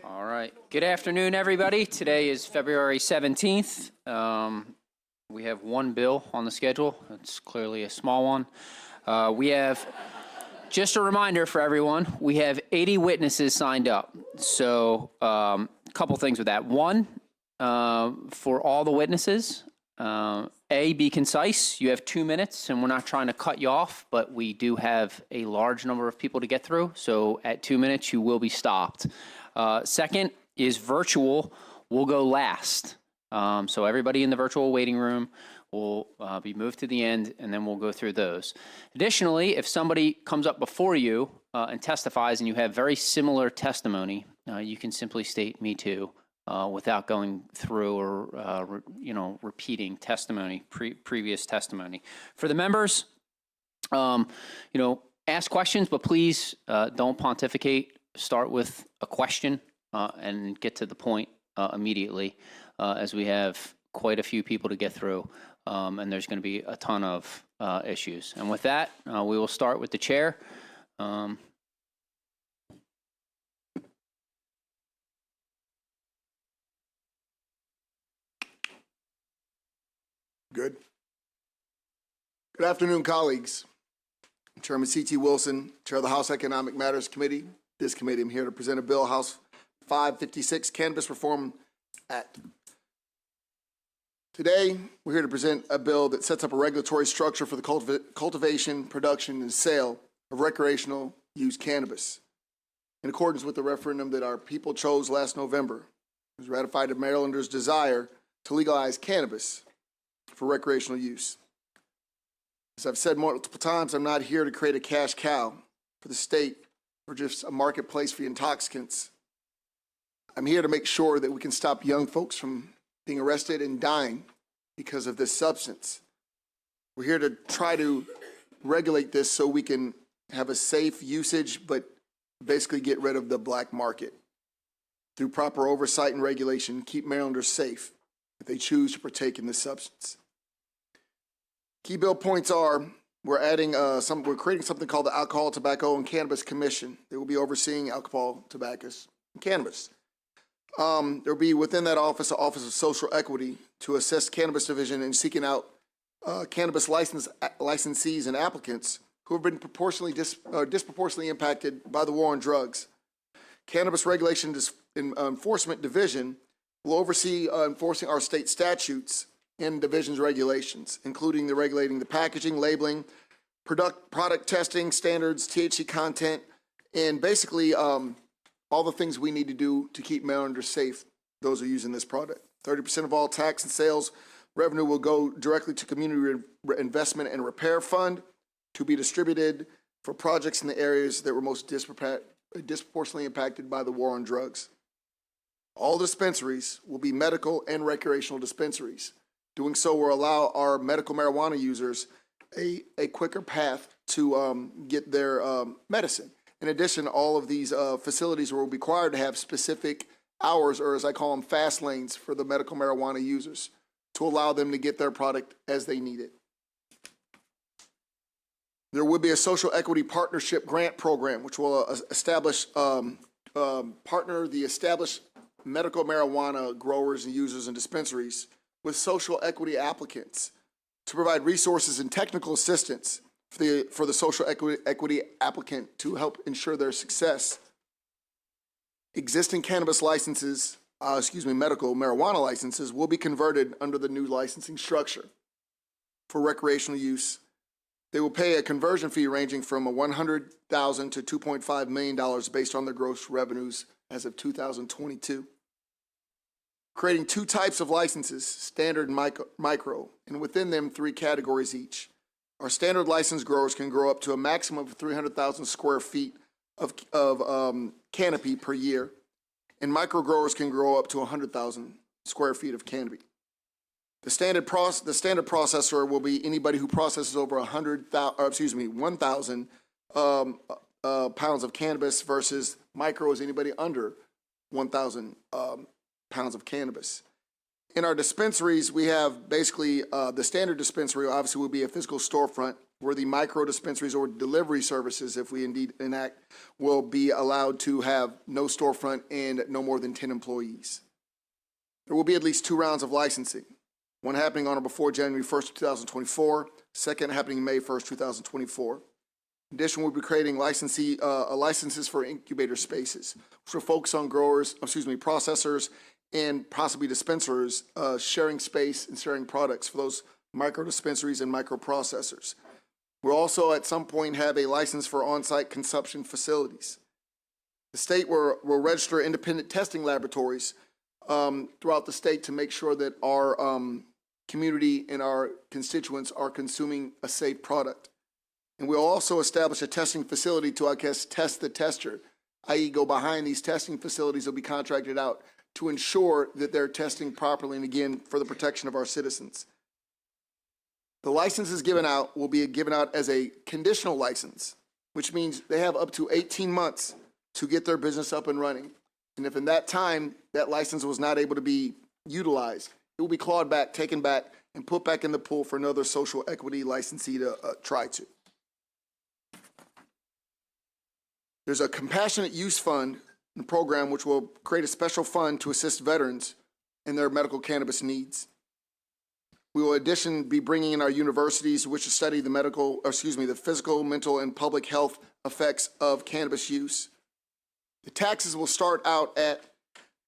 All right. Good afternoon, everybody. Today is February 17th. We have one bill on the schedule. It's clearly a small one. We have, just a reminder for everyone, we have 80 witnesses signed up. So a couple things with that. One, for all the witnesses, be concise. You have 2 minutes, and we're not trying to cut you off, but we do have a large number of people to get through. So at 2 minutes, you will be stopped. Second is virtual will go last. So everybody in the virtual waiting room will be moved to the end, and then we'll go through those. Additionally, if somebody comes up before you and testifies and you have very similar testimony, you can simply state "me too" without going through or repeating testimony, previous testimony. For the members, ask questions, but please don't pontificate. Start with a question and get to the point immediately, as we have quite a few people to get through, and there's going to be a ton of issues. And with that, we will start with the chair. Good afternoon, colleagues. I'm Chairman C.T. Wilson, Chair of the House Economic Matters Committee. This committee, I'm here to present a bill, House 556, Cannabis Reform Act. Today, we're here to present a bill that sets up a regulatory structure for the cultivation, production, and sale of recreational use cannabis. In accordance with the referendum that our people chose last November, it was ratified to Marylanders' desire to legalize cannabis for recreational use. As I've said multiple times, I'm not here to create a cash cow for the state or just a marketplace for intoxicants. I'm here to make sure that we can stop young folks from being arrested and dying because of this substance. We're here to try to regulate this so we can have a safe usage, but basically get rid of the black market. Through proper oversight and regulation, keep Marylanders safe if they choose to partake in this substance. Key bill points are: we're creating something called the Alcohol, Tobacco, and Cannabis Commission. They will be overseeing alcohol, tobacco, and cannabis. There will be within that office an Office of Social Equity to assist Cannabis Division in seeking out cannabis licensees and applicants who have been disproportionately impacted by the war on drugs. Cannabis Regulation Enforcement Division will oversee enforcing our state statutes and division's regulations, including regulating the packaging, labeling, product testing standards, THC content, and basically all the things we need to do to keep Marylanders safe, those who are using this product. 30% of all tax and sales revenue will go directly to Community Investment and Repair Fund to be distributed for projects in the areas that were most disproportionately impacted by the war on drugs. All dispensaries will be medical and recreational dispensaries. Doing so will allow our medical marijuana users a quicker path to get their medicine. In addition, all of these facilities will be required to have specific hours, or as I call them, fast lanes, for the medical marijuana users to allow them to get their product as they need it. There will be a social equity partnership grant program, which will partner the established medical marijuana growers and users and dispensaries with social equity applicants to provide resources and technical assistance for the social equity applicant to help ensure their success. Existing cannabis licenses, medical marijuana licenses will be converted under the new licensing structure for recreational use. They will pay a conversion fee ranging from $100,000 to $2.5 million based on their gross revenues as of 2022. Creating 2 types of licenses, standard and micro, and within them 3 categories each. Our standard license growers can grow up to a maximum of 300,000 square feet of canopy per year, and micro growers can grow up to 100,000 square feet of canopy. The standard processor will be anybody who processes over 1,000 pounds of cannabis, versus micro is anybody under 1,000 pounds of cannabis. In our dispensaries, we have basically the standard dispensary obviously will be a physical storefront where the micro dispensaries or delivery services, if we indeed enact, will be allowed to have no storefront and no more than 10 employees. There will be at least 2 rounds of licensing, one happening on or before January 1st, 2024, second happening May 1st, 2024. In addition, we'll be creating licenses for incubator spaces, which will focus on processors and possibly dispensers sharing space and sharing products for those micro dispensaries and micro processors. We'll also at some point have a license for on-site consumption facilities. The state will register independent testing laboratories throughout the state to make sure that our community and our constituents are consuming a safe product. And we'll also establish a testing facility to, I guess, test the tester, i.e. go behind these testing facilities that will be contracted out to ensure that they're testing properly and, again, for the protection of our citizens. The licenses given out will be given out as a conditional license, which means they have up to 18 months to get their business up and running. And if in that time that license was not able to be utilized, it will be clawed back, taken back, and put back in the pool for another social equity licensee to try to. There's a compassionate use fund program which will create a special fund to assist veterans in their medical cannabis needs. We will, in addition, be bringing in our universities which study the physical, mental, and public health effects of cannabis use. The taxes will start out at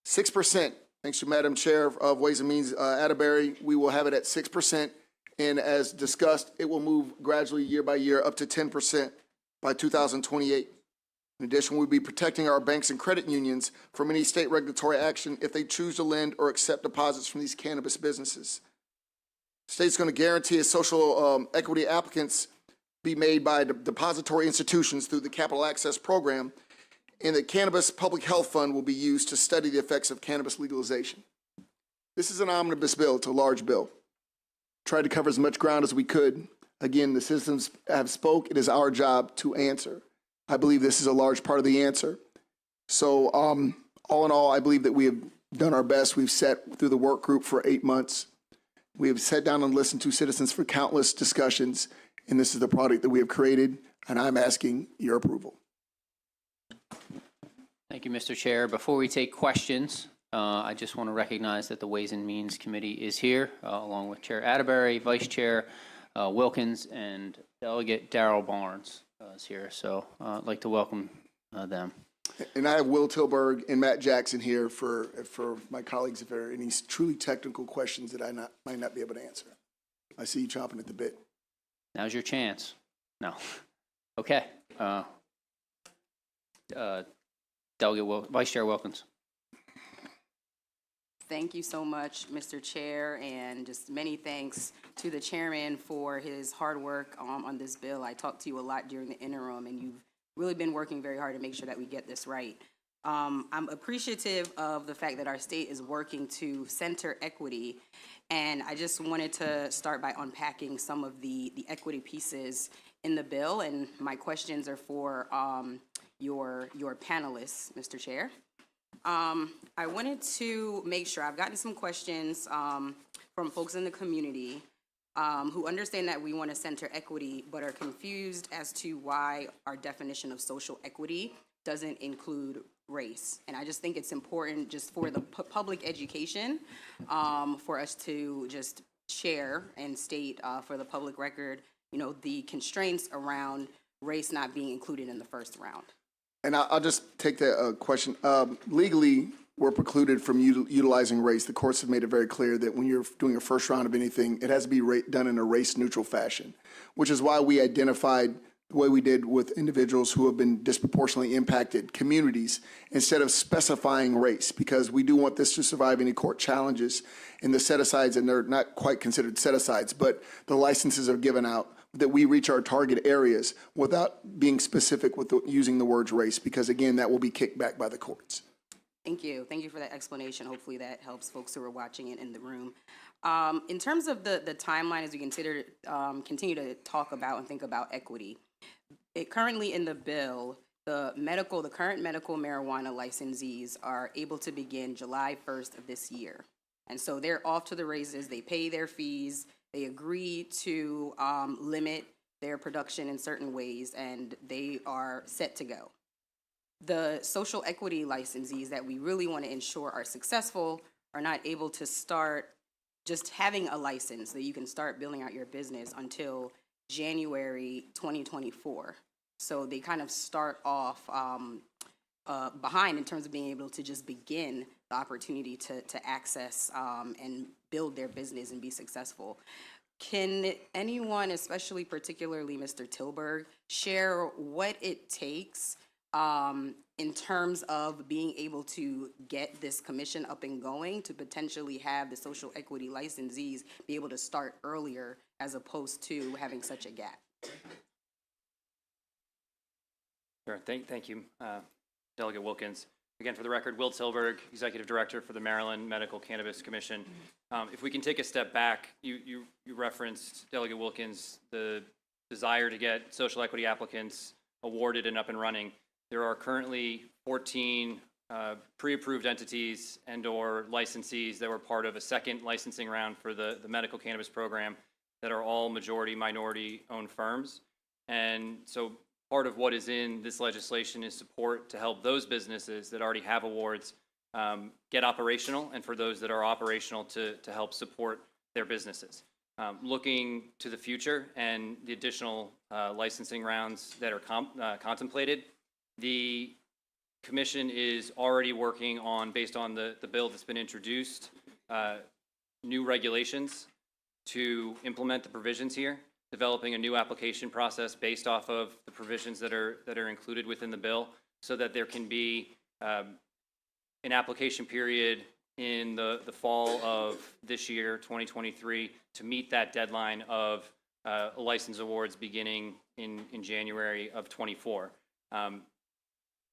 6%. Thanks to Madam Chair of Ways and Means Atterbury, we will have it at 6%. And as discussed, it will move gradually year by year up to 10% by 2028. In addition, we'll be protecting our banks and credit unions from any state regulatory action if they choose to lend or accept deposits from these cannabis businesses. The state's going to guarantee a social equity applicants be made by depository institutions through the Capital Access Program, and the Cannabis Public Health Fund will be used to study the effects of cannabis legalization. This is an omnibus bill. It's a large bill. Tried to cover as much ground as we could. Again, the citizens have spoke. It is our job to answer. I believe this is a large part of the answer. So all in all, I believe that we have done our best. We've sat through the work group for 8 months. We have sat down and listened to citizens for countless discussions, and this is the product that we have created, and I'm asking your approval. Thank you, Mr. Chair. Before we take questions, I just want to recognize that the Ways and Means Committee is here, along with Chair Atterbury, Vice Chair Wilkins, and Delegate Darrell Barnes is here. So I'd like to welcome them. And I have Will Tilburg and Matt Jackson here for my colleagues if there are any truly technical questions that I might not be able to answer. I see you chomping at the bit. Now's your chance. No. Okay. Vice Chair Wilkins. Thank you so much, Mr. Chair, and just many thanks to the chairman for his hard work on this bill. I talked to you a lot during the interim, and you've really been working very hard to make sure that we get this right. I'm appreciative of the fact that our state is working to center equity, and I just wanted to start by unpacking some of the equity pieces in the bill, and my questions are for your panelists, Mr. Chair. I wanted to make sure, I've gotten some questions from folks in the community who understand that we want to center equity, but are confused as to why our definition of social equity doesn't include race. And I just think it's important just for the public education for us to just share and state for the public record, you know, the constraints around race not being included in the first round. And I'll just take that question. Legally, we're precluded from utilizing race. The courts have made it very clear that when you're doing a first round of anything, it has to be done in a race-neutral fashion, which is why we identified the way we did with individuals who have been disproportionately impacted communities instead of specifying race, because we do want this to survive any court challenges in the set-asides, and they're not quite considered set-asides, but the licenses are given out, that we reach our target areas without being specific with using the words race, because again, that will be kicked back by the courts. Thank you. Thank you for that explanation. Hopefully that helps folks who are watching it in the room. In terms of the timeline as we continue to talk about and think about equity, currently in the bill, the current medical marijuana licensees are able to begin July 1st of this year. And so they're off to the races. They pay their fees. They agree to limit their production in certain ways, and they are set to go. The social equity licensees that we really want to ensure are successful are not able to start just having a license that you can start building out your business until January 2024. So they kind of start off behind in terms of being able to just begin the opportunity to access and build their business and be successful. Can anyone, especially particularly Mr. Tilburg, share what it takes in terms of being able to get this commission up and going to potentially have the social equity licensees be able to start earlier as opposed to having such a gap? Sure. Thank you, Delegate Wilkins. Again, for the record, Will Tilburg, Executive Director for the Maryland Medical Cannabis Commission. If we can take a step back, you referenced, Delegate Wilkins, the desire to get social equity applicants awarded and up and running. There are currently 14 pre-approved entities and/or licensees that were part of a second licensing round for the medical cannabis program that are all majority minority-owned firms. And so part of what is in this legislation is support to help those businesses that already have awards get operational, and for those that are operational to help support their businesses. Looking to the future and the additional licensing rounds that are contemplated, the Commission is already working on, based on the bill that's been introduced, new regulations to implement the provisions here, developing a new application process based off of the provisions that are included within the bill, so that there can be an application period in the fall of this year, 2023, to meet that deadline of license awards beginning in January of 24.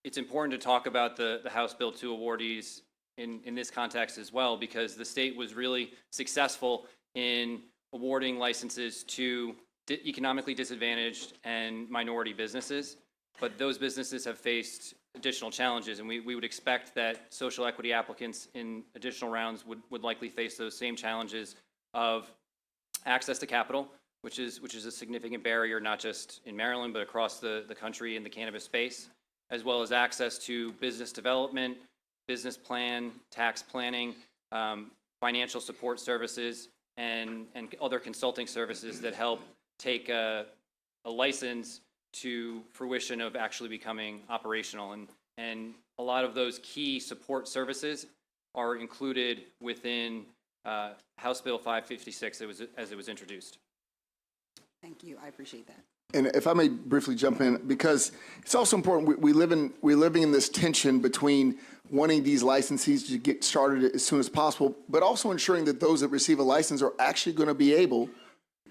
It's important to talk about the House Bill 2 awardees in this context as well, because the state was really successful in awarding licenses to economically disadvantaged and minority businesses, but those businesses have faced additional challenges, and we would expect that social equity applicants in additional rounds would likely face those same challenges of access to capital, which is a significant barrier, not just in Maryland, but across the country in the cannabis space, as well as access to business development, business plan, tax planning, financial support services, and other consulting services that help take a license to fruition of actually becoming operational. And a lot of those key support services are included within House Bill 556 as it was introduced. Thank you. I appreciate that. And if I may briefly jump in, because it's also important, we're living in this tension between wanting these licensees to get started as soon as possible, but also ensuring that those that receive a license are actually going to be able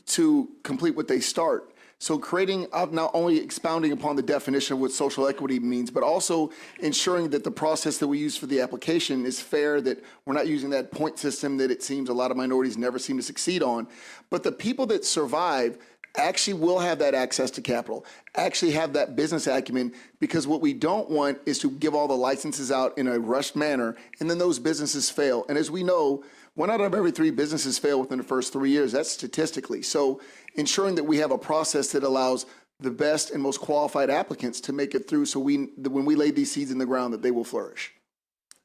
to complete what they start. So creating, not only expounding upon the definition of what social equity means, but also ensuring that the process that we use for the application is fair, that we're not using that point system that it seems a lot of minorities never seem to succeed on. But the people that survive actually will have that access to capital, actually have that business acumen, because what we don't want is to give all the licenses out in a rushed manner and then those businesses fail. And as we know, 1 out of every 3 businesses fail within the first 3 years. That's statistically. So ensuring that we have a process that allows the best and most qualified applicants to make it through, so when we lay these seeds in the ground, that they will flourish.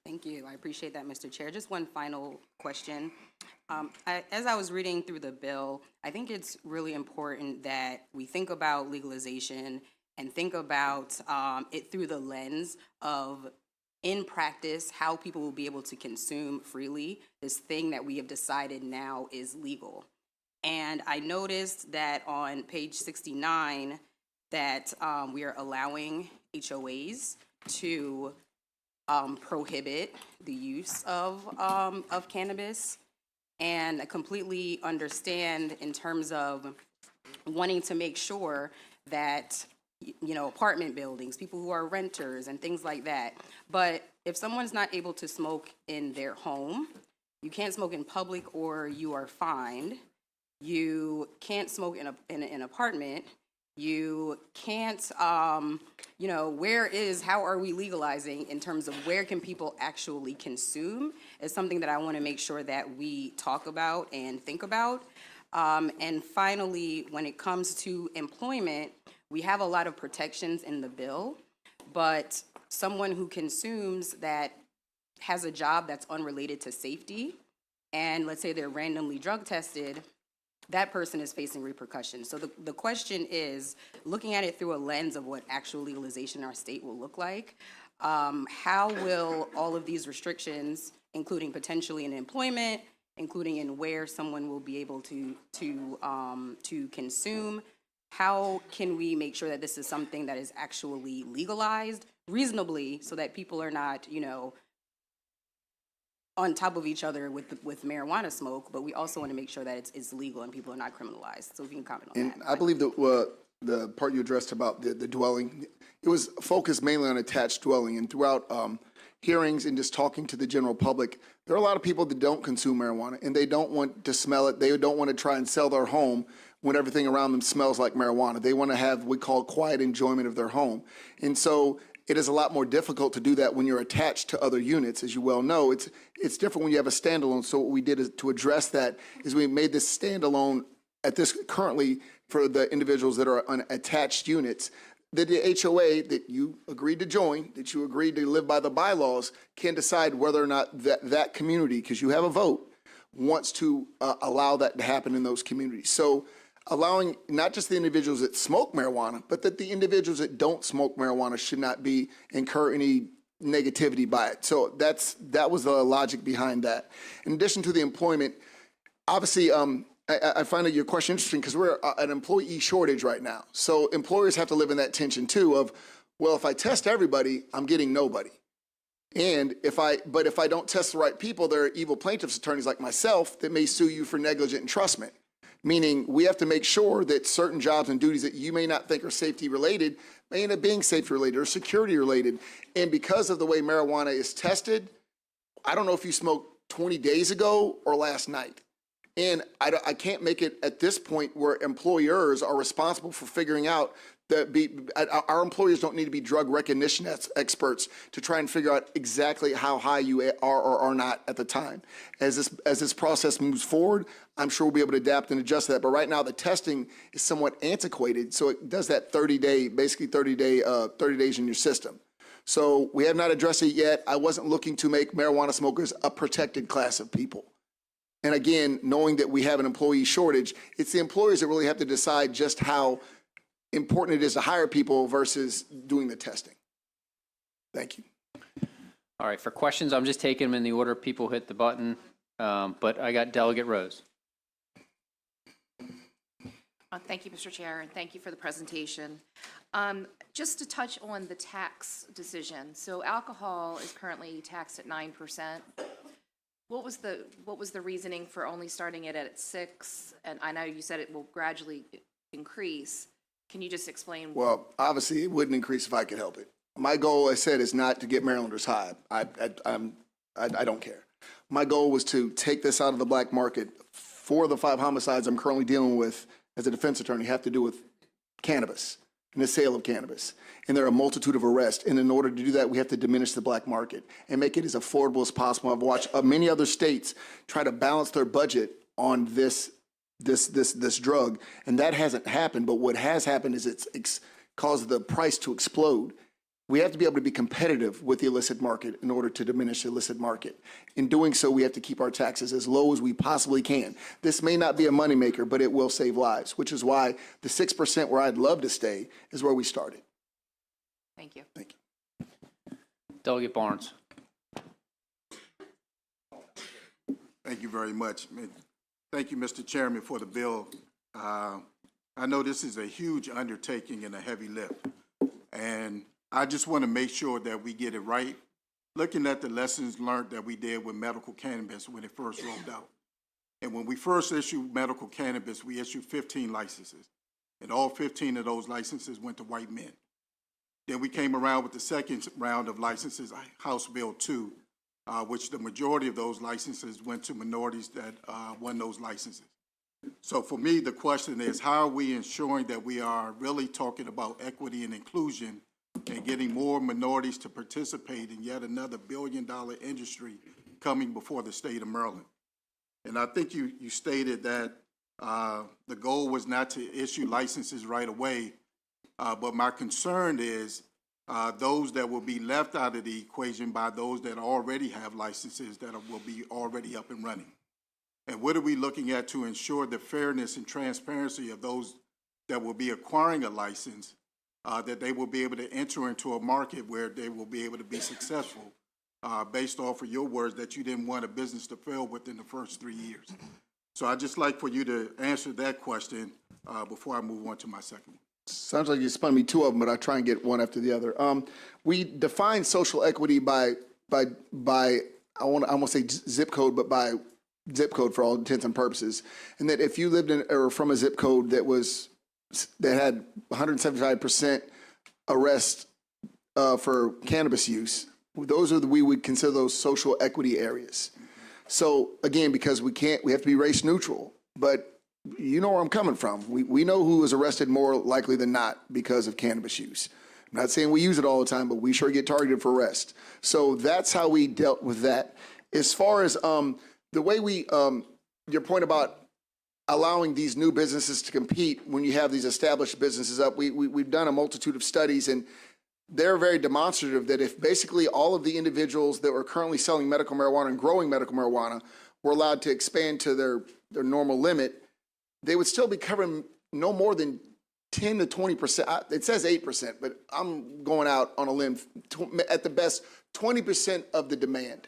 Thank you. I appreciate that, Mr. Chair. Just one final question. As I was reading through the bill, I think it's really important that we think about legalization and think about it through the lens of, in practice, how people will be able to consume freely this thing that we have decided now is legal. And I noticed that on page 69 that we are allowing HOAs to prohibit the use of cannabis. And I completely understand in terms of wanting to make sure that, apartment buildings, people who are renters and things like that. But if someone's not able to smoke in their home, you can't smoke in public or you are fined. You can't smoke in an apartment. You can't, how are we legalizing in terms of where can people actually consume is something that I want to make sure that we talk about and think about. And finally, when it comes to employment, we have a lot of protections in the bill, but someone who consumes that has a job that's unrelated to safety, and let's say they're randomly drug tested, that person is facing repercussions. So the question is, looking at it through a lens of what actual legalization in our state will look like, how will all of these restrictions, including potentially in employment, including in where someone will be able to consume, how can we make sure that this is something that is actually legalized reasonably so that people are not, on top of each other with marijuana smoke, but we also want to make sure that it's legal and people are not criminalized. So if you can comment on And that. I believe that the part you addressed about the dwelling, it was focused mainly on attached dwelling. And throughout hearings and just talking to the general public, there are a lot of people that don't consume marijuana and they don't want to smell it. They don't want to try and sell their home when everything around them smells like marijuana. They want to have what we call quiet enjoyment of their home. And so it is a lot more difficult to do that when you're attached to other units. As you well know, it's different when you have a standalone. So what we did is, to address that, is we made this standalone at this currently for the individuals that are on attached units, that the HOA that you agreed to join, that you agreed to live by the bylaws, can decide whether or not that community, because you have a vote, wants to allow that to happen in those communities. So allowing not just the individuals that smoke marijuana, but that the individuals that don't smoke marijuana should not incur any negativity by it. So that was the logic behind that. In addition to the employment, obviously, I find your question interesting because we're an employee shortage right now. So employers have to live in that tension too of, well, if I test everybody, I'm getting nobody. And if I don't test the right people, there are evil plaintiffs attorneys like myself that may sue you for negligent entrustment. Meaning we have to make sure that certain jobs and duties that you may not think are safety related may end up being safety related or security related. And because of the way marijuana is tested, I don't know if you smoked 20 days ago or last night. And I can't make it at this point where employers are responsible for figuring out that our employers don't need to be drug recognition experts to try and figure out exactly how high you are or are not at the time. As this process moves forward, I'm sure we'll be able to adapt and adjust to that. But right now, the testing is somewhat antiquated, so it does that 30 days in your system. So we have not addressed it yet. I wasn't looking to make marijuana smokers a protected class of people. And again, knowing that we have an employee shortage, it's the employers that really have to decide just how important it is to hire people versus doing the testing. Thank you. All right, for questions, I'm just taking them in the order people hit the button, but I got Delegate Rose. Thank you, Mr. Chair, and thank you for the presentation. Just to touch on the tax decision, so alcohol is currently taxed at 9%. What was the reasoning for only starting it at 6%? And I know you said it will gradually increase. Can you just explain? Well, obviously, it wouldn't increase if I could help it. My goal, I said, is not to get Marylanders high. I don't care. My goal was to take this out of the black market. 4 of the 5 homicides I'm currently dealing with as a defense attorney have to do with cannabis and the sale of cannabis. And there are a multitude of arrests. And in order to do that, we have to diminish the black market and make it as affordable as possible. I've watched many other states try to balance their budget on this drug, and that hasn't happened. But what has happened is it's caused the price to explode. We have to be able to be competitive with the illicit market in order to diminish the illicit market. In doing so, we have to keep our taxes as low as we possibly can. This may not be a moneymaker, but it will save lives, which is why the 6% where I'd love to stay is where we started. Thank you. Thank you. Delegate Barnes. Thank you very much. Thank you, Mr. Chairman, for the bill. I know this is a huge undertaking and a heavy lift, and I just want to make sure that we get it right. Looking at the lessons learned that we did with medical cannabis when it first rolled out. And when we first issued medical cannabis, we issued 15 licenses, and all 15 of those licenses went to white men. Then we came around with the second round of licenses, House Bill 2, which the majority of those licenses went to minorities that won those licenses. So for me, the question is, how are we ensuring that we are really talking about equity and inclusion and getting more minorities to participate in yet another billion-dollar industry coming before the state of Maryland? And I think you stated that The goal was not to issue licenses right away, but my concern is those that will be left out of the equation by those that already have licenses that will be already up and running. And what are we looking at to ensure the fairness and transparency of those that will be acquiring a license, that they will be able to enter into a market where they will be able to be successful, based off of your words that you didn't want a business to fail within the first 3 years. So I'd just like for you to answer that question before I move on to my second one. Sounds like you spun me two of them, but I try and get one after the other. We define social equity by I won't say zip code, but by zip code for all intents and purposes. And that if you lived in or from a zip code that had 175% arrest for cannabis use, we would consider those social equity areas. So again, because we have to be race neutral, but you know where I'm coming from. We know who is arrested more likely than not because of cannabis use. I'm not saying we use it all the time, but we sure get targeted for arrest. So that's how we dealt with that. As far as the way your point about allowing these new businesses to compete when you have these established businesses up, we've done a multitude of studies, and they're very demonstrative that if basically all of the individuals that were currently selling medical marijuana and growing medical marijuana were allowed to expand to their normal limit, they would still be covering no more than 10 to 20%. It says 8%, but I'm going out on a limb. At the best, 20% of the demand.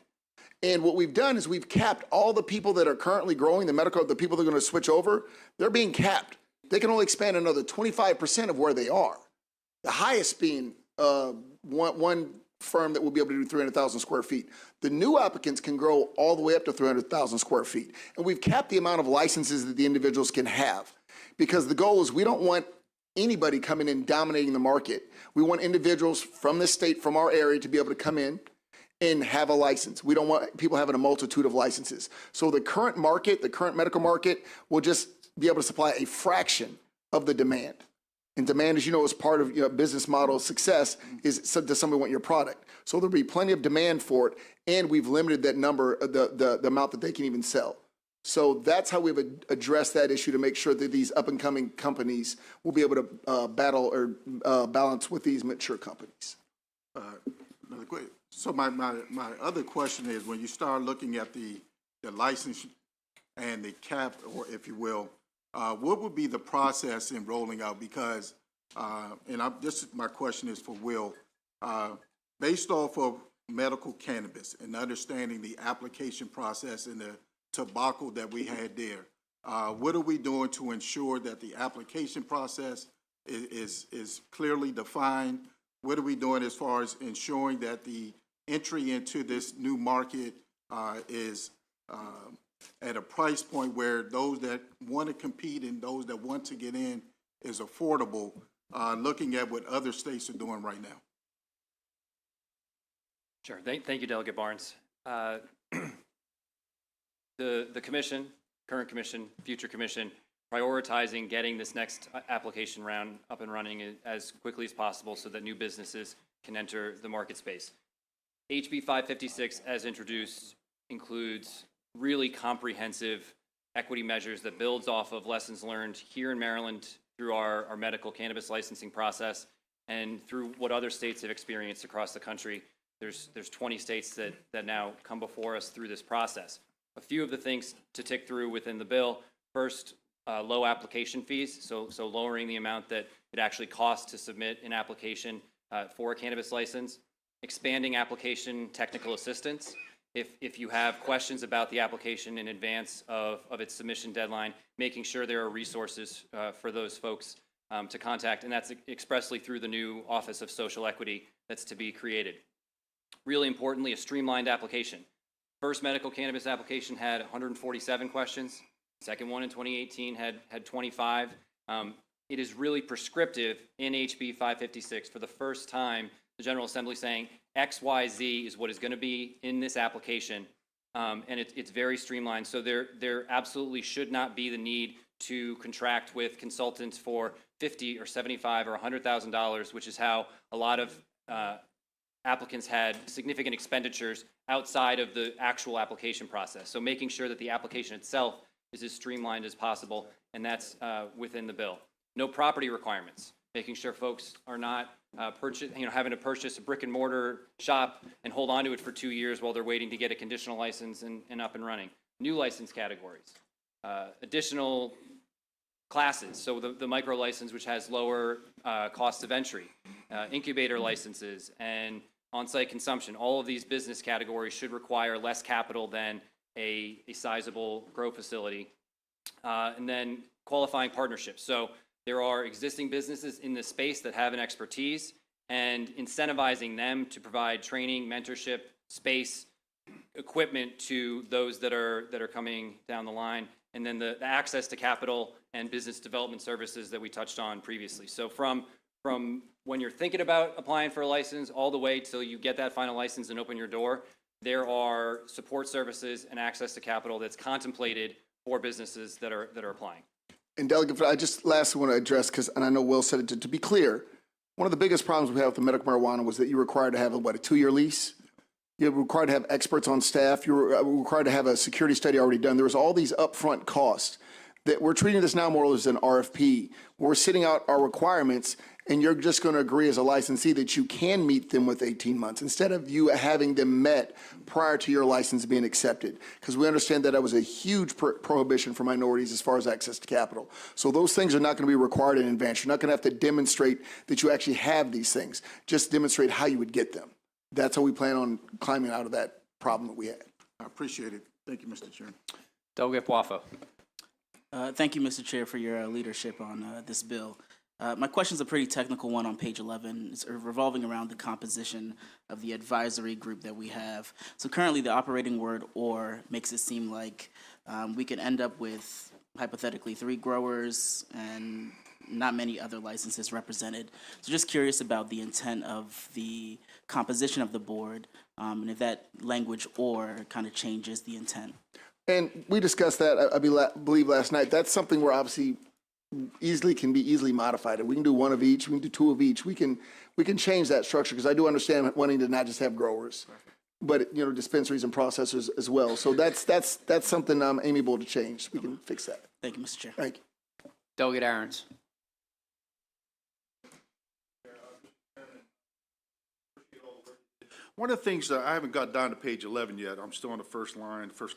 And what we've done is we've capped all the people that are currently growing the people that are going to switch over. They're being capped. They can only expand another 25% of where they are. The highest being one firm that will be able to do 300,000 square feet. The new applicants can grow all the way up to 300,000 square feet. And we've capped the amount of licenses that the individuals can have, because the goal is we don't want anybody coming in dominating the market. We want individuals from this state, from our area, to be able to come in and have a license. We don't want people having a multitude of licenses. So the current market, the current medical market, will just be able to supply a fraction of the demand. And demand, as you know, is part of your business model success. Does somebody want your product? So there'll be plenty of demand for it, and we've limited that number, the amount that they can even sell. So that's how we've addressed that issue to make sure that these up-and-coming companies will be able to battle or balance with these mature companies. Another question. So my other question is, when you start looking at the license and the cap, or if you will, what would be the process in rolling out? Because, my question is for Will, based off of medical cannabis and understanding the application process and the tobacco that we had there, what are we doing to ensure that the application process is clearly defined? What are we doing as far as ensuring that the entry into this new market is at a price point where those that want to compete and those that want to get in is affordable, looking at what other states are doing right now? Sure. Thank you, Delegate Barnes. The commission, current commission, future commission, prioritizing getting this next application round up and running as quickly as possible so that new businesses can enter the market space. HB 556, as introduced, includes really comprehensive equity measures that builds off of lessons learned here in Maryland through our medical cannabis licensing process and through what other states have experienced across the country. There's 20 states that now come before us through this process. A few of the things to tick through within the bill. First, low application fees, so lowering the amount that it actually costs to submit an application for a cannabis license. Expanding application technical assistance. If you have questions about the application in advance of its submission deadline, making sure there are resources for those folks to contact, and that's expressly through the new Office of Social Equity that's to be created. Really importantly, a streamlined application. First medical cannabis application had 147 questions. Second one in 2018 had 25. It is really prescriptive in HB 556 for the first time. The General Assembly saying XYZ is what is going to be in this application, and it's very streamlined. So there absolutely should not be the need to contract with consultants for $50,000 or $75,000 or $100,000, which is how a lot of applicants had significant expenditures outside of the actual application process. So making sure that the application itself is as streamlined as possible, and that's within the bill. No property requirements, making sure folks are not having to purchase a brick and mortar shop and hold on to it for 2 years while they're waiting to get a conditional license and up and running. New license categories, additional classes, so the micro license, which has lower costs of entry, incubator licenses, and on-site consumption. All of these business categories should require less capital than a sizable grow facility. And then qualifying partnerships. So there are existing businesses in this space that have an expertise, and incentivizing them to provide training, mentorship, space, equipment to those that are coming down the line, and then the access to capital and business development services that we touched on previously. So from when you're thinking about applying for a license all the way till you get that final license and open your door, there are support services and access to capital that's contemplated for businesses that are applying. And Delegate, I just lastly want to address, and I know Will said it, to be clear, one of the biggest problems we have with the medical marijuana was that you're required to have a 2-year lease? You're required to have experts on staff. You're required to have a security study already done. There was all these upfront costs that we're treating this now more or less as an RFP. We're sitting out our requirements, and you're just going to agree as a licensee that you can meet them with 18 months instead of you having them met prior to your license being accepted. Because we understand that was a huge prohibition for minorities as far as access to capital. So those things are not going to be required in advance. You're not going to have to demonstrate that you actually have these things. Just demonstrate how you would get them. That's how we plan on climbing out of that problem that we had. I appreciate it. Thank you, Mr. Chairman. Delegate Poifo. Thank you, Mr. Chair, for your leadership on this bill. My question is a pretty technical one on page 11. It's revolving around the composition of the advisory group that we have. So currently, the operating word "or" makes it seem like we could end up with, hypothetically, 3 growers and not many other licenses represented. So just curious about the intent of the composition of the board, and if that language "or" kind of changes the intent. And we discussed that, I believe, last night. That's something where obviously can be easily modified. We can do 1 of each, we can do 2 of each. We can change that structure, because I do understand wanting to not just have growers, but dispensaries and processors as well. So that's something amiable to change. We can fix that. Thank you, Mr. Chair. Thank you. Delegate Aarons. One of the things that I haven't got down to page 11 yet, I'm still on the first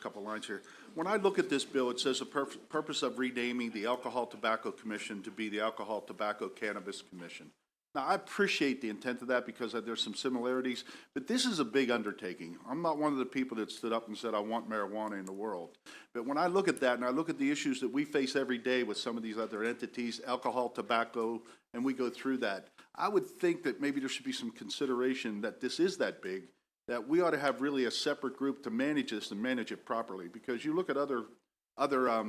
couple lines here. When I look at this bill, it says the purpose of renaming the Alcohol Tobacco Commission to be the Alcohol Tobacco Cannabis Commission. Now, I appreciate the intent of that because there's some similarities, but this is a big undertaking. I'm not one of the people that stood up and said, I want marijuana in the world. But when I look at that and I look at the issues that we face every day with some of these other entities, alcohol, tobacco, and we go through that, I would think that maybe there should be some consideration that this is that big, that we ought to have really a separate group to manage this and manage it properly. Because you look at other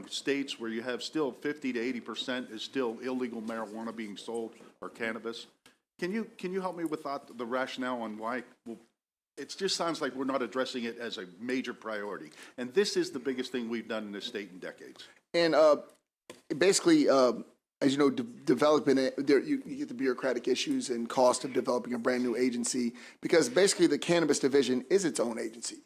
states where you have still 50 to 80% is still illegal marijuana being sold, or cannabis. Can you help me with the rationale on why? Well, it just sounds like we're not addressing it as a major priority. And this is the biggest thing we've done in this state in decades. And basically, as you know, developing it, you get the bureaucratic issues and cost of developing a brand new agency, because basically the cannabis division is its own agency.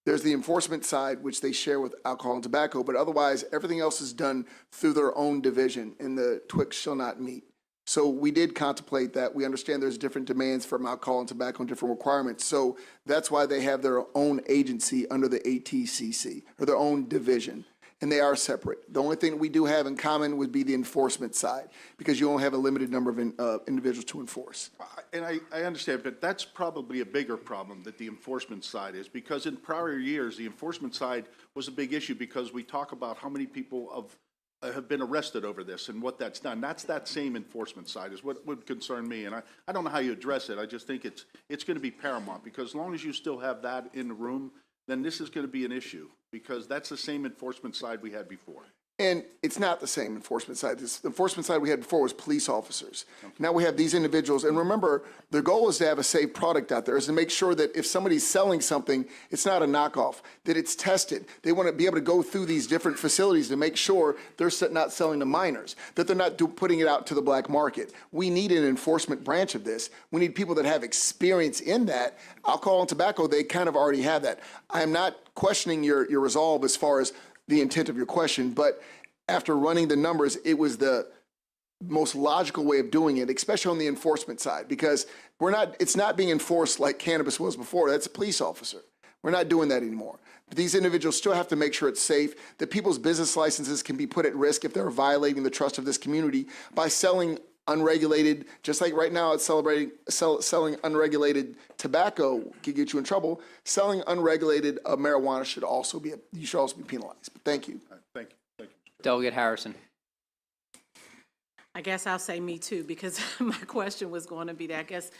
There's the enforcement side, which they share with alcohol and tobacco, but otherwise everything else is done through their own division, and the twixt shall not meet. So we did contemplate that. We understand there's different demands from alcohol and tobacco and different requirements. So that's why they have their own agency under the ATCC, or their own division. And they are separate. The only thing that we do have in common would be the enforcement side, because you only have a limited number of individuals to enforce. And I understand, but that's probably a bigger problem that the enforcement side is, because in prior years, the enforcement side was a big issue because we talk about how many people have been arrested over this and what that's done. That's that same enforcement side is what would concern me. And I don't know how you address it. I just think it's going to be paramount, because as long as you still have that in the room, then this is going to be an issue, because that's the same enforcement side we had before. And it's not the same enforcement side. The enforcement side we had before was police officers. Now we have these individuals, and remember, their goal is to have a safe product out there, is to make sure that if somebody's selling something, it's not a knockoff, that it's tested. They want to be able to go through these different facilities to make sure they're not selling to minors, that they're not putting it out to the black market. We need an enforcement branch of this. We need people that have experience in that. Alcohol and tobacco, they kind of already have that. I am not questioning your resolve as far as the intent of your question, but after running the numbers, it was the most logical way of doing it, especially on the enforcement side, because it's not being enforced like cannabis was before. That's a police officer. We're not doing that anymore. But these individuals still have to make sure it's safe, that people's business licenses can be put at risk if they're violating the trust of this community by selling unregulated, just like right now it's selling unregulated tobacco can get you in trouble. Selling unregulated marijuana should also be penalized. But thank you. Thank you. Thank you. Delegate Harrison. I guess I'll say me too, because my question was going to be that. I guess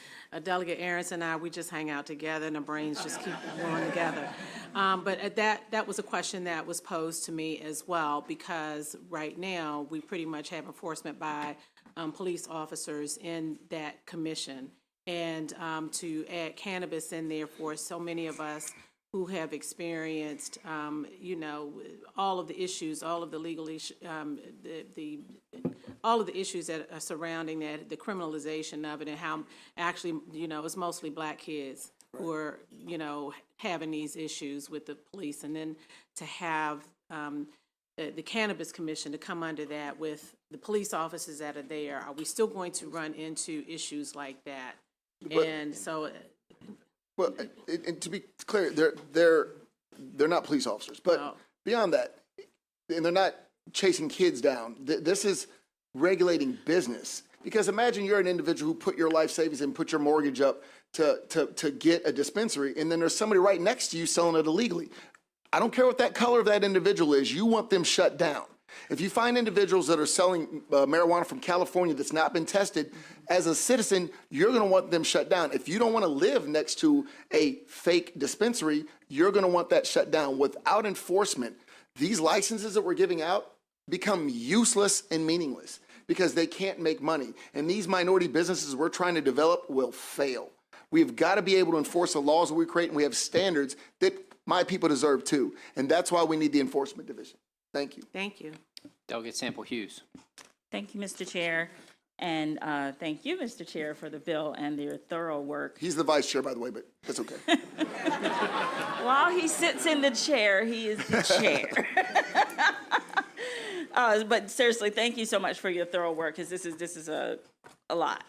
Delegate Aronson and I, we just hang out together and the brains just keep going together. But that was a question that was posed to me as well, because right now we pretty much have enforcement by police officers in that commission. And to add cannabis in there for so many of us who have experienced, all of the issues, all of the legal issues, all of the issues that are surrounding that, the criminalization of it, and how actually, it's mostly black kids who are, having these issues with the police. And then to have the Cannabis Commission to come under that with the police officers that are there, are we still going to run into issues like that? And so... Well, and to be clear, they're not police officers, but beyond that, and they're not chasing kids down. This is regulating business. Because imagine you're an individual who put your life savings and put your mortgage up to get a dispensary, and then there's somebody right next to you selling it illegally. I don't care what that color of that individual is, you want them shut down. If you find individuals that are selling marijuana from California that's not been tested, as a citizen, you're going to want them shut down. If you don't want to live next to a fake dispensary, you're going to want that shut down. Without enforcement, these licenses that we're giving out become useless and meaningless because they can't make money. And these minority businesses we're trying to develop will fail. We've got to be able to enforce the laws that we create, and we have standards that my people deserve too. And that's why we need the enforcement division. Thank you. Thank you. Delegate Sample Hughes. Thank you, Mr. Chair. And thank you, Mr. Chair, for the bill and your thorough work. He's the vice chair, by the way, but that's okay. While he sits in the chair, he is the chair. But seriously, thank you so much for your thorough work, because this is a lot.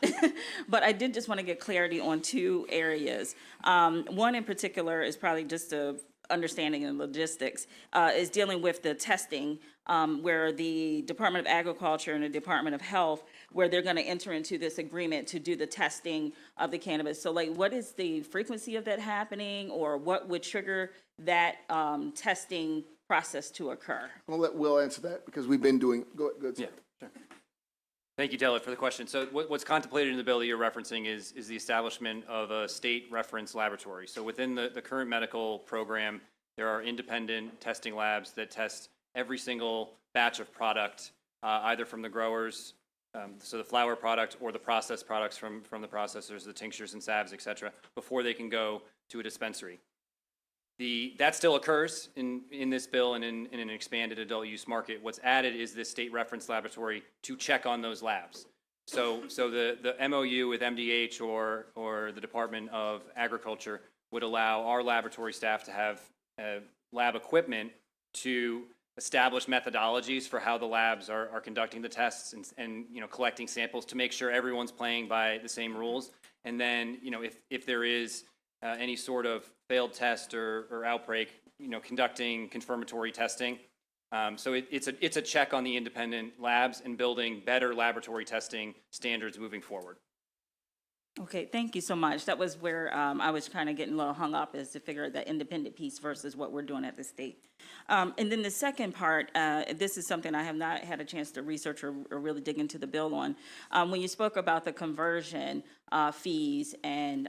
But I did just want to get clarity on two areas. One in particular is probably just a understanding and logistics, is dealing with the testing, where the Department of Agriculture and the Department of Health, where they're going to enter into this agreement to do the testing of the cannabis. So, like, what is the frequency of that happening, or what would trigger that testing process to occur? I'll let Will answer that because we've been doing. Go ahead, sir. Yeah, sure. Thank you, Delegate, for the question. So what's contemplated in the bill that you're referencing is the establishment of a state reference laboratory. So within the current medical program, there are independent testing labs that test every single batch of product, either from the growers, so the flower product, or the processed products from the processors, the tinctures and salves, et cetera, before they can go to a dispensary. That still occurs in this bill and in an expanded adult use market. What's added is this state reference laboratory to check on those labs. So the MOU with MDH or the Department of Agriculture would allow our laboratory staff to have lab equipment to establish methodologies for how the labs are conducting the tests and collecting samples to make sure everyone's playing by the same rules. And then if there is any sort of failed test or outbreak, conducting confirmatory testing. So it's a check on the independent labs and building better laboratory testing standards moving forward. Okay, thank you so much. That was where I was kind of getting a little hung up, is to figure out the independent piece versus what we're doing at the state. And then the second part, this is something I have not had a chance to research or really dig into the bill on. When you spoke about the conversion fees and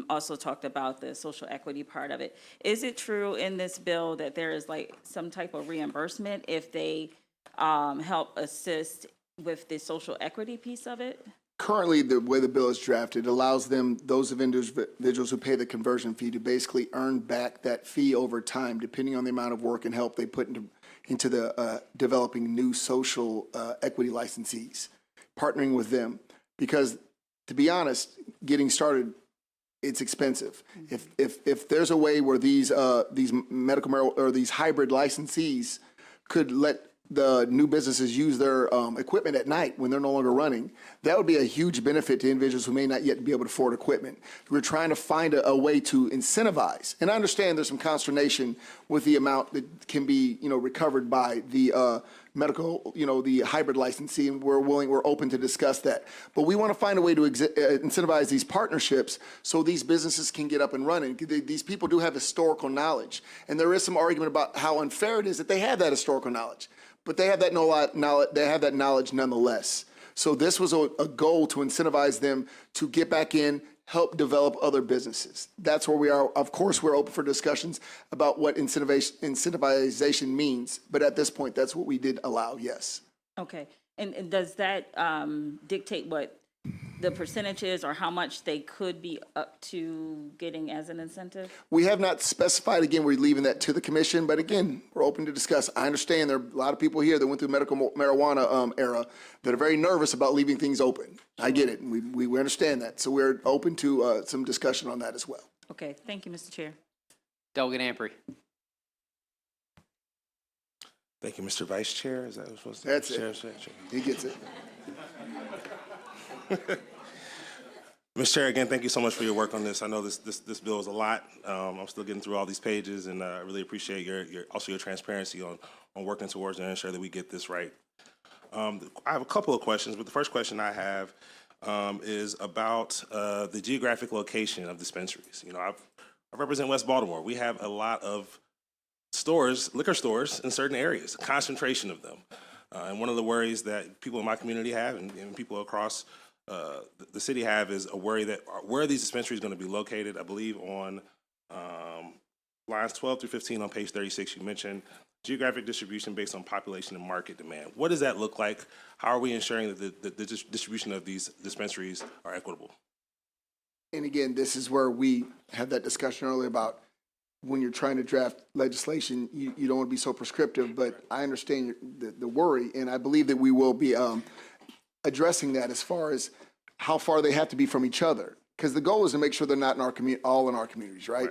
also talked about the social equity part of it, is it true in this bill that there is like some type of reimbursement if they help assist with the social equity piece of it? Currently, the way the bill is drafted allows those individuals who pay the conversion fee to basically earn back that fee over time, depending on the amount of work and help they put into the developing new social equity licensees, partnering with them. Because, to be honest, getting started, it's expensive. If there's a way where these medical marijuana or these hybrid licensees could let the new businesses use their equipment at night when they're no longer running, that would be a huge benefit to individuals who may not yet be able to afford equipment. We're trying to find a way to incentivize. And I understand there's some consternation with the amount that can be, recovered by the medical, the hybrid licensee, and we're open to discuss that. But we want to find a way to incentivize these partnerships so these businesses can get up and running. These people do have historical knowledge, and there is some argument about how unfair it is that they have that historical knowledge. But they have that knowledge nonetheless. So this was a goal to incentivize them to get back in, help develop other businesses. That's where we are. Of course, we're open for discussions about what incentivization means. But at this point, that's what we did allow, yes. Okay, and does that dictate what the percentage is or how much they could be up to getting as an incentive? We have not specified. Again, we're leaving that to the commission. But again, we're open to discuss. I understand there are a lot of people here that went through the medical marijuana era that are very nervous about leaving things open. I get it, and we understand that. So we're open to some discussion on that as well. Okay, thank you, Mr. Chair. Delegate Amprey. Thank you, Mr. Vice Chair. Is that what supposed to That's Chair, it. Chair, Chair. He gets it. Mr. Chair, again, thank you so much for your work on this. I know this bill is a lot. I'm still getting through all these pages, and I really appreciate your transparency on working towards and ensure that we get this right. I have a couple of questions, but the first question I have is about the geographic location of dispensaries. I represent West Baltimore. We have a lot of stores, liquor stores in certain areas, a concentration of them. And one of the worries that people in my community have and people across the city have is a worry that where are these dispensaries going to be located? I believe on lines 12 through 15 on page 36, you mentioned geographic distribution based on population and market demand. What does that look like? How are we ensuring that the distribution of these dispensaries are equitable? And again, this is where we had that discussion earlier about when you're trying to draft legislation, you don't want to be so prescriptive, but I understand the worry, and I believe that we will be addressing that as far as how far they have to be from each other. Because the goal is to make sure they're not in our all in our communities, right?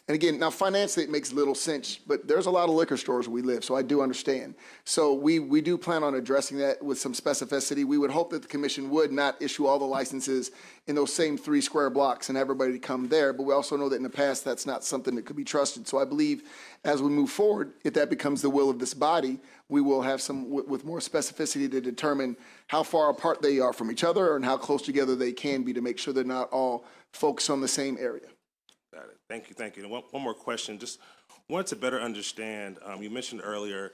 And again, now financially it makes little sense, but there's a lot of liquor stores where we live, so I do understand. So we do plan on addressing that with some specificity. We would hope that the commission would not issue all the licenses in those same 3 square blocks and everybody to come there, but we also know that in the past that's not something that could be trusted. So I believe as we move forward, if that becomes the will of this body, we will have some with more specificity to determine how far apart they are from each other and how close together they can be to make sure they're not all focused on the same area. Got it. Thank you, thank you. And one more question. Just wanted to better understand, you mentioned earlier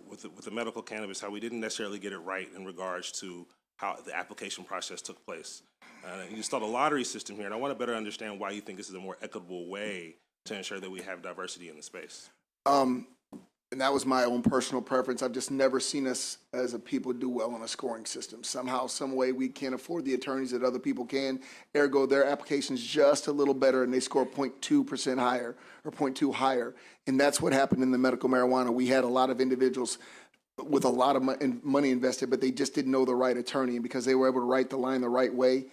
with the medical cannabis, how we didn't necessarily get it right in regards to how the application process took place. You installed a lottery system here, and I want to better understand why you think this is a more equitable way to ensure that we have diversity in the space. And that was my own personal preference. I've just never seen us as a people do well on a scoring system. Somehow, some way, we can't afford the attorneys that other people can. Ergo, their application's just a little better, and they score 0.2% higher or 0.2 higher. And that's what happened in the medical marijuana. We had a lot of individuals with a lot of money invested, but they just didn't know the right attorney. And because they were able to write the line the right way,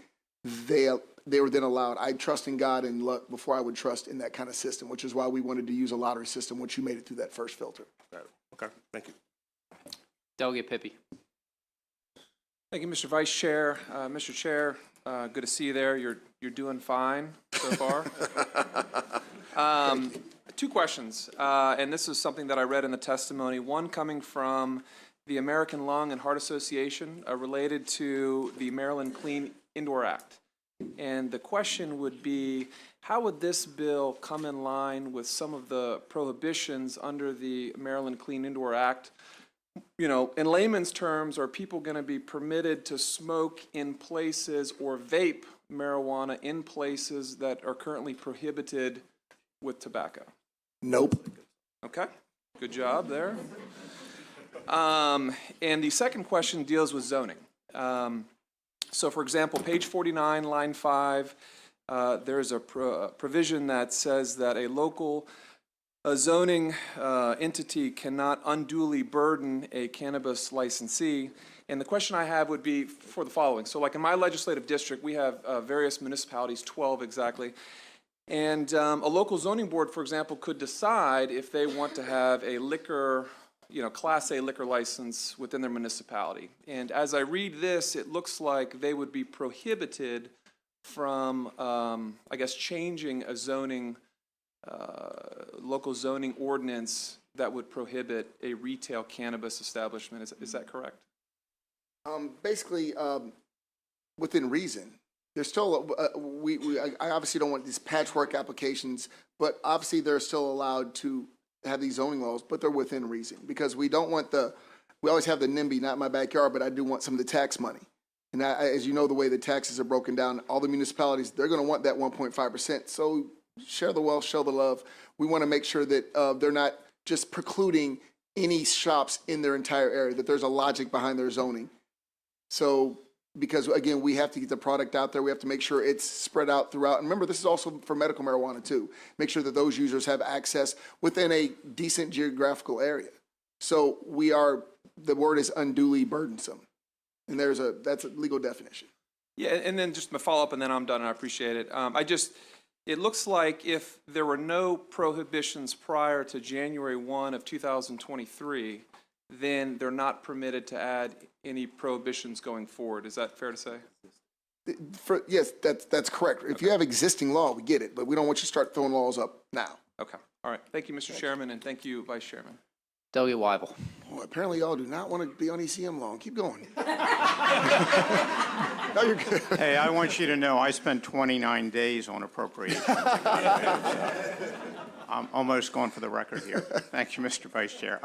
they were then allowed. I trust in God and luck before I would trust in that kind of system, which is why we wanted to use a lottery system once you made it through that first filter. Got it. Okay, thank you. Delegate Pippy. Thank you, Mr. Vice Chair. Mr. Chair, good to see you there. You're doing fine so far. 2 questions, and this is something that I read in the testimony. One coming from the American Lung and Heart Association related to the Maryland Clean Indoor Act. And the question would be, how would this bill come in line with some of the prohibitions under the Maryland Clean Indoor Act? In layman's terms, are people going to be permitted to smoke in places or vape marijuana in places that are currently prohibited with tobacco? Nope. Okay, good job there. And the second question deals with zoning. So, for example, page 49, line 5, there's a provision that says that a local zoning entity cannot unduly burden a cannabis licensee. And the question I have would be for the following. So, like in my legislative district, we have various municipalities, 12 exactly. And a local zoning board, for example, could decide if they want to have a liquor Class A liquor license within their municipality. And as I read this, it looks like they would be prohibited from, I guess, changing a zoning, local zoning ordinance that would prohibit a retail cannabis establishment. Is that correct? Basically, within reason. There's still, I obviously don't want these patchwork applications, but obviously they're still allowed to have these zoning laws, but they're within reason. Because we don't want we always have the NIMBY, not in my backyard, but I do want some of the tax money. And as you know, the way the taxes are broken down, all the municipalities, they're gonna want that 1.5%. So share the wealth, show the love. We wanna make sure that they're not just precluding any shops in their entire area, that there's a logic behind their zoning. So, because again, we have to get the product out there. We have to make sure it's spread out throughout. And remember, this is also for medical marijuana too. Make sure that those users have access within a decent geographical area. So the word is unduly burdensome. And that's a legal definition. Yeah, and then just my follow-up, and then I'm done, and I appreciate it. It looks like if there were no prohibitions prior to January 1 of 2023, then they're not permitted to add any prohibitions going forward. Is that fair to say? Yes, that's correct. If you have existing law, we get it, but we don't want you to start throwing laws up now. Okay, all right. Thank you, Mr. Chairman, and thank you, Vice Chairman. Delegate Weibel. Well, apparently y'all do not want to be on ECM long. Keep going. No, you're good. Hey, I want you to know I spent 29 days on appropriations. I'm almost going for the record here. Thank you, Mr. Vice Chair.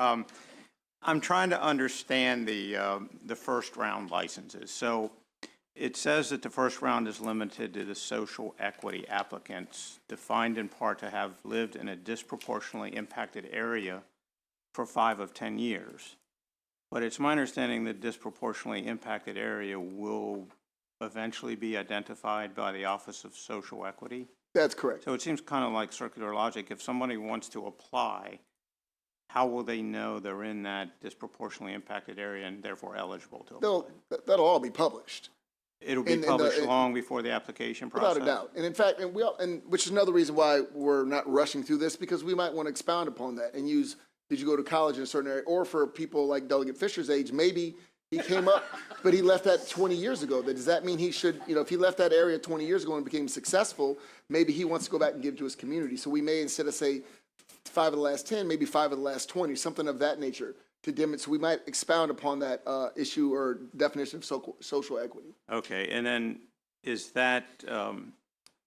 I'm trying to understand the first round licenses. So it says that the first round is limited to the social equity applicants, defined in part to have lived in a disproportionately impacted area for 5 of 10 years. But it's my understanding that disproportionately impacted area will eventually be identified by the Office of Social Equity. That's correct. So it seems kind of like circular logic. If somebody wants to apply, how will they know they're in that disproportionately impacted area and therefore eligible to apply? That'll all be published. It'll be published long before the application process? Without a doubt. And in fact, which is another reason why we're not rushing through this, because we might want to expound upon that and use, did you go to college in a certain area? Or for people like Delegate Fisher's age, maybe he came up, but he left that 20 years ago. Does that mean he should, if he left that area 20 years ago and became successful, maybe he wants to go back and give to his community. So we may, instead of say 5 of the last 10, maybe 5 of the last 20, something of that nature to demonstrate. So we might expound upon that issue or definition of social equity. Okay, and then is that,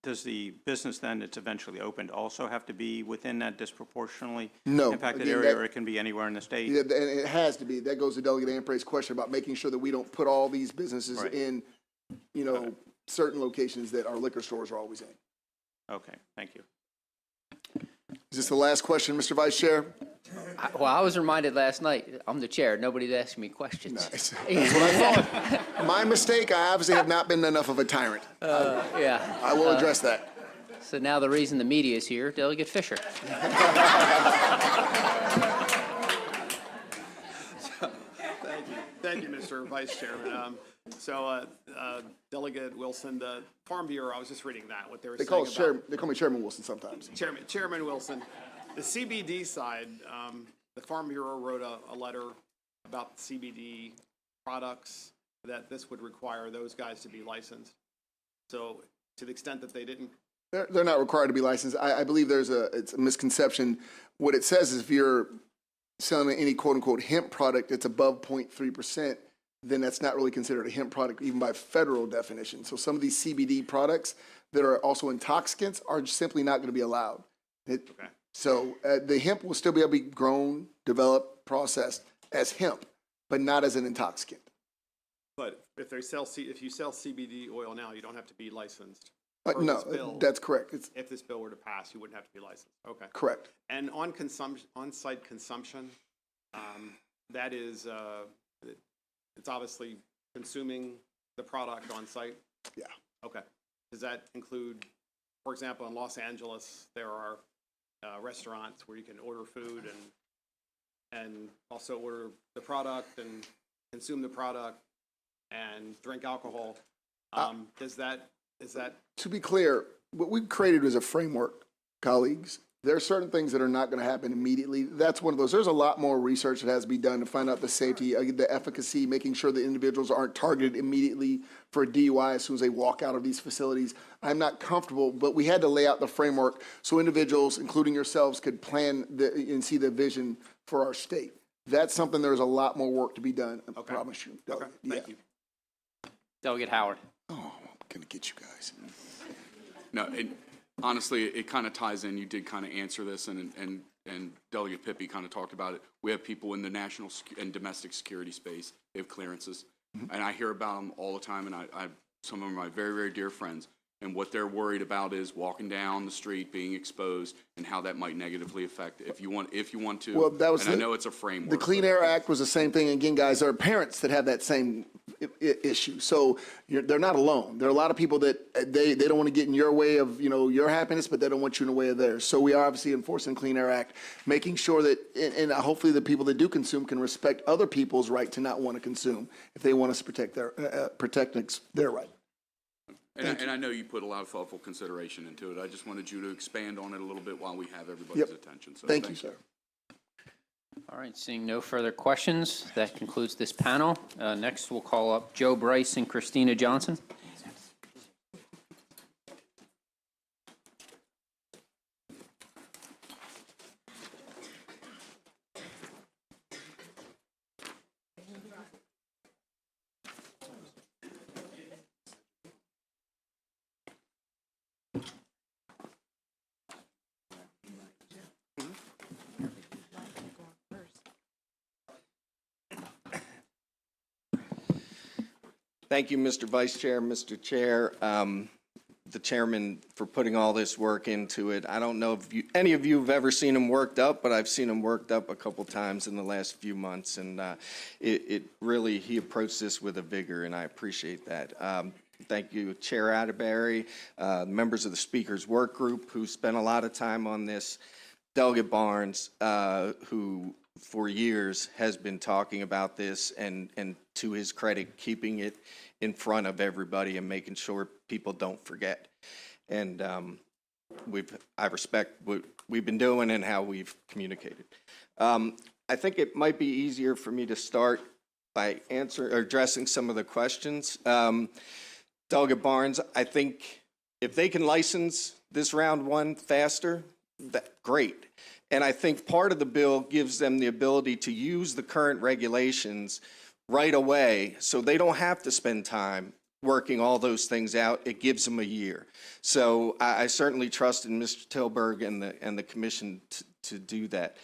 does the business then that's eventually opened also have to be within that disproportionately impacted area, or it can be anywhere in the state? Yeah, and it has to be. That goes to Delegate Ampre's question about making sure that we don't put all these businesses in, certain locations that our liquor stores are always in. Okay, thank you. Is this the last question, Mr. Vice Chair? I was reminded last night, I'm the chair, nobody's asking me questions. Nice. That's what I thought. My mistake, I obviously have not been enough of a tyrant. Yeah. I will address that. So now the reason the media is here, Delegate Fisher. Thank you, Mr. Vice Chairman. Delegate Wilson, the Farm Bureau, I was just reading that, what they were saying about. They call me Chairman Wilson sometimes. Chairman Wilson. The CBD side, the Farm Bureau wrote a letter about CBD products that this would require those guys to be licensed. So to the extent that they didn't. They're not required to be licensed. I believe it's a misconception. What it says is if you're selling any quote unquote hemp product that's above 0.3%, then that's not really considered a hemp product, even by federal definition. So some of these CBD products that are also intoxicants are simply not going to be allowed. Okay. So the hemp will still be able to be grown, developed, processed as hemp, but not as an intoxicant. But if you sell CBD oil now, you don't have to be licensed. No, that's correct. If this bill were to pass, you wouldn't have to be licensed. Okay. Correct. And on-site consumption, that is, it's obviously consuming the product on site? Yeah. Okay. Does that include, for example, in Los Angeles, there are restaurants where you can order food and also order the product and consume the product and drink alcohol? Is that? To be clear, what we've created is a framework, colleagues, There are certain things that are not going to happen immediately. That's one of those. There's a lot more research that has to be done to find out the safety, the efficacy, making sure that individuals aren't targeted immediately for a DUI as soon as they walk out of these facilities. I'm not comfortable, but we had to lay out the framework so individuals, including yourselves, could plan and see the vision for our state. That's something, there's a lot more work to be done, I promise you. Okay, thank you. Delegate Howard. Oh, I'm going to get you guys. No, honestly, it kind of ties in. You did kind of answer this, and Delegate Pippy kind of talked about it. We have people in the national and domestic security space. They have clearances, and I hear about them all the time. And some of them are my very, very dear friends. And what they're worried about is walking down the street, being exposed, and how that might negatively affect. If you want to. Well, that was and I know it's a framework. The Clean Air Act was the same thing. Again, guys, there are parents that have that same issue. So they're not alone. There are a lot of people that they don't want to get in your way of your happiness, but they don't want you in the way of theirs. So we are obviously enforcing the Clean Air Act, making sure that and hopefully the people that do consume can respect other people's right to not want to consume if they want us to protect their right. And I know you put a lot of thoughtful consideration into it. I just wanted you to expand on it a little bit while we have everybody's attention. So Thank you, sir. All right, seeing no further questions, that concludes this panel. Next, we'll call up Joe Bryce and Christina Johnson. Thank you, Mr. Vice Chair, Mr. Chair, the chairman for putting all this work into it. I don't know if any of you have ever seen him worked up, but I've seen him worked up a couple times in the last few months, and it really, he approached this with a vigor, and I appreciate that. Thank you, Chair Atterbury, members of the Speakers Work Group who spent a lot of time on this, Delegate Barnes, who for years has been talking about this, and to his credit, keeping it in front of everybody and making sure people don't forget. And I respect what we've been doing and how we've communicated. I think it might be easier for me to start by addressing some of the questions. Delegate Barnes, I think if they can license this round one faster, great. And I think part of the bill gives them the ability to use the current regulations right away, so they don't have to spend time working all those things out. It gives them a year. So I certainly trust in Mr. Tilburg and the commission to do that.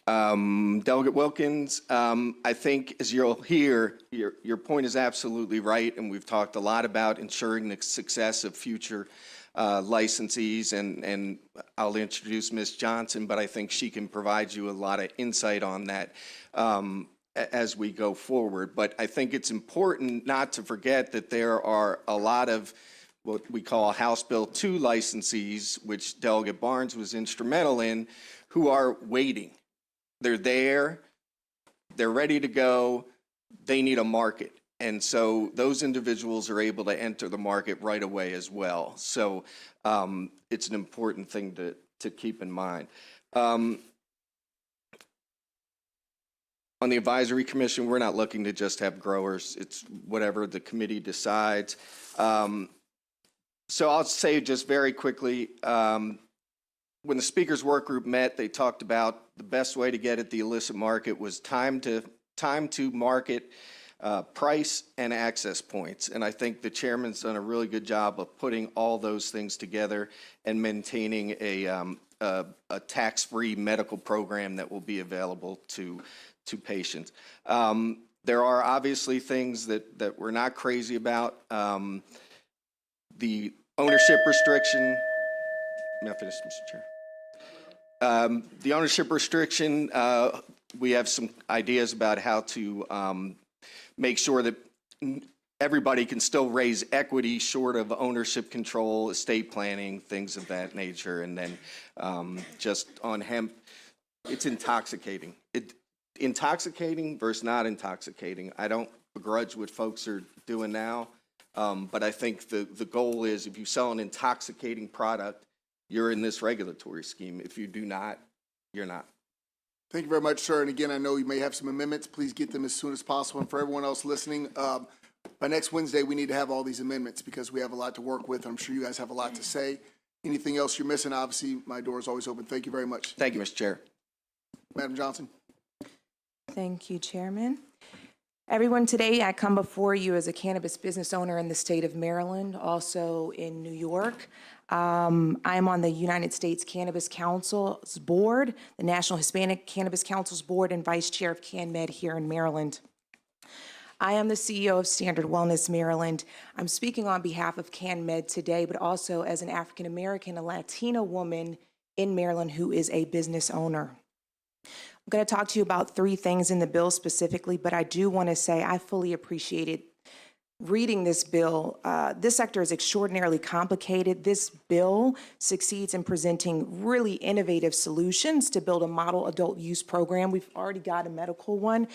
Delegate Wilkins, I think as you'll hear, your point is absolutely right, and we've talked a lot about ensuring the success of future licensees, and I'll introduce Ms. Johnson, but I think she can provide you a lot of insight on that as we go forward. But I think it's important not to forget that there are a lot of what we call House Bill 2 licensees, which Delegate Barnes was instrumental in, who are waiting. They're there, they're ready to go, they need a market. And so those individuals are able to enter the market right away as well. So it's an important thing to keep in mind. On the Advisory Commission, we're not looking to just have growers. It's whatever the committee decides. So I'll say just very quickly, when the Speakers Work Group met, they talked about the best way to get at the illicit market was time to market, price, and access points. And I think the chairman's done a really good job of putting all those things together and maintaining a tax-free medical program that will be available to patients. There are obviously things that we're not crazy about. The ownership restriction. May I finish, Mr. Chair? The ownership restriction, we have some ideas about how to make sure that everybody can still raise equity short of ownership control, estate planning, things of that nature. And then just on hemp, it's intoxicating. Intoxicating versus not intoxicating. I don't begrudge what folks are doing now. But I think the goal is if you sell an intoxicating product, you're in this regulatory scheme. If you do not, you're not. Thank you very much, sir. And again, I know you may have some amendments. Please get them as soon as possible. And for everyone else listening, by next Wednesday, we need to have all these amendments because we have a lot to work with. I'm sure you guys have a lot to say. Anything else you're missing, obviously, my door is always open. Thank you very much. Thank you, Mr. Chair. Madam Johnson. Thank you, Chairman. Everyone, today I come before you as a cannabis business owner in the state of Maryland, also in New York. I am on the United States Cannabis Council's board, the National Hispanic Cannabis Council's board, and vice chair of CanMed here in Maryland. I am the CEO of Standard Wellness Maryland. I'm speaking on behalf of CanMed today, but also as an African American, a Latina woman in Maryland who is a business owner. I'm going to talk to you about three things in the bill specifically, but I do want to say I fully appreciated reading this bill. This sector is extraordinarily complicated. This bill succeeds in presenting really innovative solutions to build a model adult use program. We've already got a medical one,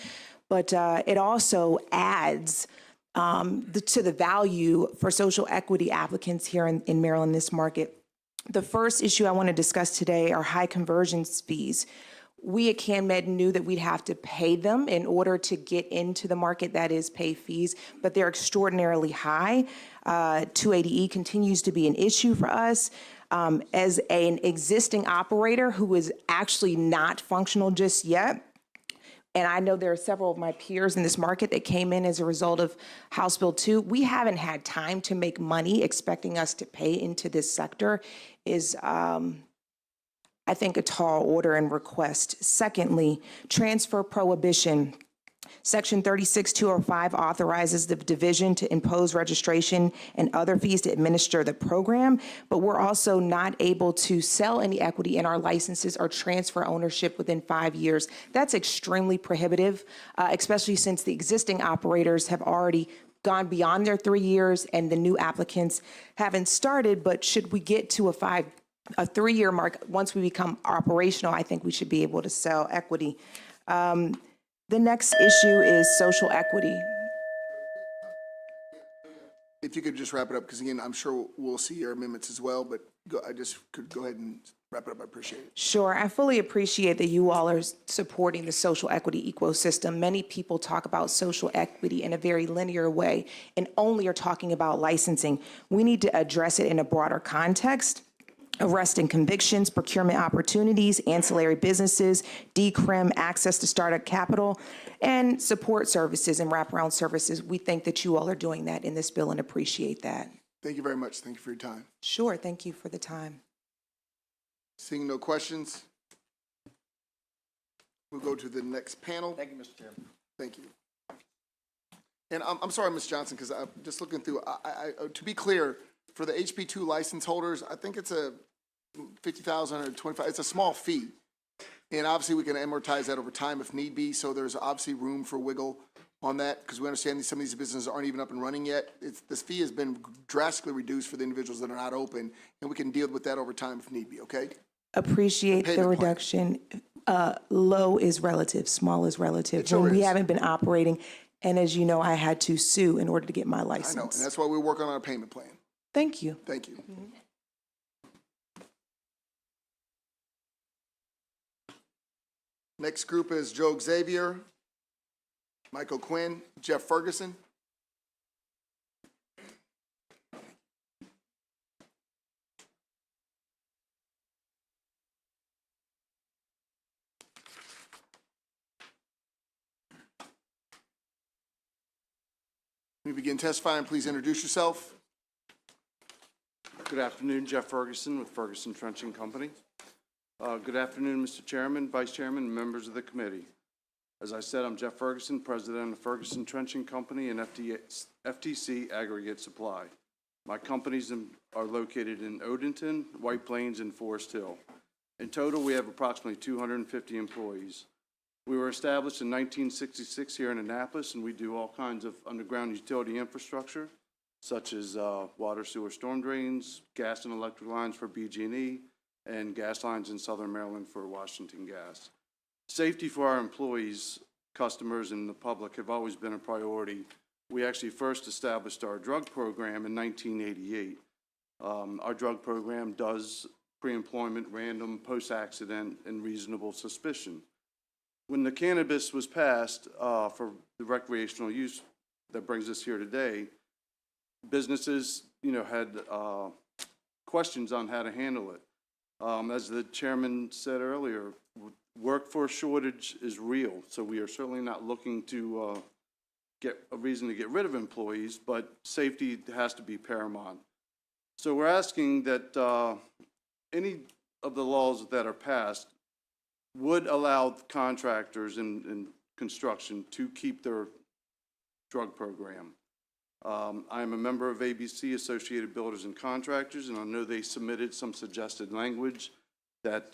but it also adds to the value for social equity applicants here in Maryland, this market. The first issue I want to discuss today are high conversion fees. We at CanMed knew that we'd have to pay them in order to get into the market, that is pay fees, but they're extraordinarily high. 280E continues to be an issue for us. As an existing operator who is actually not functional just yet, and I know there are several of my peers in this market that came in as a result of House Bill 2, we haven't had time to make money. Expecting us to pay into this sector is I think, a tall order and request. Secondly, transfer prohibition. Section 36205 authorizes the division to impose registration and other fees to administer the program, but we're also not able to sell any equity in our licenses or transfer ownership within 5 years. That's extremely prohibitive, especially since the existing operators have already gone beyond their 3 years and the new applicants haven't started. But should we get to a 3-year mark, once we become operational, I think we should be able to sell equity. The next issue is social equity. If you could just wrap it up, because again, I'm sure we'll see your amendments as well, but I just could go ahead and wrap it up. I appreciate it. Sure, I fully appreciate that you all are supporting the social equity ecosystem. Many people talk about social equity in a very linear way and only are talking about licensing. We need to address it in a broader context. Arrest and convictions, procurement opportunities, ancillary businesses, decrim, access to startup capital, and support services and wraparound services. We think that you all are doing that in this bill and appreciate that. Thank you very much. Thank you for your time. Sure, thank you for the time. Seeing no questions, we'll go to the next panel. Thank you, Mr. Chairman. Thank you. And I'm sorry, Ms. Johnson, because I'm just looking through, to be clear, for the HB2 license holders, I think it's a 50,000 or 25, it's a small fee. And obviously we can amortize that over time if need be. So there's obviously room for wiggle on that because we understand some of these businesses aren't even up and running yet. This fee has been drastically reduced for the individuals that are not open, and we can deal with that over time if need be, okay? Appreciate the reduction. Low is relative, small is relative. It sure When we is. haven't been operating, and as you know, I had to sue in order to get my license. I know, and that's why we're working on our payment plan. Thank you. Thank you. Next group is Joe Xavier, Michael Quinn, Jeff Ferguson. When you begin testifying, please introduce yourself. Good afternoon, Jeff Ferguson with Ferguson Trenching Company. Good afternoon, Mr. Chairman, Vice Chairman, and members of the committee. As I said, I'm Jeff Ferguson, President of Ferguson Trenching Company and FTC Aggregate Supply. My companies are located in Odenton, White Plains, and Forest Hill. In total, we have approximately 250 employees. We were established in 1966 here in Annapolis, and we do all kinds of underground utility infrastructure, such as water, sewer, storm drains, gas and electric lines for BG&E, and gas lines in Southern Maryland for Washington Gas. Safety for our employees, customers, and the public have always been a priority We actually first established our drug program in 1988. Our drug program does pre-employment, random, post-accident, and reasonable suspicion. When the cannabis was passed for the recreational use that brings us here today, businesses, had questions on how to handle it. As the chairman said earlier, workforce shortage is real, so we are certainly not looking to get a reason to get rid of employees, but safety has to be paramount. So we're asking that any of the laws that are passed would allow contractors in construction to keep their drug program. I am a member of ABC, Associated Builders and Contractors, and I know they submitted some suggested language that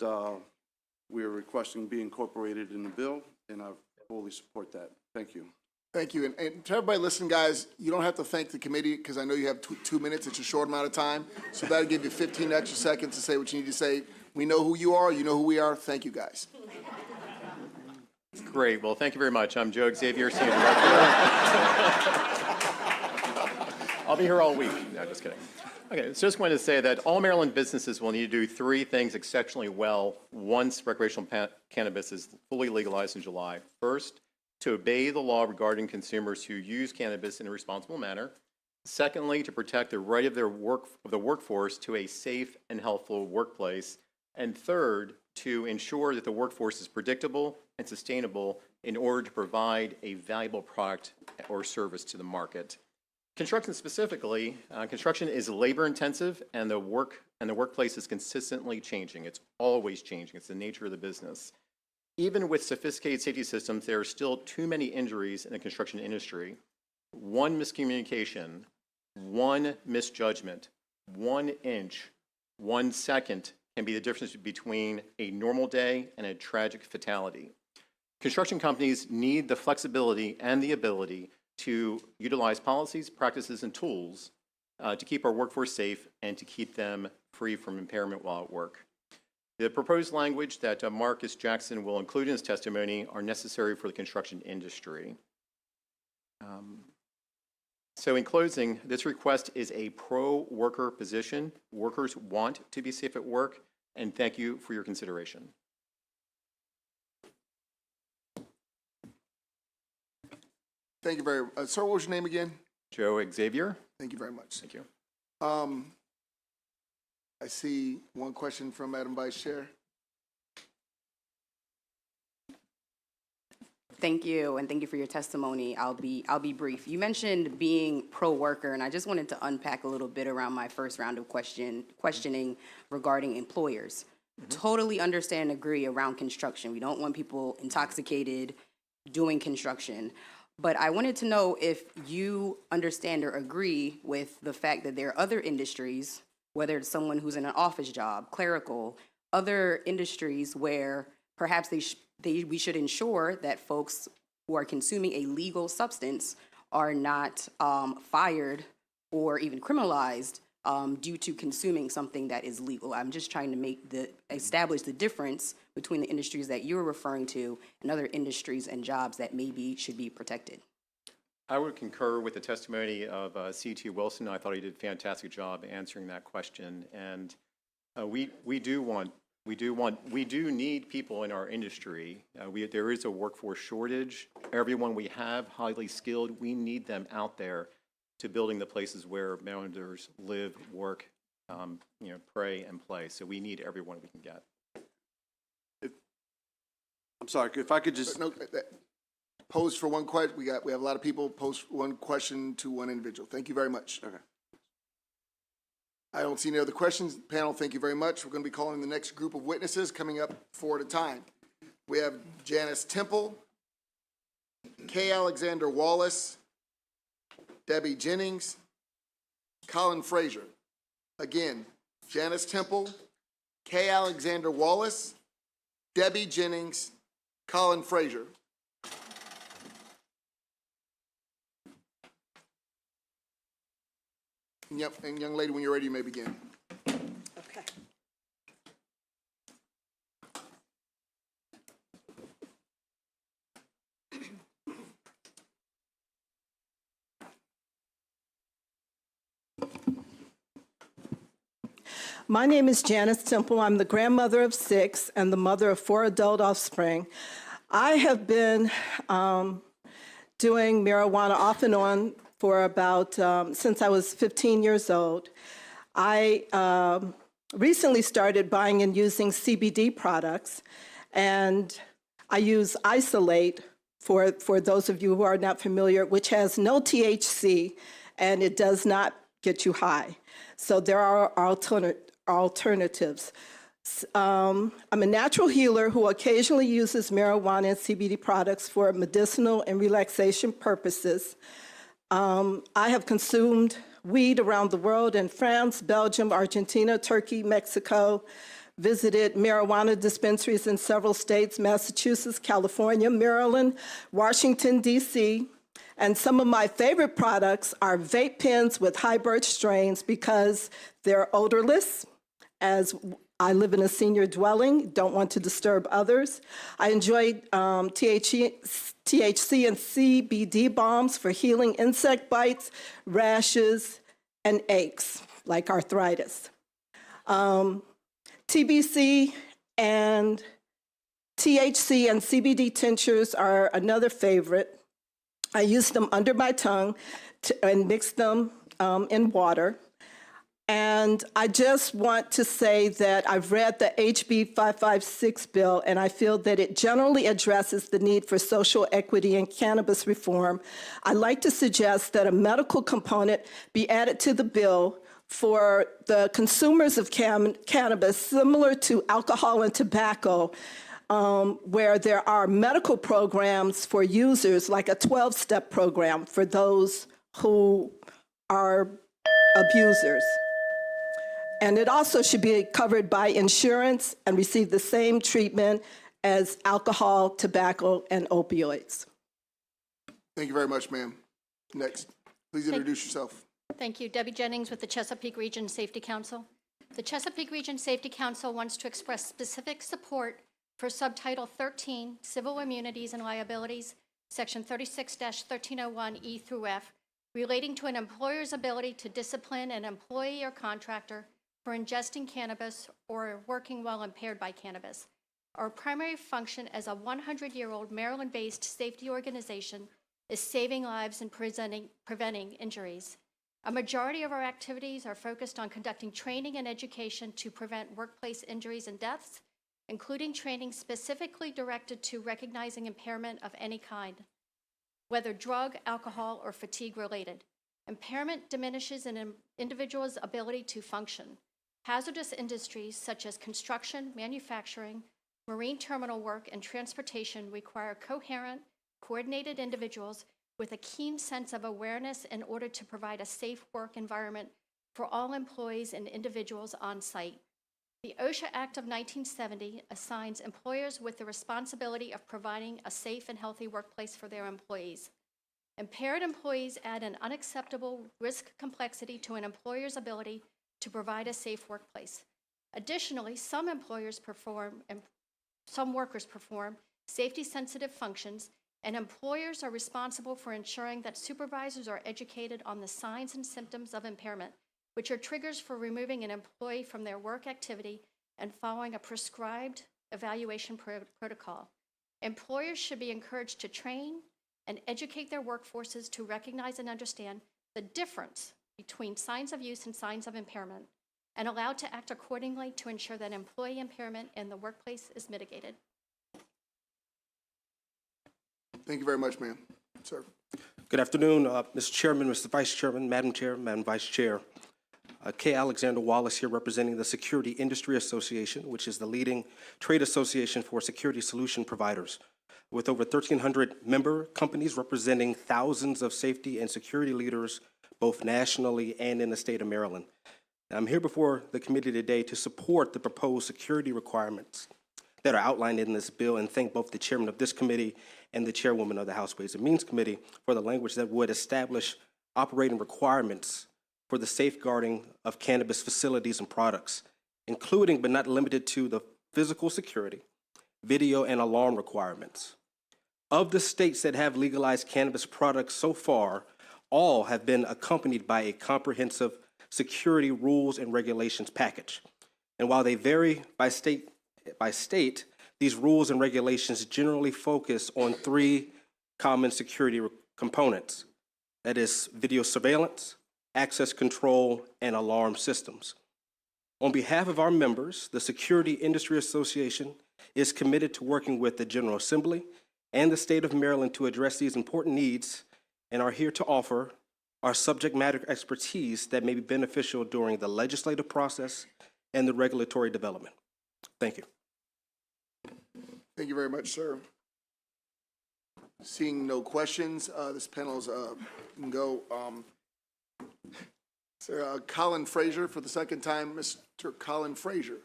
we are requesting be incorporated in the bill, and I fully support that. Thank you. Thank you. And to everybody listening, guys, you don't have to thank the committee because I know you have 2 minutes. It's a short amount of time. So that'll give you 15 extra seconds to say what you need to say. We know who you are. You know who we are. Thank you, guys. Great. Well, thank you very much. I'm Joe Xavier, Senior Director. I'll be here all week. No, just kidding. Okay, so just wanted to say that all Maryland businesses will need to do 3 things exceptionally well once recreational cannabis is fully legalized in July. First, to obey the law regarding consumers who use cannabis in a responsible manner. Secondly, to protect the right of the workforce to a safe and healthful workplace. And third, to ensure that the workforce is predictable and sustainable in order to provide a valuable product or service to the market. Construction specifically, construction is labor intensive and the workplace is consistently changing. It's always changing. It's the nature of the business. Even with sophisticated safety systems, there are still too many injuries in the construction industry. One miscommunication, one misjudgment, 1 inch, 1 second can be the difference between a normal day and a tragic fatality. Construction companies need the flexibility and the ability to utilize policies, practices, and tools to keep our workforce safe and to keep them free from impairment while at work. The proposed language that Marcus Jackson will include in his testimony are necessary for the construction industry. So in closing, this request is a pro-worker position. Workers want to be safe at work, and thank you for your consideration. Thank you very much. Sir, what was your name again? Joe Xavier. Thank you very much. Thank you. I see one question from Madam Vice Chair. Thank you, and thank you for your testimony. I'll be brief. You mentioned being pro-worker, and I just wanted to unpack a little bit around my first round of questioning regarding employers. Totally understand and agree around construction. We don't want people intoxicated doing construction. But I wanted to know if you understand or agree with the fact that there are other industries, whether it's someone who's in an office job, clerical, other industries where perhaps we should ensure that folks who are consuming a legal substance are not fired or even criminalized due to consuming something that is legal. I'm just trying to establish the difference between the industries that you're referring to and other industries and jobs that maybe should be protected. I would concur with the testimony of C.T. Wilson. I thought he did a fantastic job answering that question. And we do need people in our industry. There is a workforce shortage. Everyone we have highly skilled. We need them out there to building the places where Marylanders live, work, pray and play. So we need everyone we can get. I'm sorry, if I could just... Pose for one question. We have a lot of people. Pose one question to one individual. Thank you very much. Okay. I don't see any other questions. Panel, thank you very much. We're going to be calling the next group of witnesses, coming up 4 at a time. We have Janice Temple, K. Alexander Wallace, Debbie Jennings, Colin Frazier. Again, Janice Temple, K. Alexander Wallace, Debbie Jennings, Colin Frazier. Yep, and young lady, when you're ready, you may begin. Okay. My name is Janice Temple. I'm the grandmother of 6 and the mother of 4 adult offspring. I have been doing marijuana off and on for about, since I was 15 years old. I recently started buying and using CBD products, and I use Isolate, for those of you who are not familiar, which has no THC, and it does not get you high. So there are alternatives. I'm a natural healer who occasionally uses marijuana and CBD products for medicinal and relaxation purposes. I have consumed weed around the world in France, Belgium, Argentina, Turkey, Mexico, visited marijuana dispensaries in several states, Massachusetts, California, Maryland, Washington, D.C., and some of my favorite products are vape pens with hybrid strains because they're odorless, as I live in a senior dwelling, don't want to disturb others. I enjoy THC and CBD balms for healing insect bites, rashes, and aches, like arthritis. TBC and THC and CBD tinctures are another favorite. I use them under my tongue and mix them in water. And I just want to say that I've read the HB 556 bill, and I feel that it generally addresses the need for social equity and cannabis reform. I'd like to suggest that a medical component be added to the bill for the consumers of cannabis, similar to alcohol and tobacco, where there are medical programs for users, like a 12-step program for those who are abusers. And it also should be covered by insurance and receive the same treatment as alcohol, tobacco, and opioids. Thank you very much, ma'am. Next, please introduce yourself. Thank you. Debbie Jennings with the Chesapeake Region Safety Council. The Chesapeake Region Safety Council wants to express specific support for Subtitle 13, Civil Immunities and Liabilities, Section 36-1301 E through F, relating to an employer's ability to discipline an employee or contractor for ingesting cannabis or working while impaired by cannabis. Our primary function as a 100-year-old Maryland-based safety organization is saving lives and preventing injuries. A majority of our activities are focused on conducting training and education to prevent workplace injuries and deaths, including training specifically directed to recognizing impairment of any kind, whether drug, alcohol, or fatigue related. Impairment diminishes an individual's ability to function. Hazardous industries such as construction, manufacturing, marine terminal work, and transportation require coherent, coordinated individuals with a keen sense of awareness in order to provide a safe work environment for all employees and individuals on site. The OSHA Act of 1970 assigns employers with the responsibility of providing a safe and healthy workplace for their employees. Impaired employees add an unacceptable risk complexity to an employer's ability to provide a safe workplace. Additionally, some workers perform safety-sensitive functions, and employers are responsible for ensuring that supervisors are educated on the signs and symptoms of impairment, which are triggers for removing an employee from their work activity and following a prescribed evaluation protocol. Employers should be encouraged to train and educate their workforces to recognize and understand the difference between signs of use and signs of impairment, and allowed to act accordingly to ensure that employee impairment in the workplace is mitigated. Thank you very much, ma'am. Sir. Good afternoon, Mr. Chairman, Mr. Vice Chairman, Madam Chair, Madam Vice Chair. K. Alexander Wallace here representing the Security Industry Association, which is the leading trade association for security solution providers, with over 1,300 member companies representing thousands of safety and security leaders, both nationally and in the state of Maryland. I'm here before the committee today to support the proposed security requirements that are outlined in this bill, and thank both the chairman of this committee and the chairwoman of the House Ways and Means Committee for the language that would establish operating requirements for the safeguarding of cannabis facilities and products, including but not limited to the physical security, video, and alarm requirements. Of the states that have legalized cannabis products so far, all have been accompanied by a comprehensive security rules and regulations package, And while they vary by state, these rules and regulations generally focus on three common security components. That is video surveillance, access control, and alarm systems. On behalf of our members, the Security Industry Association is committed to working with the General Assembly and the state of Maryland to address these important needs and are here to offer our subject matter expertise that may be beneficial during the legislative process and the regulatory development. Thank you. Thank you very much, sir. Seeing no questions, this panel's can go. Sir, Colin Frazier for the second time. Mr. Colin Frazier.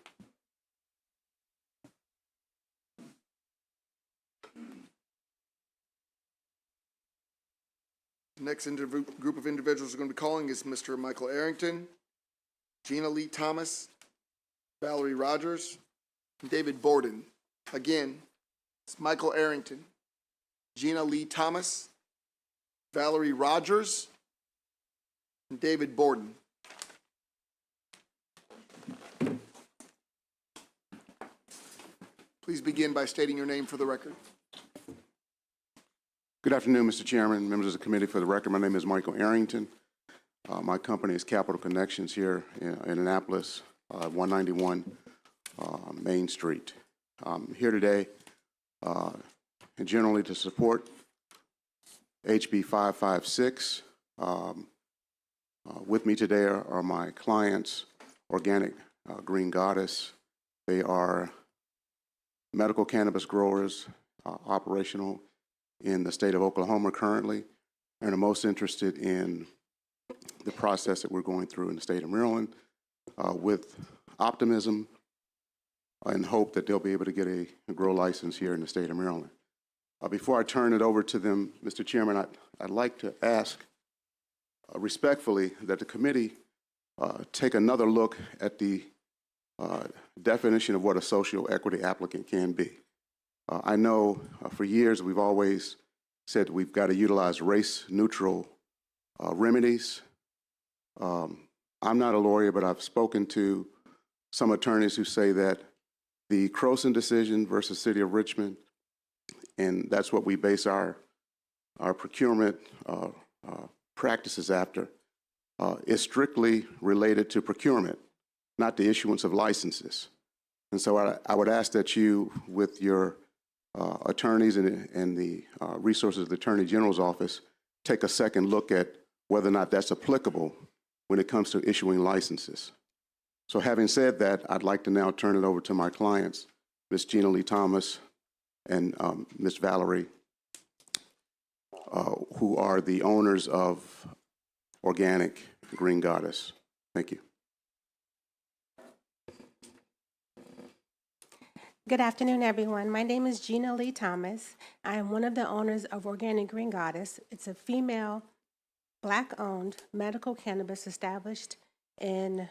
The next group of individuals we're going to be calling is Mr. Michael Arrington, Gina Lee Thomas, Valerie Rogers, and David Borden. Again, it's Michael Arrington, Gina Lee Thomas, Valerie Rogers, and David Borden. Please begin by stating your name for the record. Good afternoon, Mr. Chairman, members of the committee. For the record, my name is Michael Arrington. My company is Capital Connections here in Annapolis, 191 Main Street. I'm here today and generally to support HB 556. With me today are my clients, Organic Green Goddess. They are medical cannabis growers operational in the state of Oklahoma currently, and are most interested in the process that we're going through in the state of Maryland with optimism and hope that they'll be able to get a grow license here in the state of Maryland. Before I turn it over to them, Mr. Chairman, I'd like to ask respectfully that the committee take another look at the definition of what a social equity applicant can be. I know for years we've always said we've got to utilize race-neutral remedies. I'm not a lawyer, but I've spoken to some attorneys who say that the Croson decision versus City of Richmond, and that's what we base our procurement practices after, is strictly related to procurement, not the issuance of licenses. And so I would ask that you, with your attorneys and the resources of the Attorney General's office, take a second look at whether or not that's applicable when it comes to issuing licenses. So having said that, I'd like to now turn it over to my clients, Ms. Gina Lee Thomas and Ms. Valerie, who are the owners of Organic Green Goddess. Thank you. Good afternoon, everyone. My name is Gina Lee Thomas. I am one of the owners of Organic Green Goddess. It's a female, Black-owned medical cannabis established in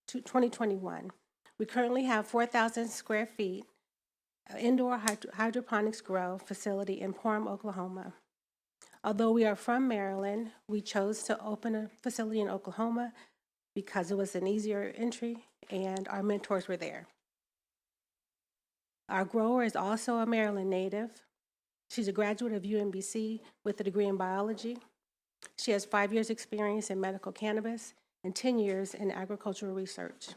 2021. We currently have 4,000 square feet, indoor hydroponics grow facility in Parham, Oklahoma. Although we are from Maryland, we chose to open a facility in Oklahoma because it was an easier entry and our mentors were there. Our grower is also a Maryland native. She's a graduate of UMBC with a degree in biology. She has 5 years' experience in medical cannabis and 10 years in agricultural research.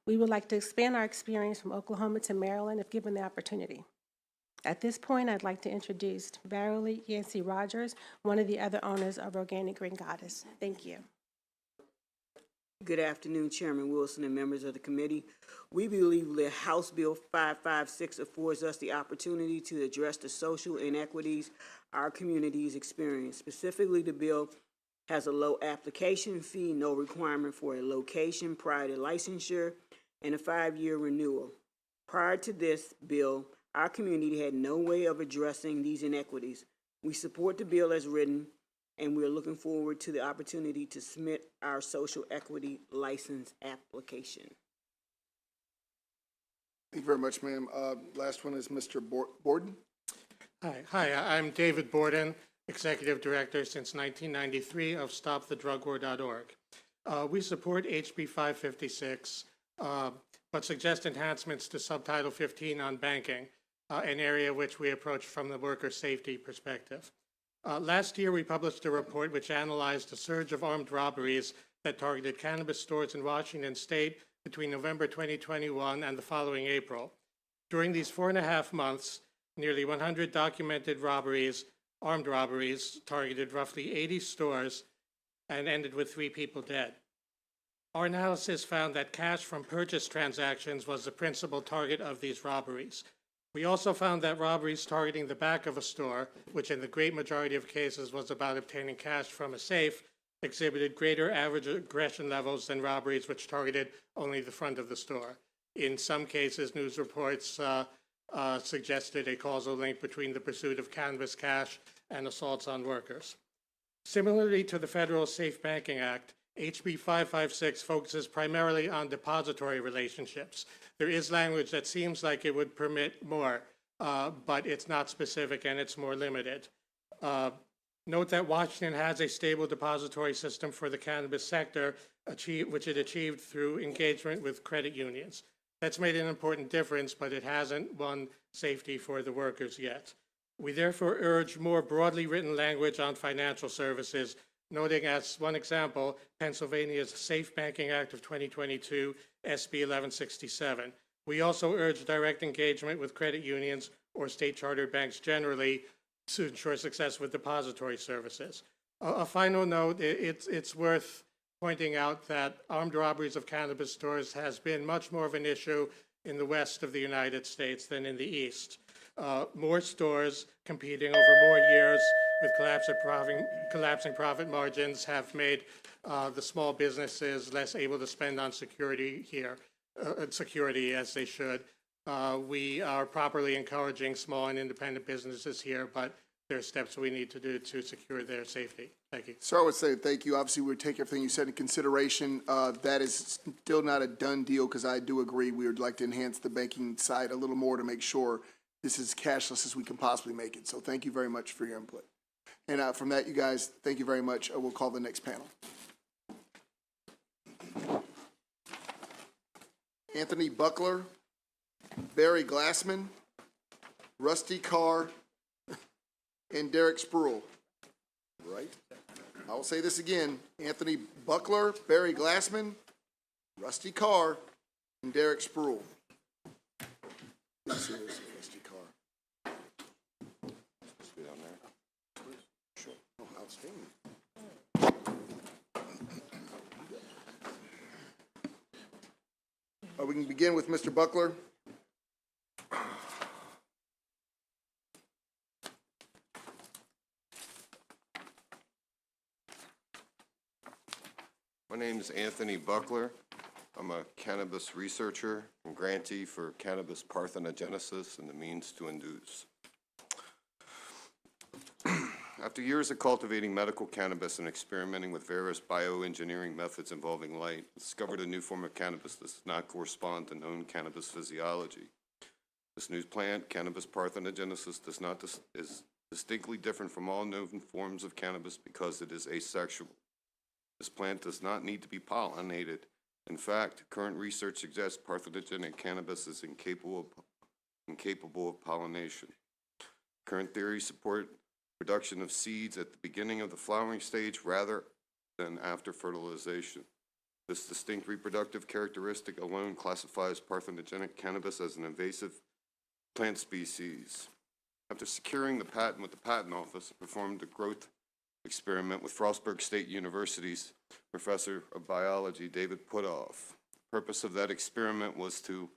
We would like to expand our experience from Oklahoma to Maryland if given the opportunity. At this point, I'd like to introduce Valerie Yancy Rogers, one of the other owners of Organic Green Goddess. Thank you. Good afternoon, Chairman Wilson and members of the committee. We believe that House Bill 556 affords us the opportunity to address the social inequities our communities experience. Specifically, the bill has a low application fee, no requirement for a location prior to licensure, and a 5-year renewal. Prior to this bill, our community had no way of addressing these inequities. We support the bill as written, and we're looking forward to the opportunity to submit our social equity license application. Thank you very much, ma'am. Last one is Mr. Borden. Hi, I'm David Borden, Executive Director since 1993 of StopTheDrugWar.org. We support HB 556 but suggest enhancements to Subtitle 15 on banking, an area which we approach from the worker safety perspective. Last year, we published a report which analyzed a surge of armed robberies that targeted cannabis stores in Washington state between November 2021 and the following April. During these 4.5 months, nearly 100 documented robberies, armed robberies, targeted roughly 80 stores and ended with 3 people dead. Our analysis found that cash from purchase transactions was the principal target of these robberies. We also found that robberies targeting the back of a store, which in the great majority of cases was about obtaining cash from a safe, exhibited greater average aggression levels than robberies which targeted only the front of the store. In some cases, news reports suggested a causal link between the pursuit of cannabis cash and assaults on workers. Similarly to the Federal Safe Banking Act, HB 556 focuses primarily on depository relationships. There is language that seems like it would permit more, but it's not specific and it's more limited. Note that Washington has a stable depository system for the cannabis sector, which it achieved through engagement with credit unions. That's made an important difference, but it hasn't won safety for the workers yet. We therefore urge more broadly written language on financial services, noting as one example, Pennsylvania's Safe Banking Act of 2022, SB 1167. We also urge direct engagement with credit unions or state chartered banks generally to ensure success with depository services. A final note, it's worth pointing out that armed robberies of cannabis stores has been much more of an issue in the west of the United States than in the east. More stores competing over more years with collapsing profit margins have made the small businesses less able to spend on security here, security as they should. We are properly encouraging small and independent businesses here, but there are steps we need to do to secure their safety. Thank you. Sir, I would say thank you. Obviously, we take everything you said in consideration. That is still not a done deal because I do agree we would like to enhance the banking side a little more to make sure this is cashless as we can possibly make it. So thank you very much for your input. And from that, you guys, thank you very much. We'll call the next panel. Anthony Buckler, Barry Glassman, Rusty Carr, and Derek Spruill. Right? I will say this again. Anthony Buckler, Barry Glassman, Rusty Carr, and Derek Spruill. Let's see, Rusty Carr. Supposed to be down there. Sure. Oh, outstanding. We can begin with Mr. Buckler. My name is Anthony Buckler. I'm a cannabis researcher and grantee for cannabis parthenogenesis and the means to induce. After years of cultivating medical cannabis and experimenting with various bioengineering methods involving light, I discovered a new form of cannabis that does not correspond to known cannabis physiology. This new plant, cannabis parthenogenesis, is distinctly different from all known forms of cannabis because it is asexual. This plant does not need to be pollinated. In fact, current research suggests parthenogenic cannabis is incapable of pollination. Current theories support production of seeds at the beginning of the flowering stage rather than after fertilization. This distinct reproductive characteristic alone classifies parthenogenic cannabis as an invasive plant species. After securing the patent with the Patent Office, I performed a growth experiment with Frostburg State University's Professor of Biology, David Putoff. The purpose of that experiment was to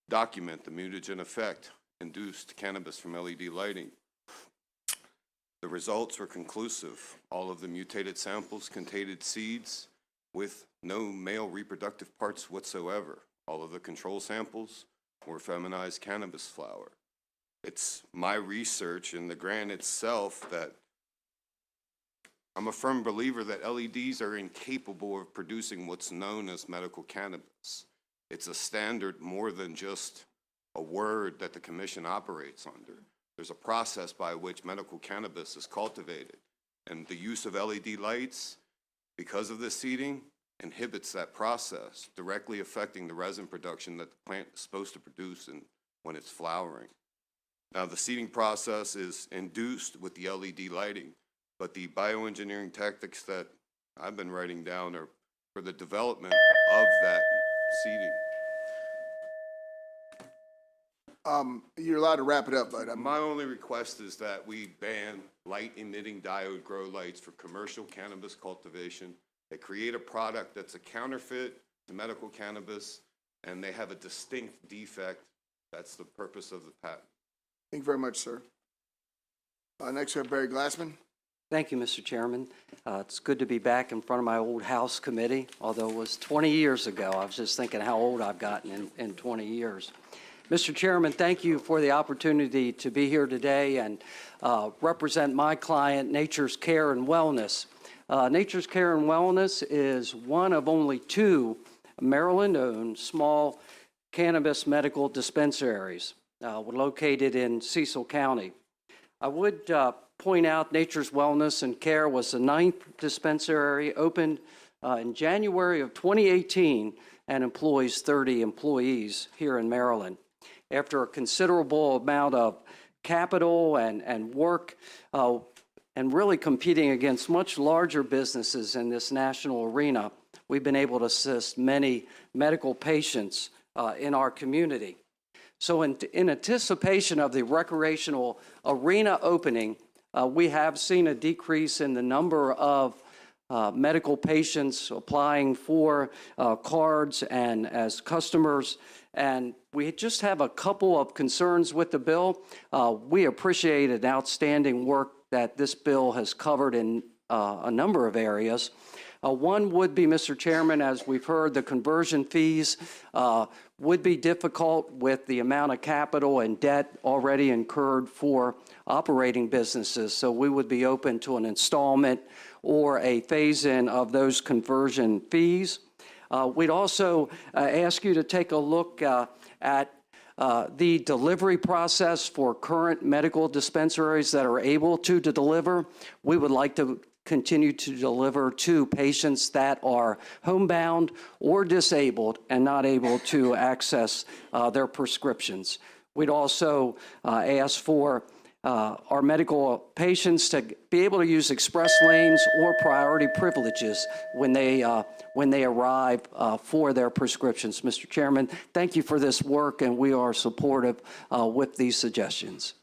document the mutagen effect induced cannabis from LED lighting. The results were conclusive. All of the mutated samples contained seeds with no male reproductive parts whatsoever. All of the control samples were feminized cannabis flower. It's my research and the grant itself that I'm a firm believer that LEDs are incapable of producing what's known as medical cannabis. It's a standard more than just a word that the commission operates under. There's a process by which medical cannabis is cultivated. And the use of LED lights, because of this seeding, inhibits that process, directly affecting the resin production that the plant is supposed to produce when it's flowering. Now, the seeding process is induced with the LED lighting, but the bioengineering tactics that I've been writing down are for the development of that seeding. You're allowed to wrap it up, but My only request is that we ban light-emitting diode grow lights for commercial cannabis cultivation. They create a product that's a counterfeit to medical cannabis, and they have a distinct defect. That's the purpose of the patent. Thank you very much, sir. Next, we have Barry Glassman. Thank you, Mr. Chairman. It's good to be back in front of my old House committee, although it was 20 years ago. I was just thinking how old I've gotten in 20 years. Mr. Chairman, thank you for the opportunity to be here today and represent my client, Nature's Care and Wellness. Nature's Care and Wellness is one of only 2 Maryland-owned small cannabis medical dispensaries located in Cecil County. I would point out Nature's Wellness and Care was the 9th dispensary opened in January of 2018 and employs 30 employees here in Maryland. After a considerable amount of capital and work and really competing against much larger businesses in this national arena, we've been able to assist many medical patients in our community. So in anticipation of the recreational arena opening, we have seen a decrease in the number of medical patients applying for cards and as customers, and we just have a couple of concerns with the bill. We appreciate an outstanding work that this bill has covered in a number of areas. One would be, Mr. Chairman, as we've heard, the conversion fees would be difficult with the amount of capital and debt already incurred for operating businesses. So we would be open to an installment or a phase-in of those conversion fees. We'd also ask you to take a look at the delivery process for current medical dispensaries that are able to deliver. We would like to continue to deliver to patients that are homebound or disabled and not able to access their prescriptions. We'd also ask for our medical patients to be able to use express lanes or priority privileges when they arrive for their prescriptions. Mr. Chairman, thank you for this work, and we are supportive with these suggestions.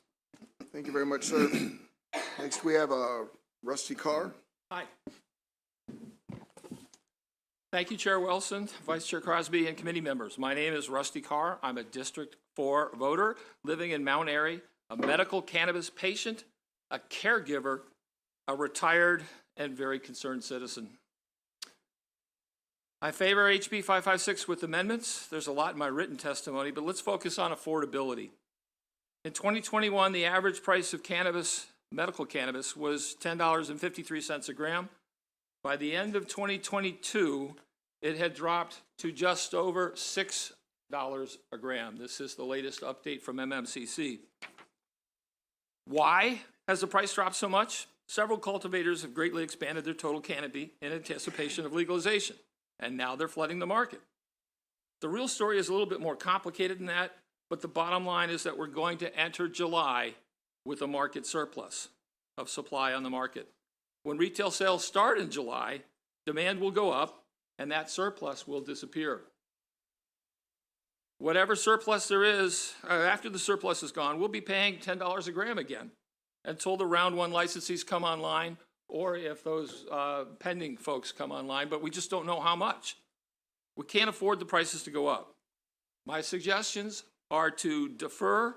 Thank you very much, sir. Next, we have Rusty Carr. Hi. Thank you, Chair Wilson, Vice Chair Crosby, and committee members. My name is Rusty Carr. I'm a District 4 voter living in Mount Airy, a medical cannabis patient, a caregiver, a retired and very concerned citizen. I favor HB 556 with amendments. There's a lot in my written testimony, but let's focus on affordability. In 2021, the average price of cannabis, medical cannabis, was $10.53 a gram. By the end of 2022, it had dropped to just over $6 a gram. This is the latest update from MMCC. Why has the price dropped so much? Several cultivators have greatly expanded their total canopy in anticipation of legalization, and now they're flooding the market. The real story is a little bit more complicated than that, but the bottom line is that we're going to enter July with a market surplus of supply on the market. When retail sales start in July, demand will go up, and that surplus will disappear. Whatever surplus there is, after the surplus is gone, we'll be paying $10 a gram again until the round 1 licensees come online, or if those pending folks come online, but we just don't know how much. We can't afford the prices to go up. My suggestions are to defer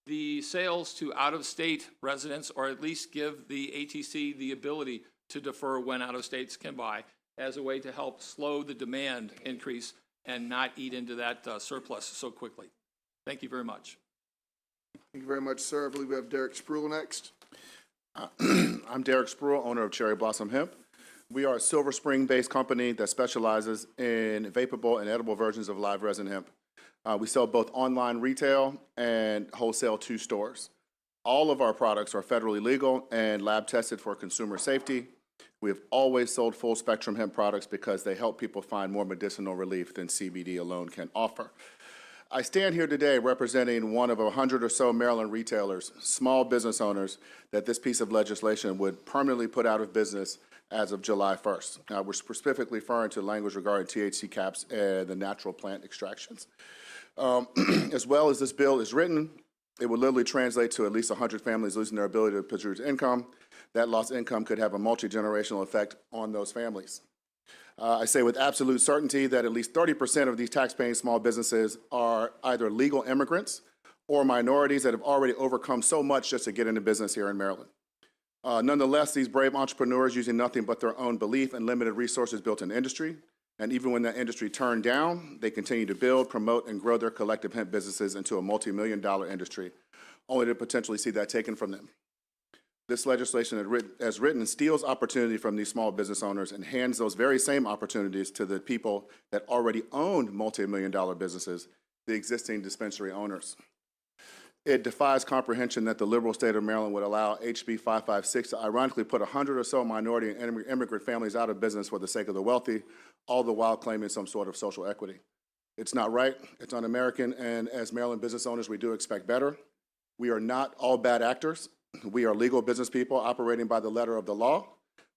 the sales to out-of-state residents, or at least give the ATC the ability to defer when out-of-states can buy as a way to help slow the demand increase and not eat into that surplus so quickly. Thank you very much. Thank you very much, sir. I believe we have Derek Spruill next. I'm Derek Spruill, owner of Cherry Blossom Hemp. We are a Silver Spring-based company that specializes in vapable and edible versions of live resin hemp. We sell both online retail and wholesale to stores. All of our products are federally legal and lab tested for consumer safety. We have always sold full-spectrum hemp products because they help people find more medicinal relief than CBD alone can offer. I stand here today representing one of 100 or so Maryland retailers, small business owners, that this piece of legislation would permanently put out of business as of July 1st. We're specifically referring to language regarding THC caps and the natural plant extractions. As well as this bill is written, it would literally translate to at least 100 families losing their ability to produce income. That lost income could have a multi-generational effect on those families. I say with absolute certainty that at least 30% of these tax-paying small businesses are either legal immigrants or minorities that have already overcome so much just to get into business here in Maryland. Nonetheless, these brave entrepreneurs using nothing but their own belief and limited resources built an industry, and even when that industry turned down, they continue to build, promote, and grow their collective hemp businesses into a multi-million-dollar industry, only to potentially see that taken from them. This legislation, as written, steals opportunity from these small business owners and hands those very same opportunities to the people that already own multi-million-dollar businesses, the existing dispensary owners. It defies comprehension that the liberal state of Maryland would allow HB 556 to ironically put 100 or so minority and immigrant families out of business for the sake of the wealthy, all the while claiming some sort of social equity. It's not right, it's un-American, and as Maryland business owners, we do expect better. We are not all bad actors. We are legal business people operating by the letter of the law.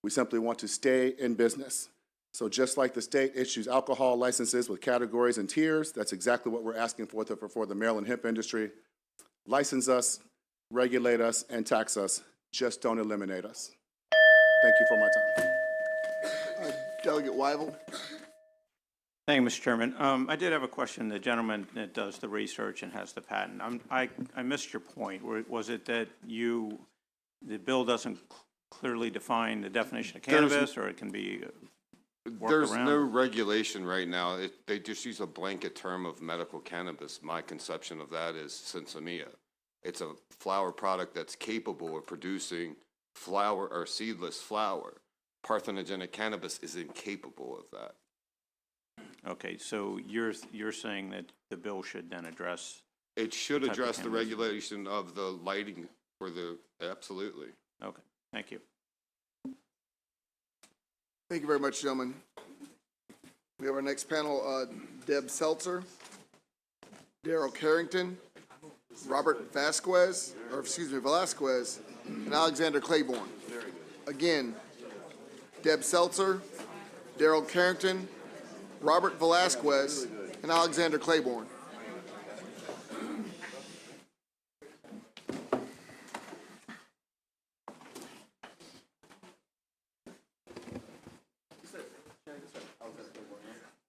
We simply want to stay in business. So just like the state issues alcohol licenses with categories and tiers, that's exactly what we're asking for the Maryland hemp industry. License us, regulate us, and tax us. Just don't eliminate us. Thank you for my time. Delegate Weibel. Thank you, Mr. Chairman. I did have a question. The gentleman that does the research and has the patent. I missed your point. Was it that the bill doesn't clearly define the definition of cannabis, or it can be worked There's around? no regulation right now. They just use a blanket term of medical cannabis. My conception of that is sinsemilla. It's a flower product that's capable of producing flower or seedless flower. Parthenogenic cannabis is incapable of that. Okay, so you're saying that the bill should then address? It should the type of address the cannabis. regulation of the lighting for the, absolutely. Okay, thank you. Thank you very much, gentlemen. We have our next panel, Deb Seltzer, Darrell Carrington, Robert Velasquez, and Alexander Claiborne. Again, Deb Seltzer, Darrell Carrington, Robert Velasquez, and Alexander Claiborne.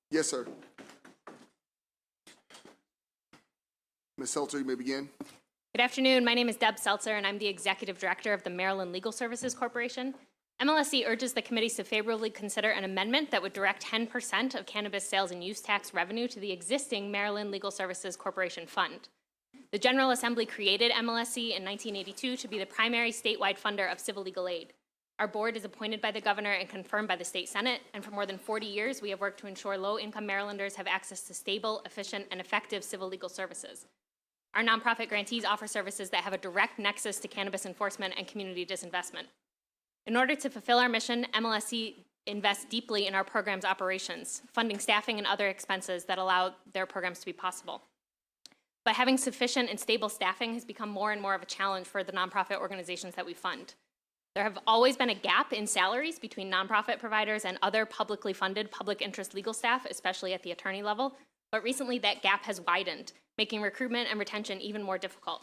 Yes, sir. Ms. Seltzer, you may begin. Good afternoon. My name is Deb Seltzer, and I'm the Executive Director of the Maryland Legal Services Corporation. MLSC urges the committees to favorably consider an amendment that would direct 10% of cannabis sales and use tax revenue to the existing Maryland Legal Services Corporation Fund. The General Assembly created MLSC in 1982 to be the primary statewide funder of civil legal aid. Our board is appointed by the governor and confirmed by the state senate, and for more than 40 years, we have worked to ensure low-income Marylanders have access to stable, efficient, and effective civil legal services. Our nonprofit grantees offer services that have a direct nexus to cannabis enforcement and community disinvestment. In order to fulfill our mission, MLSC invests deeply in our program's operations, funding staffing and other expenses that allow their programs to be possible. But having sufficient and stable staffing has become more and more of a challenge for the nonprofit organizations that we fund. There have always been a gap in salaries between nonprofit providers and other publicly funded public interest legal staff, especially at the attorney level, but recently that gap has widened, making recruitment and retention even more difficult.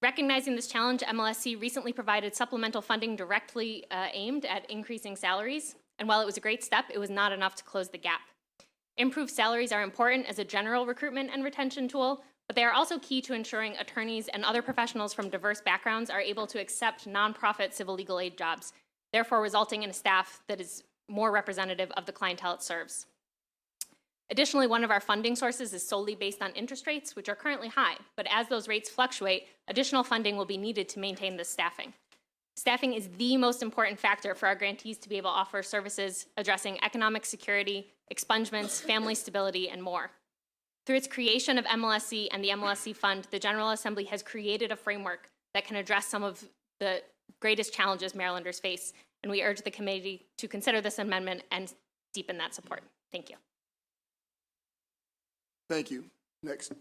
Recognizing this challenge, MLSC recently provided supplemental funding directly aimed at increasing salaries, and while it was a great step, it was not enough to close the gap. Improved salaries are important as a general recruitment and retention tool, but they are also key to ensuring attorneys and other professionals from diverse backgrounds are able to accept nonprofit civil legal aid jobs, therefore resulting in a staff that is more representative of the clientele it serves. Additionally, one of our funding sources is solely based on interest rates, which are currently high, but as those rates fluctuate, additional funding will be needed to maintain this staffing. Staffing is the most important factor for our grantees to be able to offer services addressing economic security, expungements, family stability, and more. Through its creation of MLSC and the MLSC Fund, the General Assembly has created a framework that can address some of the greatest challenges Marylanders face and we urge the committee to consider this amendment and deepen that support. Thank you. Thank you. Next.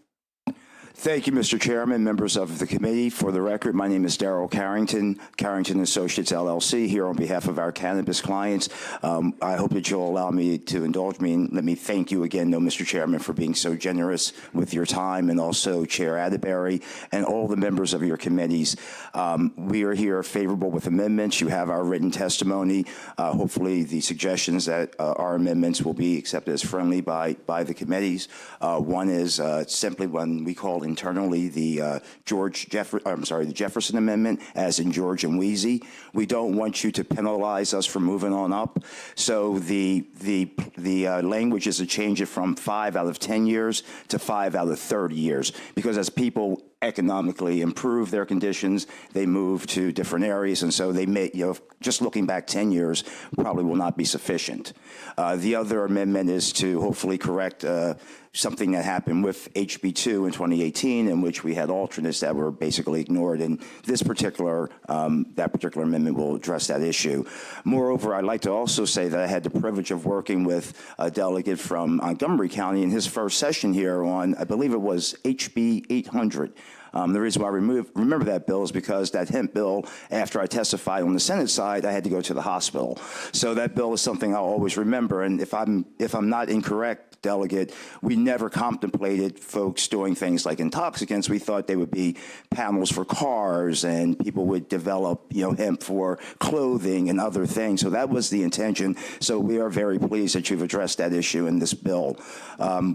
Thank you, Mr. Chairman, members of the committee. For the record, my name is Darrell Carrington, Carrington Associates LLC, here on behalf of our cannabis clients. I hope that you'll allow me to indulge me and let me thank you again, though, Mr. Chairman, for being so generous with your time, and also Chair Atterbury and all the members of your committees. We are here favorable with amendments. You have our written testimony. Hopefully, the suggestions that our amendments will be accepted as friendly by the committees. One is simply when we call internally the the Jefferson Amendment, as in George and Wheezy. We don't want you to penalize us for moving on up. So the language is to change it from 5 out of 10 years to 5 out of 30 years, because as people economically improve their conditions, they move to different areas, and so they may, just looking back 10 years probably will not be sufficient. The other amendment is to hopefully correct something that happened with HB2 in 2018, in which we had alternates that were basically ignored, and this particular amendment will address that issue. Moreover, I'd like to also say that I had the privilege of working with a delegate from Montgomery County in his first session here on, I believe it was HB 800. The reason why I remember that bill is because that hemp bill, after I testified on the Senate side, I had to go to the hospital. So that bill is something I'll always remember. And if I'm not incorrect, delegate, we never contemplated folks doing things like intoxicants. We thought they would be panels for cars, and people would develop, hemp for clothing and other things. So that was the intention. So we are very pleased that you've addressed that issue in this bill.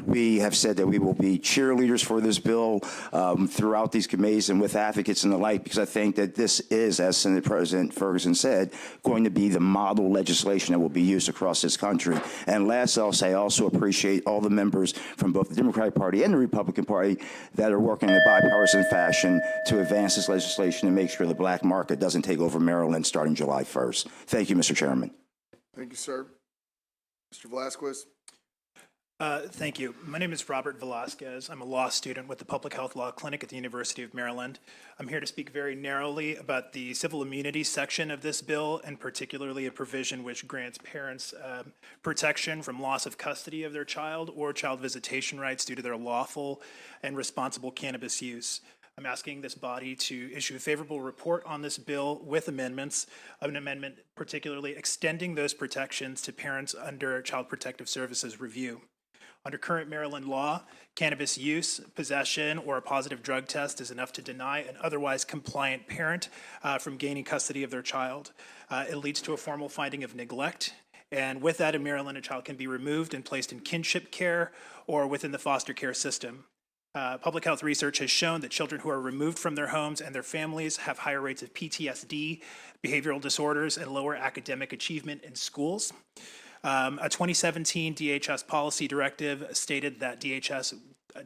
We have said that we will be cheerleaders for this bill throughout these committees and with advocates and the like, because I think that this is, as Senate President Ferguson said, going to be the model legislation that will be used across this country. And last, I'll say I also appreciate all the members from both the Democratic Party and the Republican Party that are working in a bipartisan fashion to advance this legislation and make sure the black market doesn't take over Maryland starting July 1st. Thank you, Mr. Chairman. Thank you, sir. Mr. Velasquez. Thank you. My name is Robert Velasquez. I'm a law student with the Public Health Law Clinic at the University of Maryland. I'm here to speak very narrowly about the civil immunity section of this bill, and particularly a provision which grants parents protection from loss of custody of their child or child visitation rights due to their lawful and responsible cannabis use. I'm asking this body to issue a favorable report on this bill with amendments, an amendment particularly extending those protections to parents under Child Protective Services review. Under current Maryland law, cannabis use, possession, or a positive drug test is enough to deny an otherwise compliant parent from gaining custody of their child. It leads to a formal finding of neglect, and with that in Maryland, a child can be removed and placed in kinship care or within the foster care system. Public health research has shown that children who are removed from their homes and their families have higher rates of PTSD, behavioral disorders, and lower academic achievement in schools. A 2017 DHS policy directive stated that DHS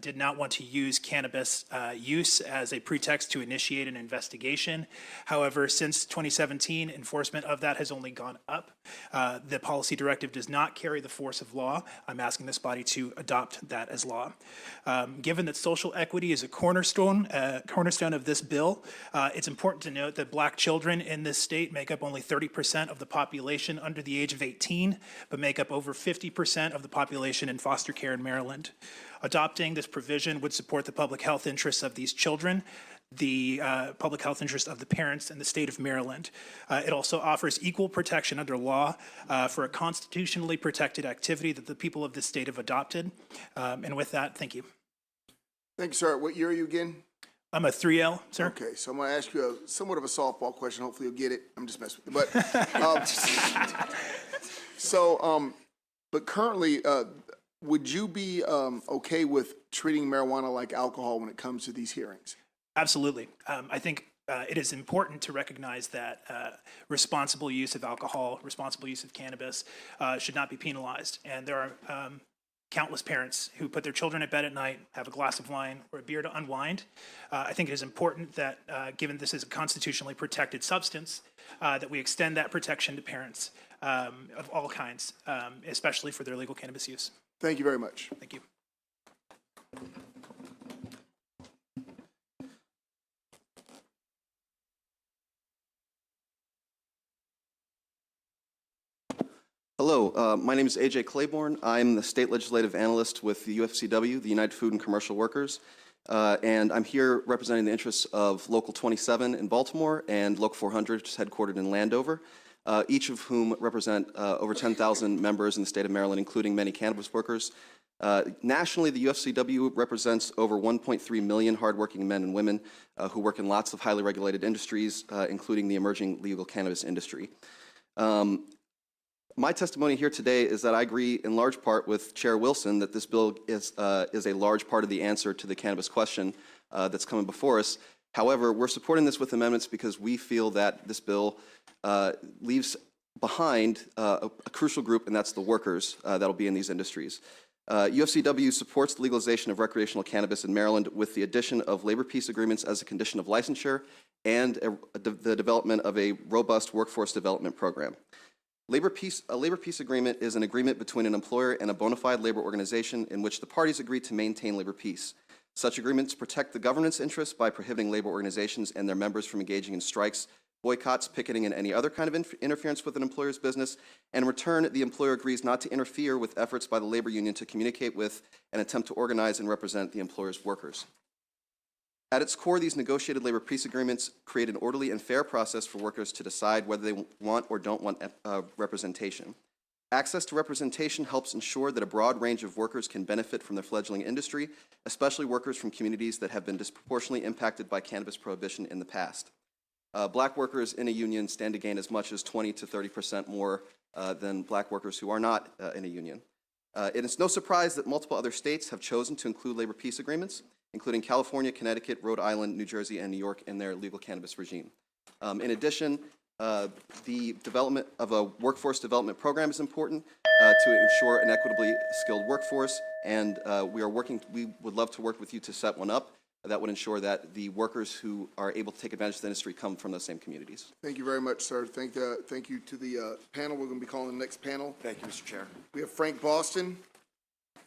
did not want to use cannabis use as a pretext to initiate an investigation. However, since 2017, enforcement of that has only gone up. The policy directive does not carry the force of law. I'm asking this body to adopt that as law. Given that social equity is a cornerstone of this bill, it's important to note that black children in this state make up only 30% of the population under the age of 18, but make up over 50% of the population in foster care in Maryland. Adopting this provision would support the public health interests of these children, the public health interest of the parents, and the state of Maryland. It also offers equal protection under law for a constitutionally protected activity that the people of this state have adopted. And with that, thank you. Thank you, sir. What year are you again? I'm a 3L, sir. Okay, so I'm going to ask you somewhat of a softball question. Hopefully you'll get it. I'm just messing with you. But currently, would you be okay with treating marijuana like alcohol when it comes to these hearings? Absolutely. I think it is important to recognize that responsible use of alcohol, responsible use of cannabis should not be penalized. And there are countless parents who put their children at bed at night, have a glass of wine or a beer to unwind. I think it is important that, given this is a constitutionally protected substance, that we extend that protection to parents of all kinds, especially for their legal cannabis use. Thank you very much. Thank you. Hello, my name is AJ Claiborne. I'm the State Legislative Analyst with the UFCW, the United Food and Commercial Workers, and I'm here representing the interests of Local 27 in Baltimore and Local 400, which is headquartered in Landover, each of whom represent over 10,000 members in the state of Maryland, including many cannabis workers. Nationally, the UFCW represents over 1.3 million hardworking men and women who work in lots of highly regulated industries, including the emerging legal cannabis industry. My testimony here today is that I agree in large part with Chair Wilson that this bill is a large part of the answer to the cannabis question that's coming before us. However, we're supporting this with amendments because we feel that this bill leaves behind a crucial group, and that's the workers that'll be in these industries. UFCW supports the legalization of recreational cannabis in Maryland with the addition of labor peace agreements as a condition of licensure and the development of a robust workforce development program. A labor peace agreement is an agreement between an employer and a bona fide labor organization in which the parties agree to maintain labor peace. Such agreements protect the governance interests by prohibiting labor organizations and their members from engaging in strikes, boycotts, picketing, and any other kind of interference with an employer's business. And in return, the employer agrees not to interfere with efforts by the labor union to communicate with and attempt to organize and represent the employer's workers. At its core, these negotiated labor peace agreements create an orderly and fair process for workers to decide whether they want or don't want representation. Access to representation helps ensure that a broad range of workers can benefit from the fledgling industry, especially workers from communities that have been disproportionately impacted by cannabis prohibition in the past. Black workers in a union stand to gain as much as 20 to 30% more than black workers who are not in a union. It is no surprise that multiple other states have chosen to include labor peace agreements, including California, Connecticut, Rhode Island, New Jersey, and New York in their legal cannabis regime. In addition, the development of a workforce development program is important to ensure an equitably skilled workforce, and we would love to work with you to set one up that would ensure that the workers who are able to take advantage of the industry come from those same communities. Thank you very much, sir. Thank you to the panel. We're going to be calling the next panel. Thank you, Mr. Chair. We have Frank Boston,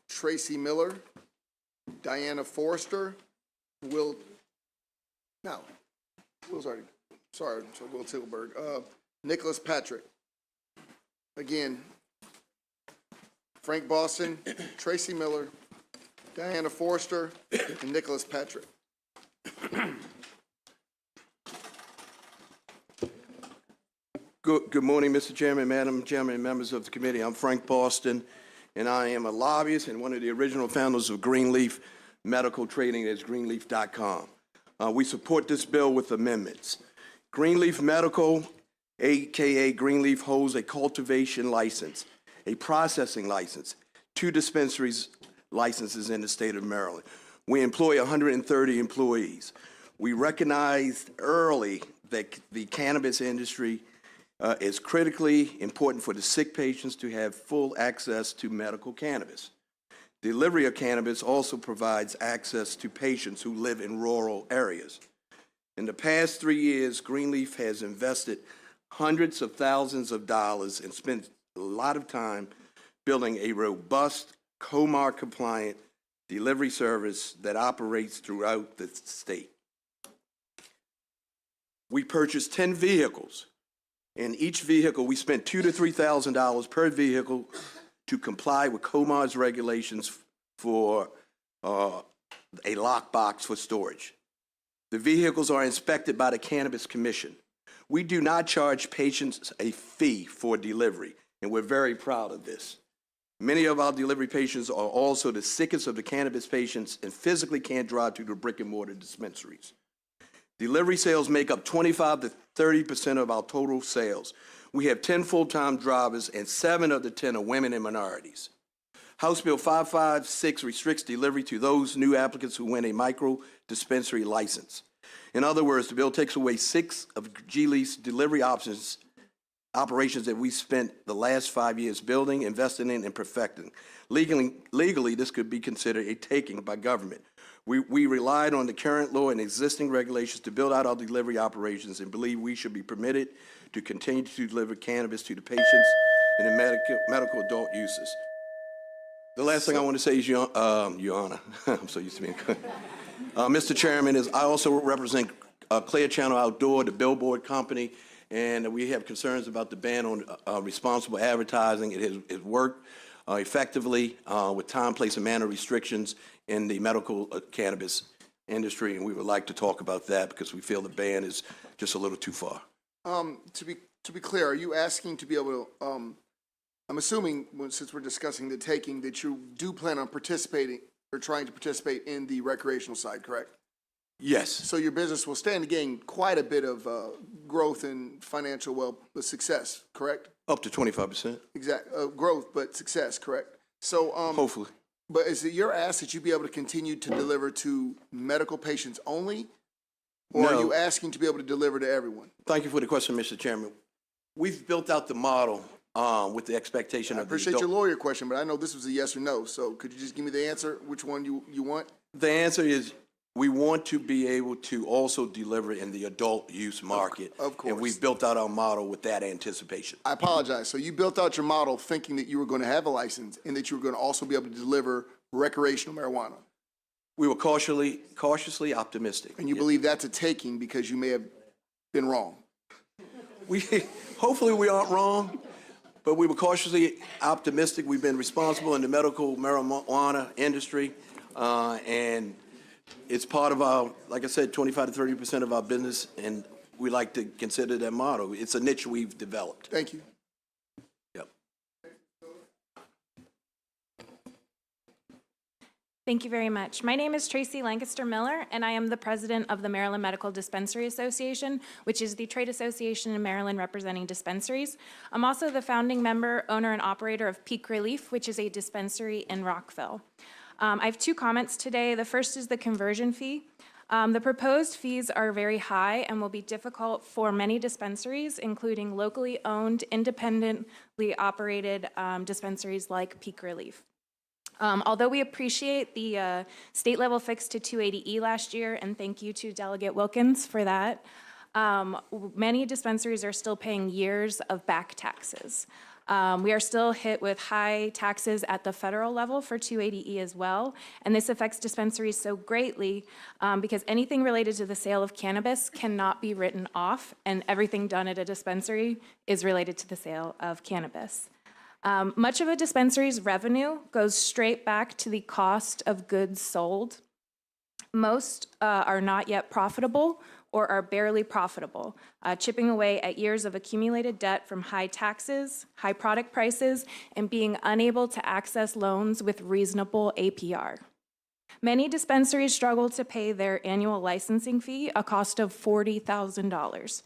Tracy Miller, Diana Forrester, Will's already, sorry, Will Tilburg, Nicholas Patrick. Again, Frank Boston, Tracy Miller, Diana Forrester, and Nicholas Patrick. Good morning, Mr. Chairman, Madam Chairman, and members of the committee. I'm Frank Boston, and I am a lobbyist and one of the original founders of Greenleaf Medical Trading. That's greenleaf.com. We support this bill with amendments. Greenleaf Medical, a.k.a. Greenleaf, holds a cultivation license, a processing license, 2 dispensaries licenses in the state of Maryland. We employ 130 employees. We recognized early that the cannabis industry is critically important for the sick patients to have full access to medical cannabis. Delivery of cannabis also provides access to patients who live in rural areas. In the past 3 years, Greenleaf has invested hundreds of thousands of dollars and spent a lot of time building a robust, COMAR-compliant delivery service that operates throughout the state. We purchased 10 vehicles. In each vehicle, we spent $2,000 to $3,000 per vehicle to comply with COMAR's regulations for a lockbox for storage. The vehicles are inspected by the Cannabis Commission. We do not charge patients a fee for delivery, and we're very proud of this. Many of our delivery patients are also the sickest of the cannabis patients and physically can't drive to the brick and mortar dispensaries. Delivery sales make up 25 to 30% of our total sales. We have 10 full-time drivers, and 7 of the 10 are women and minorities. House Bill 556 restricts delivery to those new applicants who win a micro dispensary license. In other words, the bill takes away 6 of G-Leaf's delivery operations that we spent the last 5 years building, investing in, and perfecting. Legally, this could be considered a taking by government. We relied on the current law and existing regulations to build out our delivery operations and believe we should be permitted to continue to deliver cannabis to the patients in the medical adult uses. The last thing I want to say is, Your Honor, I'm so used to being Mr. Chairman, is I also represent Clear Channel Outdoor, the billboard company, and we have concerns about the ban on responsible advertising. It has worked effectively with time, place, and manner restrictions in the medical cannabis industry, and we would like to talk about that because we feel the ban is just a little too far. To be clear, are you asking to be able to, I'm assuming, since we're discussing the taking, that you do plan on participating or trying to participate in the recreational side, correct? Yes. So your business will stand to gain quite a bit of growth and financial success, correct? Up to 25%. Growth, but success, correct? So hopefully. But is it your ask that you be able to continue to deliver to medical patients only, or are you asking to be able to deliver to everyone? Thank you for the question, Mr. Chairman. We've built out the model with the expectation of I appreciate your lawyer question, but I know this was a yes or no. So could you just give me the answer? Which one you want? The answer is we want to be able to also deliver in the adult use market. Of course. And we've built out our model with that anticipation. I apologize. So you built out your model thinking that you were going to have a license and that you were going to also be able to deliver recreational marijuana. We were cautiously optimistic. And you believe that's a taking because you may have been wrong. Hopefully we aren't wrong, but we were cautiously optimistic. We've been responsible in the medical marijuana industry, and it's part of our, like I said, 25 to 30% of our business, and we like to consider that model. It's a niche we've developed. Thank you. Yep. Thank you very much. My name is Tracy Lancaster Miller, and I am the president of the Maryland Medical Dispensary Association, which is the trade association in Maryland representing dispensaries. I'm also the founding member, owner, and operator of Peak Relief, which is a dispensary in Rockville. I have two comments today. The first is the conversion fee. The proposed fees are very high and will be difficult for many dispensaries, including locally owned, independently operated dispensaries like Peak Relief. Although we appreciate the state level fix to 280E last year, and thank you to Delegate Wilkins for that, many dispensaries are still paying years of back taxes. We are still hit with high taxes at the federal level for 280E as well, and this affects dispensaries so greatly because anything related to the sale of cannabis cannot be written off, and everything done at a dispensary is related to the sale of cannabis. Much of a dispensary's revenue goes straight back to the cost of goods sold. Most are not yet profitable or are barely profitable, chipping away at years of accumulated debt from high taxes, high product prices, and being unable to access loans with reasonable APR. Many dispensaries struggle to pay their annual licensing fee, a cost of $40,000.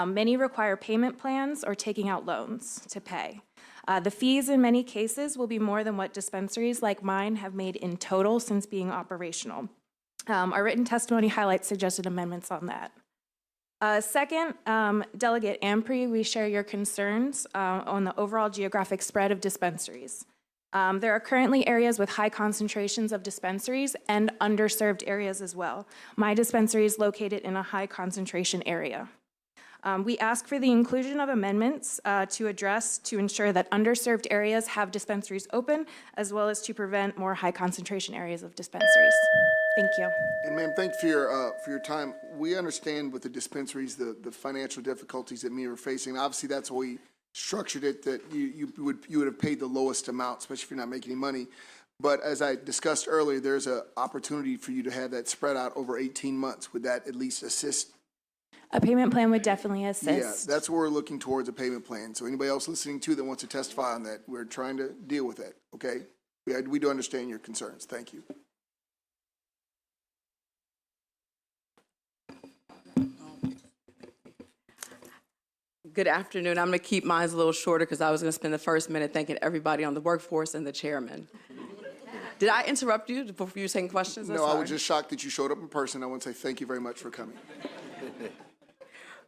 Many require payment plans or taking out loans to pay. The fees in many cases will be more than what dispensaries like mine have made in total since being operational. Our written testimony highlights suggested amendments on that. Second, Delegate Ampry, we share your concerns on the overall geographic spread of dispensaries. There are currently areas with high concentrations of dispensaries and underserved areas as well. My dispensary is located in a high concentration area. We ask for the inclusion of amendments to ensure that underserved areas have dispensaries open, as well as to prevent more high concentration areas of dispensaries. Thank you. And ma'am, thank you for your time. We understand with the dispensaries, the financial difficulties that many are facing. Obviously, that's why we structured it, that you would have paid the lowest amount, especially if you're not making any money. But as I discussed earlier, there's an opportunity for you to have that spread out over 18 months. Would that at least assist? A payment plan would definitely assist. Yeah, that's what we're looking towards, a payment plan. So anybody else listening to that wants to testify on that, we're trying to deal with that, okay? We do understand your concerns. Thank you. Good afternoon. I'm going to keep mine a little shorter because I was going to spend the first minute thanking everybody on the workforce and the chairman. Did I interrupt you before you were taking questions? No, I was just shocked that you showed up in person. I want to say thank you very much for coming.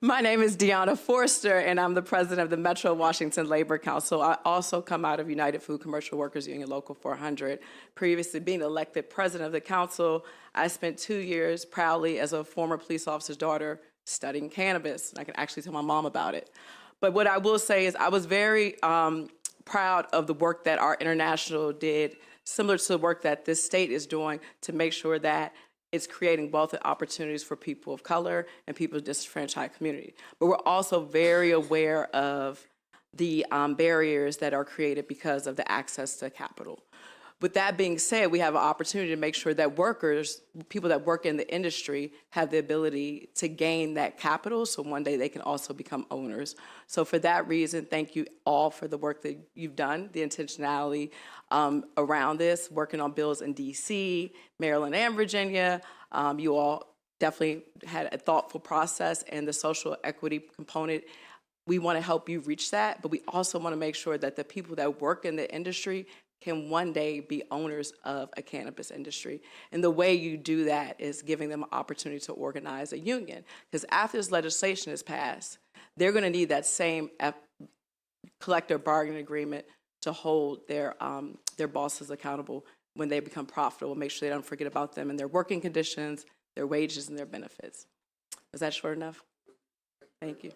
My name is Deanna Forster, and I'm the president of the Metro Washington Labor Council. I also come out of United Food Commercial Workers Union Local 400. Previously being elected president of the council, I spent 2 years proudly as a former police officer's daughter studying cannabis. And I can actually tell my mom about it. But what I will say is I was very proud of the work that our international did, similar to the work that this state is doing to make sure that it's creating wealth and opportunities for people of color and people in disenfranchised community. But we're also very aware of the barriers that are created because of the access to capital. With that being said, we have an opportunity to make sure that workers, people that work in the industry, have the ability to gain that capital so one day they can also become owners. So for that reason, thank you all for the work that you've done, the intentionality around this, working on bills in DC, Maryland, and Virginia. You all definitely had a thoughtful process, and the social equity component, we want to help you reach that, but we also want to make sure that the people that work in the industry can one day be owners of a cannabis industry. And the way you do that is giving them an opportunity to organize a union. Because after this legislation is passed, they're going to need that same collective bargaining agreement to hold their bosses accountable when they become profitable, make sure they don't forget about them and their working conditions, their wages, and their benefits. Is that short enough? Thank you.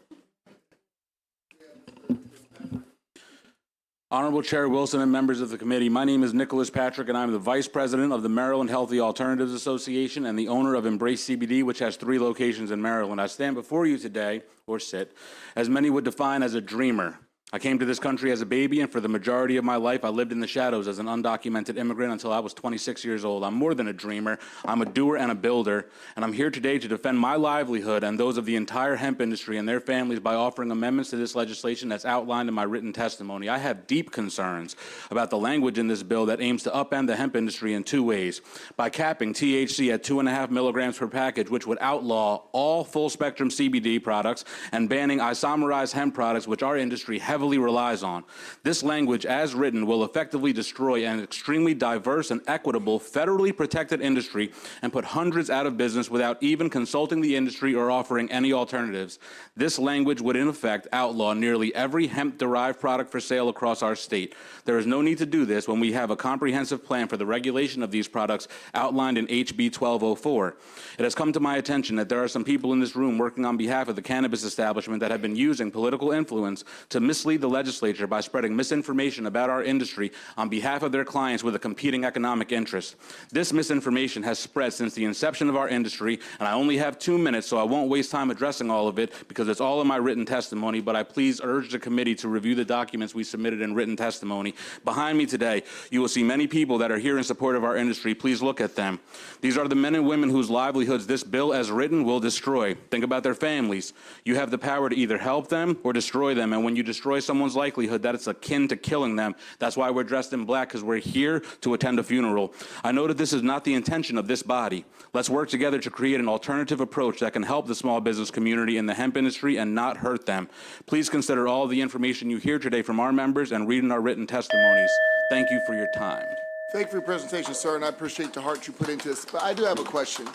Honorable Chair Wilson and members of the committee, my name is Nicholas Patrick, and I'm the Vice President of the Maryland Healthy Alternatives Association and the owner of Embrace CBD, which has 3 locations in Maryland. I stand before you today, or sit, as many would define as a dreamer. I came to this country as a baby, and for the majority of my life, I lived in the shadows as an undocumented immigrant until I was 26 years old. I'm more than a dreamer. I'm a doer and a builder, and I'm here today to defend my livelihood and those of the entire hemp industry and their families by offering amendments to this legislation that's outlined in my written testimony. I have deep concerns about the language in this bill that aims to upend the hemp industry in 2 ways. By capping THC at 2.5 milligrams per package, which would outlaw all full-spectrum CBD products, and banning isomerized hemp products, which our industry heavily relies on. This language, as written, will effectively destroy an extremely diverse and equitable federally protected industry and put hundreds out of business without even consulting the industry or offering any alternatives. This language would, in effect, outlaw nearly every hemp-derived product for sale across our state. There is no need to do this when we have a comprehensive plan for the regulation of these products outlined in HB 1204. It has come to my attention that there are some people in this room working on behalf of the cannabis establishment that have been using political influence to mislead the legislature by spreading misinformation about our industry on behalf of their clients with a competing economic interest. This misinformation has spread since the inception of our industry, and I only have 2 minutes, so I won't waste time addressing all of it because it's all in my written testimony, but I please urge the committee to review the documents we submitted in written testimony. Behind me today, you will see many people that are here in support of our industry. Please look at them. These are the men and women whose livelihoods this bill as written will destroy. Think about their families. You have the power to either help them or destroy them, and when you destroy someone's likelihood that it's akin to killing them. That's why we're dressed in black, because we're here to attend a funeral. I know that this is not the intention of this body. Let's work together to create an alternative approach that can help the small business community in the hemp industry and not hurt them. Please consider all the information you hear today from our members and read in our written testimonies. Thank you for your time. Thank you for your presentation, sir, and I appreciate the heart you put into this. But I do have a question,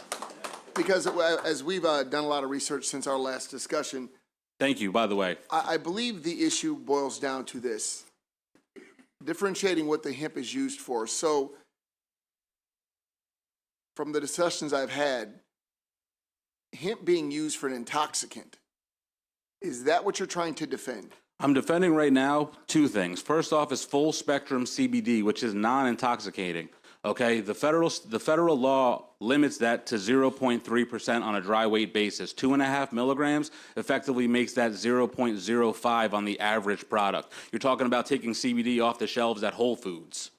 because as we've done a lot of research since our last discussion, Thank you, by the way. I believe the issue boils down to this: differentiating what the hemp is used for. So, from the discussions I've had, hemp being used for an intoxicant, is that what you're trying to defend? I'm defending right now 2 things. First off is full spectrum CBD, which is non-intoxicating. Okay, the federal law limits that to 0.3% on a dry weight basis. 2.5 milligrams effectively makes that 0.05 on the average product. You're talking about taking CBD off the shelves at Whole Foods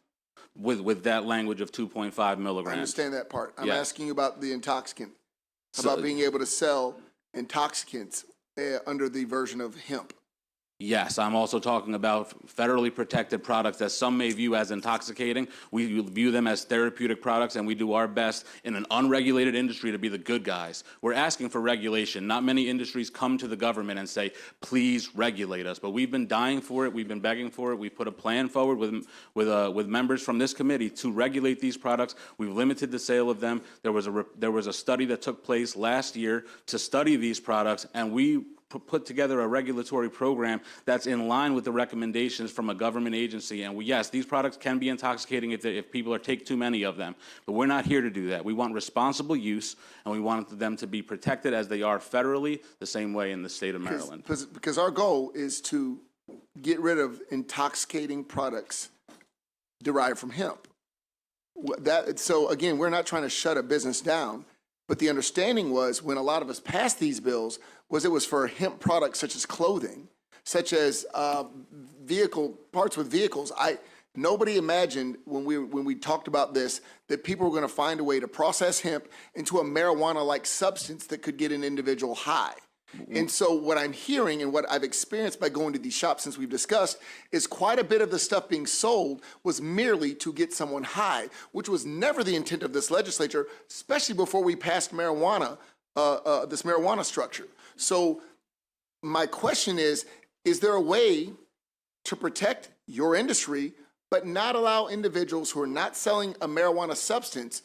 with that language of 2.5 milligrams. I understand that part. I'm Yeah. asking you about the intoxicant, So- about being able to sell intoxicants under the version of hemp. Yes, I'm also talking about federally protected products that some may view as intoxicating. We view them as therapeutic products, and we do our best in an unregulated industry to be the good guys. We're asking for regulation. Not many industries come to the government and say, please regulate us, but we've been dying for it. We've been begging for it. We put a plan forward with members from this committee to regulate these products. We've limited the sale of them. There was a study that took place last year to study these products, and we put together a regulatory program that's in line with the recommendations from a government agency. And yes, these products can be intoxicating if people take too many of them, but we're not here to do that. We want responsible use, and we want them to be protected as they are federally, the same way in the state of Maryland. Because our goal is to get rid of intoxicating products derived from hemp. So again, we're not trying to shut a business down. But the understanding was, when a lot of us passed these bills, was it was for hemp products such as clothing, such as parts with vehicles. Nobody imagined when we talked about this that people were going to find a way to process hemp into a marijuana-like substance that could get an individual high. And so what I'm hearing and what I've experienced by going to these shops since we've discussed is quite a bit of the stuff being sold was merely to get someone high, which was never the intent of this legislature, especially before we passed marijuana, this marijuana structure. So my question is there a way to protect your industry but not allow individuals who are not selling a marijuana substance,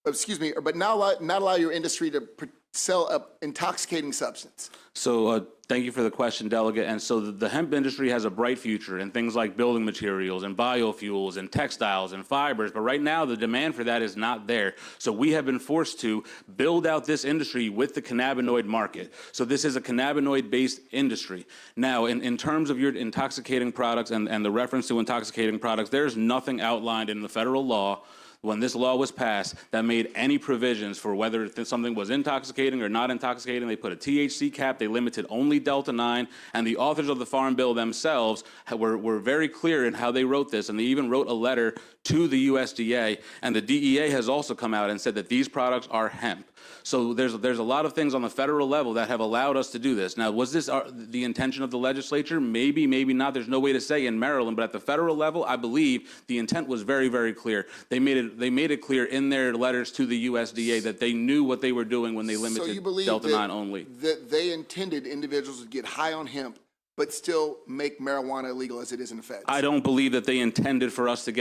but not allow your industry to sell an intoxicating substance? So thank you for the question, Delegate. And so the hemp industry has a bright future in things like building materials and biofuels and textiles and fibers. But right now, the demand for that is not there. So we have been forced to build out this industry with the cannabinoid market. So this is a cannabinoid-based industry. Now, in terms of your intoxicating products and the reference to intoxicating products, there's nothing outlined in the federal law when this law was passed that made any provisions for whether something was intoxicating or not intoxicating. They put a THC cap, they limited only Delta-9, and the authors of the Farm Bill themselves were very clear in how they wrote this, and they even wrote a letter to the USDA, and the DEA has also come out and said that these products are hemp. So there's a lot of things on the federal level that have allowed us to do this. Now, was this the intention of the legislature? Maybe, maybe not. There's no way to say in Maryland, but at the federal level, I believe the intent was very, very clear. They made it clear in their letters to the USDA that they knew what they were doing when they limited So you believe Delta-9 only. that they intended individuals to get high on hemp but still make marijuana illegal as it is in the feds? I don't believe that they intended for us to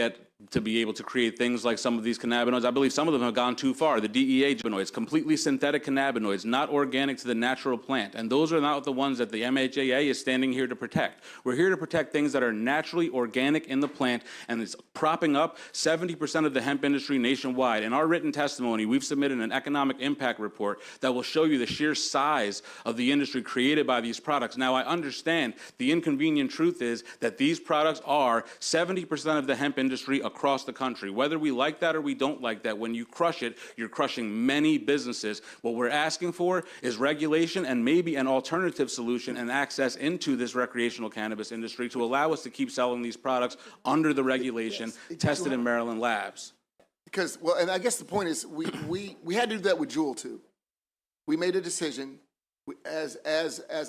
be able to create things like some of these cannabinoids. I believe some of them have gone too far. The DEA cannabinoids, completely synthetic cannabinoids, not organic to the natural plant. And those are not the ones that the MHAA is standing here to protect. We're here to protect things that are naturally organic in the plant, and it's propping up 70% of the hemp industry nationwide. In our written testimony, we've submitted an economic impact report that will show you the sheer size of the industry created by these products. Now, I understand the inconvenient truth is that these products are 70% of the hemp industry across the country. Whether we like that or we don't like that, when you crush it, you're crushing many businesses. What we're asking for is regulation and maybe an alternative solution and access into this recreational cannabis industry to allow us to keep selling these products under the regulation tested in Maryland labs. Because, well, and I guess the point is we had to do that with Juul too. We made a decision as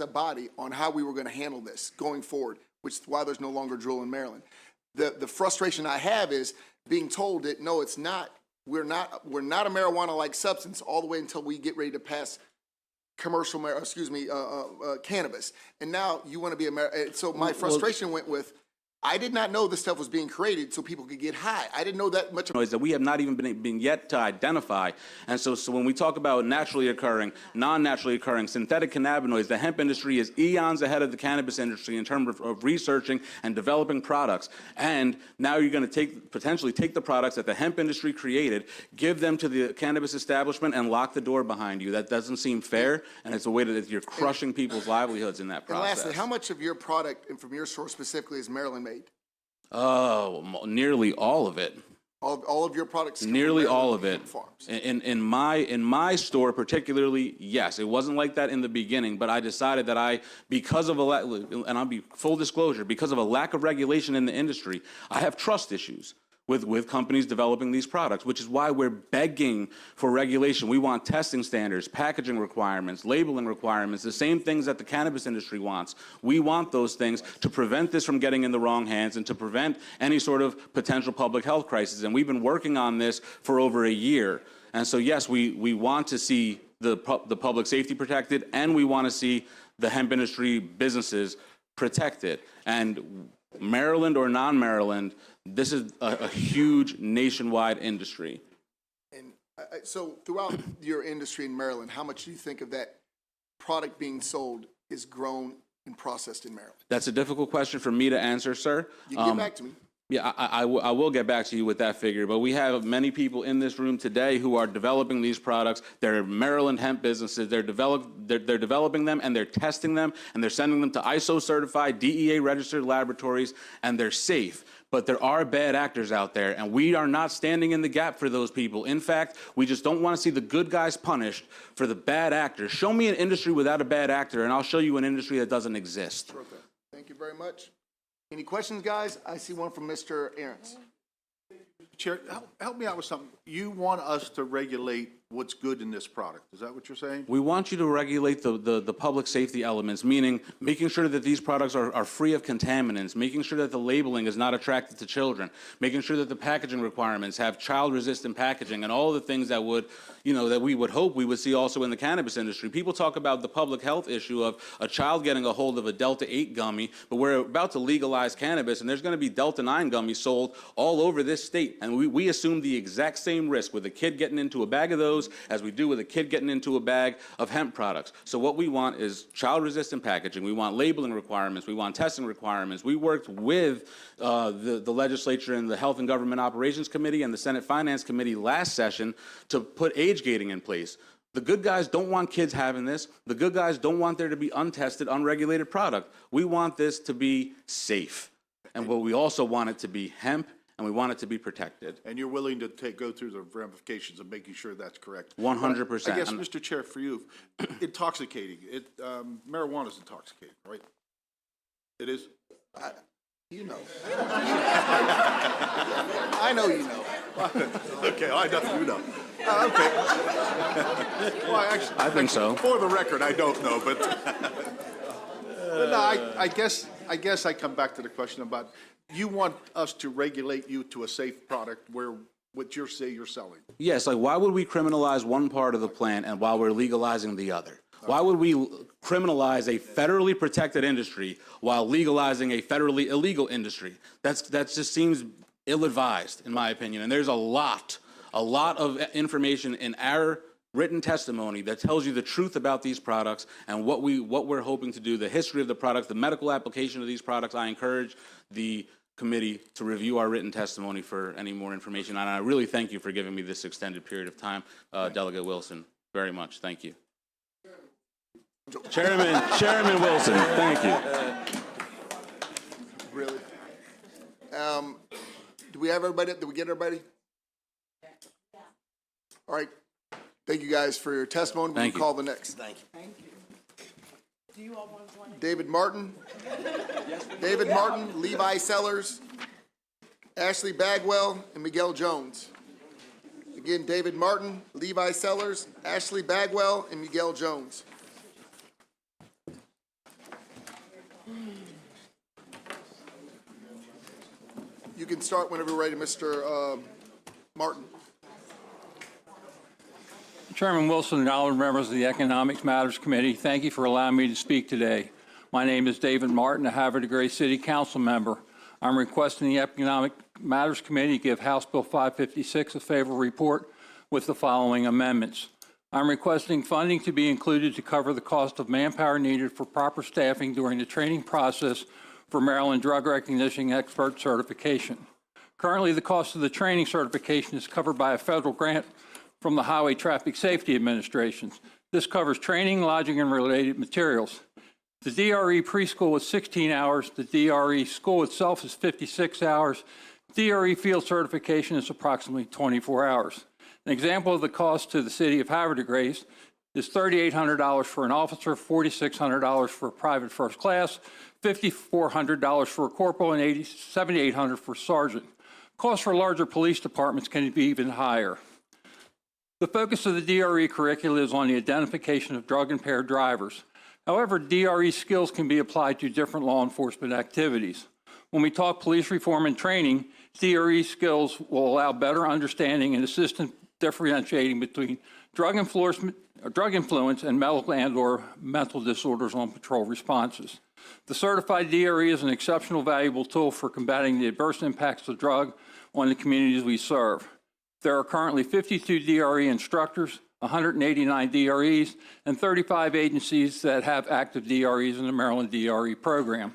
a body on how we were going to handle this going forward, which is why there's no longer Juul in Maryland. The frustration I have is being told that no, it's not. We're not a marijuana-like substance all the way until we get ready to pass cannabis. And now you want to be so my frustration went with, I did not know this stuff was being created so people could get high. I didn't know that much. That we have not even been yet to identify. And so when we talk about naturally occurring, non-naturally occurring synthetic cannabinoids, the hemp industry is eons ahead of the cannabis industry in terms of researching and developing products. And now you're going to potentially take the products that the hemp industry created, give them to the cannabis establishment, and lock the door behind you. That doesn't seem fair, and it's a way that you're crushing people's livelihoods in that process. And lastly, how much of your product, and from your source specifically, is Maryland made? Oh, nearly all of it. All of your products? Nearly all of it. In my store particularly, yes. It wasn't like that in the beginning, but I decided that because of and I'll be full disclosure, because of a lack of regulation in the industry, I have trust issues with companies developing these products, which is why we're begging for regulation. We want testing standards, packaging requirements, labeling requirements, the same things that the cannabis industry wants. We want those things to prevent this from getting in the wrong hands and to prevent any sort of potential public health crisis. And we've been working on this for over a year. And so, yes, we want to see the public safety protected, and we want to see the hemp industry businesses protected. And Maryland or non-Maryland, this is a huge nationwide industry. And so throughout your industry in Maryland, how much do you think of that product being sold is grown and processed in Maryland? That's a difficult question for me to answer, sir. You can get back to me. Yeah, I will get back to you with that figure, but we have many people in this room today who are developing these products. They're Maryland hemp businesses. They're developing them, and they're testing them, and they're sending them to ISO-certified, DEA-registered laboratories, and they're safe. But there are bad actors out there, and we are not standing in the gap for those people. In fact, we just don't want to see the good guys punished for the bad actors. Show me an industry without a bad actor, and I'll show you an industry that doesn't exist. Okay. Thank you very much. Any questions, guys? I see one from Mr. Ahrens. Chair, help me out with something. You want us to regulate what's good in this product. Is that what you're saying? We want you to regulate the public safety elements, meaning making sure that these products are free of contaminants, making sure that the labeling is not attracted to children, making sure that the packaging requirements have child-resistant packaging, and all the things that would, that we would hope we would see also in the cannabis industry. People talk about the public health issue of a child getting a hold of a Delta-8 gummy, but we're about to legalize cannabis, and there's going to be Delta-9 gummies sold all over this state, and we assume the exact same risk with a kid getting into a bag of those as we do with a kid getting into a bag of hemp products. So what we want is child-resistant packaging. We want labeling requirements. We want testing requirements. We worked with the legislature and the Health and Government Operations Committee and the Senate Finance Committee last session to put age gating in place. The good guys don't want kids having this. The good guys don't want there to be untested, unregulated product. We want this to be safe. And what we also want it to be hemp, and we want it to be protected. And you're willing to go through the ramifications of making sure that's correct? 100%. I guess, Mr. Chair, for you, intoxicating. Marijuana is intoxicating, right? It is? You know. I know you know. Okay, I know you know. Okay. Well, actually, I think so. For the record, I don't know, but, but no, I guess I come back to the question about, you want us to regulate you to a safe product where what you say you're selling. Yes, like why would we criminalize one part of the plant and while we're legalizing the other? Why would we criminalize a federally protected industry while legalizing a federally illegal industry? That just seems ill-advised, in my opinion. And there's a lot of information in our written testimony that tells you the truth about these products and what we're hoping to do, the history of the products, the medical application of these products. I encourage the committee to review our written testimony for any more information. And I really thank you for giving me this extended period of time, Delegate Wilson, very much. Thank you. Chairman Wilson, thank you. Really? Do we have everybody? Did we get everybody? All right. Thank you guys for your testimony. We'll call the next. Thank you. Thank you. Do you all want to join? David Martin. David Martin, Levi Sellers, Ashley Bagwell, and Miguel Jones. Again, David Martin, Levi Sellers, Ashley Bagwell, and Miguel Jones. You can start whenever you're ready, Mr. Martin. Chairman Wilson and honored members of the Economic Matters Committee, thank you for allowing me to speak today. My name is David Martin, a Havre de Grace City Council member. I'm requesting the Economic Matters Committee give House Bill 556 a favorable report with the following amendments. I'm requesting funding to be included to cover the cost of manpower needed for proper staffing during the training process for Maryland Drug Recognition Expert Certification. Currently, the cost of the training certification is covered by a federal grant from the Highway Traffic Safety Administration. This covers training, lodging, and related materials. The DRE preschool is 16 hours. The DRE school itself is 56 hours. DRE field certification is approximately 24 hours. An example of the cost to the city of Havre de Grace is $3,800 for an officer, $4,600 for a private first class, $5,400 for a corporal, and $7,800 for sergeant. Costs for larger police departments can be even higher. The focus of the DRE curricula is on the identification of drug-impaired drivers. However, DRE skills can be applied to different law enforcement activities. When we talk police reform and training, DRE skills will allow better understanding and assist in differentiating between drug influence and medical and/or mental disorders on patrol responses. The certified DRE is an exceptional, valuable tool for combating the adverse impacts of drug on the communities we serve. There are currently 52 DRE instructors, 189 DREs, and 35 agencies that have active DREs in the Maryland DRE program.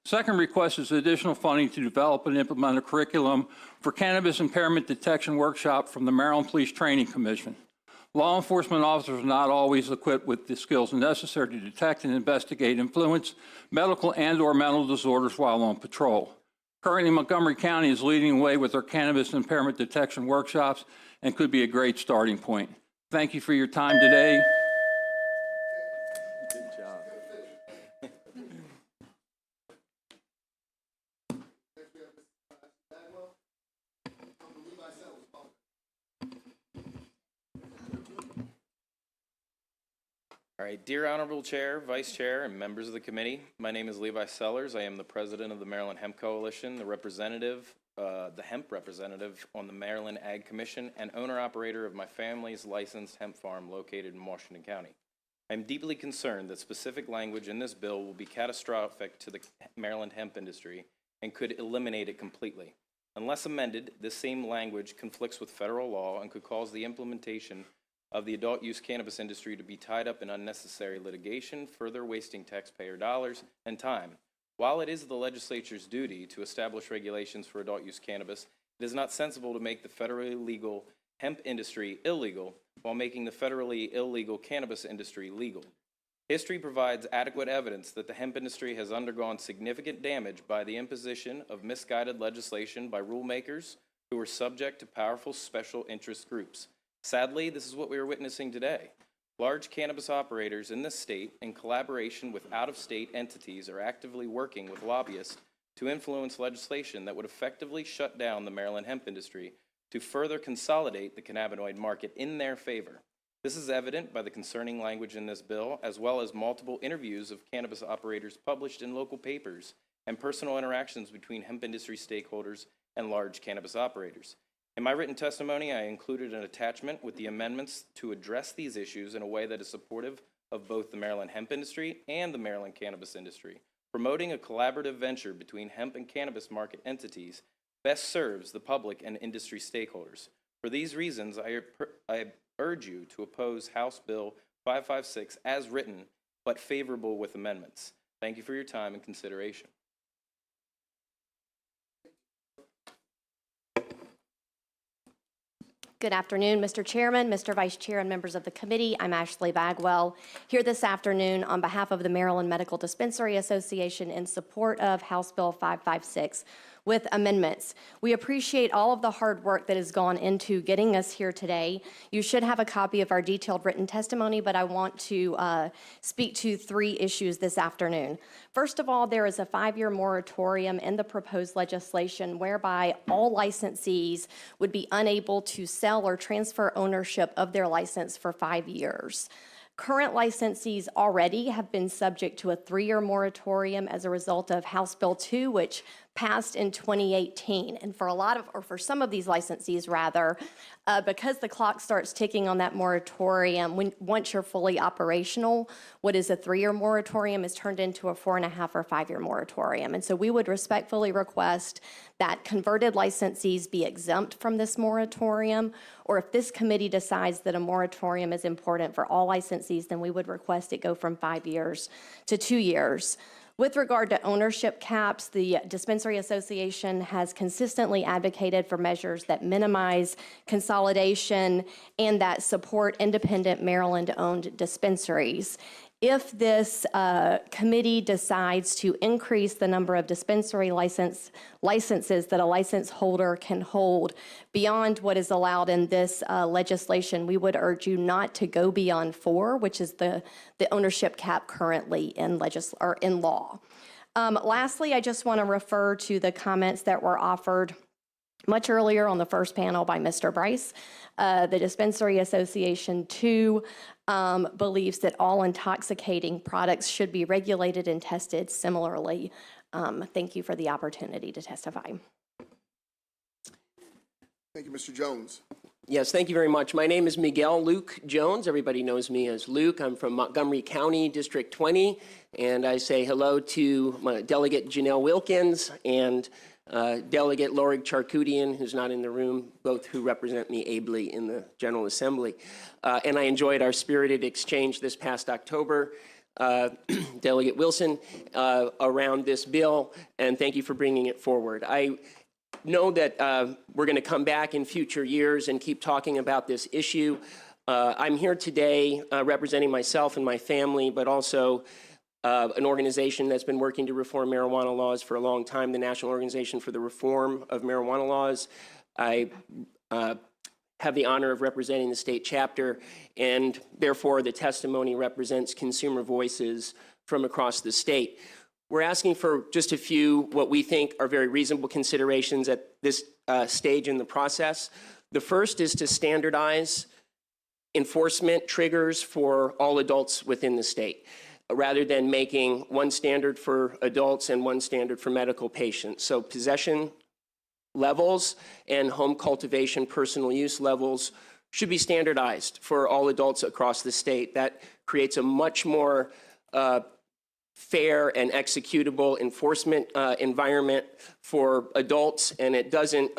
Second request is additional funding to develop and implement a curriculum for cannabis impairment detection workshop from the Maryland Police Training Commission. Law enforcement officers are not always equipped with the skills necessary to detect and investigate influence, medical and/or mental disorders while on patrol. Currently, Montgomery County is leading the way with their cannabis impairment detection workshops and could be a great starting point. Thank you for your time today. All right, dear Honorable Chair, Vice Chair, and members of the committee, my name is Levi Sellers. I am the president of the Maryland Hemp Coalition, the hemp representative on the Maryland Ag Commission, and owner-operator of my family's licensed hemp farm located in Washington County. I am deeply concerned that specific language in this bill will be catastrophic to the Maryland hemp industry and could eliminate it completely. Unless amended, this same language conflicts with federal law and could cause the implementation of the adult use cannabis industry to be tied up in unnecessary litigation, further wasting taxpayer dollars and time. While it is the legislature's duty to establish regulations for adult use cannabis, it is not sensible to make the federally legal hemp industry illegal while making the federally illegal cannabis industry legal. History provides adequate evidence that the hemp industry has undergone significant damage by the imposition of misguided legislation by rulemakers who were subject to powerful special interest groups. Sadly, this is what we are witnessing today. Large cannabis operators in this state, in collaboration with out-of-state entities, are actively working with lobbyists to influence legislation that would effectively shut down the Maryland hemp industry to further consolidate the cannabinoid market in their favor. This is evident by the concerning language in this bill, as well as multiple interviews of cannabis operators published in local papers and personal interactions between hemp industry stakeholders and large cannabis operators. In my written testimony, I included an attachment with the amendments to address these issues in a way that is supportive of both the Maryland hemp industry and the Maryland cannabis industry. Promoting a collaborative venture between hemp and cannabis market entities best serves the public and industry stakeholders. For these reasons, I urge you to oppose House Bill 556 as written, but favorable with amendments. Thank you for your time and consideration. Good afternoon, Mr. Chairman, Mr. Vice Chair, and members of the committee. I'm Ashley Bagwell, here this afternoon on behalf of the Maryland Medical Dispensary Association in support of House Bill 556 with amendments. We appreciate all of the hard work that has gone into getting us here today. You should have a copy of our detailed written testimony, but I want to speak to 3 issues this afternoon. First of all, there is a 5-year moratorium in the proposed legislation whereby all licensees would be unable to sell or transfer ownership of their license for 5 years. Current licensees already have been subject to a 3-year moratorium as a result of House Bill 2, which passed in 2018. And for some of these licensees, rather, because the clock starts ticking on that moratorium, once you're fully operational, what is a 3-year moratorium is turned into a 4.5 or 5-year moratorium. And so we would respectfully request that converted licensees be exempt from this moratorium, or if this committee decides that a moratorium is important for all licensees, then we would request it go from 5 years to 2 years. With regard to ownership caps, the Dispensary Association has consistently advocated for measures that minimize consolidation and that support independent Maryland-owned dispensaries. If this committee decides to increase the number of dispensary licenses that a license holder can hold beyond what is allowed in this legislation, we would urge you not to go beyond 4, which is the ownership cap currently in law. Lastly, I just want to refer to the comments that were offered much earlier on the first panel by Mr. Bryce. The Dispensary Association, too, believes that all intoxicating products should be regulated and tested similarly. Thank you for the opportunity to testify. Thank you, Mr. Jones. Yes, thank you very much. My name is Miguel Luke Jones. Everybody knows me as Luke. I'm from Montgomery County, District 20, and I say hello to my Delegate Janelle Wilkins and Delegate Lorig Charkoudian, who's not in the room, both who represent me ably in the General Assembly. And I enjoyed our spirited exchange this past October. Delegate Wilson around this bill, and thank you for bringing it forward. I know that we're going to come back in future years and keep talking about this issue. I'm here today representing myself and my family, but also an organization that's been working to reform marijuana laws for a long time, the National Organization for the Reform of Marijuana Laws. I have the honor of representing the state chapter, and therefore the testimony represents consumer voices from across the state. We're asking for just a few what we think are very reasonable considerations at this stage in the process. The first is to standardize enforcement triggers for all adults within the state, rather than making one standard for adults and one standard for medical patients. So possession levels and home cultivation personal use levels should be standardized for all adults across the state. That creates a much more fair and executable enforcement environment for adults, and it doesn't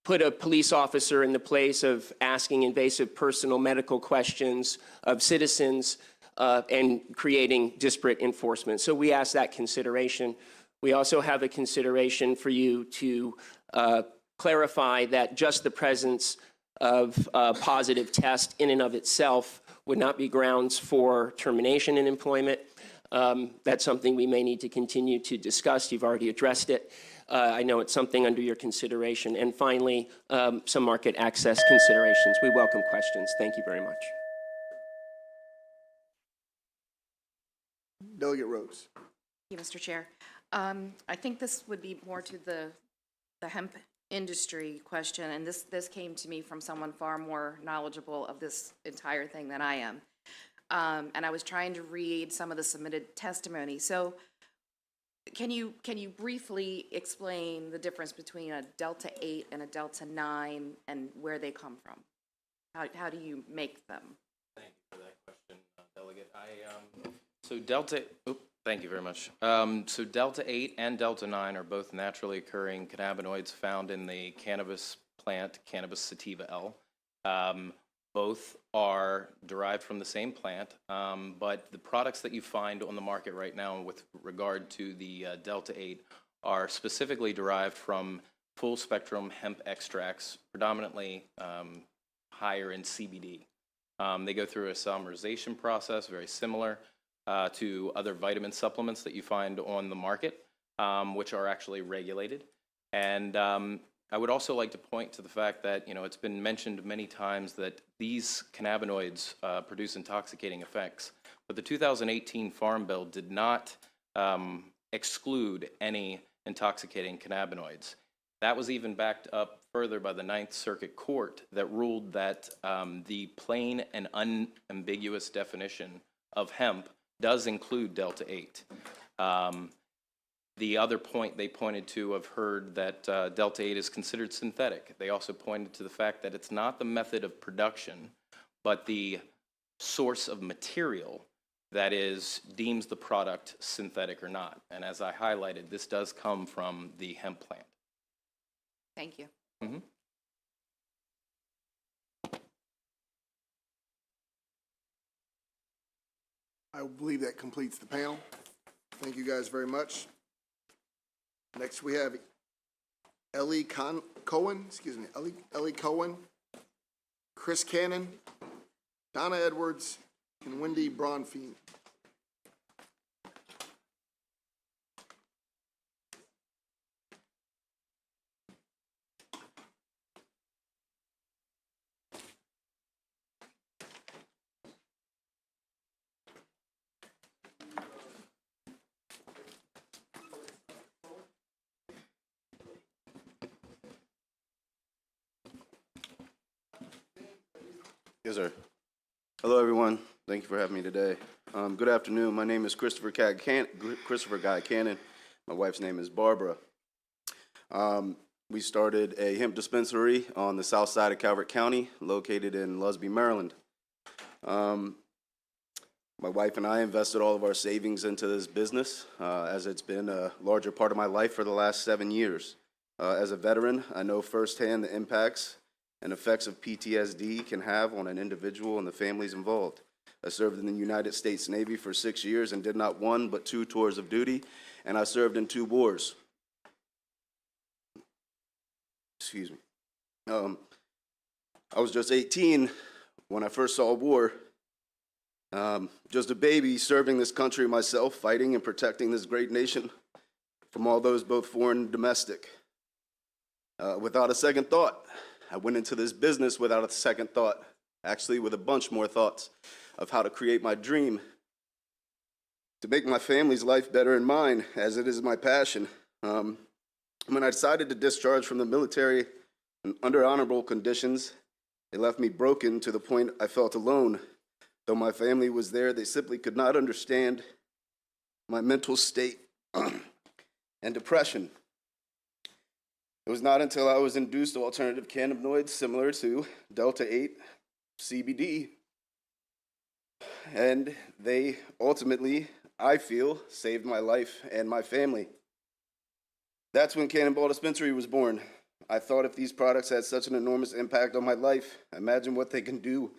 put a police officer in the place of asking invasive personal medical questions of citizens and creating disparate enforcement. So we ask that consideration. We also have a consideration for you to clarify that just the presence of a positive test in and of itself would not be grounds for termination in employment. That's something we may need to continue to discuss. You've already addressed it. I know it's something under your consideration. And finally, some market access considerations. We welcome questions. Thank you very much. Delegate Rose. Thank you, Mr. Chair. I think this would be more to the hemp industry question, and this came to me from someone far more knowledgeable of this entire thing than I am. And I was trying to read some of the submitted testimony. So can you briefly explain the difference between a Delta 8 and a Delta 9 and where they come from? How do you make them? Thank you for that question, Delegate. Thank you very much. So Delta 8 and Delta 9 are both naturally occurring cannabinoids found in the cannabis plant, Cannabis sativa L. Both are derived from the same plant, but the products that you find on the market right now with regard to the Delta 8 are specifically derived from full spectrum hemp extracts, predominantly higher in CBD. They go through a isomerization process, very similar to other vitamin supplements that you find on the market, which are actually regulated. And I would also like to point to the fact that, it's been mentioned many times that these cannabinoids produce intoxicating effects, but the 2018 Farm Bill did not exclude any intoxicating cannabinoids. That was even backed up further by the Ninth Circuit Court that ruled that the plain and unambiguous definition of hemp does include Delta 8. The other point they pointed to, I've heard that Delta 8 is considered synthetic. They also pointed to the fact that it's not the method of production, but the source of material that deems the product synthetic or not. And as I highlighted, this does come from the hemp plant. Thank you. Mm-hmm. I believe that completes the panel. Thank you guys very much. Next, we have Ellie Cohen, Chris Cannon, Donna Edwards, and Wendy Bronfein. Yes, sir. Hello, everyone. Thank you for having me today. Good afternoon. My name is Christopher Guy Cannon. My wife's name is Barbara. We started a hemp dispensary on the south side of Calvert County, located in Lusby, Maryland. My wife and I invested all of our savings into this business, as it's been a larger part of my life for the last 7 years. As a veteran, I know firsthand the impacts and effects of PTSD can have on an individual and the families involved. I served in the United States Navy for 6 years and did not one but 2 tours of duty, and I served in 2 wars. Excuse me. I was just 18 when I first saw war. Just a baby serving this country myself, fighting and protecting this great nation from all those both foreign and domestic. Without a second thought, I went into this business without a second thought, actually with a bunch more thoughts of how to create my dream, to make my family's life better and mine, as it is my passion. When I decided to discharge from the military under honorable conditions, it left me broken to the point I felt alone. Though my family was there, they simply could not understand my mental state and depression. It was not until I was induced to alternative cannabinoids similar to Delta-8, CBD, and they ultimately, I feel, saved my life and my family. That's when Cannonball Dispensary was born. I thought if these products had such an enormous impact on my life, imagine what they can do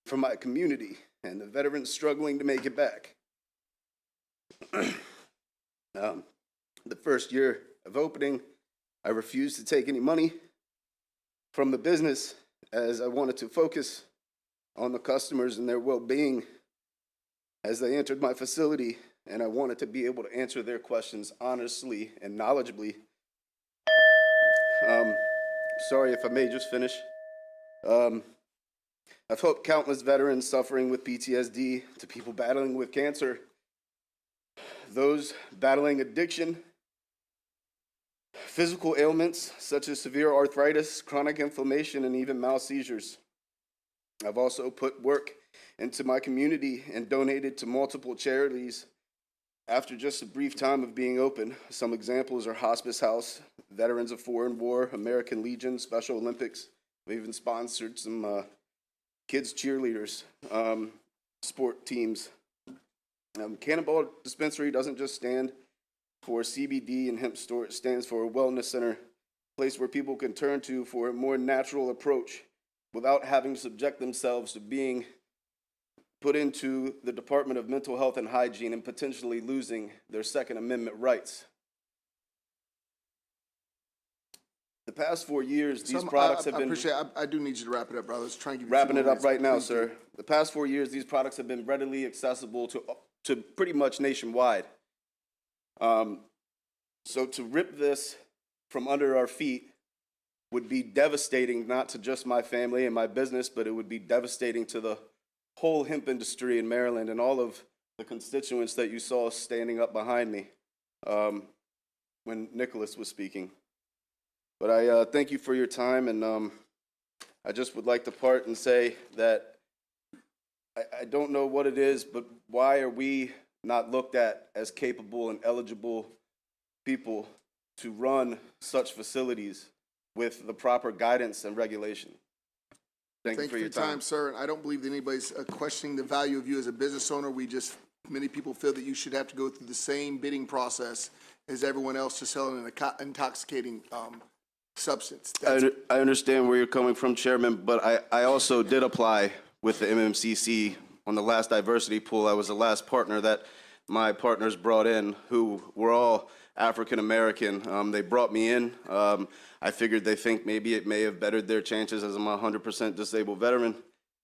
for my community and the veterans struggling to make it back. The first year of opening, I refused to take any money from the business as I wanted to focus on the customers and their well-being as they entered my facility, and I wanted to be able to answer their questions honestly and knowledgeably. Sorry if I may just finish. I've helped countless veterans suffering with PTSD to people battling with cancer, those battling addiction, physical ailments such as severe arthritis, chronic inflammation, and even mild seizures. I've also put work into my community and donated to multiple charities after just a brief time of being open. Some examples are Hospice House, Veterans of Foreign War, American Legion, Special Olympics. We've even sponsored some kids cheerleaders, sport teams. Cannonball Dispensary doesn't just stand for CBD and hemp store. It stands for a wellness center, a place where people can turn to for a more natural approach without having to subject themselves to being put into the Department of Mental Health and Hygiene and potentially losing their Second Amendment rights. The past 4 years, these products have been... I do need you to wrap it up, brother. Let's try and give you Wrapping it up right now, Please sir. do. The past 4 years, these products have been readily accessible to pretty much nationwide. So to rip this from under our feet would be devastating, not to just my family and my business, but it would be devastating to the whole hemp industry in Maryland and all of the constituents that you saw standing up behind me when Nicholas was speaking. But I thank you for your time, and I just would like to part and say that I don't know what it is, but why are we not looked at as capable and eligible people to run such facilities with the proper guidance and regulation? Thank you for your time, sir. And I don't believe that anybody's questioning the value of you as a business owner. Many people feel that you should have to go through the same bidding process as everyone else to sell an intoxicating substance. I understand where you're coming from, Chairman, but I also did apply with the MMCC on the last diversity pool. I was the last partner that my partners brought in, who were all African American. They brought me in. I figured they think maybe it may have bettered their chances as I'm a 100% disabled veteran.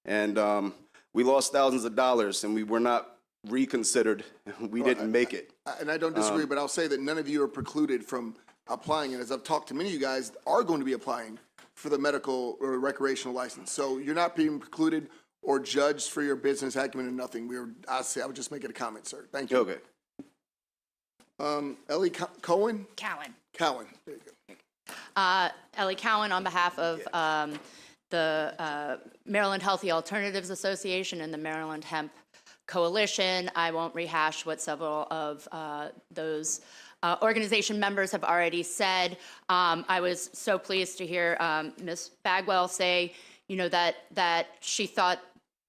And we lost thousands of dollars, and we were not reconsidered. We didn't make it. And I don't disagree, but I'll say that none of you are precluded from applying. And as I've talked to many of you guys, are going to be applying for the medical or recreational license. So you're not being precluded or judged for your business acumen or nothing. I would just make it a comment, sir. Thank you. Okay. Ellie Cowan? Cowan. Cowan. There you go. Ellie Cowan on behalf of the Maryland Healthy Alternatives Association and the Maryland Hemp Coalition. I won't rehash what several of those organization members have already said. I was so pleased to hear Ms. Bagwell say, that she thought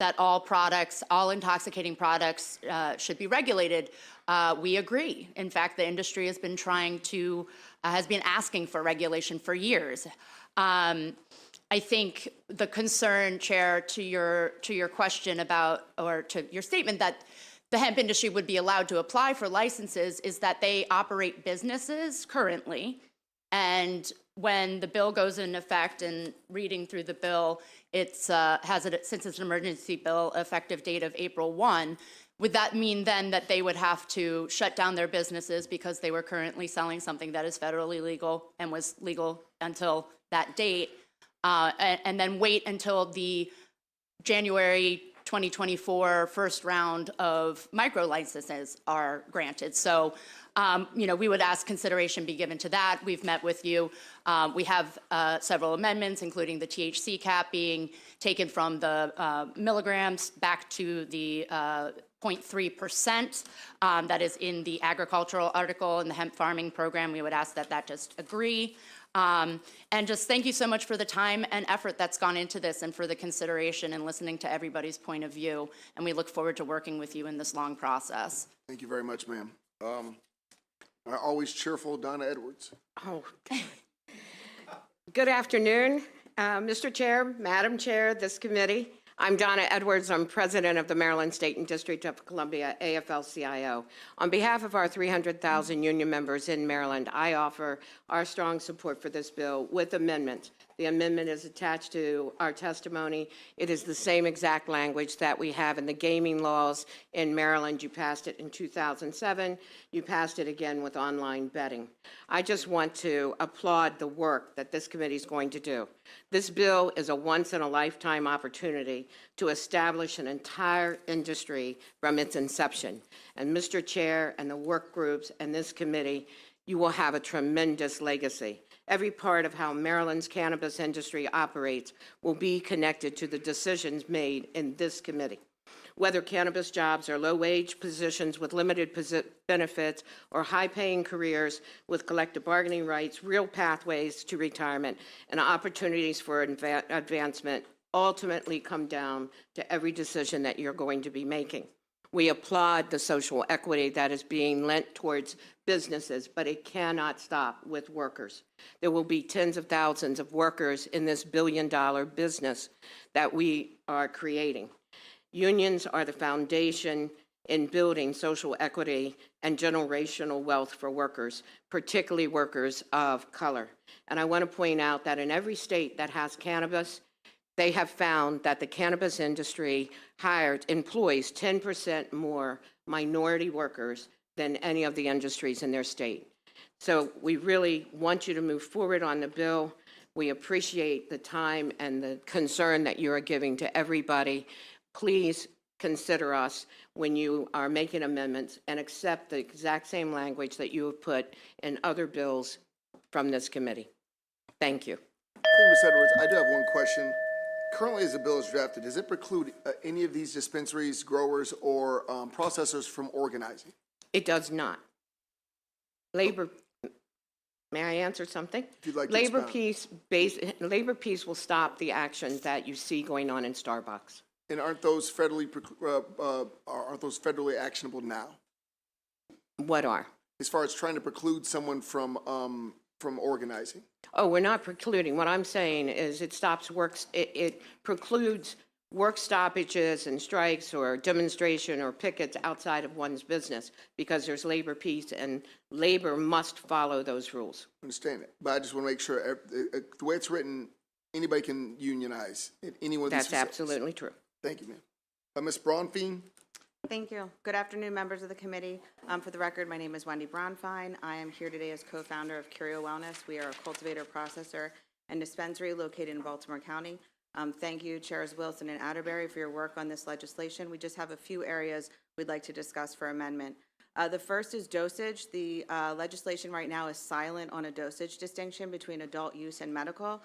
that all products, all intoxicating products should be regulated. We agree. In fact, the industry has been asking for regulation for years. I I think the concern, Chair, to your question about, or to your statement that the hemp industry would be allowed to apply for licenses is that they operate businesses currently. And when the bill goes into effect, and reading through the bill, it's since it's an emergency bill, effective date of April 1, would that mean then that they would have to shut down their businesses because they were currently selling something that is federally legal and was legal until that date, and then wait until the January 2024 first round of micro licenses are granted? So, we would ask consideration be given to that. We've met with you. We have several amendments, including the THC cap being taken from the milligrams back to the 0.3% that is in the agricultural article in the hemp farming program. We would ask that that just agree. And just thank you so much for the time and effort that's gone into this and for the consideration and listening to everybody's point of view. And we look forward to working with you in this long process. Thank you very much, ma'am. Our always cheerful Donna Edwards. Oh, good afternoon, Mr. Chair, Madam Chair, this committee. I'm Donna Edwards. I'm president of the Maryland State and District of Columbia AFL-CIO. On behalf of our 300,000 union members in Maryland, I offer our strong support for this bill with amendments. The amendment is attached to our testimony. It is the same exact language that we have in the gaming laws in Maryland. You passed it in 2007. You passed it again with online betting. I just want to applaud the work that this committee is going to do. This bill is a once-in-a-lifetime opportunity to establish an entire industry from its inception. And Mr. Chair and the work groups and this committee, you will have a tremendous legacy. Every part of how Maryland's cannabis industry operates will be connected to the decisions made in this committee. Whether cannabis jobs are low-wage positions with limited benefits or high-paying careers with collective bargaining rights, real pathways to retirement, and opportunities for advancement ultimately come down to every decision that you're going to be making. We applaud the social equity that is being lent towards businesses, but it cannot stop with workers. There will be tens of thousands of workers in this billion-dollar business that we are creating. Unions are the foundation in building social equity and generational wealth for workers, particularly workers of color. And I want to point out that in every state that has cannabis, they have found that the cannabis industry employs 10% more minority workers than any of the industries in their state. So we really want you to move forward on the bill. We appreciate the time and the concern that you are giving to everybody. Please consider us when you are making amendments and accept the exact same language that you have put in other bills from this committee. Thank you. Ms. Edwards, I do have one question. Currently, as the bill is drafted, does it preclude any of these dispensaries, growers, or processors from organizing? It does not. Labor, may I answer something? If you'd like to Labor expound. Labor peace will stop the action that you see going on in Starbucks. And aren't those federally actionable now? What are? As far as trying to preclude someone from organizing? Oh, we're not precluding. What I'm saying is it precludes work stoppages and strikes or demonstration or pickets outside of one's business because there's labor peace and labor must follow those rules. I understand it, but I just want to make sure the way it's written, anybody can unionize at any one of these That's facilities. absolutely true. Thank you, ma'am. Ms. Braunfein? Thank you. Good afternoon, members of the committee. For the record, my name is Wendy Braunfein. I am here today as co-founder of Curio Wellness. We are a cultivator, processor, and dispensary located in Baltimore County. Thank you, Chairs Wilson and Atterbury, for your work on this legislation. We just have a few areas we'd like to discuss for amendment. The first is dosage. The legislation right now is silent on a dosage distinction between adult use and medical.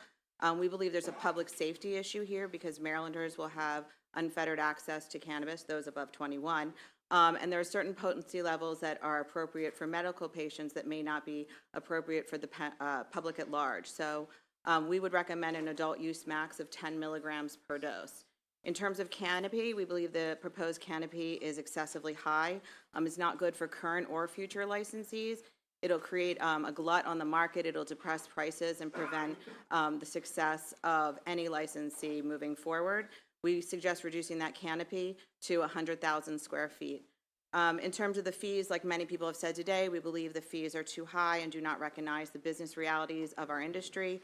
We believe there's a public safety issue here because Marylanders will have unfettered access to cannabis, those above 21. And there are certain potency levels that are appropriate for medical patients that may not be appropriate for the public at large. So we would recommend an adult use max of 10 milligrams per dose. In terms of canopy, we believe the proposed canopy is excessively high. It's not good for current or future licensees. It'll create a glut on the market. It'll depress prices and prevent the success of any licensee moving forward. We suggest reducing that canopy to 100,000 square feet. In terms of the fees, like many people have said today, we believe the fees are too high and do not recognize the business realities of our industry.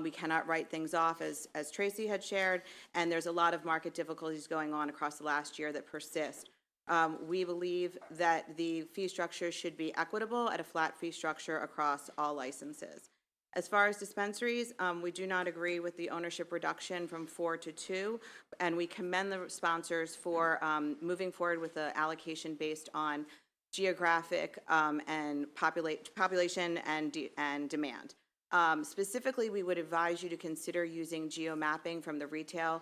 We cannot write things off, as Tracy had shared, and there's a lot of market difficulties going on across the last year that persist. We believe that the fee structure should be equitable at a flat fee structure across all licenses. As far as dispensaries, we do not agree with the ownership reduction from 4 to 2, and we commend the sponsors for moving forward with the allocation based on geographic and population and demand. Specifically, we would advise you to consider using geomapping from the retail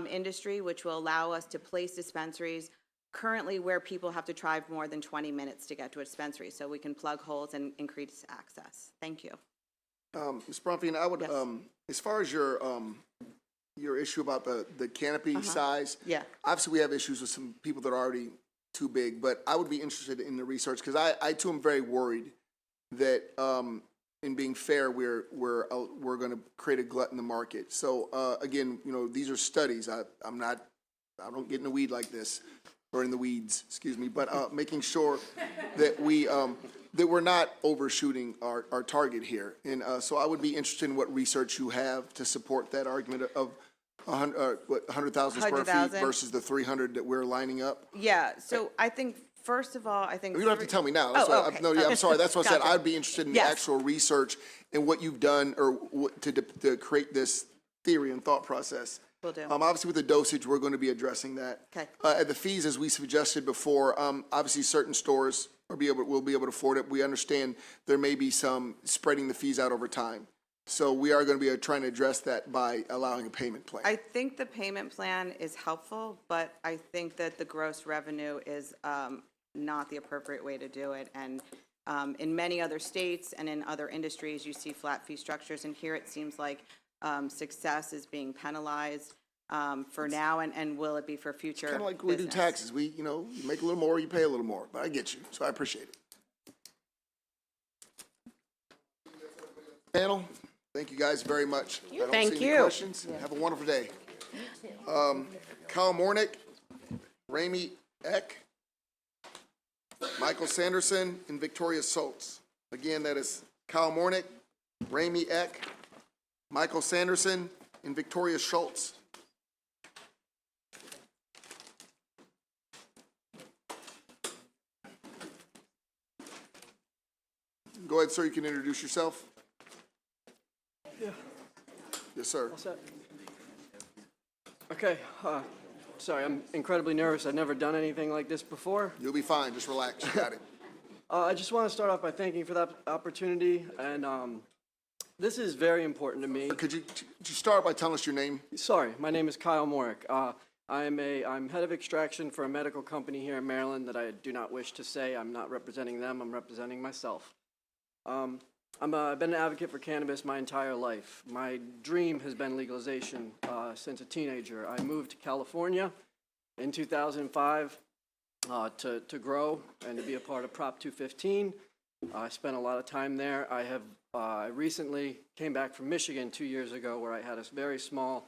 industry, which will allow us to place dispensaries currently where people have to drive more than 20 minutes to get to a dispensary, so we can plug holes and increase access. Thank you. Ms. Brumfield, I would, as far as your issue about the canopy size, Yeah. obviously we have issues with some people that are already too big, but I would be interested in the research because I too am very worried that in being fair, we're going to create a glut in the market. So again, these are studies. I don't get in the weed like this, or in the weeds, excuse me, but making sure that that we're not overshooting our target here. And so I would be interested in what research you have to support that argument of 100,000 square feet versus the 300 that we're lining up. Yeah, so I think, first of all, I think... You don't have to tell me now. That's okay. I'm sorry. That's what I said. Gotcha. I'd be interested in Yes. the actual research and what you've done or to create this theory and thought process. Will do. Obviously, with the dosage, we're going to be addressing that. Okay. At the fees, as we suggested before, obviously certain stores will be able to afford it. We understand there may be some spreading the fees out over time. So we are going to be trying to address that by allowing a payment plan. I think the payment plan is helpful, but I think that the gross revenue is not the appropriate way to do it. And in many other states and in other industries, you see flat fee structures, and here it seems like success is being penalized for now, and will it be for future Kind of like we do business? taxes. You make a little more, you pay a little more. But I get you, so I appreciate it. Panel, thank you guys very much. I don't Thank see any you. questions. Have a wonderful day. Kyle Mornick, Ramey Eck, Michael Sanderson, and Victoria Schultz. Again, that is Kyle Mornick, Ramey Eck, Michael Sanderson, and Victoria Schultz. Go ahead, sir. You can introduce yourself. Yeah. Yes, sir. All set. Okay. Sorry, I'm incredibly nervous. I've never done anything like this before. You'll be fine. Just relax. You got it. I just want to start off by thanking you for that opportunity, and this is very important to me. Could you start by telling us your name? Sorry, my name is Kyle Morick. I'm head of extraction for a medical company here in Maryland that I do not wish to say. I'm not representing them. I'm representing myself. I've been an advocate for cannabis my entire life. My dream has been legalization since a teenager. I moved to California in 2005 to grow and to be a part of Prop 215. I spent a lot of time there. I recently came back from Michigan 2 years ago, where I had a very small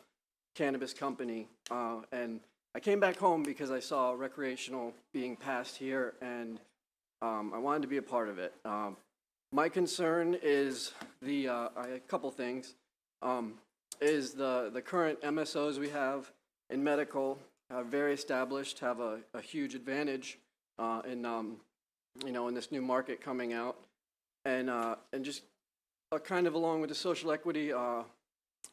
cannabis company, and I came back home because I saw recreational being passed here, and I wanted to be a part of it. My concern is a couple things. Is the current MSOs we have in medical are very established, have a huge advantage in this new market coming out, and just kind of along with the social equity. I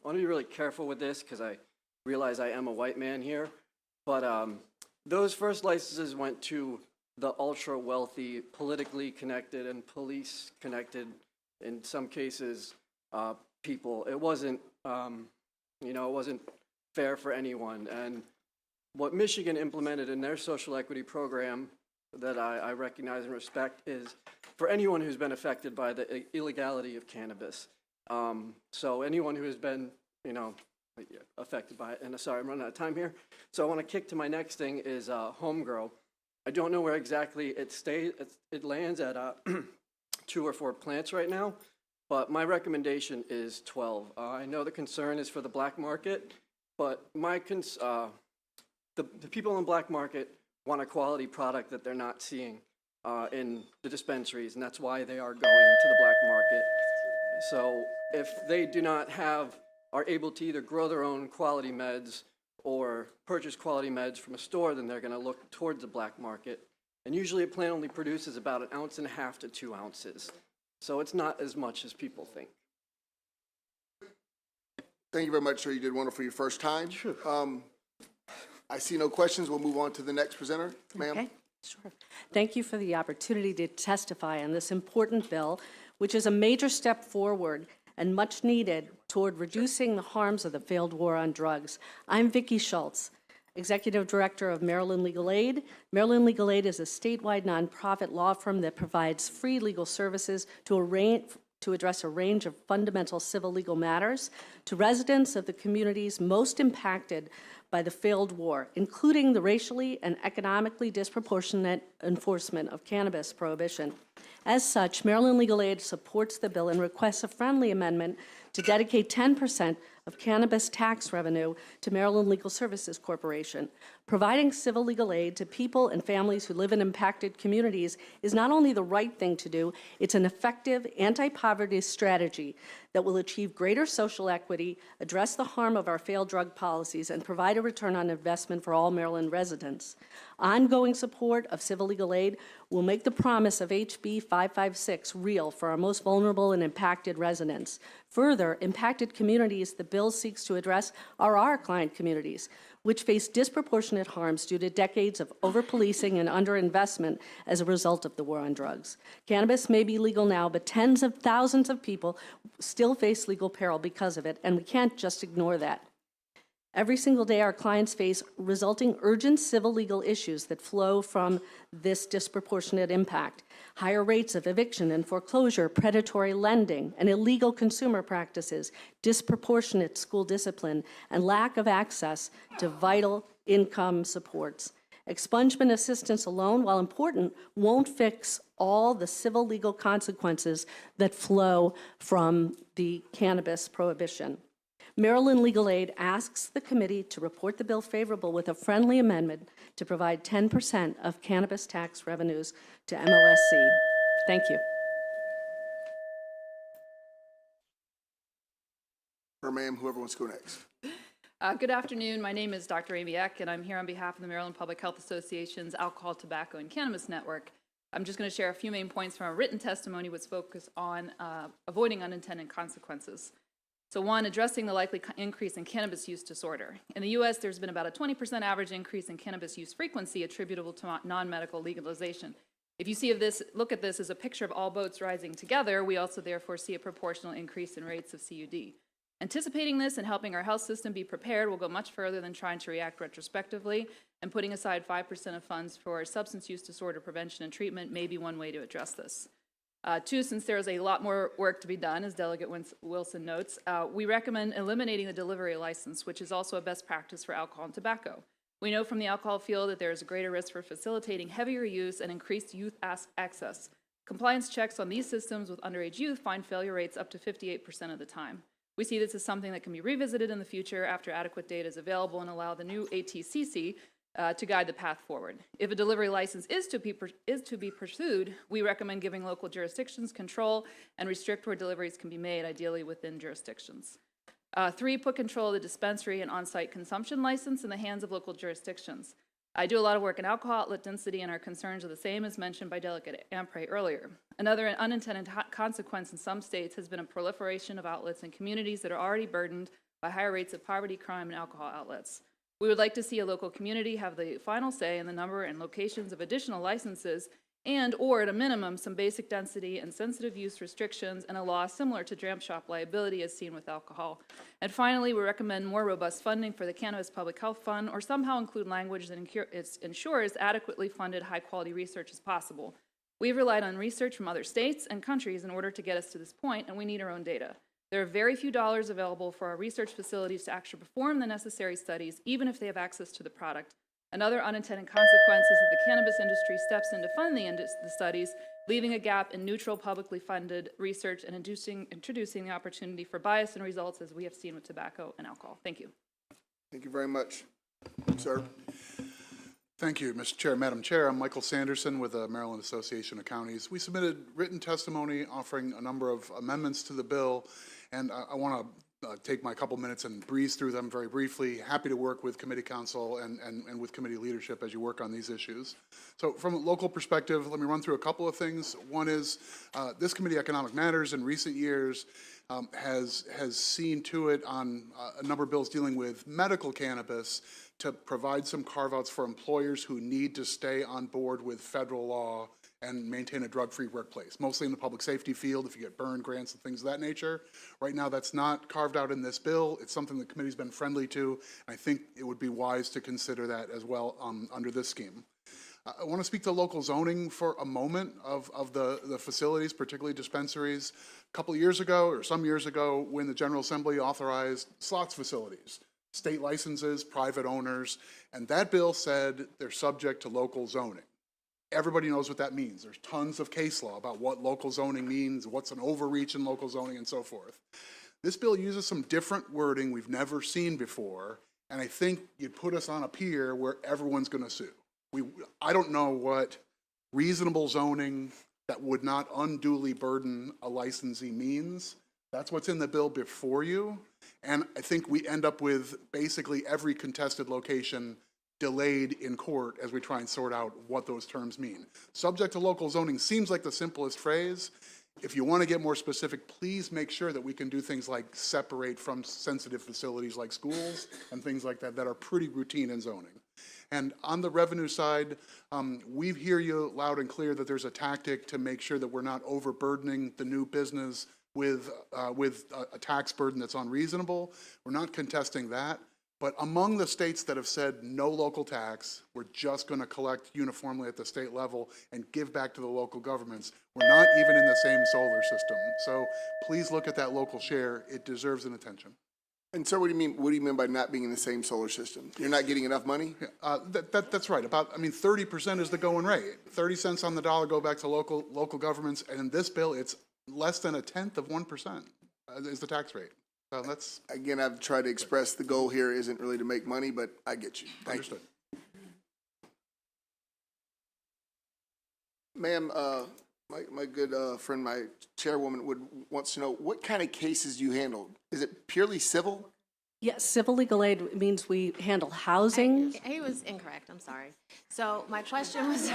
want to be really careful with this because I realize I am a white man here, but those first licenses went to the ultra wealthy, politically connected and police connected, in some cases, people. It wasn't, it wasn't fair for anyone. And what Michigan implemented in their social equity program that I recognize and respect is for anyone who's been affected by the illegality of cannabis. So anyone who has been, affected by it. And sorry, I'm running out of time here. So I want to kick to my next thing is home grow. I don't know where exactly it lands at 2 or 4 plants right now, but my recommendation is 12. I know the concern is for the black market, but the people in the black market want a quality product that they're not seeing in the dispensaries, and that's why they are going to the black market. So if they do not are able to either grow their own quality meds or purchase quality meds from a store, then they're going to look towards the black market. And usually a plant only produces about 1.5 ounces to 2 ounces. So it's not as much as people think. Thank you very much, sir. You did wonderful your first time. Sure. I see no questions. We'll move on to the next presenter. Ma'am. Okay, sure. Thank you for the opportunity to testify on this important bill, which is a major step forward and much needed toward reducing the harms of the failed war on drugs. I'm Vicki Schultz, Executive Director of Maryland Legal Aid. Maryland Legal Aid is a statewide nonprofit law firm that provides free legal services to address a range of fundamental civil legal matters to residents of the communities most impacted by the failed war, including the racially and economically disproportionate enforcement of cannabis prohibition. As such, Maryland Legal Aid supports the bill and requests a friendly amendment to dedicate 10% of cannabis tax revenue to Maryland Legal Services Corporation. Providing civil legal aid to people and families who live in impacted communities is not only the right thing to do, it's an effective anti-poverty strategy that will achieve greater social equity, address the harm of our failed drug policies, and provide a return on investment for all Maryland residents. Ongoing support of civil legal aid will make the promise of HB 556 real for our most vulnerable and impacted residents. Further, impacted communities the bill seeks to address are our client communities, which face disproportionate harms due to decades of over-policing and underinvestment as a result of the war on drugs. Cannabis may be legal now, but tens of thousands of people still face legal peril because of it, and we can't just ignore that. Every single day, our clients face resulting urgent civil legal issues that flow from this disproportionate impact. Higher rates of eviction and foreclosure, predatory lending, and illegal consumer practices, disproportionate school discipline, and lack of access to vital income supports. Expungement assistance alone, while important, won't fix all the civil legal consequences that flow from the cannabis prohibition. Maryland Legal Aid asks the committee to report the bill favorable with a friendly amendment to provide 10% of cannabis tax revenues to MLSC. Thank you. Or ma'am, whoever wants to go next. Good afternoon. My name is Dr. Amy Eck, and I'm here on behalf of the Maryland Public Health Association's Alcohol, Tobacco, and Cannabis Network. I'm just going to share a few main points from our written testimony, which focus on avoiding unintended consequences. So one, addressing the likely increase in cannabis use disorder. In the U.S., there's been about a 20% average increase in cannabis use frequency attributable to non-medical legalization. If you look at this as a picture of all boats rising together, we also therefore see a proportional increase in rates of CUD. Anticipating this and helping our health system be prepared will go much further than trying to react retrospectively, and putting aside 5% of funds for substance use disorder prevention and treatment may be one way to address this. Two, since there is a lot more work to be done, as Delegate Wilson notes, we recommend eliminating the delivery license, which is also a best practice for alcohol and tobacco. We know from the alcohol field that there is a greater risk for facilitating heavier use and increased youth access. Compliance checks on these systems with underage youth find failure rates up to 58% of the time. We see this as something that can be revisited in the future after adequate data is available and allow the new ATCC to guide the path forward. If a delivery license is to be pursued, we recommend giving local jurisdictions control and restrict where deliveries can be made, ideally within jurisdictions. Three, put control of the dispensary and on-site consumption license in the hands of local jurisdictions. I do a lot of work in alcohol outlet density, and our concerns are the same as mentioned by Delegate Ampray earlier. Another unintended consequence in some states has been a proliferation of outlets in communities that are already burdened by higher rates of poverty, crime, and alcohol outlets. We would like to see a local community have the final say in the number and locations of additional licenses and, or at a minimum, some basic density and sensitive use restrictions and a law similar to dram shop liability as seen with alcohol. And finally, we recommend more robust funding for the Cannabis Public Health Fund, or somehow include language that ensures adequately funded high-quality research as possible. We've relied on research from other states and countries in order to get us to this point, and we need our own data. There are very few dollars available for our research facilities to actually perform the necessary studies, even if they have access to the product. and other unintended consequences that the cannabis industry steps in to fund the studies, leaving a gap in neutral, publicly funded research and introducing the opportunity for bias in results, as we have seen with tobacco and alcohol. Thank you. Thank you very much. Sir? Thank you, Mr. Chair. Madam Chair, I'm Michael Sanderson with the Maryland Association of Counties. We submitted written testimony offering a number of amendments to the bill, and I want to take my couple minutes and breeze through them very briefly. Happy to work with committee counsel and with committee leadership as you work on these issues. So from a local perspective, let me run through a couple of things. One is this Committee Economic Matters in recent years has seen to it on a number of bills dealing with medical cannabis to provide some carve-outs for employers who need to stay on board with federal law and maintain a drug-free workplace, mostly in the public safety field if you get burn grants and things of that nature. Right now, that's not carved out in this bill. It's something the committee's been friendly to. I think it would be wise to consider that as well under this scheme. I want to speak to local zoning for a moment of the facilities, particularly dispensaries. A couple of years ago, or some years ago, when the General Assembly authorized slots facilities, state licenses, private owners, and that bill said they're subject to local zoning. Everybody knows what that means. There's tons of case law about what local zoning means, what's an overreach in local zoning, and so forth. This bill uses some different wording we've never seen before, and I think you'd put us on a pier where everyone's going to sue. I don't know what reasonable zoning that would not unduly burden a licensee means. That's what's in the bill before you. And I think we end up with basically every contested location delayed in court as we try and sort out what those terms mean. Subject to local zoning seems like the simplest phrase. If you want to get more specific, please make sure that we can do things like separate from sensitive facilities like schools and things like that that are pretty routine in zoning. And on the revenue side, we hear you loud and clear that there's a tactic to make sure that we're not overburdening the new business with a tax burden that's unreasonable. We're not contesting that. But among the states that have said no local tax, we're just going to collect uniformly at the state level and give back to the local governments, we're not even in the same solar system. So please look at that local share. It deserves an attention. And sir, what do you mean by not being in the same solar system? You're not getting enough money? That's right. 30% is the going rate. 30 cents on the dollar go back to local governments, and in this bill, it's less than 0.1% is the tax rate. So that's again, I've tried to express the goal here isn't really to make money, but I get you. Understood. Ma'am, my good friend, my chairwoman wants to know what kind of cases you handle. Is it purely civil? Yes, civil legal aid means we handle housing. He was incorrect, I'm sorry. So my question was,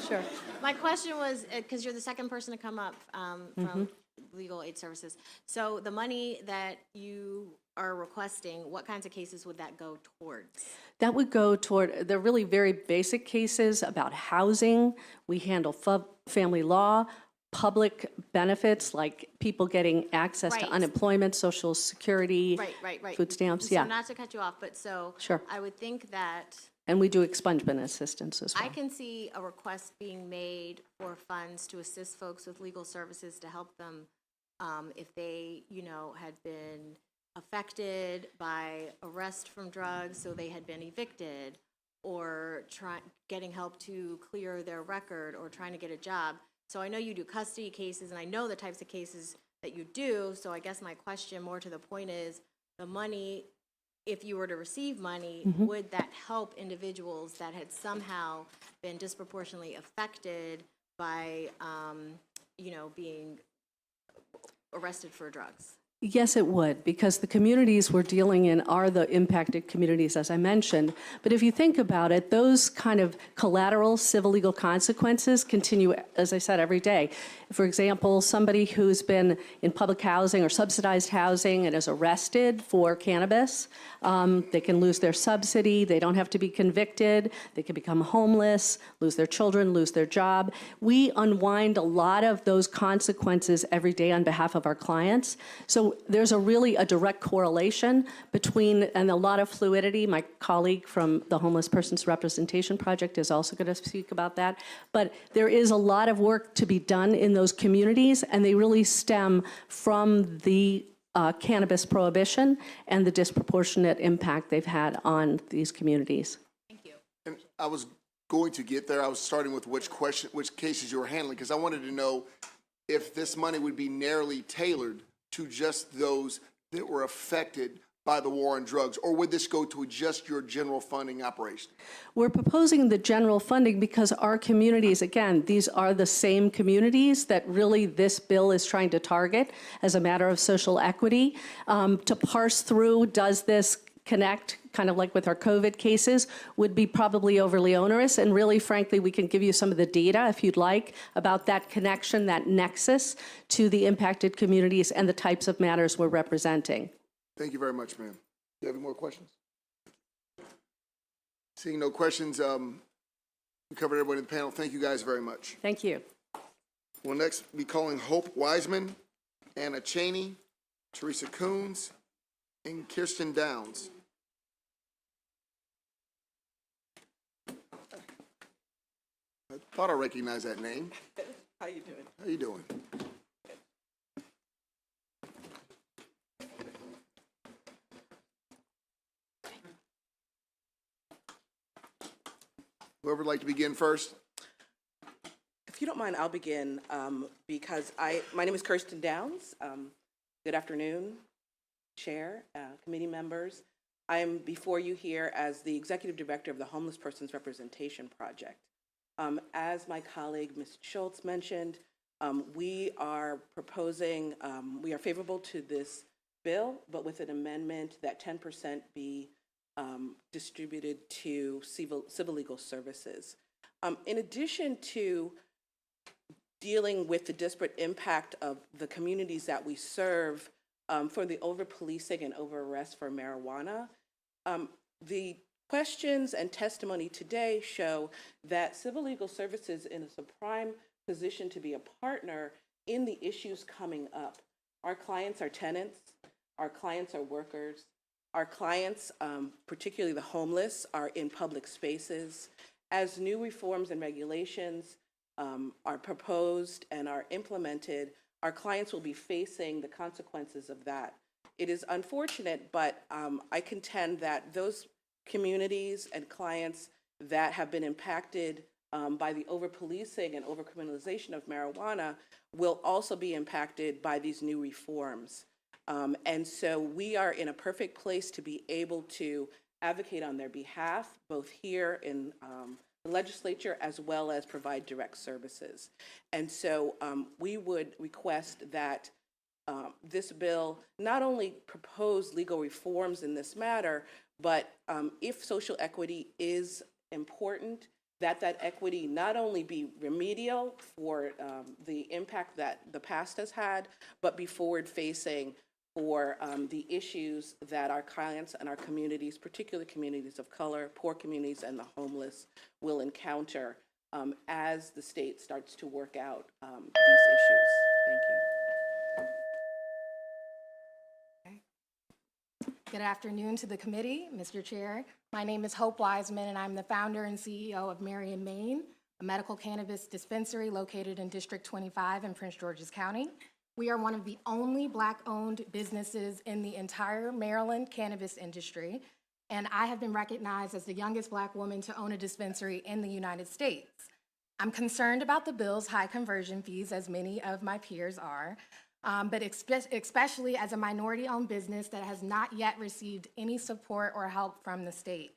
Sure. my question was, because you're the second person to come up from Legal Aid Services. So the money that you are requesting, what kinds of cases would that go towards? That would go toward, they're really very basic cases about housing. We handle family law, public benefits, like people getting access to Right. unemployment, Social Security, Right. food stamps, So yeah. not to cut you off, but so Sure. I would think that And we do expungement assistance as well. I can see a request being made for funds to assist folks with legal services to help them if they, had been affected by arrest from drugs, so they had been evicted, or getting help to clear their record, or trying to get a job. So I know you do custody cases, and I know the types of cases that you do, so I guess my question more to the point is, the money, if you were to receive money, would that help individuals that had somehow been disproportionately affected by, being arrested for drugs? Yes, it would, because the communities we're dealing in are the impacted communities, as I mentioned. But if you think about it, those kind of collateral civil legal consequences continue, as I said, every day. For example, somebody who's been in public housing or subsidized housing and is arrested for cannabis, they can lose their subsidy, they don't have to be convicted, they can become homeless, lose their children, lose their job. We unwind a lot of those consequences every day on behalf of our clients. So there's a direct correlation between, and a lot of fluidity. My colleague from the Homeless Persons Representation Project is also going to speak about that. But there is a lot of work to be done in those communities, and they really stem from the cannabis prohibition and the disproportionate impact they've had on these communities. And I was going to get there. I was starting with which cases you were handling, because I wanted to know if this money would be narrowly tailored to just those that were affected by the war on drugs, or would this go to just your general funding operation? We're proposing the general funding because our communities, again, these are the same communities that really this bill is trying to target as a matter of social equity. To parse through, does this connect, kind of like with our COVID cases, would be probably overly onerous. And really, frankly, we can give you some of the data, if you'd like, about that connection, that nexus to the impacted communities and the types of matters we're representing. Thank you very much, ma'am. Do you have any more questions? Seeing no questions, we covered everybody in the panel. Thank you guys very much. Thank you. We'll next be calling Hope Wiseman, Anna Cheney, Teresa Coons, and Kirsten Downs. I thought I recognized that name. How you doing? How you doing? Whoever would like to begin first? If you don't mind, I'll begin because my name is Kirsten Downs. Good afternoon, Chair, committee members. I am before you here as the Executive Director of the Homeless Persons Representation Project. As my colleague, Ms. Schultz, mentioned, we are proposing, we are favorable to this bill, but with an amendment that 10% be distributed to civil legal services. In addition to dealing with the disparate impact of the communities that we serve for the over-policing and over-arrest for marijuana, the questions and testimony today show that civil legal services is a prime position to be a partner in the issues coming up. Our clients are tenants, our clients are workers, our clients, particularly the homeless, are in public spaces. As new reforms and regulations are proposed and are implemented, our clients will be facing the consequences of that. It is unfortunate, but I contend that those communities and clients that have been impacted by the over-policing and over-criminalization of marijuana will also be impacted by these new reforms. And so we are in a perfect place to be able to advocate on their behalf, both here in the legislature as well as provide direct services. And so we would request that this bill not only propose legal reforms in this matter, but if social equity is important, that equity not only be remedial for the impact that the past has had, but be forward-facing for the issues that our clients and our communities, particularly communities of color, poor communities, and the homeless will encounter as the state starts to work out these issues. Thank you. Good afternoon to the committee, Mr. Chair. My name is Hope Wiseman, and I'm the founder and CEO of Marion, Maine, a medical cannabis dispensary located in District 25 in Prince George's County. We are one of the only Black-owned businesses in the entire Maryland cannabis industry, and I have been recognized as the youngest Black woman to own a dispensary in the United States. I'm concerned about the bill's high conversion fees, as many of my peers are, but especially as a minority-owned business that has not yet received any support or help from the state.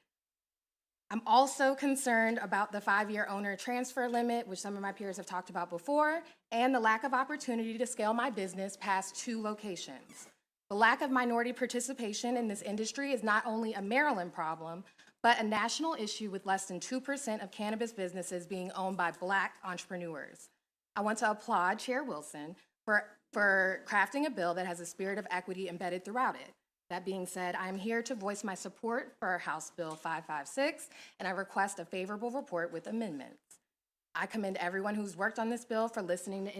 I'm also concerned about the 5-year owner transfer limit, which some of my peers have talked about before, and the lack of opportunity to scale my business past 2 locations. The lack of minority participation in this industry is not only a Maryland problem, but a national issue with less than 2% of cannabis businesses being owned by Black entrepreneurs. I want to applaud Chair Wilson for crafting a bill that has a spirit of equity embedded throughout it. That being said, I am here to voice my support for House Bill 556, and I request a favorable report with amendments. I commend everyone who's worked on this bill for listening to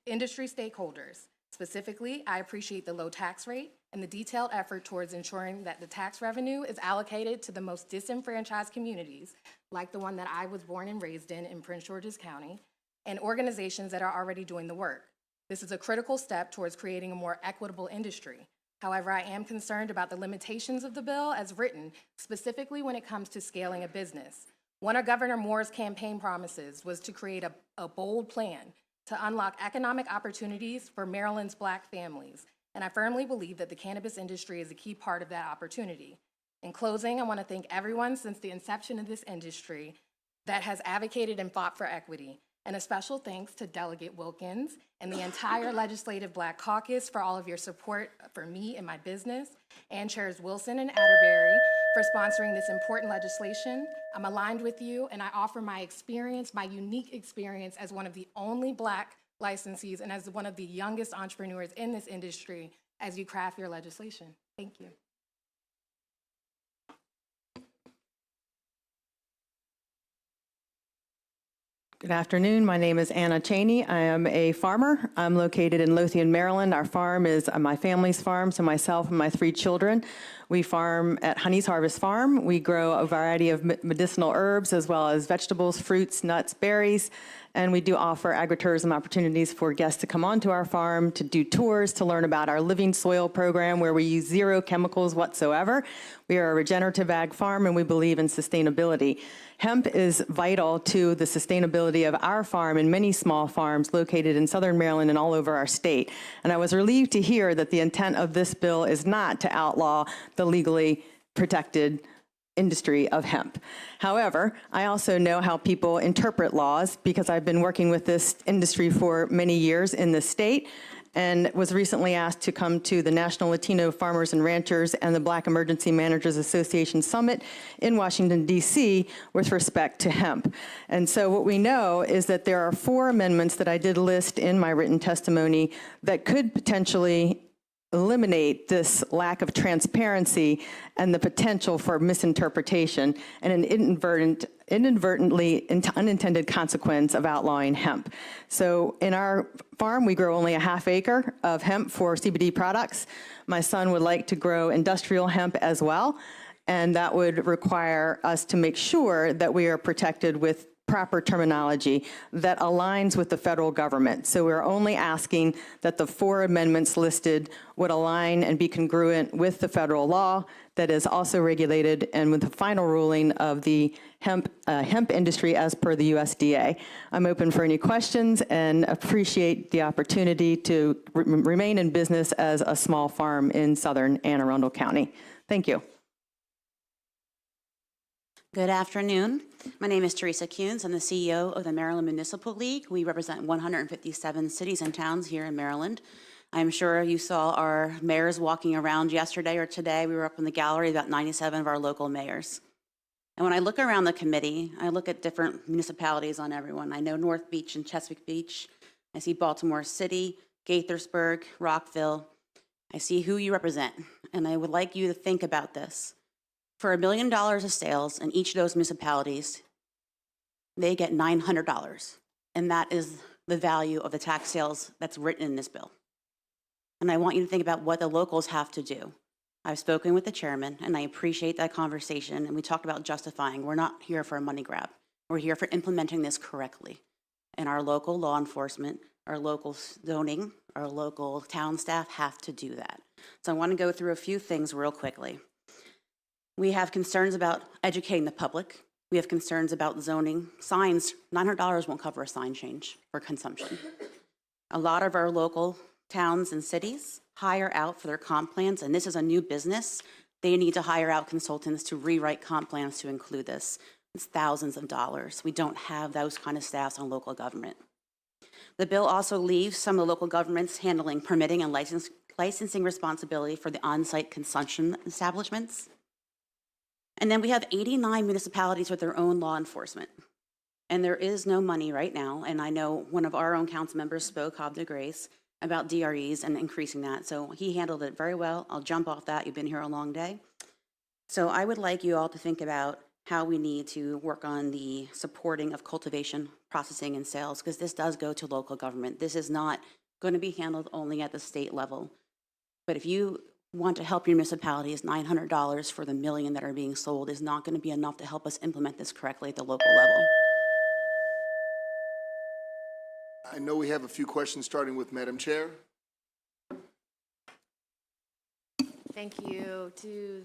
industry stakeholders. Specifically, I appreciate the low tax rate and the detailed effort towards ensuring that the tax revenue is allocated to the most disenfranchised communities, like the one that I was born and raised in Prince George's County, and organizations that are already doing the work. This is a critical step towards creating a more equitable industry. However, I am concerned about the limitations of the bill as written, specifically when it comes to scaling a business. One of Governor Moore's campaign promises was to create a bold plan to unlock economic opportunities for Maryland's Black families, and I firmly believe that the cannabis industry is a key part of that opportunity. In closing, I want to thank everyone since the inception of this industry that has advocated and fought for equity. And a special thanks to Delegate Wilkins and the entire Legislative Black Caucus for all of your support for me and my business, and Chairs Wilson and Atterbury for sponsoring this important legislation. I'm aligned with you, and I offer my experience, my unique experience as one of the only Black licensees and as one of the youngest entrepreneurs in this industry as you craft your legislation. Thank you. Good afternoon. My name is Anna Cheney. I am a farmer. I'm located in Lothian, Maryland. Our farm is my family's farm, so myself and my 3 children. We farm at Honey's Harvest Farm. We grow a variety of medicinal herbs as well as vegetables, fruits, nuts, berries, and we do offer agritourism opportunities for guests to come onto our farm, to do tours, to learn about our Living Soil program where we use 0 chemicals whatsoever. We are a regenerative ag farm and we believe in sustainability. Hemp is vital to the sustainability of our farm and many small farms located in southern Maryland and all over our state. And I was relieved to hear that the intent of this bill is not to outlaw the legally protected industry of hemp. However, I also know how people interpret laws because I've been working with this industry for many years in the state and was recently asked to come to the National Latino Farmers and Ranchers and the Black Emergency Managers Association Summit in Washington, D.C. with respect to hemp. And so what we know is that there are 4 amendments that I did list in my written testimony that could potentially eliminate this lack of transparency and the potential for misinterpretation and an inadvertently unintended consequence of outlawing hemp. So in our farm, we grow only a ½ acre of hemp for CBD products. My son would like to grow industrial hemp as well, and that would require us to make sure that we are protected with proper terminology that aligns with the federal government. So we're only asking that the 4 amendments listed would align and be congruent with the federal law that is also regulated and with the final ruling of the hemp industry as per the USDA. I'm open for any questions and appreciate the opportunity to remain in business as a small farm in southern Anne Arundel County. Thank you. Good afternoon. My name is Teresa Kuhns. I'm the CEO of the Maryland Municipal League. We represent 157 cities and towns here in Maryland. I'm sure you saw our mayors walking around yesterday or today. We were up in the gallery, about 97 of our local mayors. And when I look around the committee, I look at different municipalities on everyone. I know North Beach and Chesapeake Beach. I see Baltimore City, Gaithersburg, Rockville. I see who you represent. And I would like you to think about this. For $1 million of sales in each of those municipalities, they get $900. And that is the value of the tax sales that's written in this bill. And I want you to think about what the locals have to do. I've spoken with the chairman, and I appreciate that conversation, and we talked about justifying. We're not here for a money grab. We're here for implementing this correctly. And our local law enforcement, our local zoning, our local town staff have to do that. So I want to go through a few things real quickly. We have concerns about educating the public. We have concerns about zoning. Signs, $900 won't cover a sign change for consumption. A lot of our local towns and cities hire out for their comp plans, and this is a new business. They need to hire out consultants to rewrite comp plans to include this. It's thousands of dollars. We don't have those kind of staffs on local government. The bill also leaves some of the local governments handling permitting and licensing responsibility for the on-site consumption establishments. And then we have 89 municipalities with their own law enforcement. And there is no money right now. And I know one of our own council members spoke, Hob de Grace, about DREs and increasing that. So he handled it very well. I'll jump off that. You've been here a long day. So I would like you all to think about how we need to work on the supporting of cultivation, processing, and sales, because this does go to local government. This is not going to be handled only at the state level. But if you want to help your municipalities, $900 for the $1 million that are being sold is not going to be enough to help us implement this correctly at the local level. I know we have a few questions, starting with Madam Chair. Thank you. To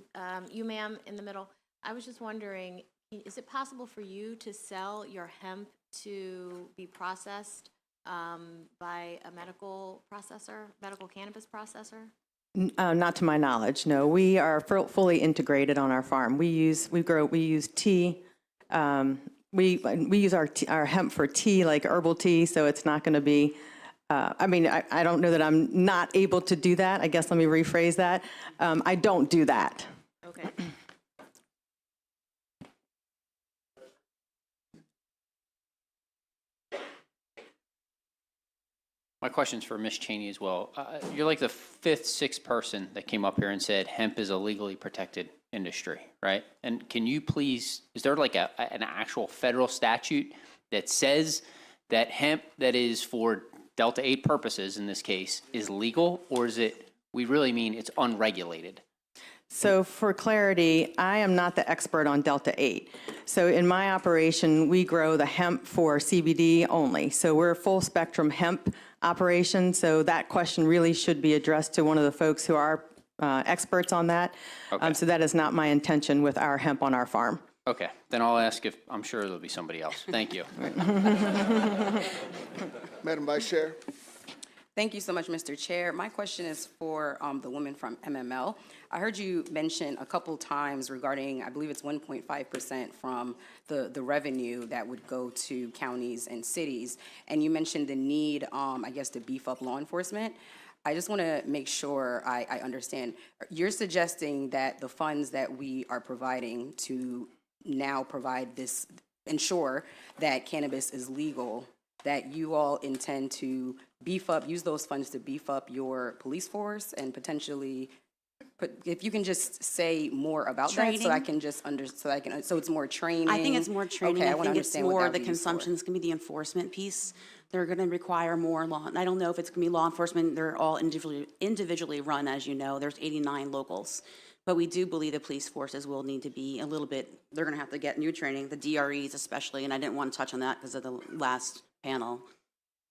you, ma'am, in the middle. I was just wondering, is it possible for you to sell your hemp to be processed by a medical processor, medical cannabis processor? Not to my knowledge, no. We are fully integrated on our farm. We use tea. We use our hemp for tea, like herbal tea, so it's not going to be, I don't know that I'm not able to do that. I guess let me rephrase that. I don't do that. Okay. My question's for Ms. Cheney as well. You're like the fifth, sixth person that came up here and said hemp is a legally protected industry, right? And can you please, is there like an actual federal statute that says that hemp that is for Delta 8 purposes, in this case, is legal, or is it, we really mean it's unregulated? So for clarity, I am not the expert on Delta 8. So in my operation, we grow the hemp for CBD only. So we're a full spectrum hemp operation. So that question really should be addressed to one of the folks who are experts on that. Okay. So that is not my intention with our hemp on our farm. Okay, then I'll ask if, I'm sure there'll be somebody else. Thank you. Madam Vice Chair. Thank you so much, Mr. Chair. My question is for the woman from MML. I heard you mention a couple times regarding, I believe it's 1.5% from the revenue that would go to counties and cities. And you mentioned the need, I guess, to beef up law enforcement. I just want to make sure I understand. You're suggesting that the funds that we are providing to now provide this, ensure that cannabis is legal, that you all intend to beef up, use those funds to beef up your police force and potentially, if you can just say more about that so I can just so it's more training. I think it's more training. Okay, I want to think it's understand what more that the would be used for. consumption is going to be the enforcement piece. They're going to require more law. I don't know if it's going to be law enforcement. They're all individually run, as you know. There's 89 locals. But we do believe the police forces will need to be a little bit, they're going to have to get new training, the DREs especially, and I didn't want to touch on that because of the last panel.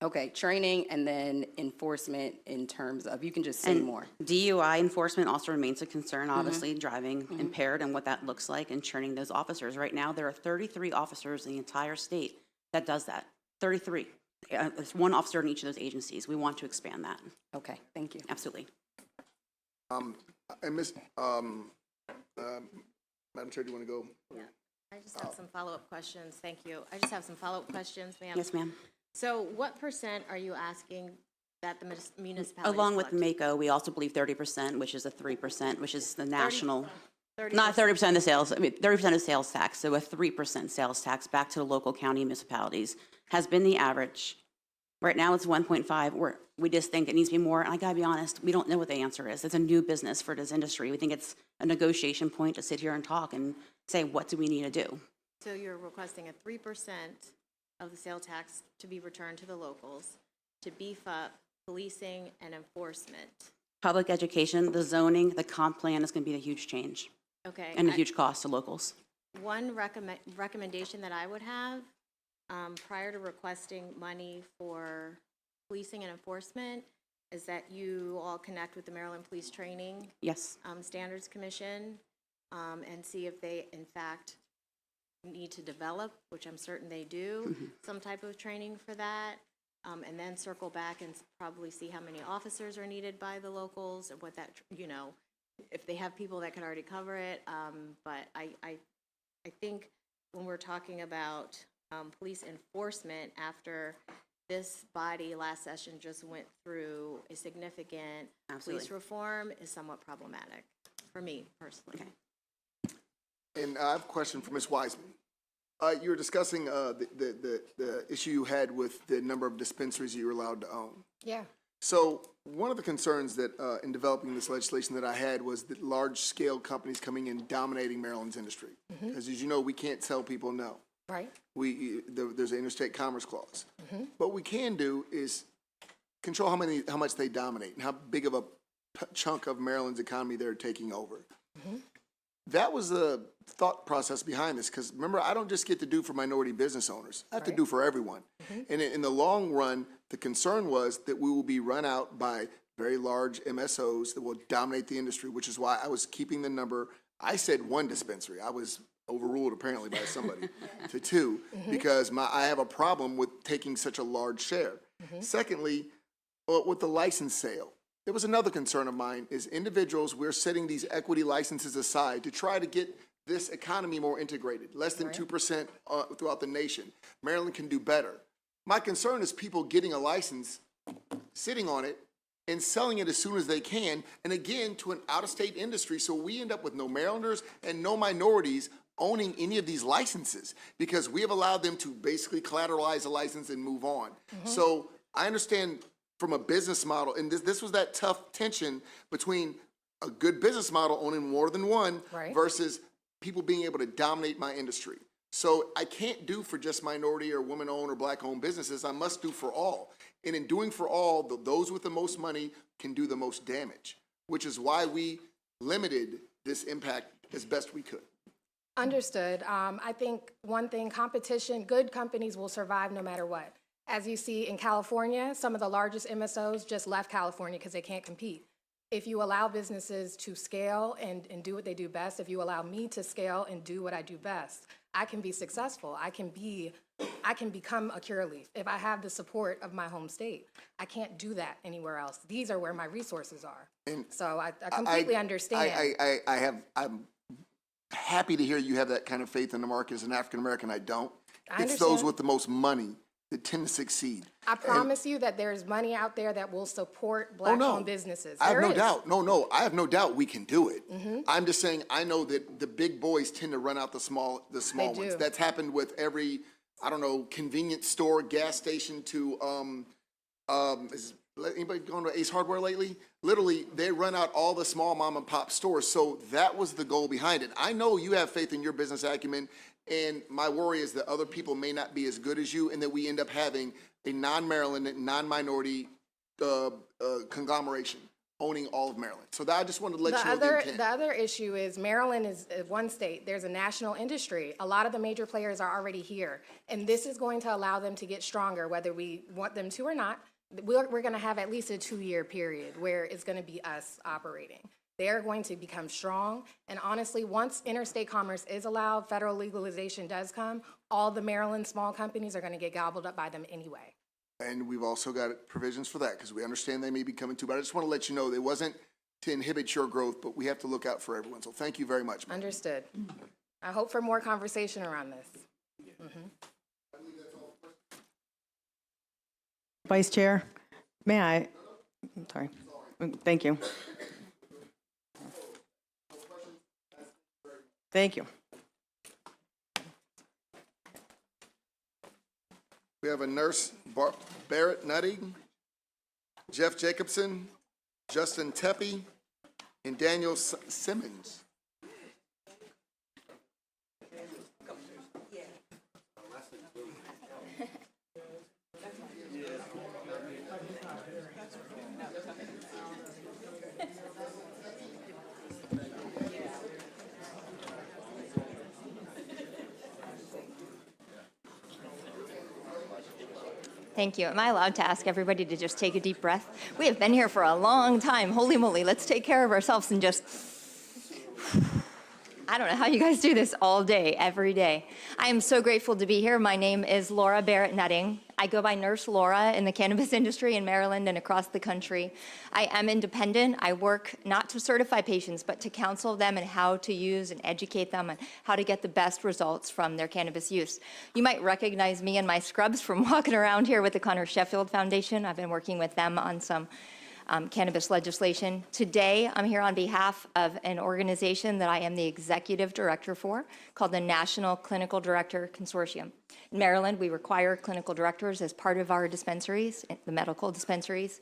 Okay, training and then enforcement in terms of, you can just say And more. DUI enforcement also remains a concern, obviously, driving impaired and what that looks like and training those officers. Right now, there are 33 officers in the entire state that does that. 33. There's one officer in each of those agencies. We want to expand that. Okay, thank you. Absolutely. And Madam Chair, do you want to go? Yeah, I just have some follow-up questions. Thank you. I just have some follow-up questions, ma'am. Yes, ma'am. So what % are you asking that the municipality? Along with MACO, we also believe 30%, which is a 3%, which is the national, not 30% of the sales, 30% of sales tax, so a 3% sales tax back to the local county municipalities has been the average. Right now, it's 1.5. We just think it needs to be more. And I gotta be honest, we don't know what the answer is. It's a new business for this industry. We think it's a negotiation point to sit here and talk and say, what do we need to do? So you're requesting a 3% of the sale tax to be returned to the locals to beef up policing and enforcement. Public education, the zoning, the comp plan is gonna be a huge change Okay. and a huge cost to locals. One recommendation that I would have, prior to requesting money for policing and enforcement, is that you all connect with the Maryland Police Training Yes. Standards Commission and see if they, in fact, need to develop, which I'm certain they do, some type of training for that, and then circle back and probably see how many officers are needed by the locals, or what that, if they have people that can already cover it. But I think when we're talking about police enforcement, after this body last session just went through a significant police reform, is somewhat problematic for me personally. And I have a question for Ms. Wiseman. You were discussing the issue you had with the number of dispensaries you were allowed to own. Yeah. So one of the concerns that in developing this legislation that I had was that large-scale companies coming in dominating Maryland's industry. Because as you know, we can't tell people no. Right. There's an interstate commerce clause. What we can do is control how much they dominate and how big of a chunk of Maryland's economy they're taking over. That was the thought process behind this, because remember, I don't just get to do for minority business owners. I have to do for everyone. And in the long run, the concern was that we will be run out by very large MSOs that will dominate the industry, which is why I was keeping the number. I said 1 dispensary. I was overruled apparently by somebody to 2 because I have a problem with taking such a large share. Secondly, with the license sale, there was another concern of mine is individuals, we're setting these equity licenses aside to try to get this economy more integrated, less than 2% throughout the nation. Maryland can do better. My concern is people getting a license, sitting on it, and selling it as soon as they can, and again, to an out-of-state industry, so we end up with no Marylanders and no minorities owning any of these licenses, because we have allowed them to basically collateralize a license and move on. So I understand from a business model, and this was that tough tension between a good business model owning more than one versus people being able to dominate my industry. So I can't do for just minority or women-owned or black-owned businesses. I must do for all. And in doing for all, those with the most money can do the most damage, which is why we limited this impact as best we could. Understood. I think one thing, competition, good companies will survive no matter what. As you see in California, some of the largest MSOs just left California because they can't compete. If you allow businesses to scale and do what they do best, if you allow me to scale and do what I do best, I can be successful. I can become a Curaleaf if I have the support of my home state. I can't do that anywhere else. These are where my resources are. And so I completely understand. I'm happy to hear you have that kind of faith in the market. As an African American, I don't. It's those understand. with the most money that tend to succeed. I promise you that there's money out there that will support Black-owned businesses. I have There no is. doubt. No, I have no doubt we can do it. I'm just saying I know that the big boys tend to run out the small ones. do. That's happened with every, I don't know, convenience store, gas station to is anybody going to Ace Hardware lately? Literally, they run out all the small mom and pop stores. So that was the goal behind it. I know you have faith in your business acumen, and my worry is that other people may not be as good as you, and that we end up having a non-Maryland, non-minority conglomeration owning all of Maryland. So I just wanted to let you know the intent. The other issue is Maryland is one state. There's a national industry. A lot of the major players are already here. And this is going to allow them to get stronger, whether we want them to or not. We're going to have at least a 2-year period where it's going to be us operating. They're going to become strong. And honestly, once interstate commerce is allowed, federal legalization does come, all the Maryland small companies are going to get gobbled up by them anyway. And we've also got provisions for that because we understand they may be coming too. But I just want to let you know it wasn't to inhibit your growth, but we have to look out for everyone. So thank you very much, ma'am. Understood. I hope for more conversation around this. Vice Chair, may I? I'm sorry. Thank you. Thank you. We have a nurse, Barrett Nutting, Jeff Jacobson, Justin Tepe, and Daniel Simmons. Thank you. Am I allowed to ask everybody to just take a deep breath? We have been here for a long time. Holy moly, let's take care of ourselves and just... I don't know how you guys do this all day, every day. I am so grateful to be here. My name is Laura Barrett Nutting. I go by Nurse Laura in the cannabis industry in Maryland and across the country. I am independent. I work not to certify patients, but to counsel them in how to use and educate them on how to get the best results from their cannabis use. You might recognize me in my scrubs from walking around here with the Connor Sheffield Foundation. I've been working with them on some cannabis legislation. Today, I'm here on behalf of an organization that I am the executive director for, called the National Clinical Director Consortium. In Maryland, we require clinical directors as part of our dispensaries, the medical dispensaries.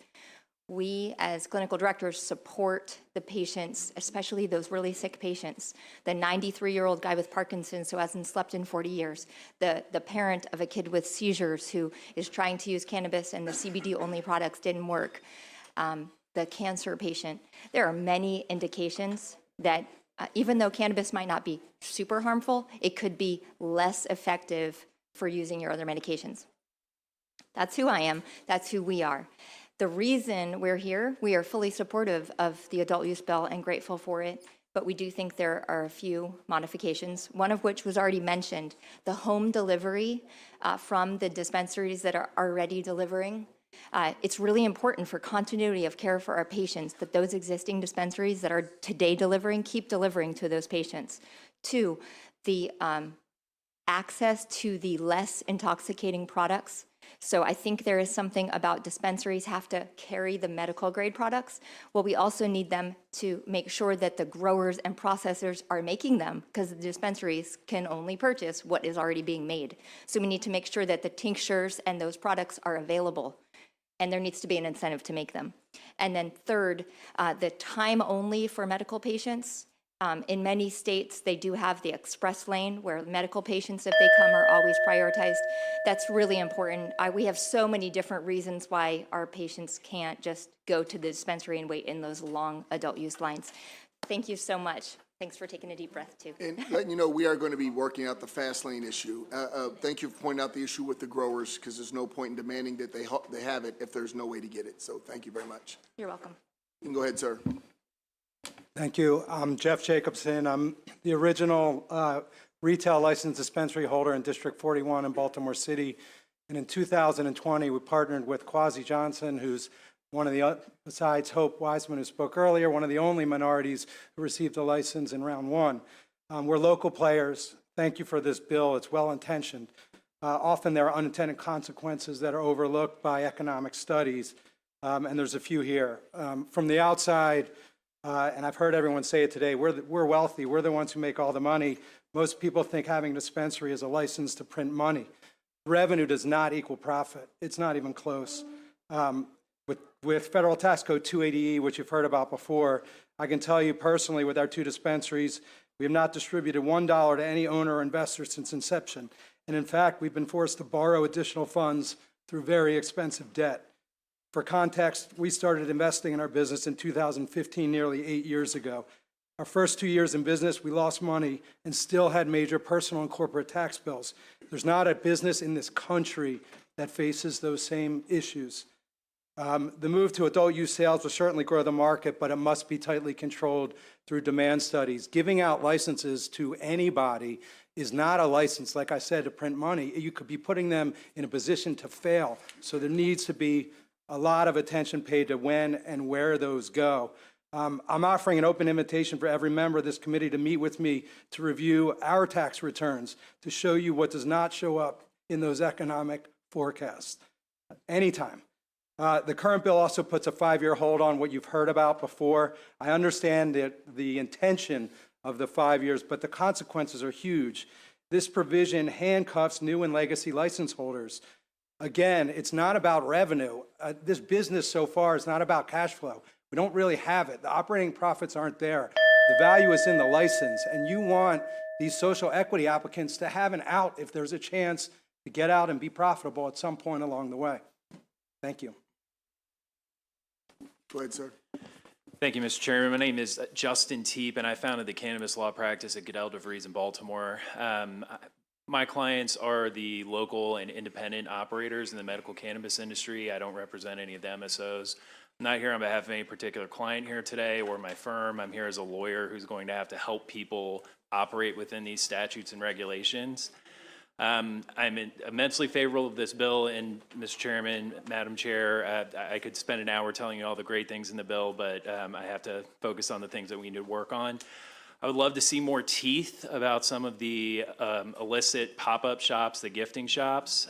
We, as clinical directors, support the patients, especially those really sick patients. The 93-year-old guy with Parkinson's who hasn't slept in 40 years, the parent of a kid with seizures who is trying to use cannabis and the CBD-only products didn't work. The cancer patient. There are many indications that even though cannabis might not be super harmful, it could be less effective for using your other medications. That's who I am. That's who we are. The reason we're here, we are fully supportive of the adult use bill and grateful for it, but we do think there are a few modifications, one of which was already mentioned, the home delivery from the dispensaries that are already delivering. It's really important for continuity of care for our patients that those existing dispensaries that are today delivering keep delivering to those patients. Two, the access to the less intoxicating products. So I think there is something about dispensaries have to carry the medical grade products. Well, we also need them to make sure that the growers and processors are making them, because the dispensaries can only purchase what is already being made. So we need to make sure that the tinctures and those products are available, and there needs to be an incentive to make them. And then third, the time only for medical patients. In many states, they do have the express lane where medical patients, if they come, are always prioritized. That's really important. We have so many different reasons why our patients can't just go to the dispensary and wait in those long adult use lines. Thank you so much. Thanks for taking a deep breath, too. And letting you know, we are going to be working out the fast lane issue. Thank you for pointing out the issue with the growers, because there's no point in demanding that they have it if there's no way to get it. So thank you very much. You're welcome. You can go ahead, sir. Thank you. I'm Jeff Jacobson. I'm the original retail licensed dispensary holder in District 41 in Baltimore City. And in 2020, we partnered with Quasi Johnson, who's one of the, besides Hope Wiseman, who spoke earlier, one of the only minorities who received a license in round one. We're local players. Thank you for this bill. It's well-intentioned. Often there are unintended consequences that are overlooked by economic studies, and there's a few here. From the outside, and I've heard everyone say it today, we're wealthy. We're the ones who make all the money. Most people think having a dispensary is a license to print money. Revenue does not equal profit. It's not even close. With Federal Tax Code 280E, which you've heard about before, I can tell you personally with our two dispensaries, we have not distributed $1 to any owner or investor since inception. And in fact, we've been forced to borrow additional funds through very expensive debt. For context, we started investing in our business in 2015, nearly 8 years ago. Our first 2 years in business, we lost money and still had major personal and corporate tax bills. There's not a business in this country that faces those same issues. The move to adult use sales will certainly grow the market, but it must be tightly controlled through demand studies. Giving out licenses to anybody is not a license, like I said, to print money. You could be putting them in a position to fail. So there needs to be a lot of attention paid to when and where those go. I'm offering an open invitation for every member of this committee to meet with me to review our tax returns, to show you what does not show up in those economic forecasts. Anytime. The current bill also puts a 5-year hold on what you've heard about before. I understand that the intention of the 5 years, but the consequences are huge. This provision handcuffs new and legacy license holders. Again, it's not about revenue. This business so far is not about cash flow. We don't really have it. The operating profits aren't there. The value is in the license, and you want these social equity applicants to have an out if there's a chance to get out and be profitable at some point along the way. Thank you. Go ahead, sir. Thank you, Mr. Chairman. My name is Justin Teep, and I founded the cannabis law practice at Goodell DeVries in Baltimore. My clients are the local and independent operators in the medical cannabis industry. I don't represent any of the MSOs. I'm not here on behalf of any particular client here today or my firm. I'm here as a lawyer who's going to have to help people operate within these statutes and regulations. I'm immensely favorable of this bill, and Mr. Chairman, Madam Chair, I could spend an hour telling you all the great things in the bill, but I have to focus on the things that we need to work on. I would love to see more teeth about some of the illicit pop-up shops, the gifting shops.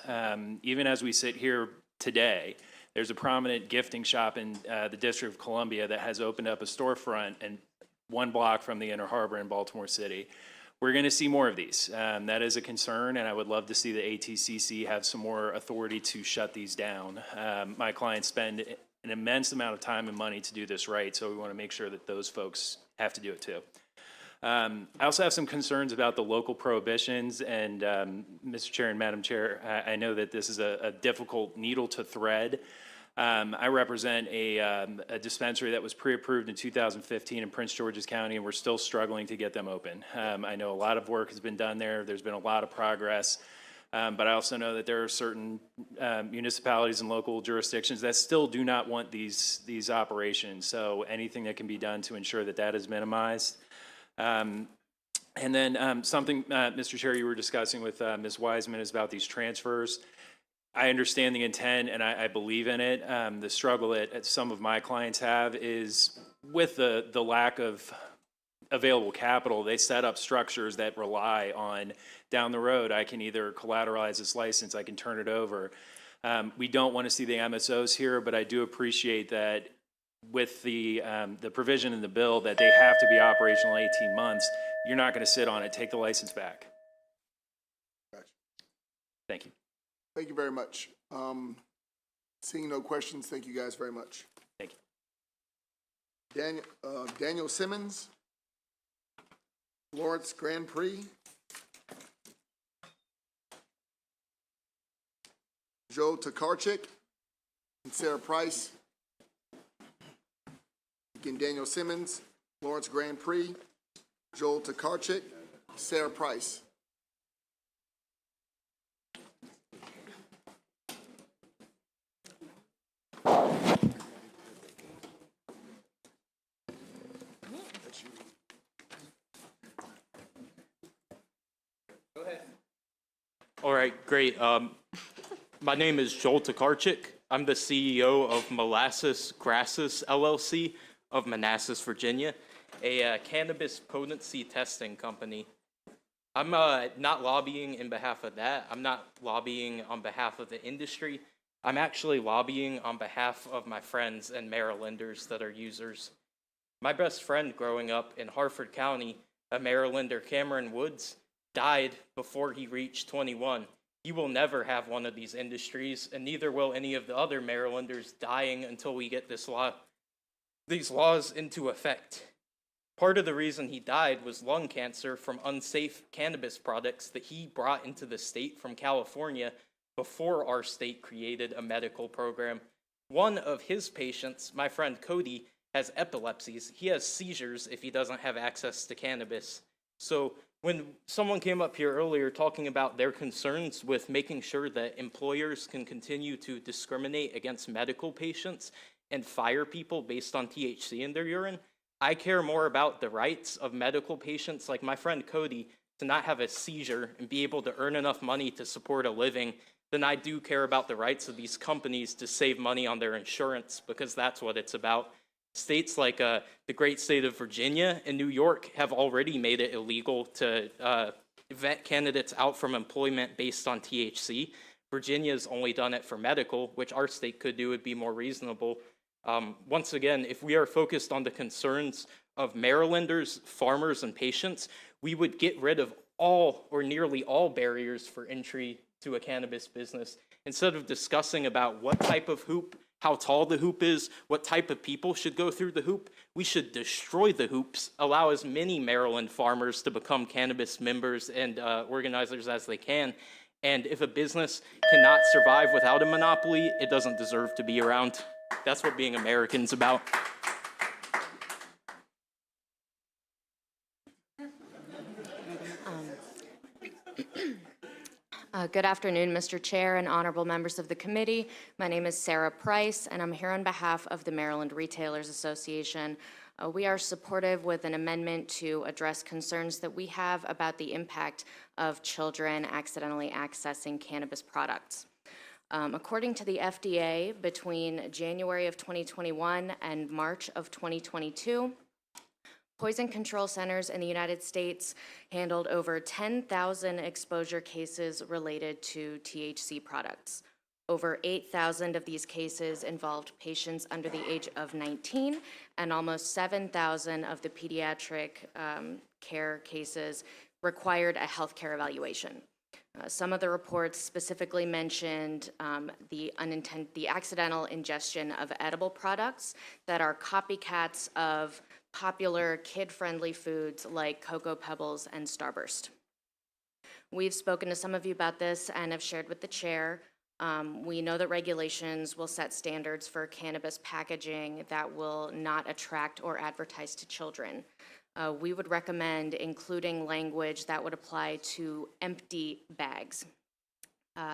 Even as we sit here today, there's a prominent gifting shop in the District of Columbia that has opened up a storefront and 1 block from the Inner Harbor in Baltimore City. We're going to see more of these. That is a concern, and I would love to see the ATCC have some more authority to shut these down. My clients spend an immense amount of time and money to do this right, so we want to make sure that those folks have to do it too. I also have some concerns about the local prohibitions, and Mr. Chair and Madam Chair, I know that this is a difficult needle to thread. I represent a dispensary that was pre-approved in 2015 in Prince George's County, and we're still struggling to get them open. I know a lot of work has been done there. There's been a lot of progress. But I also know that there are certain municipalities and local jurisdictions that still do not want these operations. So anything that can be done to ensure that that is minimized. And then something, Mr. Chair, you were discussing with Ms. Wiseman is about these transfers. I understand the intent and I believe in it. The struggle that some of my clients have is with the lack of available capital, they set up structures that rely on down the road, I can either collateralize this license, I can turn it over. We don't want to see the MSOs here, but I do appreciate that with the provision in the bill that they have to be operational in 18 months, you're not going to sit on it, take the license back. Gotcha. Thank you. Thank you very much. Seeing no questions, thank you guys very much. Thank you. Daniel Simmons, Lawrence Grand Prix, Joe Tokarczyk, and Sarah Price. Again, Daniel Simmons, Lawrence Grand Prix, Joel Tokarczyk, Sarah Price. All right, great. My name is Joel Tokarczyk. I'm the CEO of Molasses Grasses LLC of Manassas, Virginia, a cannabis potency testing company. I'm not lobbying in behalf of that. I'm not lobbying on behalf of the industry. I'm actually lobbying on behalf of my friends and Marylanders that are users. My best friend growing up in Harford County, a Marylander, Cameron Woods, died before he reached 21. He will never have one of these industries, and neither will any of the other Marylanders dying until we get these laws into effect. Part of the reason he died was lung cancer from unsafe cannabis products that he brought into the state from California before our state created a medical program. One of his patients, my friend Cody, has epilepsies. He has seizures if he doesn't have access to cannabis. So when someone came up here earlier talking about their concerns with making sure that employers can continue to discriminate against medical patients and fire people based on THC in their urine, I care more about the rights of medical patients like my friend Cody to not have a seizure and be able to earn enough money to support a living than I do care about the rights of these companies to save money on their insurance, because that's what it's about. States like the great state of Virginia and New York have already made it illegal to vet candidates out from employment based on THC. Virginia's only done it for medical, which our state could do would be more reasonable. Once again, if we are focused on the concerns of Marylanders, farmers, and patients, we would get rid of all or nearly all barriers for entry to a cannabis business. Instead of discussing about what type of hoop, how tall the hoop is, what type of people should go through the hoop, we should destroy the hoops, allow as many Maryland farmers to become cannabis members and organizers as they can. And if a business cannot survive without a monopoly, it doesn't deserve to be around. That's what being American's about. Good afternoon, Mr. Chair and honorable members of the committee. My name is Sarah Price, and I'm here on behalf of the Maryland Retailers Association. We are supportive with an amendment to address concerns that we have about the impact of children accidentally accessing cannabis products. According to the FDA, between January of 2021 and March of 2022, poison control centers in the United States handled over 10,000 exposure cases related to THC products. Over 8,000 of these cases involved patients under the age of 19, and almost 7,000 of the pediatric care cases required a healthcare evaluation. Some of the reports specifically mentioned the accidental ingestion of edible products that are copycats of popular kid-friendly foods like Cocoa Pebbles and Starburst. We've spoken to some of you about this and have shared with the chair. We know that regulations will set standards for cannabis packaging that will not attract or advertise to children. We would recommend including language that would apply to empty bags.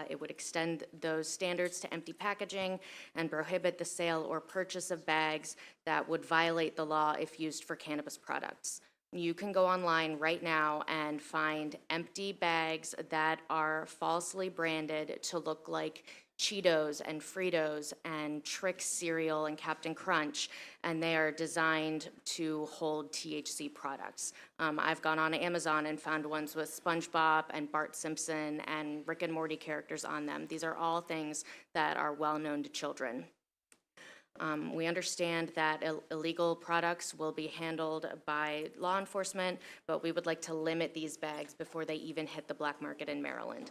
It would extend those standards to empty packaging and prohibit the sale or purchase of bags that would violate the law if used for cannabis products. You can go online right now and find empty bags that are falsely branded to look like Cheetos and Fritos and Trix cereal and Captain Crunch, and they are designed to hold THC products. I've gone on Amazon and found ones with SpongeBob and Bart Simpson and Rick and Morty characters on them. These are all things that are well known to children. We understand that illegal products will be handled by law enforcement, but we would like to limit these bags before they even hit the black market in Maryland.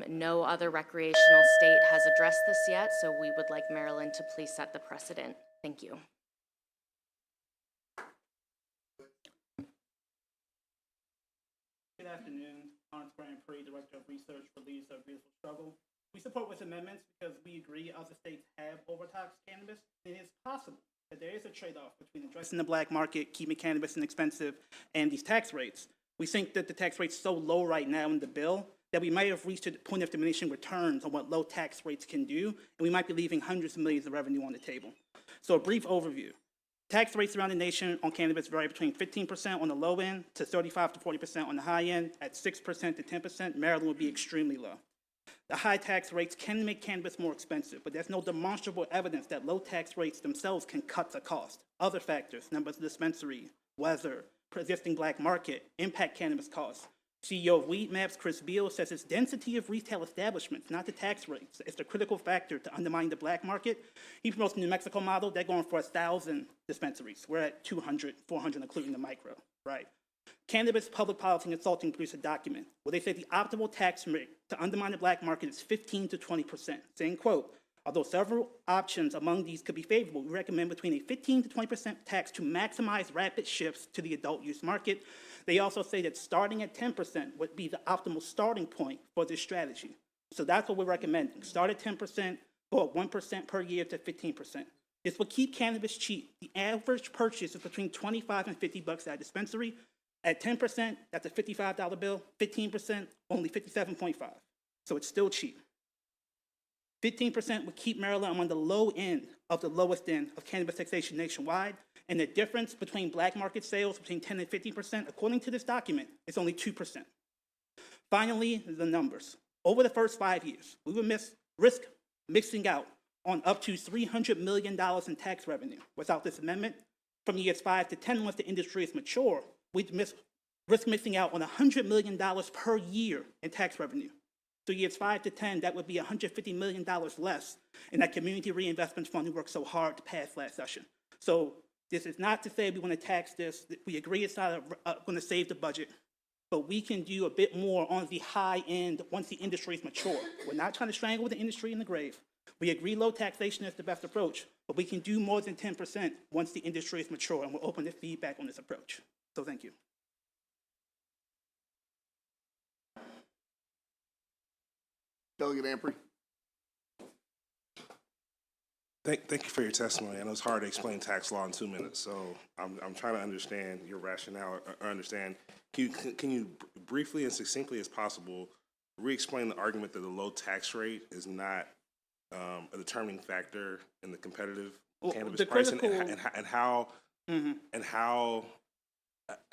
No other recreational state has addressed this yet, so we would like Maryland to please set the precedent. Thank you. Good afternoon. Lawrence Brian Pree, Director of Research for Leaders of Beautiful Struggle. We support this amendments because we agree other states have overtaxed cannabis. It is possible that there is a trade-off between addressing the black market, keeping cannabis inexpensive, and these tax rates. We think that the tax rate's so low right now in the bill that we might have reached a point of diminishing returns on what low tax rates can do, and we might be leaving hundreds of millions of revenue on the table. So a brief overview. Tax rates around the nation on cannabis vary between 15% on the low end to 35 to 40% on the high end. At 6% to 10%, Maryland would be extremely low. The high tax rates can make cannabis more expensive, but there's no demonstrable evidence that low tax rates themselves can cut the cost. Other factors, numbers of dispensary, weather, existing black market, impact cannabis costs. CEO of Weed Maps, Chris Beal, says it's density of retail establishments, not the tax rates. It's the critical factor to undermining the black market. He promotes the New Mexico model. They're going for 1,000 dispensaries. We're at 200, 400, including the micro, right? Cannabis Public Policy Consulting produced a document where they say the optimal tax rate to undermine the black market is 15 to 20%. Saying, quote, although several options among these could be favorable, we recommend between a 15 to 20% tax to maximize rapid shifts to the adult use market. They also say that starting at 10% would be the optimal starting point for this strategy. So that's what we're recommending. Start at 10%, go up 1% per year to 15%. This will keep cannabis cheap. The average purchase is between $25 and $50 at a dispensary. At 10%, that's a $55 bill. 15%, only $57.5. So it's still cheap. 15% would keep Maryland on the low end of the lowest end of cannabis taxation nationwide, and the difference between black market sales between 10 and 15%, according to this document, is only 2%. Finally, the numbers. Over the first 5 years, we would risk missing out on up to $300 million in tax revenue. Without this amendment, from years 5 to 10, once the industry is mature, we'd risk missing out on $100 million per year in tax revenue. So years 5 to 10, that would be $150 million less in that community reinvestment fund we worked so hard to pass last session. So this is not to say we want to tax this. We agree it's not going to save the budget, but we can do a bit more on the high end once the industry is mature. We're not trying to strangle the industry in the grave. We agree low taxation is the best approach, but we can do more than 10% once the industry is mature, and we're open to feedback on this approach. So thank you. Delegate Amprey. Thank you for your testimony. I know it's hard to explain tax law in 2 minutes, so I'm trying to understand your rationale or understand. Can you briefly and succinctly as possible re-explain the argument that the low tax rate is not a determining factor in the competitive cannabis pricing, and how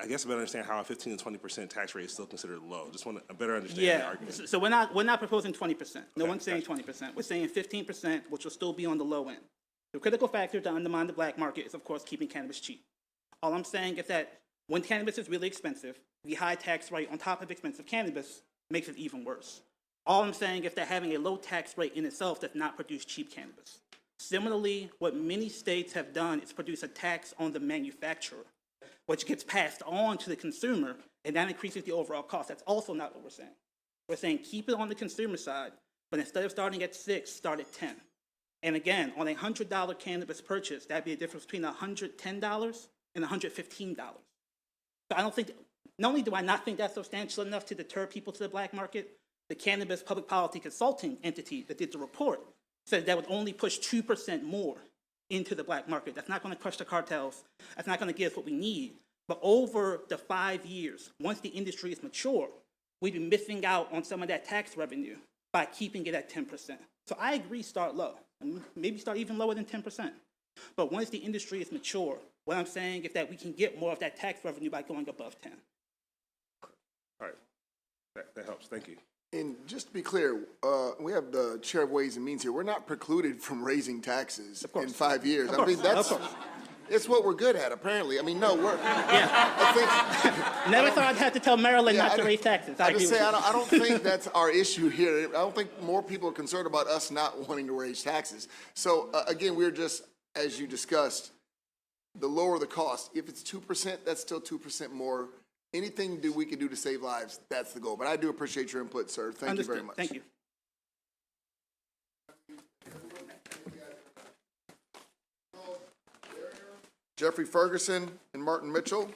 I guess I better understand how a 15 to 20% tax rate is still considered low. Just want to better understand the argument. So we're not proposing 20%. No one's saying 20%. We're saying 15%, which will still be on the low end. The critical factor to undermine the black market is, of course, keeping cannabis cheap. All I'm saying is that when cannabis is really expensive, the high tax rate on top of expensive cannabis makes it even worse. All I'm saying is that having a low tax rate in itself does not produce cheap cannabis. Similarly, what many states have done is produce a tax on the manufacturer, which gets passed on to the consumer, and that increases the overall cost. That's also not what we're saying. We're saying keep it on the consumer side, but instead of starting at 6, start at 10. And again, on a $100 cannabis purchase, that'd be a difference between $110 and $115. So I don't think, not only do I not think that's substantial enough to deter people to the black market, the Cannabis Public Policy Consulting entity that did the report said that would only push 2% more into the black market. That's not going to crush the cartels. That's not going to give us what we need. But over the 5 years, once the industry is mature, we've been missing out on some of that tax revenue. by keeping it at 10%. So I agree, start low, and maybe start even lower than 10%. But once the industry is mature, what I'm saying is that we can get more of that tax revenue by going above 10. All right, that helps. Thank you. And just to be clear, we have the Chair of Ways and Means here. We're not precluded from raising taxes in 5 years. I mean, it's what we're good at, apparently. I mean, no, we're. Yeah. I think. Never thought I'd have to tell Maryland not to raise taxes. I just say I don't think that's our issue here. I don't think more people are concerned about us not wanting to raise taxes. So again, we're just, as you discussed, the lower the cost. If it's 2%, that's still 2% more. Anything we can do to save lives, that's the goal. But I do appreciate your input, sir. Thank you very much. Thank you. Jeffrey Ferguson and Martin Mitchell.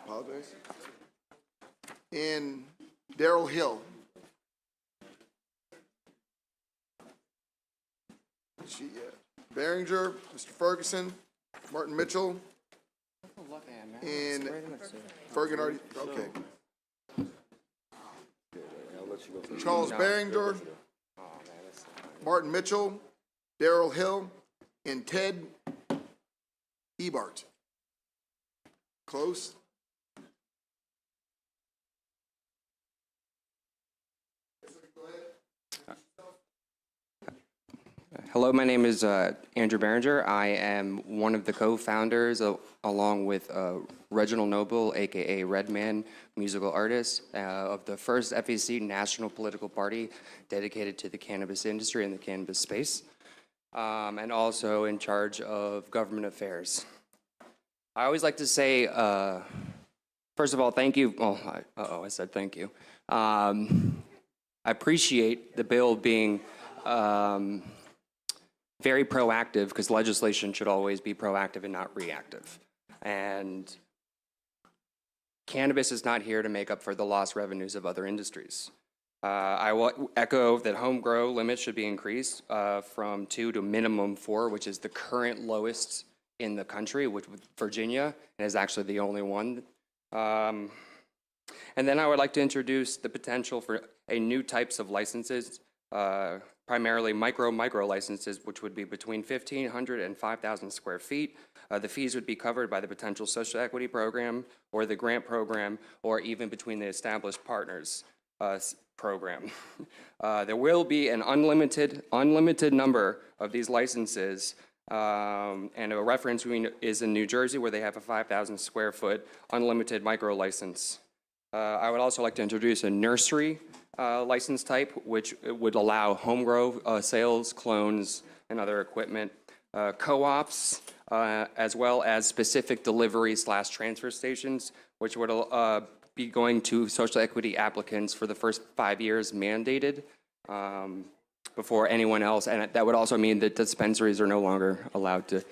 Apologize. And Daryl Hill. Behringer, Mr. Ferguson, Martin Mitchell, and Ferguson already, okay. Charles Behringer, Martin Mitchell, Daryl Hill, and Ted Ebart. Close. Hello, my name is Andrew Behringer. I am one of the co-founders, along with Reginald Noble, aka Redman, musical artist, of the first FEC national political party dedicated to the cannabis industry and the cannabis space, and also in charge of government affairs. I always like to say, first of all, thank you. Oh, I said thank you. I appreciate the bill being very proactive, because legislation should always be proactive and not reactive. And cannabis is not here to make up for the lost revenues of other industries. I will echo that home grow limits should be increased from 2 to minimum 4, which is the current lowest in the country, which with Virginia, and is actually the only one. And then I would like to introduce the potential for a new types of licenses, primarily micro licenses, which would be between 1,500 and 5,000 square feet. The fees would be covered by the potential social equity program or the grant program, or even between the established partners program. There will be an unlimited number of these licenses, and a reference is in New Jersey, where they have a 5,000 square foot unlimited micro license. I would also like to introduce a nursery license type, which would allow home grow sales, clones, and other equipment, co-ops, as well as specific delivery/transfer stations, which would be going to social equity applicants for the first 5 years mandated before anyone else. And that would also mean that dispensaries are no longer allowed to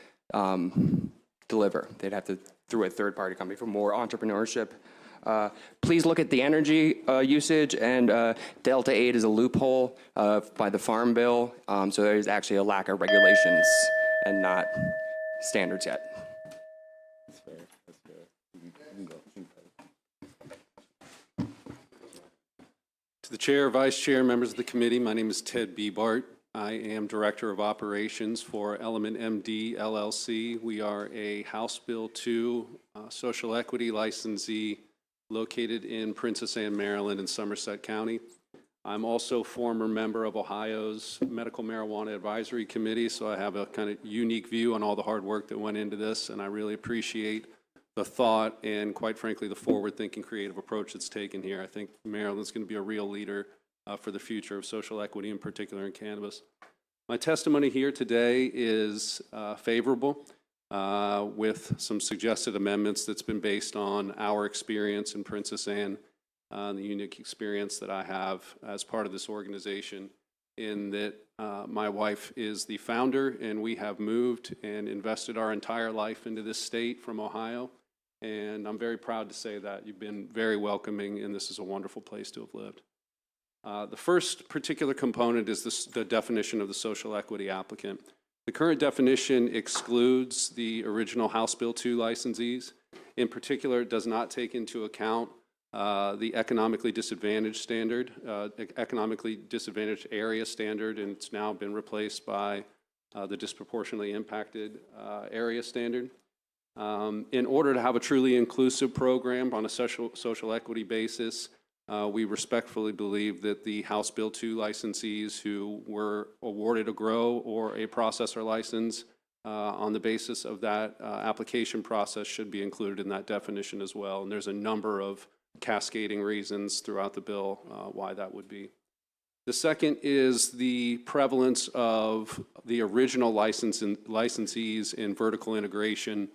deliver. They'd have to through a third-party company for more entrepreneurship. Please look at the energy usage, and Delta 8 is a loophole by the Farm Bill, so there's actually a lack of regulations and not standards yet. That's fair. That's fair. You can go. To the chair, vice chair, members of the committee, my name is Ted Ebart. I am Director of Operations for Element MD LLC. We are a House Bill 2 social equity licensee located in Princess Anne, Maryland, and Somerset County. I'm also former member of Ohio's Medical Marijuana Advisory Committee, so I have a kind of unique view on all the hard work that went into this, and I really appreciate the thought and, quite frankly, the forward-thinking, creative approach that's taken here. I think Maryland's going to be a real leader for the future of social equity, in particular in cannabis. My testimony here today is favorable, with some suggested amendments that's been based on our experience in Princess Anne, the unique experience that I have as part of this organization, in that my wife is the founder, and we have moved and invested our entire life into this state from Ohio, and I'm very proud to say that. You've been very welcoming, and this is a wonderful place to have lived. The first particular component is the definition of the social equity applicant. The current definition excludes the original House Bill 2 licensees. In particular, it does not take into account the economically disadvantaged standard, economically disadvantaged area standard, and it's now been replaced by the disproportionately impacted area standard. In order to have a truly inclusive program on a social equity basis, we respectfully believe that the House Bill 2 licensees who were awarded a grow or a processor license on the basis of that application process should be included in that definition as well. And there's a number of cascading reasons throughout the bill why that would be. The second is the prevalence of the original licensees in vertical integration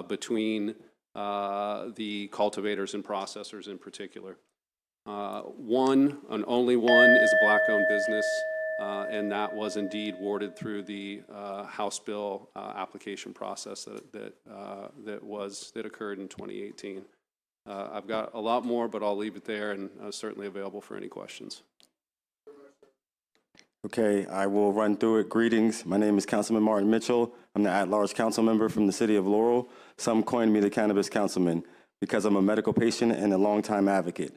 between the cultivators and processors in particular. One, and only one, is a black-owned business, and that was indeed awarded through the House Bill application process that occurred in 2018. I've got a lot more, but I'll leave it there, and certainly available for any questions. Okay, I will run through it. Greetings. My name is Councilman Martin Mitchell. I'm the at-large council member from the city of Laurel. Some coined me the cannabis councilman because I'm a medical patient and a longtime advocate.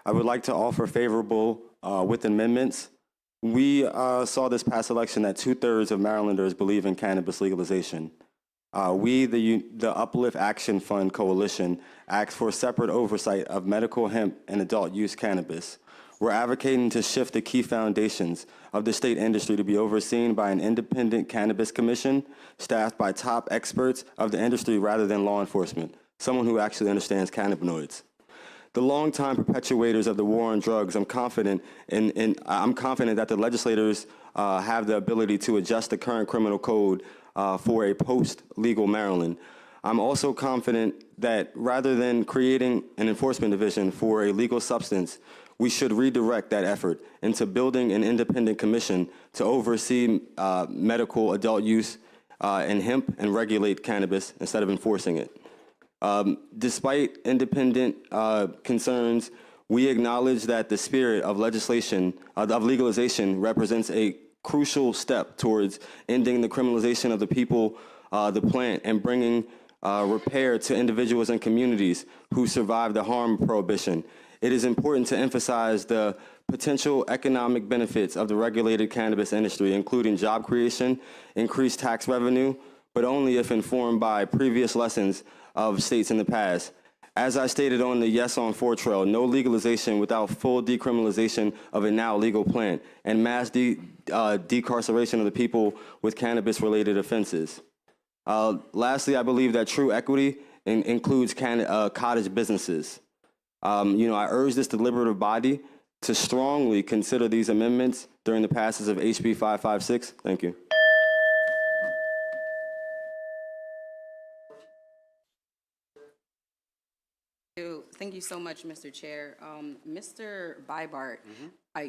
I would like to offer favorable with amendments. We saw this past election that 2/3 of Marylanders believe in cannabis legalization. We, the Uplift Action Fund Coalition, asked for separate oversight of medical hemp and adult use cannabis. We're advocating to shift the key foundations of the state industry to be overseen by an independent cannabis commission staffed by top experts of the industry rather than law enforcement, someone who actually understands cannabinoids. The longtime perpetuators of the war on drugs, I'm confident that the legislators have the ability to adjust the current criminal code for a post-legal Maryland. I'm also confident that rather than creating an enforcement division for a legal substance, we should redirect that effort into building an independent commission to oversee medical adult use in hemp and regulate cannabis instead of enforcing it. Despite independent concerns, we acknowledge that the spirit of legislation, of legalization, represents a crucial step towards ending the criminalization of the people, the plant, and bringing repair to individuals and communities who survived the harm of prohibition. It is important to emphasize the potential economic benefits of the regulated cannabis industry, including job creation, increased tax revenue, but only if informed by previous lessons of states in the past. As I stated on the Yes on 4 trail, no legalization without full decriminalization of a now legal plant and mass decarceration of the people with cannabis-related offenses. Lastly, I believe that true equity includes cottage businesses. I urge this deliberative body to strongly consider these amendments during the passage of HB 556. Thank you. Thank you so much, Mr. Chair. Mr. Bybart,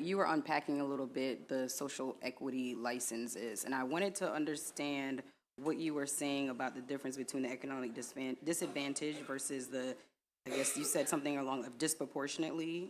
you were unpacking a little bit the social equity licenses, and I wanted to understand what you were saying about the difference between the economic disadvantage versus the, I guess you said something along of disproportionately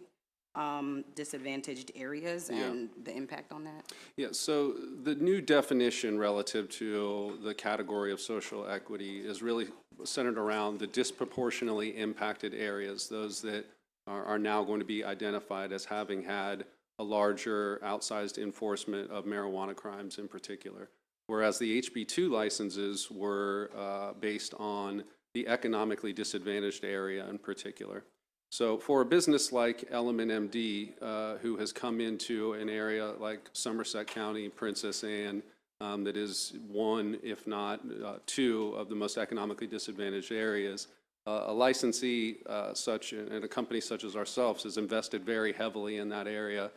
disadvantaged areas and the impact on that? Yeah, so the new definition relative to the category of social equity is really centered around the disproportionately impacted areas, those that are now going to be identified as having had a larger outsized enforcement of marijuana crimes in particular. Whereas the HB2 licenses were based on the economically disadvantaged area in particular. So for a business like Element MD, who has come into an area like Somerset County, Princess Anne, that is one, if not two, of the most economically disadvantaged areas, a licensee and a company such as ourselves has invested very heavily in that area,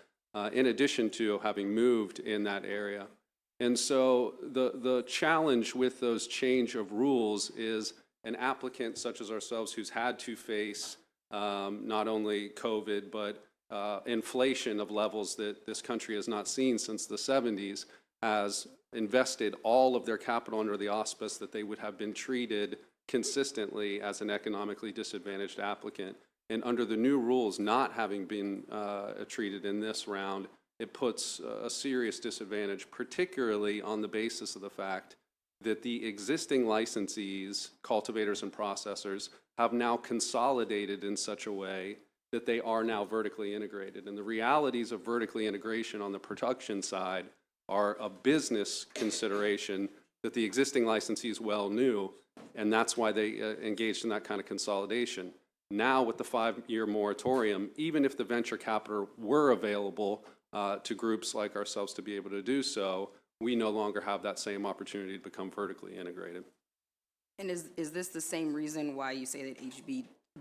in addition to having moved in that area. And so the challenge with those change of rules is an applicant such as ourselves who's had to face not only COVID, but inflation of levels that this country has not seen since the 70s, has invested all of their capital under the auspice that they would have been treated consistently as an economically disadvantaged applicant. And under the new rules, not having been treated in this round, it puts a serious disadvantage, particularly on the basis of the fact that the existing licensees, cultivators and processors, have now consolidated in such a way that they are now vertically integrated. And the realities of vertically integration on the production side are a business consideration that the existing licensees well knew, and that's why they engaged in that kind of consolidation. Now, with the 5-year moratorium, even if the venture capital were available to groups like ourselves to be able to do so, we no longer have that same opportunity to become vertically integrated. And is this the same reason why you say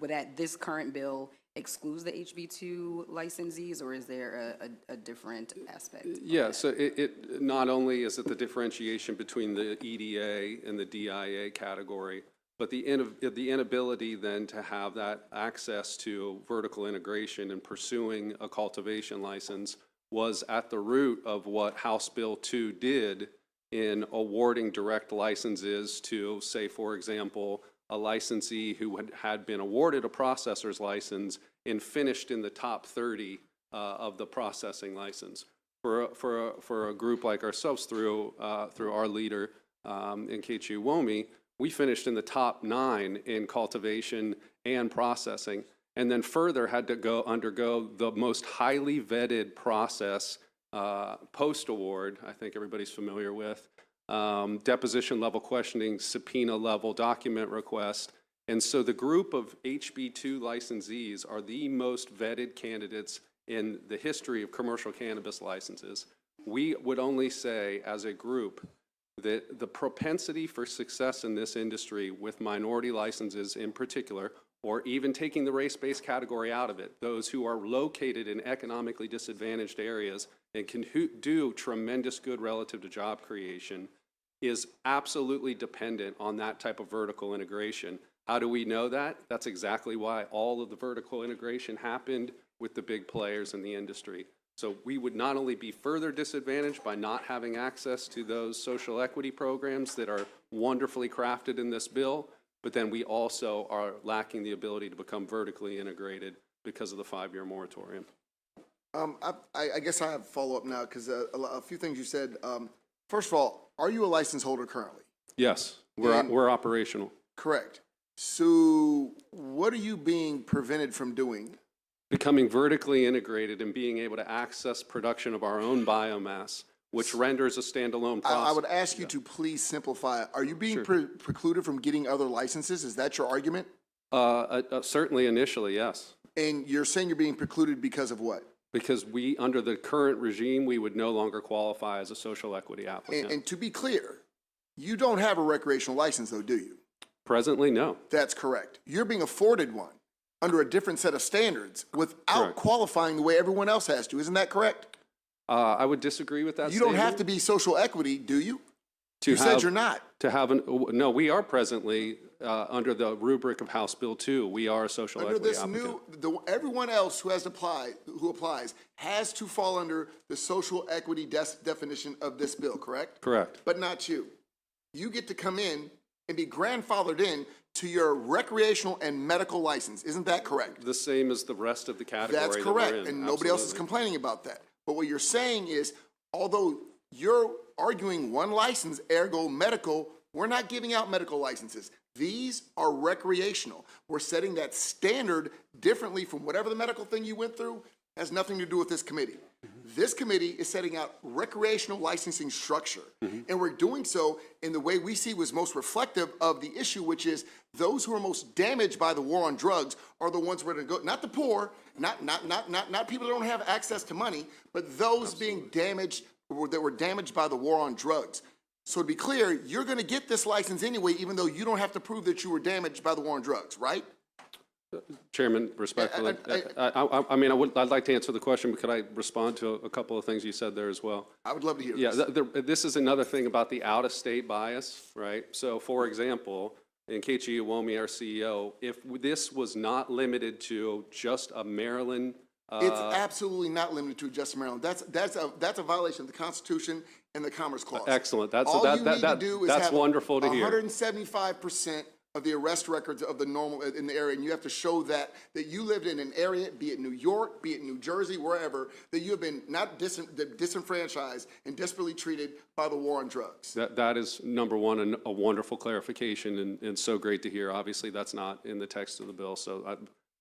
that this current bill excludes the HB2 licensees, or is there a different aspect? Yeah, so it not only is it the differentiation between the EDA and the DIA category, but the inability then to have that access to vertical integration and pursuing a cultivation license was at the root of what House Bill 2 did in awarding direct licenses to, say, for example, a licensee who had been awarded a processor's license and finished in the top 30 of the processing license. For a group like ourselves, through our leader, Nkechi Uwomi, we finished in the top 9 in cultivation and processing, and then further had to undergo the most highly vetted process post-award, I think everybody's familiar with, deposition level questioning, subpoena level document request. And so the group of HB2 licensees are the most vetted candidates in the history of commercial cannabis licenses. We would only say as a group that the propensity for success in this industry with minority licenses in particular, or even taking the race-based category out of it, those who are located in economically disadvantaged areas and can do tremendous good relative to job creation, is absolutely dependent on that type of vertical integration. How do we know that? That's exactly why all of the vertical integration happened with the big players in the industry. So we would not only be further disadvantaged by not having access to those social equity programs that are wonderfully crafted in this bill, but then we also are lacking the ability to become vertically integrated because of the 5-year moratorium. I guess I have follow-up now, because a few things you said. First of all, are you a license holder currently? Yes, we're operational. Correct. So what are you being prevented from doing? Becoming vertically integrated and being able to access production of our own biomass, which renders a standalone process. I would ask you to please simplify. Are you being precluded from getting other licenses? Is that your argument? Certainly initially, yes. And you're saying you're being precluded because of what? Because under the current regime, we would no longer qualify as a social equity applicant. And to be clear, you don't have a recreational license, though, do you? Presently, no. That's correct. You're being afforded one under a different set of standards without qualifying the way everyone else has to. Isn't that correct? I would disagree with that You don't have to be social equity, do you? You said you're not. No, we are presently under the rubric of House Bill 2. We are a social equity applicant. Everyone else who applies has to fall under the social equity definition of this bill, correct? Correct. But not you. You get to come in and be grandfathered in to your recreational and medical license. Isn't that correct? The same as the rest of the category. That's correct, and nobody else is complaining about that. But what you're saying is, although you're arguing one license, ergo medical, we're not giving out medical licenses. These are recreational. We're setting that standard differently from whatever the medical thing you went through. Has nothing to do with this committee. This committee is setting out recreational licensing structure, and we're doing so in the way we see was most reflective of the issue, which is those who are most damaged by the war on drugs are the ones we're going to go, not the poor, not people that don't have access to money, but those being damaged, that were damaged by the war on drugs. So to be clear, you're going to get this license anyway, even though you don't have to prove that you were damaged by the war on drugs, right? Chairman, respectfully, I'd like to answer the question, but could I respond to a couple of things you said there as well? I would love to hear this. This is another thing about the out-of-state bias, right? So, for example, Nkechi Uwomi, our CEO, if this was not limited to just a Maryland... it's absolutely not limited to just Maryland. That's a violation of the Constitution and the Commerce Clause. Excellent. That's wonderful to hear. 175% of the arrest records of the normal in the area, and you have to show that you lived in an area, be it New York, be it New Jersey, wherever, that you have been not disenfranchised and desperately treated by the war on drugs. That is, number one, a wonderful clarification, and so great to hear. Obviously, that's not in the text of the bill, so I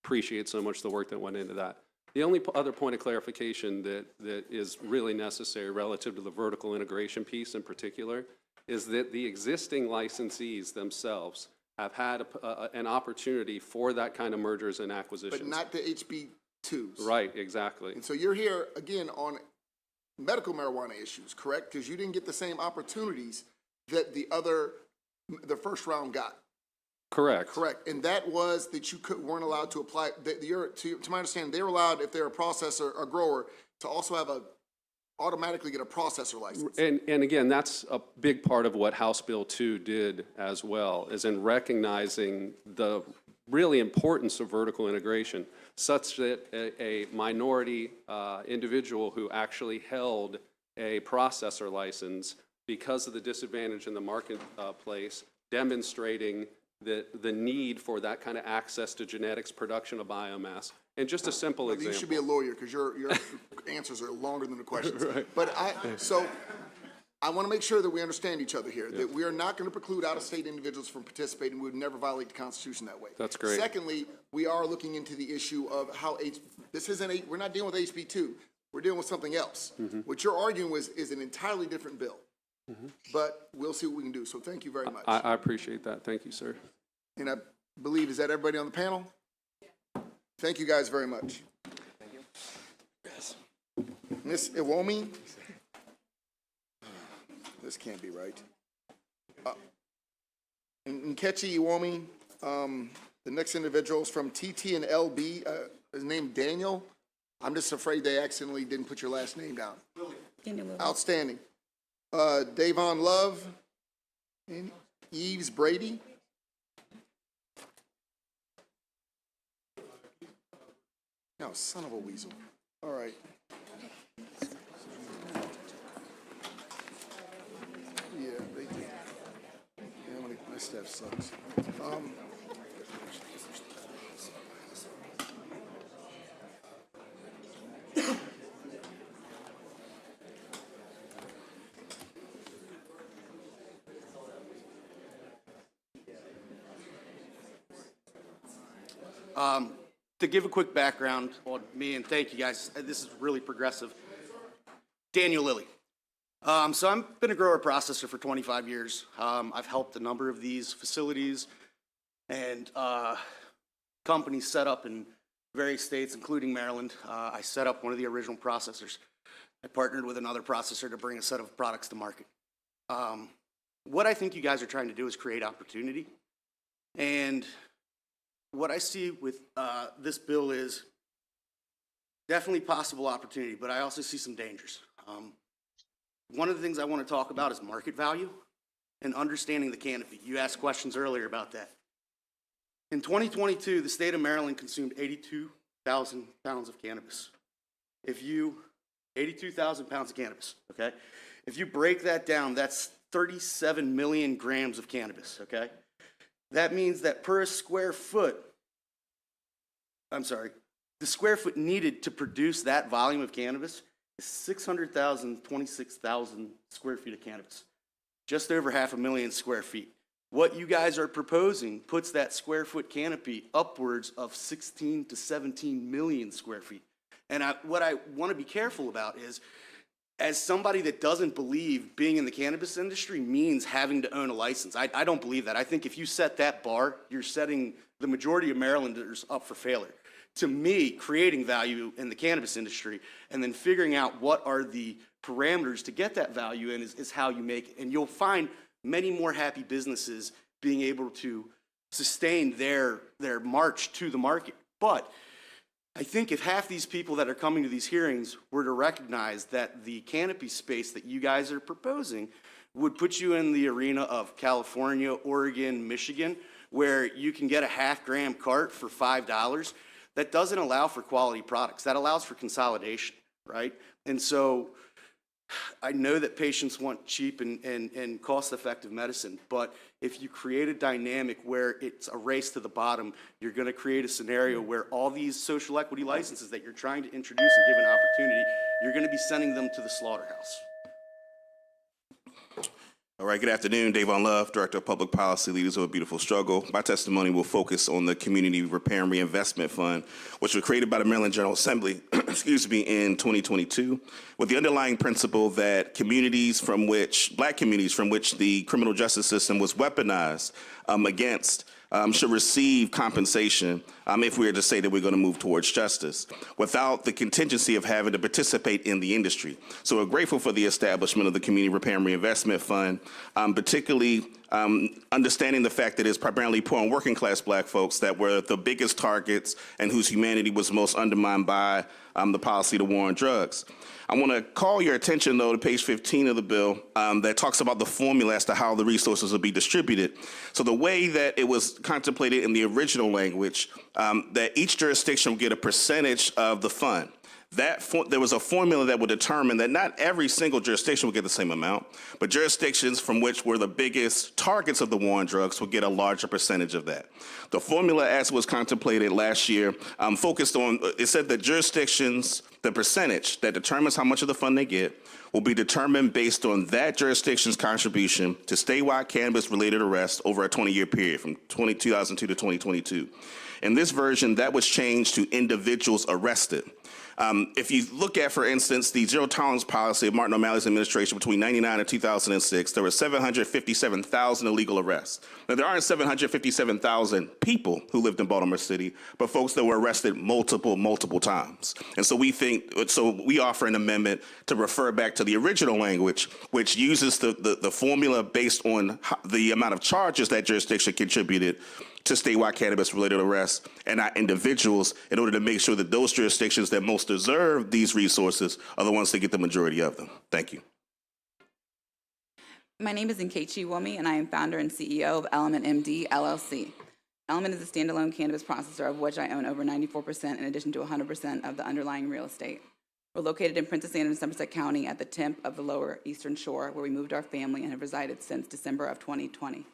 appreciate so much the work that went into that. The only other point of clarification that is really necessary relative to the vertical integration piece in particular is that the existing licensees themselves have had an opportunity for that kind of mergers and acquisitions. But not the HB2s. Right, exactly. And so you're here again on medical marijuana issues, correct? Because you didn't get the same opportunities that the first round got. Correct. Correct. And that was that you weren't allowed to apply, to my understanding, they were allowed, if they're a processor or grower, to also have automatically get a processor license. And again, that's a big part of what House Bill 2 did as well, is in recognizing the really importance of vertical integration, such that a minority individual who actually held a processor license, because of the disadvantage in the marketplace, demonstrating the need for that kind of access to genetics, production of biomass. And just a simple example. You should be a lawyer because your answers are longer than the questions. Right. But I want to make sure that we understand each other here, that we are not going to preclude out-of-state individuals from participating. We would never violate the Constitution that way. That's great. Secondly, we are looking into the issue of how we're not dealing with HB2. We're dealing with something else. Mm-hmm. What you're arguing is an entirely different bill. Mm-hmm. But we'll see what we can do. So thank you very much. I appreciate that. Thank you, sir. And I believe, is that everybody on the panel? Thank you guys very much. Thank you. Yes. Ms. Iwomi? This can't be right. Nkechi Iwomi, the next individual is from TT and LB. His name Daniel. I'm just afraid they accidentally didn't put your last name down. Outstanding. Davon Love and Eves Brady. No, son of a weasel. All right. Yeah, they do. Yeah, my staff sucks. To give a quick background on me, and thank you guys, this is really progressive. Daniel Lilly. So I've been a grower processor for 25 years. I've helped a number of these facilities and companies set up in various states, including Maryland. I set up one of the original processors. I partnered with another processor to bring a set of products to market. What I think you guys are trying to do is create opportunity. And what I see with this bill is definitely possible opportunity, but I also see some dangers. One of the things I want to talk about is market value and understanding the canopy. You asked questions earlier about that. In 2022, the state of Maryland consumed 82,000 pounds of cannabis. 82,000 pounds of cannabis, okay? If you break that down, that's 37 million grams of cannabis, okay? That means that per square foot, the square foot needed to produce that volume of cannabis is 600,000, 26,000 square feet of cannabis. Just over 500,000 square feet. What you guys are proposing puts that square foot canopy upwards of 16 to 17 million square feet. And what I want to be careful about is, as somebody that doesn't believe being in the cannabis industry means having to own a license, I don't believe that. I think if you set that bar, you're setting the majority of Marylanders up for failure. To me, creating value in the cannabis industry and then figuring out what are the parameters to get that value in is how you make it. And you'll find many more happy businesses being able to sustain their march to the market. But I think if half these people that are coming to these hearings were to recognize that the canopy space that you guys are proposing would put you in the arena of California, Oregon, Michigan, where you can get a half-gram cart for $5, that doesn't allow for quality products. That allows for consolidation, right? And so I know that patients want cheap and cost-effective medicine, but if you create a dynamic where it's a race to the bottom, you're going to create a scenario where all these social equity licenses that you're trying to introduce and give an opportunity, you're going to be sending them to the slaughterhouse. All right, good afternoon. Davon Love, Director of Public Policy, Leaders of a Beautiful Struggle. My testimony will focus on the Community Repair and Reinvestment Fund, which was created by the Maryland General Assembly, in 2022, with the underlying principle that Black communities from which the criminal justice system was weaponized against should receive compensation if we were to say that we're going to move towards justice without the contingency of having to participate in the industry. So we're grateful for the establishment of the Community Repair and Reinvestment Fund, particularly understanding the fact that it's primarily poor and working class Black folks that were the biggest targets and whose humanity was most undermined by the policy of the war on drugs. I want to call your attention, though, to page 15 of the bill that talks about the formula as to how the resources will be distributed. So the way that it was contemplated in the original language, that each jurisdiction will get a percentage of the fund. There was a formula that would determine that not every single jurisdiction will get the same amount, but jurisdictions from which were the biggest targets of the war on drugs will get a larger percentage of that. The formula, as was contemplated last year, focused on, it said that jurisdictions, the percentage that determines how much of the fund they get will be determined based on that jurisdiction's contribution to statewide cannabis-related arrests over a 20-year period from 2002 to 2022. In this version, that was changed to individuals arrested. If you look at, for instance, the zero tolerance policy of Martin O'Malley's administration between 1999 and 2006, there were 757,000 illegal arrests. Now, there aren't 757,000 people who lived in Baltimore City, but folks that were arrested multiple times. And so we offer an amendment to refer back to the original language, which uses the formula based on the amount of charges that jurisdiction contributed to statewide cannabis-related arrests and not individuals, in order to make sure that those jurisdictions that most deserve these resources are the ones that get the majority of them. Thank you. My name is Nkechi Wumi, and I am founder and CEO of Element MD, LLC. Element is a standalone cannabis processor, of which I own over 94% in addition to 100% of the underlying real estate. We're located in Princess Anne and Somerset County at the tip of the lower Eastern Shore, where we moved our family and have resided since December of 2020.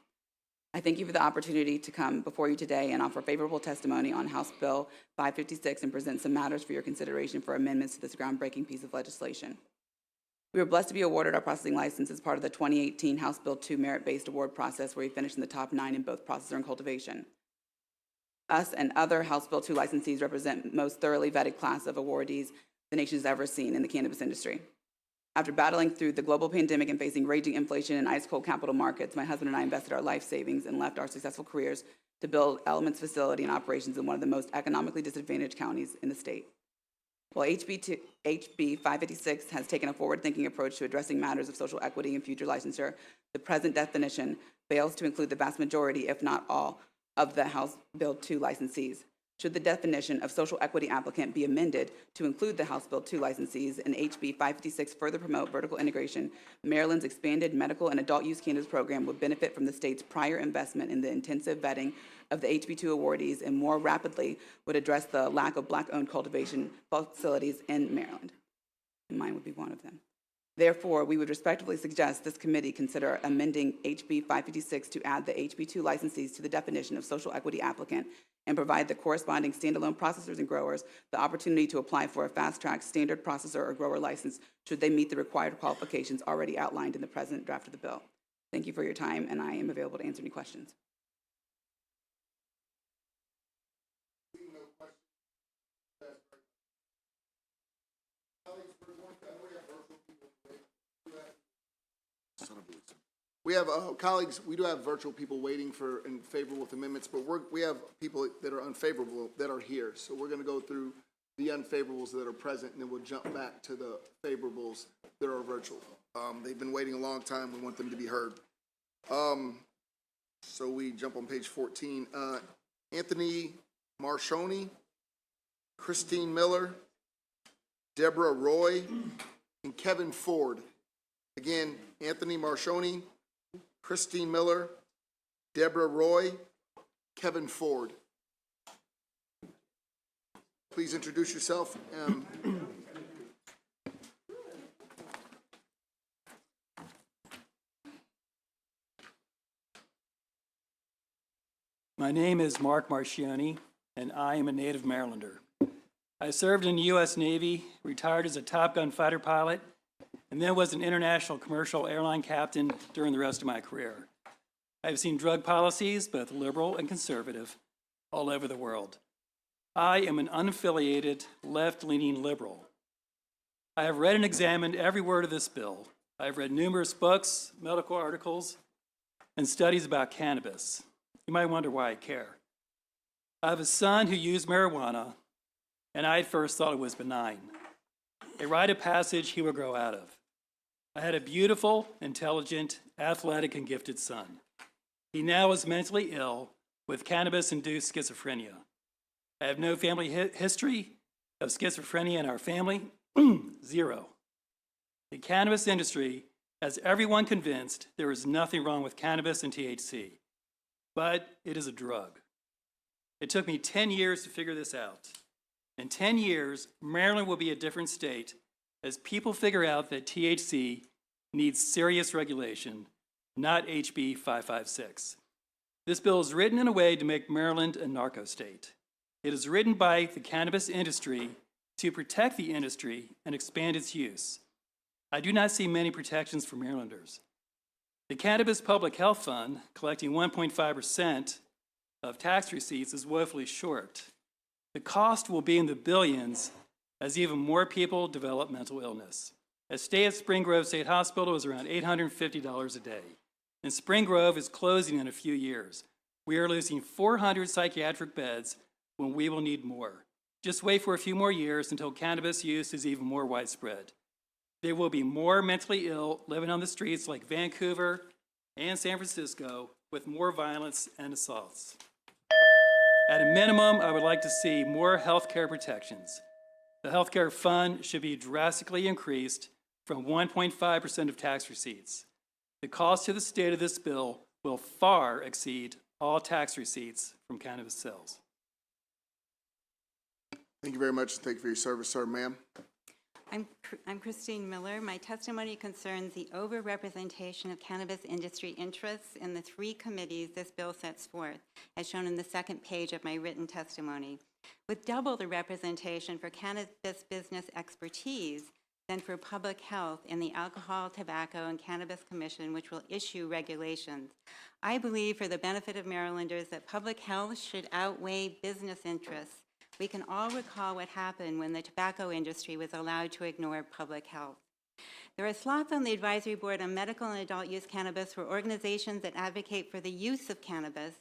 I thank you for the opportunity to come before you today and offer favorable testimony on House Bill 556 and present some matters for your consideration for amendments to this groundbreaking piece of legislation. We were blessed to be awarded our processing license as part of the 2018 House Bill 2 merit-based award process, where we finished in the top 9 in both processor and cultivation. Us and other House Bill 2 licensees represent the most thoroughly vetted class of awardees the nation has ever seen in the cannabis industry. After battling through the global pandemic and facing raging inflation and ice-cold capital markets, my husband and I invested our life savings and left our successful careers to build Element's facility and operations in one of the most economically disadvantaged counties in the state. While HB 556 has taken a forward-thinking approach to addressing matters of social equity and future licensure, the present definition fails to include the vast majority, if not all, of the House Bill 2 licensees. Should the definition of social equity applicant be amended to include the House Bill 2 licensees and HB 556 further promote vertical integration, Maryland's expanded medical and adult use cannabis program would benefit from the state's prior investment in the intensive vetting of the HB 2 awardees and more rapidly would address the lack of Black-owned cultivation facilities in Maryland. Mine would be one of them. Therefore, we would respectfully suggest this committee consider amending HB 556 to add the HB 2 licensees to the definition of social equity applicant and provide the corresponding standalone processors and growers the opportunity to apply for a fast-track standard processor or grower license should they meet the required qualifications already outlined in the present draft of the bill. Thank you for your time, and I am available to answer any questions. We have colleagues, we do have virtual people waiting for in favor with amendments, but we have people that are unfavorable that are here. So we're going to go through the unfavorables that are present, and then we'll jump back to the favorables that are virtual. They've been waiting a long time. We want them to be heard. So we jump on page 14. Anthony Marshoni, Christine Miller, Deborah Roy, and Kevin Ford. Again, Anthony Marshoni, Christine Miller, Deborah Roy, Kevin Ford. Please introduce yourself. My name is Mark Marchioni, and I am a native Marylander. I served in the U.S. Navy, retired as a Top Gun fighter pilot, and then was an international commercial airline captain during the rest of my career. I've seen drug policies, both liberal and conservative, all over the world. I am an unaffiliated, left-leaning liberal. I have read and examined every word of this bill. I have read numerous books, medical articles, and studies about cannabis. You might wonder why I care. I have a son who used marijuana, and I at first thought it was benign, a rite of passage he would grow out of. I had a beautiful, intelligent, athletic, and gifted son. He now is mentally ill with cannabis-induced schizophrenia. I have no family history of schizophrenia in our family, zero. The cannabis industry has everyone convinced there is nothing wrong with cannabis and THC, but it is a drug. It took me 10 years to figure this out. In 10 years, Maryland will be a different state as people figure out that THC needs serious regulation, not HB 556. This bill is written in a way to make Maryland a narco state. It is written by the cannabis industry to protect the industry and expand its use. I do not see many protections for Marylanders. The Cannabis Public Health Fund, collecting 1.5% of tax receipts, is woefully short. The cost will be in the billions as even more people develop mental illness. A stay at Spring Grove State Hospital is around $850 a day, and Spring Grove is closing in a few years. We are losing 400 psychiatric beds when we will need more. Just wait for a few more years until cannabis use is even more widespread. There will be more mentally ill living on the streets like Vancouver and San Francisco with more violence and assaults. At a minimum, I would like to see more health care protections. The health care fund should be drastically increased from 1.5% of tax receipts. The cost to the state of this bill will far exceed all tax receipts from cannabis sales. Thank you very much. Thank you for your service, sir. Ma'am. I'm Christine Miller. My testimony concerns the overrepresentation of cannabis industry interests in the 3 committees this bill sets forth, as shown in the second page of my written testimony. With double the representation for cannabis business expertise than for public health in the Alcohol, Tobacco, and Cannabis Commission, which will issue regulations, I believe for the benefit of Marylanders that public health should outweigh business interests. We can all recall what happened when the tobacco industry was allowed to ignore public health. There are slots on the Advisory Board on Medical and Adult Use Cannabis for organizations that advocate for the use of cannabis,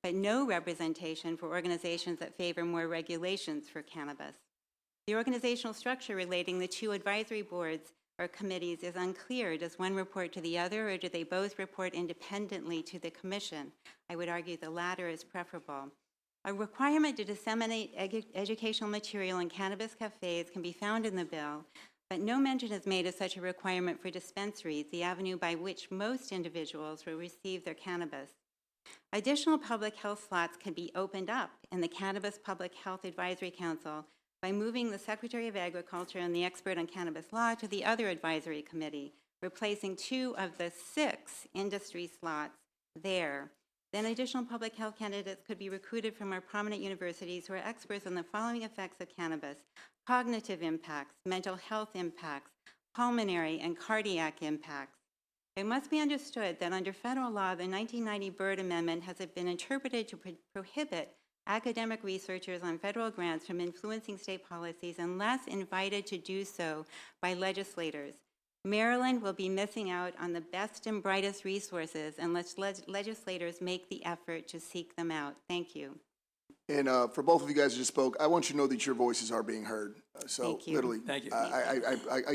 but no representation for organizations that favor more regulations for cannabis. The organizational structure relating the 2 advisory boards or committees is unclear. Does one report to the other, or do they both report independently to the commission? I would argue the latter is preferable. A requirement to disseminate educational material in cannabis cafes can be found in the bill, but no mention is made of such a requirement for dispensaries, the avenue by which most individuals will receive their cannabis. Additional public health slots can be opened up in the Cannabis Public Health Advisory Council by moving the Secretary of Agriculture and the expert on cannabis law to the other advisory committee, replacing 2 of the 6 industry slots there. Then additional public health candidates could be recruited from our prominent universities who are experts on the following effects of cannabis: cognitive impacts, mental health impacts, pulmonary and cardiac impacts. It must be understood that under federal law, the 1990 Byrd Amendment has been interpreted to prohibit academic researchers on federal grants from influencing state policies unless invited to do so by legislators. Maryland will be missing out on the best and brightest resources unless legislators make the effort to seek them out. Thank you. And for both of you guys who just spoke, I want you to know that your voices are being heard. So Thank you. literally, Thank you.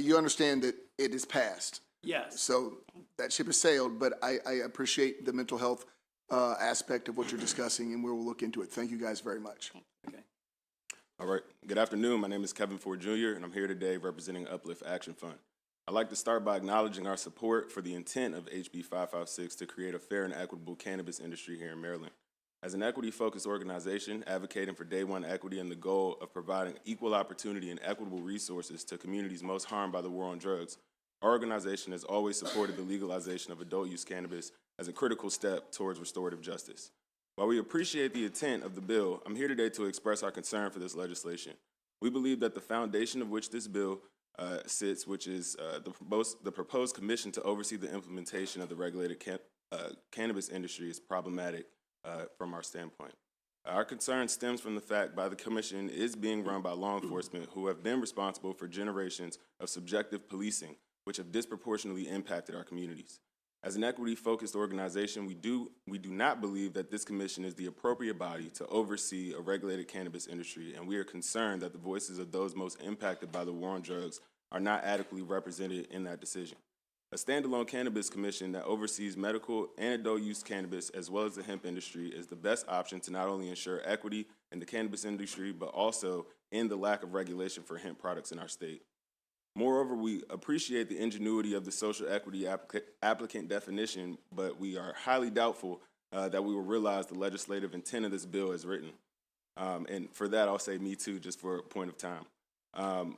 You understand that it is passed. Yes. So that ship has sailed, but I appreciate the mental health aspect of what you're discussing, and we will look into it. Thank you guys very much. Okay. All right. Good afternoon. My name is Kevin Ford Jr., and I'm here today representing Uplift Action Fund. I'd like to start by acknowledging our support for the intent of HB 556 to create a fair and equitable cannabis industry here in Maryland. As an equity-focused organization advocating for day one equity and the goal of providing equal opportunity and equitable resources to communities most harmed by the war on drugs, our organization has always supported the legalization of adult-use cannabis as a critical step towards restorative justice. While we appreciate the intent of the bill, I'm here today to express our concern for this legislation. We believe that the foundation of which this bill sits, which is the proposed commission to oversee the implementation of the regulated cannabis industry is problematic from our standpoint. Our concern stems from the fact that the commission is being run by law enforcement who have been responsible for generations of subjective policing, which have disproportionately impacted our communities. As an equity-focused organization, we do not believe that this commission is the appropriate body to oversee a regulated cannabis industry, and we are concerned that the voices of those most impacted by the war on drugs are not adequately represented in that decision. A standalone cannabis commission that oversees medical and adult use cannabis as well as the hemp industry is the best option to not only ensure equity in the cannabis industry, but also end the lack of regulation for hemp products in our state. Moreover, we appreciate the ingenuity of the social equity applicant definition, but we are highly doubtful that we will realize the legislative intent of this bill as written. And for that, I'll say me too, just for a point of time.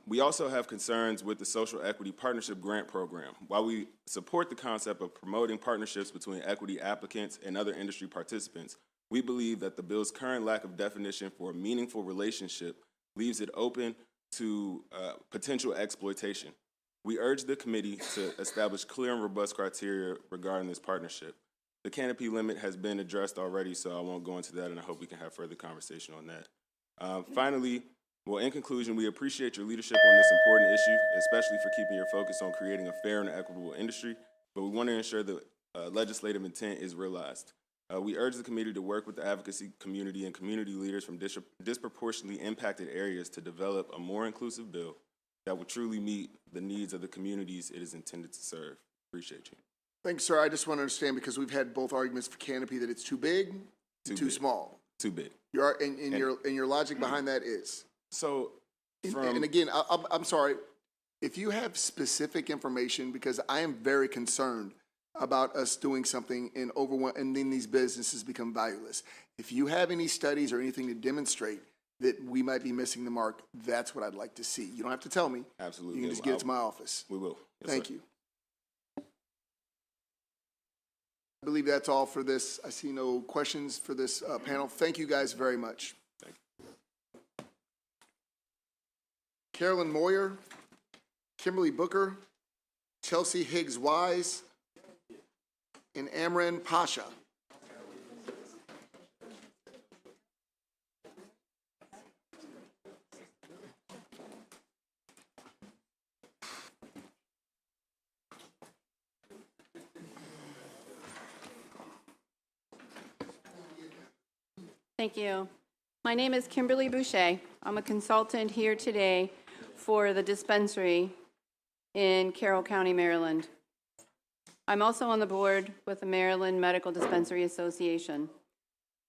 We also have concerns with the Social Equity Partnership Grant Program. While we support the concept of promoting partnerships between equity applicants and other industry participants, we believe that the bill's current lack of definition for a meaningful relationship leaves it open to potential exploitation. We urge the committee to establish clear and robust criteria regarding this partnership. The canopy limit has been addressed already, so I won't go into that, and I hope we can have further conversation on that. Finally, well, in conclusion, we appreciate your leadership on this important issue, especially for keeping your focus on creating a fair and equitable industry, but we want to ensure that legislative intent is realized. We urge the committee to work with the advocacy community and community leaders from disproportionately impacted areas to develop a more inclusive bill that will truly meet the needs of the communities it is intended to serve. Appreciate you. Thanks, sir. I just want to understand, because we've had both arguments for canopy, that it's too big, too small. Too big. Your logic behind that is? So, and again, I'm sorry, if you have specific information, because I am very concerned about us doing something and then these businesses become valueless. If you have any studies or anything to demonstrate that we might be missing the mark, that's what I'd like to see. You don't have to tell me. Absolutely. You can just get it to my office. We will. Yes, Thank sir. you. I believe that's all for this. I see no questions for this panel. Thank you guys very much. Thank you. Carolyn Moyer, Kimberly Booker, Chelsea Higgs-Wise, and Amran Pasha. Thank you. My name is Kimberly Boucher. I'm a consultant here today for the dispensary in Carroll County, Maryland. I'm also on the board with the Maryland Medical Dispensary Association.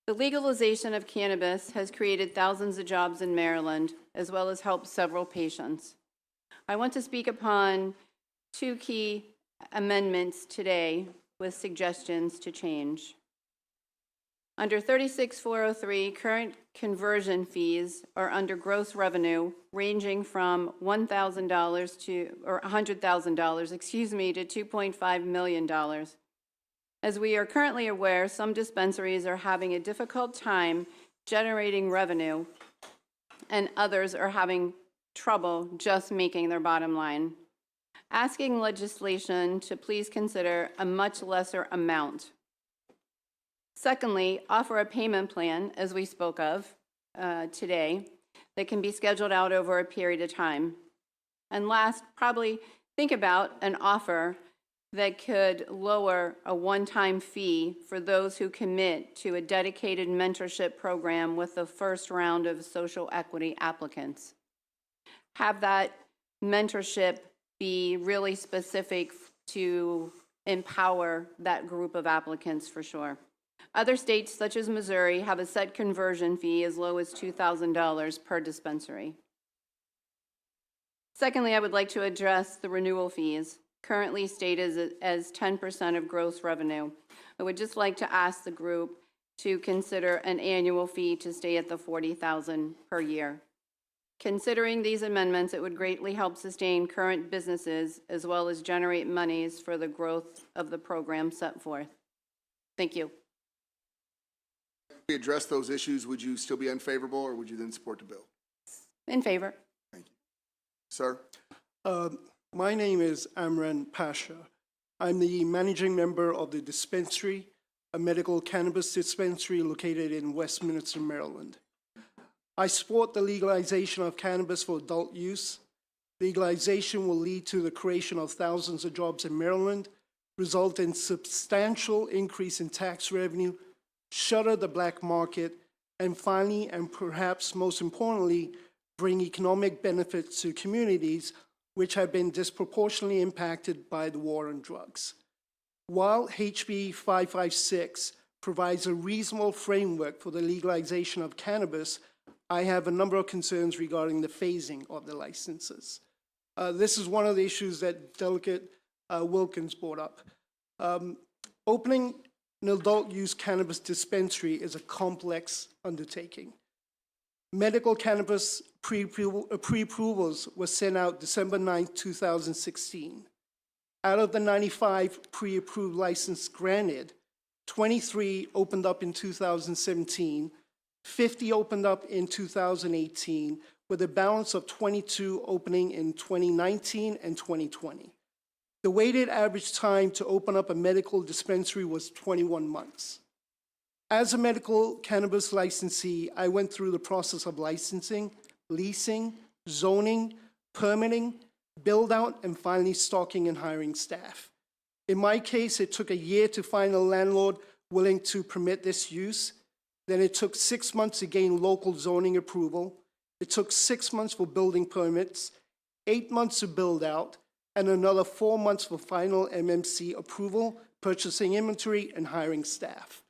The legalization of cannabis has created thousands of jobs in Maryland, as well as helped several patients. I want to speak upon two key amendments today with suggestions to change. Under 36403, current conversion fees are under gross revenue ranging from $1,000 to, or $100,000, excuse me, to $2.5 million. As we are currently aware, some dispensaries are having a difficult time generating revenue, and others are having trouble just making their bottom line. Asking legislation to please consider a much lesser amount. Secondly, offer a payment plan, as we spoke of today, that can be scheduled out over a period of time. And last, probably think about an offer that could lower a one-time fee for those who commit to a dedicated mentorship program with the first round of social equity applicants. Have that mentorship be really specific to empower that group of applicants for sure. Other states, such as Missouri, have a set conversion fee as low as $2,000 per dispensary. Secondly, I would like to address the renewal fees, currently stated as 10% of gross revenue. I would just like to ask the group to consider an annual fee to stay at the $40,000 per year. Considering these amendments, it would greatly help sustain current businesses as well as generate monies for the growth of the program set forth. Thank you. We address those issues, would you still be unfavorable, or would you then support the bill? In favor. Thank you. Sir? My name is Amran Pasha. I'm the managing member of the Dispensary, a medical cannabis dispensary located in Westminster, Maryland. I support the legalization of cannabis for adult use. Legalization will lead to the creation of thousands of jobs in Maryland, result in substantial increase in tax revenue, shutter the black market, and finally, and perhaps most importantly, bring economic benefits to communities which have been disproportionately impacted by the war on drugs. While HB 556 provides a reasonable framework for the legalization of cannabis, I have a number of concerns regarding the phasing of the licenses. This is one of the issues that Delegate Wilkins brought up. Opening an adult use cannabis dispensary is a complex undertaking. Medical cannabis pre-approvals were sent out December 9, 2016. Out of the 95 pre-approved licenses granted, 23 opened up in 2017, 50 opened up in 2018, with a balance of 22 opening in 2019 and 2020. The weighted average time to open up a medical dispensary was 21 months. As a medical cannabis licensee, I went through the process of licensing, leasing, zoning, permitting, build-out, and finally stocking and hiring staff. In my case, it took a year to find a landlord willing to permit this use. Then it took 6 months to gain local zoning approval. It took 6 months for building permits, 8 months to build out, and another 4 months for final MMC approval, purchasing inventory, and hiring staff.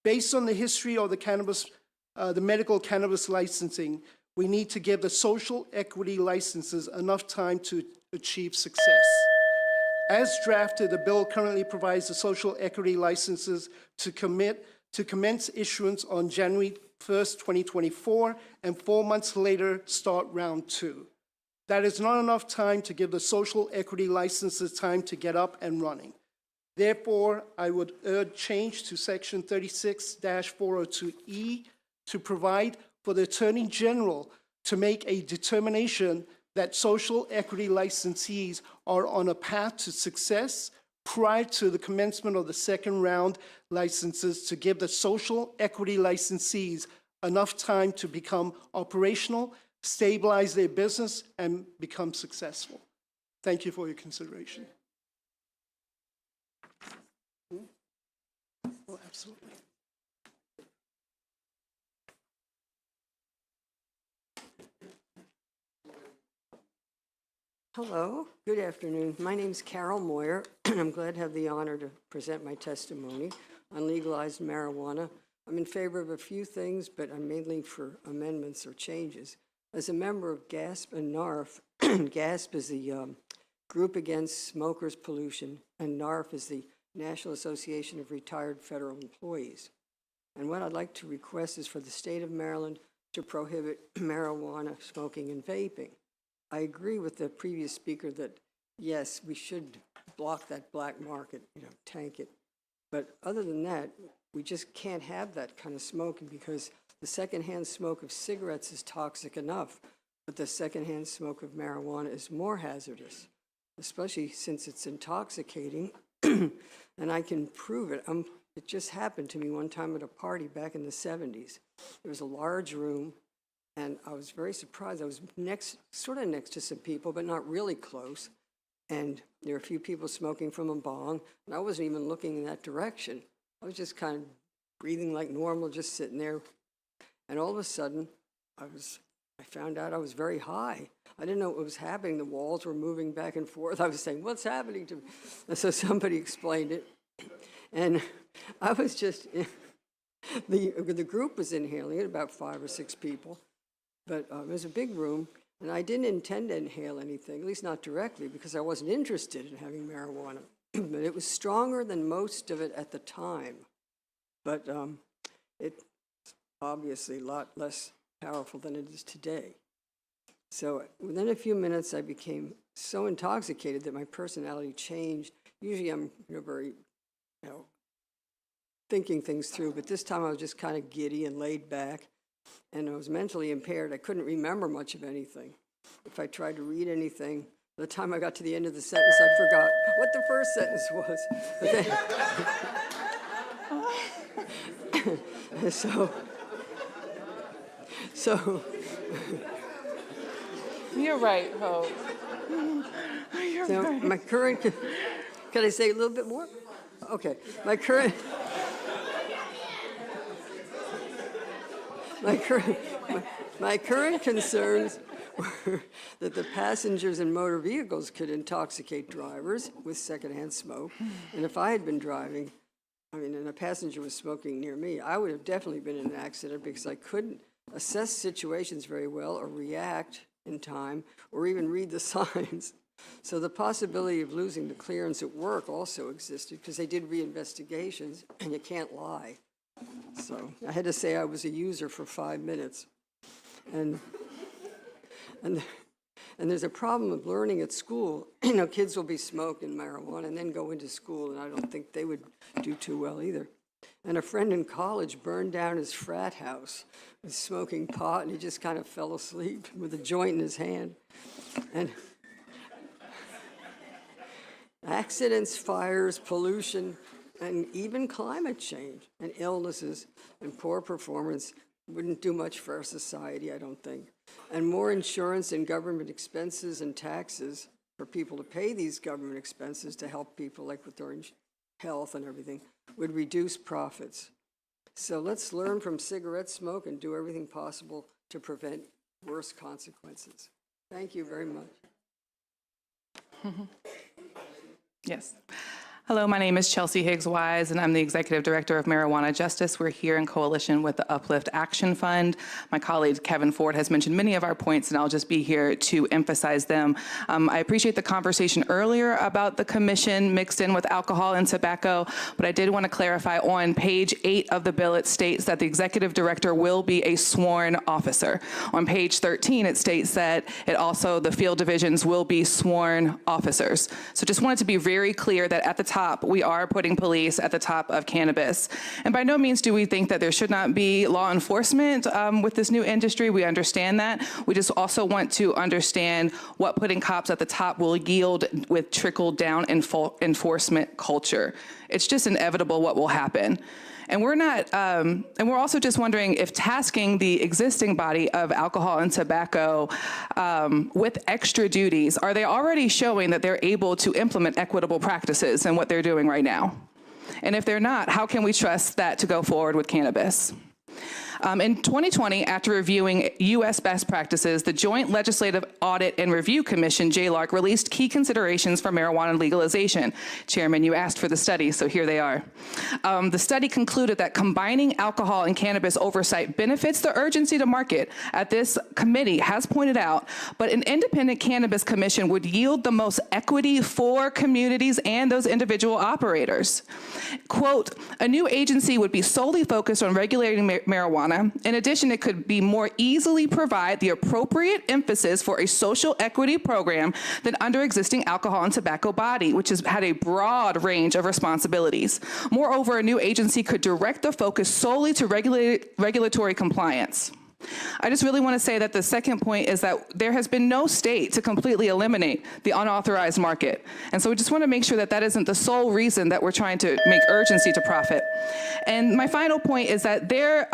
Based on the history of the medical cannabis licensing, we need to give the social equity licenses enough time to achieve success. As drafted, the bill currently provides the social equity licenses to commence issuance on January 1st, 2024, and 4 months later, start round 2. That is not enough time to give the social equity licenses time to get up and running. Therefore, I would urge change to Section 36-402E to provide for the Attorney General to make a determination that social equity licensees are on a path to success prior to the commencement of the second round licenses, to give the social equity licensees enough time to become operational, stabilize their business, and become successful. Thank you for your consideration. Oh, absolutely. Hello, good afternoon. My name is Carol Moyer, and I'm glad to have the honor to present my testimony on legalized marijuana. I'm in favor of a few things, but I'm mainly for amendments or changes. As a member of GASP and NARF, GASP is the Group Against Smokers Pollution, and NARF is the National Association of Retired Federal Employees. And what I'd like to request is for the state of Maryland to prohibit marijuana smoking and vaping. I agree with the previous speaker that, yes, we should block that black market, tank it. But other than that, we just can't have that kind of smoking, because the secondhand smoke of cigarettes is toxic enough, but the secondhand smoke of marijuana is more hazardous, especially since it's intoxicating, and I can prove it. It just happened to me one time at a party back in the 70s. There was a large room, and I was very surprised. I was sort of next to some people, but not really close. And there were a few people smoking from a bong, and I wasn't even looking in that direction. I was just kind of breathing like normal, just sitting there. And all of a sudden, I found out I was very high. I didn't know what was happening. The walls were moving back and forth. I was saying, what's happening to me? And so somebody explained it. And I was just, the group was inhaling it, about 5 or 6 people. But it was a big room, and I didn't intend to inhale anything, at least not directly, because I wasn't interested in having marijuana. But it was stronger than most of it at the time. But it's obviously a lot less powerful than it is today. So within a few minutes, I became so intoxicated that my personality changed. Usually I'm very, thinking things through, but this time I was just kind of giddy and laid back. And I was mentally impaired. I couldn't remember much of anything. If I tried to read anything, By the time I got to the end of the sentence, I forgot what the first sentence was. But then, so You're right, Hope. You're so right. my current, can I say a little bit more? Okay, my current concerns were that the passengers in motor vehicles could intoxicate drivers with secondhand smoke. And if I had been driving, and a passenger was smoking near me, I would have definitely been in an accident because I couldn't assess situations very well or react in time or even read the signs. So the possibility of losing the clearance at work also existed because they did reinvestigations and you can't lie. So I had to say I was a user for 5 minutes. And there's a problem of learning at school. Kids will be smoking marijuana and then go into school, and I don't think they would do too well either. And a friend in college burned down his frat house with smoking pot, and he just kind of fell asleep with a joint in his hand. And accidents, fires, pollution, and even climate change and illnesses and poor performance wouldn't do much for our society, I don't think. And more insurance and government expenses and taxes for people to pay these government expenses to help people, like with their health and everything, would reduce profits. So let's learn from cigarette smoke and do everything possible to prevent worse consequences. Thank you very much. Yes. Hello, my name is Chelsea Higgs-Wise, and I'm the Executive Director of Marijuana Justice. We're here in coalition with the Uplift Action Fund. My colleague Kevin Ford has mentioned many of our points, and I'll just be here to emphasize them. I appreciate the conversation earlier about the commission mixed in with alcohol and tobacco, but I did want to clarify on page 8 of the bill, it states that the Executive Director will be a sworn officer. On page 13, it states that the field divisions will be sworn officers. So just wanted to be very clear that at the top, we are putting police at the top of cannabis. And by no means do we think that there should not be law enforcement with this new industry. We understand that. We just also want to understand what putting cops at the top will yield with trickle-down enforcement culture. It's just inevitable what will happen. And we're also just wondering if tasking the existing body of alcohol and tobacco with extra duties, are they already showing that they're able to implement equitable practices in what they're doing right now? And if they're not, how can we trust that to go forward with cannabis? In 2020, after reviewing U.S. best practices, the Joint Legislative Audit and Review Commission, JLARC, released key considerations for marijuana legalization. Chairman, you asked for the study, so here they are. The study concluded that combining alcohol and cannabis oversight benefits the urgency to market, as this committee has pointed out, but an independent cannabis commission would yield the most equity for communities and those individual operators. Quote, a new agency would be solely focused on regulating marijuana. In addition, it could be more easily provide the appropriate emphasis for a social equity program than under existing alcohol and tobacco body, which has had a broad range of responsibilities. Moreover, a new agency could direct the focus solely to regulatory compliance. I just really want to say that the second point is that there has been no state to completely eliminate the unauthorized market. And so we just want to make sure that that isn't the sole reason that we're trying to make urgency to profit. And my final point is that there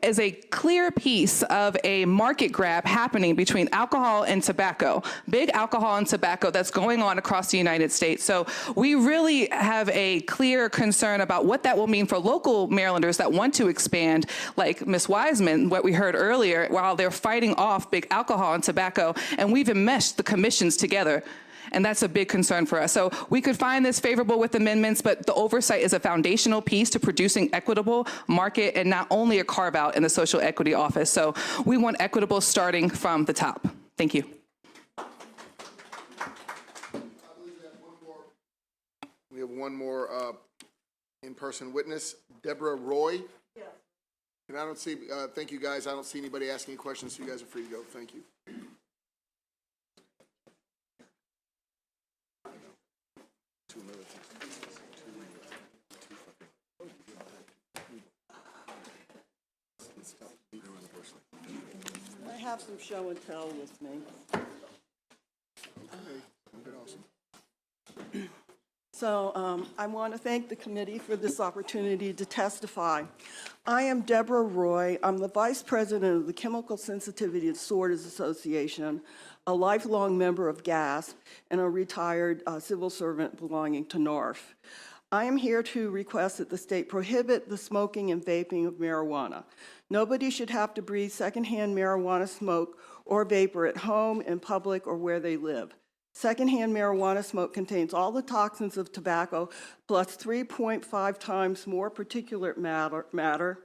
is a clear piece of a market grab happening between alcohol and tobacco, big alcohol and tobacco that's going on across the United States. So we really have a clear concern about what that will mean for local Marylanders that want to expand, like Ms. Wiseman, what we heard earlier, while they're fighting off big alcohol and tobacco, and we've enmeshed the commissions together. And that's a big concern for us. So we could find this favorable with amendments, but the oversight is a foundational piece to producing equitable market and not only a carve out in the social equity office. So we want equitable starting from the top. Thank you. We have one more in-person witness, Deborah Roy. Yes. And I don't see, thank you guys. I don't see anybody asking any questions, so you guys are free to go. Thank you. I have some show and tell with me. So I want to thank the committee for this opportunity to testify. I am Deborah Roy. I'm the Vice President of the Chemical Sensitivity Disorders Association, a lifelong member of GASP, and a retired civil servant belonging to NARF. I am here to request that the state prohibit the smoking and vaping of marijuana. Nobody should have to breathe secondhand marijuana smoke or vapor at home, in public, or where they live. Secondhand marijuana smoke contains all the toxins of tobacco, plus 3.5 times more particulate matter,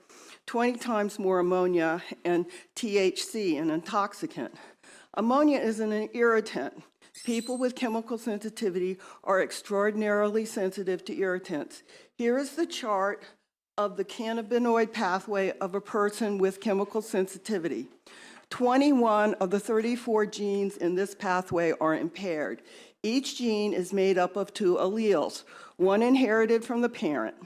20 times more ammonia, and THC, an intoxicant. Ammonia is an irritant. People with chemical sensitivity are extraordinarily sensitive to irritants. Here is the chart of the cannabinoid pathway of a person with chemical sensitivity. 21 of the 34 genes in this pathway are impaired. Each gene is made up of 2 alleles, one inherited from the parent,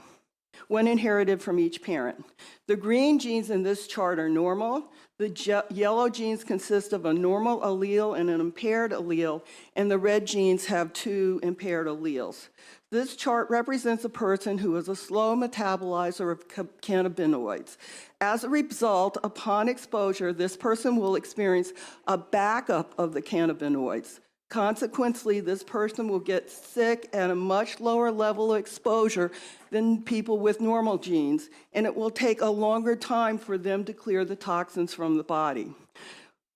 one inherited from each parent. The green genes in this chart are normal. The yellow genes consist of a normal allele and an impaired allele, and the red genes have 2 impaired alleles. This chart represents a person who is a slow metabolizer of cannabinoids. As a result, upon exposure, this person will experience a backup of the cannabinoids. Consequently, this person will get sick at a much lower level of exposure than people with normal genes, and it will take a longer time for them to clear the toxins from the body.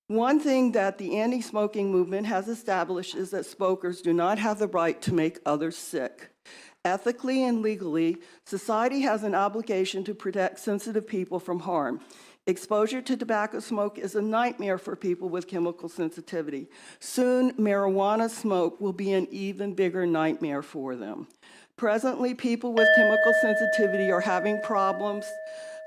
One thing that the anti-smoking movement has established is that smokers do not have the right to make others sick. Ethically and legally, society has an obligation to protect sensitive people from harm. Exposure to tobacco smoke is a nightmare for people with chemical sensitivity. Soon, marijuana smoke will be an even bigger nightmare for them. Presently, people with chemical sensitivity are having problems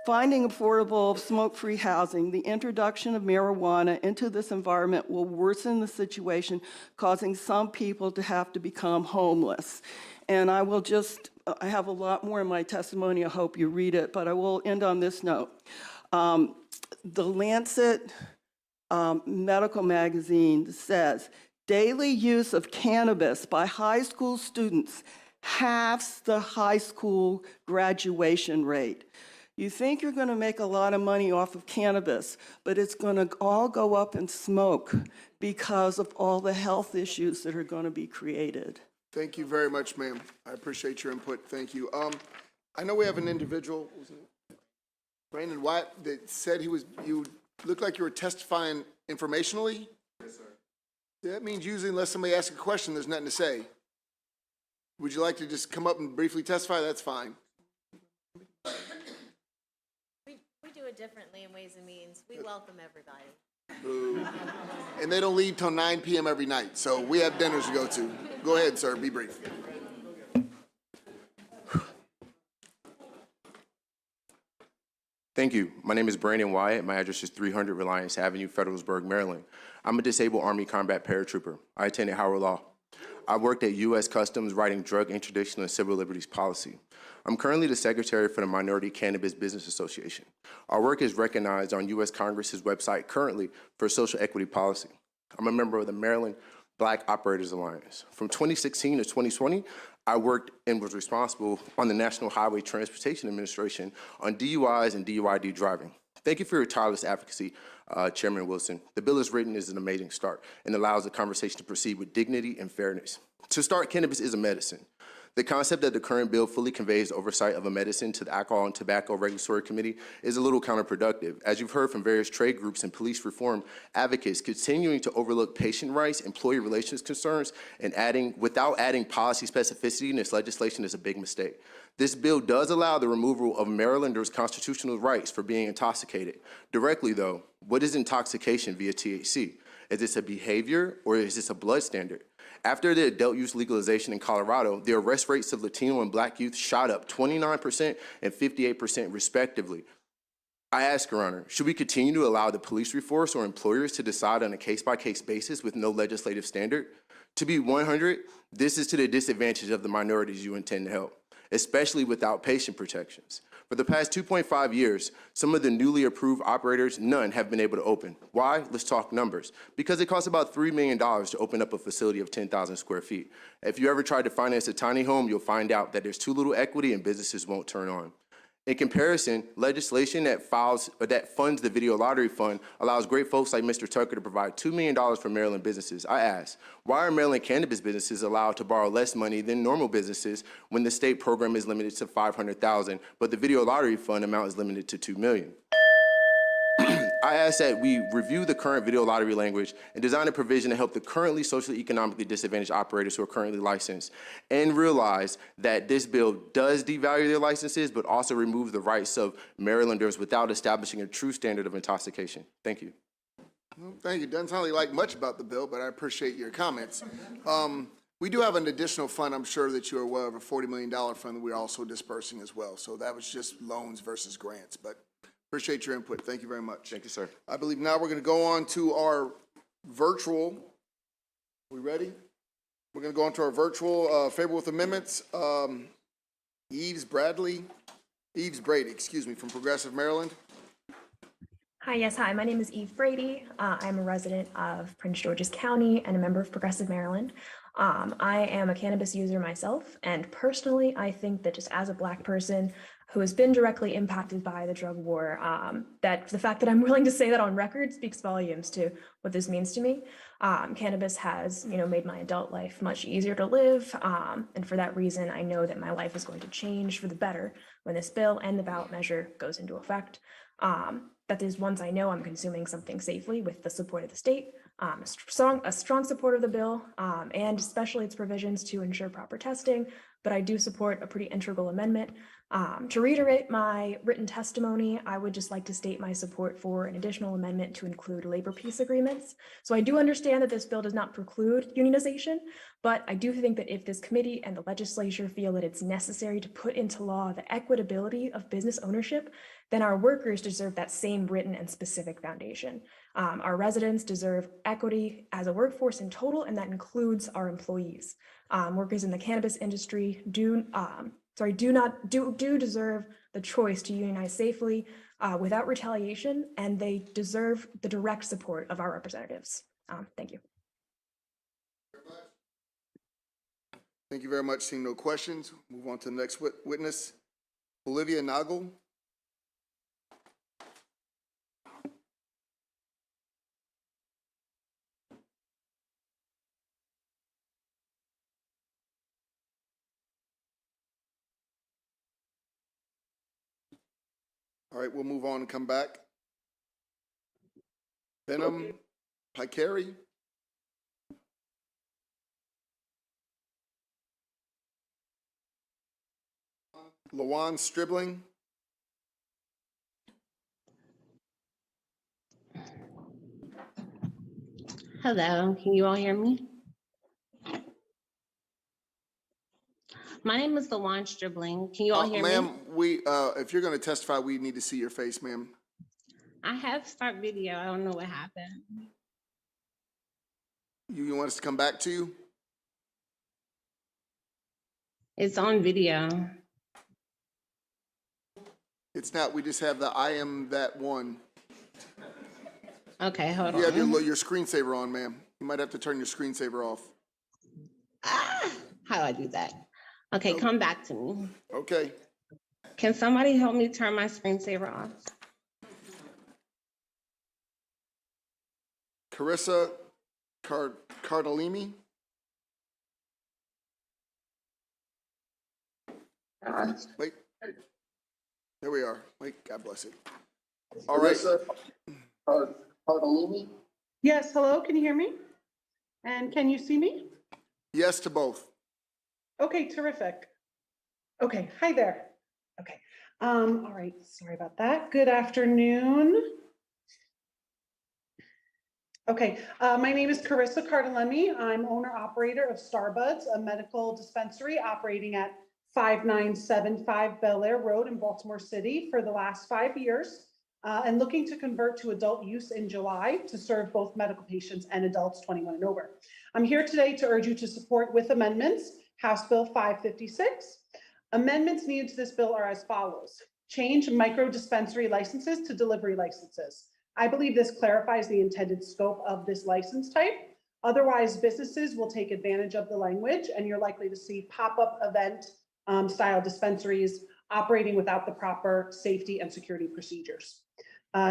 finding affordable smoke-free housing. The introduction of marijuana into this environment will worsen the situation, causing some people to have to become homeless. And I have a lot more in my testimony. I hope you read it, but I will end on this note. The Lancet medical magazine says, daily use of cannabis by high school students halves the high school graduation rate. You think you're going to make a lot of money off of cannabis, but it's going to all go up in smoke because of all the health issues that are going to be created. Thank you very much, ma'am. I appreciate your input. Thank you. I know we have an individual, Brandon White, that said you looked like you were testifying informationally. Yes, sir. That means usually unless somebody asks a question, there's nothing to say. Would you like to just come up and briefly testify? That's fine. We do it differently in Ways and Means. We welcome everybody. Boo. And they don't leave till 9 p.m. every night, so we have dinners to go to. Go ahead, sir. Be brief. Thank you. My name is Brandon Wyatt. My address is 300 Reliance Avenue, Fredericksburg, Maryland. I'm a disabled Army combat paratrooper. I attended Howard Law. I worked at U.S. Customs writing drug interdiction and civil liberties policy. I'm currently the secretary for the Minority Cannabis Business Association. Our work is recognized on U.S. Congress's website currently for social equity policy. I'm a member of the Maryland Black Operators Alliance. From 2016 to 2020, I worked and was responsible on the National Highway Transportation Administration on DUIs and DUID driving. Thank you for your tireless advocacy, Chairman Wilson. The bill as written is an amazing start and allows the conversation to proceed with dignity and fairness. To start, cannabis is a medicine. The concept that the current bill fully conveys oversight of a medicine to the Alcohol and Tobacco Regulatory Committee is a little counterproductive. As you've heard from various trade groups and police reform advocates, continuing to overlook patient rights, employee relations concerns, and without adding policy specificity in this legislation is a big mistake. This bill does allow the removal of Marylanders' constitutional rights for being intoxicated. Directly, though, what is intoxication via THC? Is this a behavior or is this a blood standard? After the adult use legalization in Colorado, the arrest rates of Latino and Black youth shot up 29% and 58% respectively. I ask, Your Honor, should we continue to allow the police force or employers to decide on a case-by-case basis with no legislative standard? To be 100, this is to the disadvantage of the minorities you intend to help, especially without patient protections. For the past 2.5 years, some of the newly approved operators, none have been able to open. Why? Let's talk numbers. Because it costs about $3 million to open up a facility of 10,000 square feet. If you ever tried to finance a tiny home, you'll find out that there's too little equity and businesses won't turn on. In comparison, legislation that funds the Video Lottery Fund allows great folks like Mr. Tucker to provide $2 million for Maryland businesses. I ask, why are Maryland cannabis businesses allowed to borrow less money than normal businesses when the state program is limited to $500,000, but the Video Lottery Fund amount is limited to $2 million? I ask that we review the current video lottery language and design a provision to help the currently socially economically disadvantaged operators who are currently licensed, and realize that this bill does devalue their licenses, but also removes the rights of Marylanders without establishing a true standard of intoxication. Thank you. Well, thank you. Doesn't sound like much about the bill, but I appreciate your comments. We do have an additional fund, I'm sure that you're aware of, a $40 million fund that we're also dispersing as well. So that was just loans versus grants, but appreciate your input. Thank you very much. Thank you, sir. I believe now we're going to go on to our virtual. We ready? We're going to go on to our virtual favor with amendments. Eves Brady, from Progressive Maryland. Hi, yes, hi. My name is Eve Brady. I'm a resident of Prince George's County and a member of Progressive Maryland. I am a cannabis user myself, and personally, I think that just as a Black person who has been directly impacted by the drug war, that the fact that I'm willing to say that on record speaks volumes to what this means to me. Cannabis has, made my adult life much easier to live, and for that reason, I know that my life is going to change for the better when this bill and the ballot measure goes into effect. That is, once I know I'm consuming something safely with the support of the state, a strong support of the bill, and especially its provisions to ensure proper testing. But I do support a pretty integral amendment. To reiterate my written testimony, I would just like to state my support for an additional amendment to include labor peace agreements. So I do understand that this bill does not preclude unionization, but I do think that if this committee and the legislature feel that it's necessary to put into law the equitability of business ownership, then our workers deserve that same written and specific foundation. Our residents deserve equity as a workforce in total, and that includes our employees. Workers in the cannabis industry do deserve the choice to unionize safely without retaliation, and they deserve the direct support of our representatives. Thank you. Thank you very much. Seeing no questions, move on to the next witness, Olivia Nagel. All right, we'll move on and come back. Benham Pikeri. Lawan Stribling. Hello, can you all hear me? My name is Lawan Stribling. Can you all hear me? Ma'am, if you're going to testify, we need to see your face, ma'am. I have start video. I don't know what happened. You want us to come back to you? It's on video. It's not. We just have the I am that one. Okay, hold on. You have your screensaver on, ma'am. You might have to turn your screensaver off. How do I do that? Okay, come back to me. Okay. Can somebody help me turn my screensaver off? Carissa Cardellini. Wait. There we are. Wait, God bless it. All right. Cardellini. Yes, hello, can you hear me? And can you see me? Yes to both. Okay, terrific. Okay, hi there. Okay, all right, sorry about that. Good afternoon. Okay, my name is Carissa Cardellini. I'm owner-operator of Starbuds, a medical dispensary operating at 5975 Bel Air Road in Baltimore City for the last 5 years, and looking to convert to adult use in July to serve both medical patients and adults 21 and over. I'm here today to urge you to support with amendments House Bill 556. Amendments needed to this bill are as follows. change micro dispensary licenses to delivery licenses. I believe this clarifies the intended scope of this license type. Otherwise, businesses will take advantage of the language, and you're likely to see pop-up event style dispensaries operating without the proper safety and security procedures.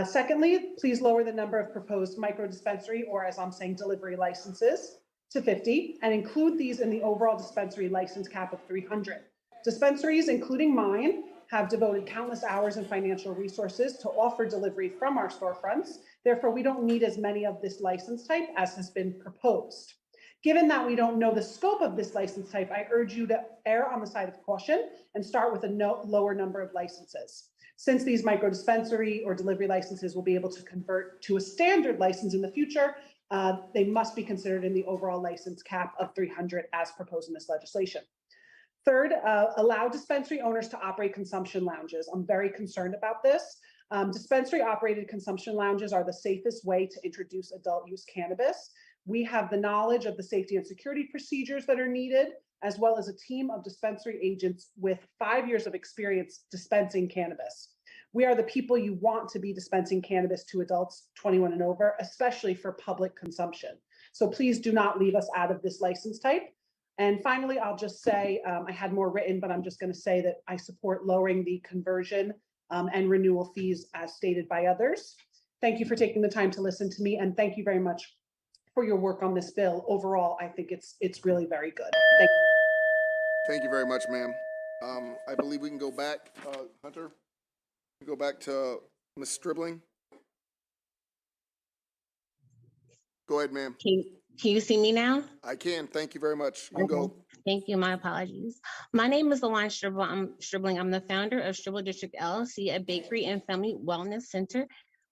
Secondly, please lower the number of proposed micro dispensary, or as I'm saying, delivery licenses to 50, and include these in the overall dispensary license cap of 300. Dispensaries, including mine, have devoted countless hours and financial resources to offer delivery from our storefronts. Therefore, we don't need as many of this license type as has been proposed. Given that we don't know the scope of this license type, I urge you to err on the side of caution and start with a lower number of licenses. Since these micro dispensary or delivery licenses will be able to convert to a standard license in the future, they must be considered in the overall license cap of 300 as proposed in this legislation. Third, allow dispensary owners to operate consumption lounges. I'm very concerned about this. Dispensary operated consumption lounges are the safest way to introduce adult use cannabis. We have the knowledge of the safety and security procedures that are needed, as well as a team of dispensary agents with 5 years of experience dispensing cannabis. We are the people you want to be dispensing cannabis to adults 21 and over, especially for public consumption. So please do not leave us out of this license type. And finally, I'll just say, I had more written, but I'm just going to say that I support lowering the conversion and renewal fees as stated by others. Thank you for taking the time to listen to me, and thank you very much for your work on this bill. Overall, I think it's really very good. Thank you. Thank you very much, ma'am. I believe we can go back, Hunter. We go back to Ms. Stribling. Go ahead, ma'am. Can you see me now? I can. Thank you very much. You can go. Thank you. My apologies. My name is Lawan Stribling. I'm the founder of Stribble District LLC, a bakery and family wellness center,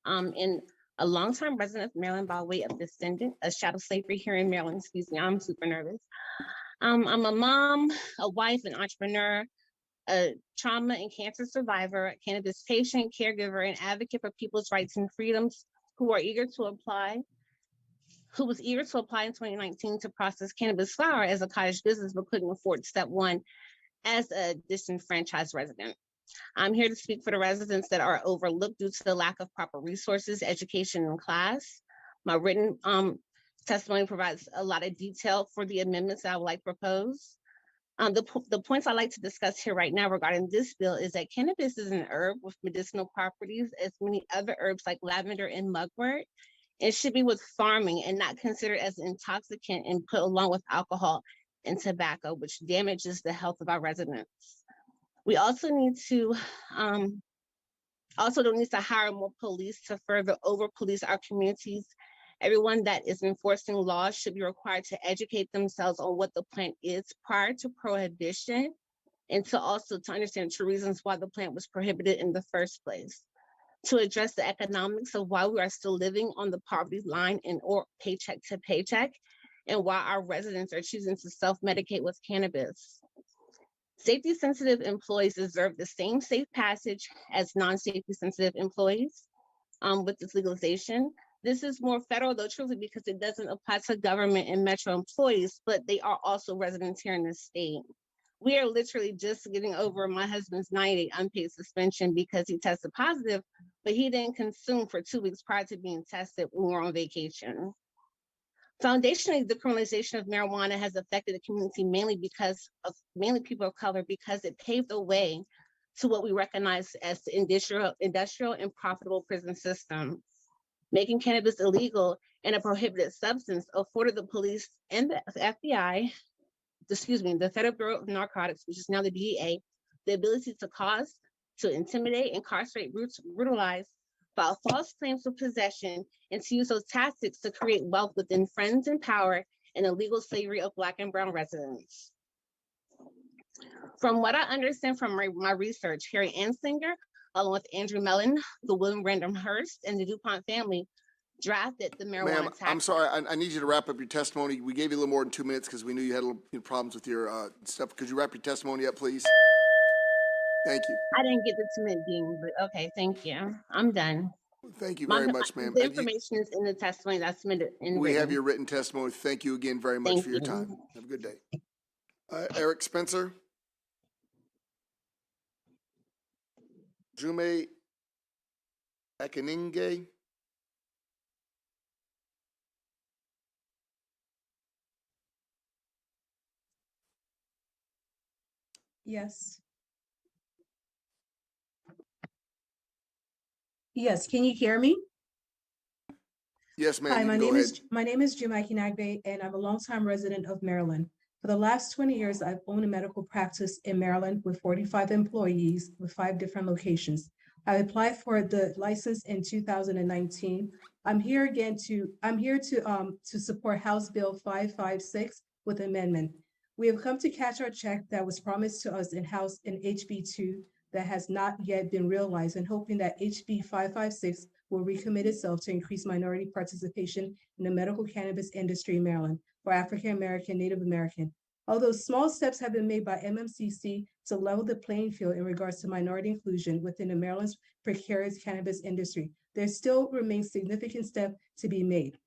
and a longtime resident of Maryland by way of descendant of chattel slavery here in Maryland. Excuse me, I'm super nervous. I'm a mom, a wife, an entrepreneur, a trauma and cancer survivor, a cannabis patient, caregiver, and advocate for people's rights and freedoms who was eager to apply in 2019 to process cannabis flower as a cottage business, but couldn't afford step one as a disenfranchised resident. I'm here to speak for the residents that are overlooked due to the lack of proper resources, education, and class. My written testimony provides a lot of detail for the amendments that I would like to propose. The points I'd like to discuss here right now regarding this bill is that cannabis is an herb with medicinal properties as many other herbs like lavender and mugwort. It should be with farming and not considered as an intoxicant and put along with alcohol and tobacco, which damages the health of our residents. We also need to hire more police to further over-police our communities. Everyone that is enforcing laws should be required to educate themselves on what the plant is prior to prohibition, and to understand true reasons why the plant was prohibited in the first place. To address the economics of why we are still living on the poverty line and or paycheck to paycheck, and why our residents are choosing to self-medicate with cannabis. Safety sensitive employees deserve the same safe passage as non-safety sensitive employees with this legalization. This is more federal though, truly, because it doesn't apply to government and metro employees, but they are also residents here in the state. We are literally just getting over my husband's 90-day unpaid suspension because he tested positive, but he didn't consume for 2 weeks prior to being tested when we were on vacation. Foundationally, the criminalization of marijuana has affected the community mainly people of color, because it paved the way to what we recognize as the industrial and profitable prison system. Making cannabis illegal and a prohibited substance afforded the police and the FBI, the Federal Bureau of Narcotics, which is now the DEA, the ability to intimidate, incarcerate, brutalize, file false claims for possession, and to use those tactics to create wealth within friends and power and illegal slavery of Black and Brown residents. From what I understand from my research, Harry Ansinger, along with Andrew Mellon, the William Random Hearst, and the DuPont family, drafted the marijuana tax. I'm sorry, I need you to wrap up your testimony. We gave you a little more than 2 minutes because we knew you had a little problems with your stuff. Could you wrap your testimony up, please? Thank you. I didn't get the 2-minute ding, but okay, thank you. I'm done. Thank you very much, ma'am. The information is in the testimony that's submitted in We written. have your written testimony. Thank you again very much for your time. Have a good day. Eric Spencer. Jume Akaninge. Yes. Yes, can you hear me? Yes, ma'am, Hi, you can go ahead. my name is Juma Kinagbe, and I'm a longtime resident of Maryland. For the last 20 years, I've owned a medical practice in Maryland with 45 employees with 5 different locations. I applied for the license in 2019. I'm here to support House Bill 556 with amendment. We have come to catch our check that was promised to us in House in HB2 that has not yet been realized, and hoping that HB 556 will recommit itself to increase minority participation in the medical cannabis industry in Maryland for African American, Native American. Although small steps have been made by MMCC to level the playing field in regards to minority inclusion within the Maryland's precarious cannabis industry, there still remains significant steps to be made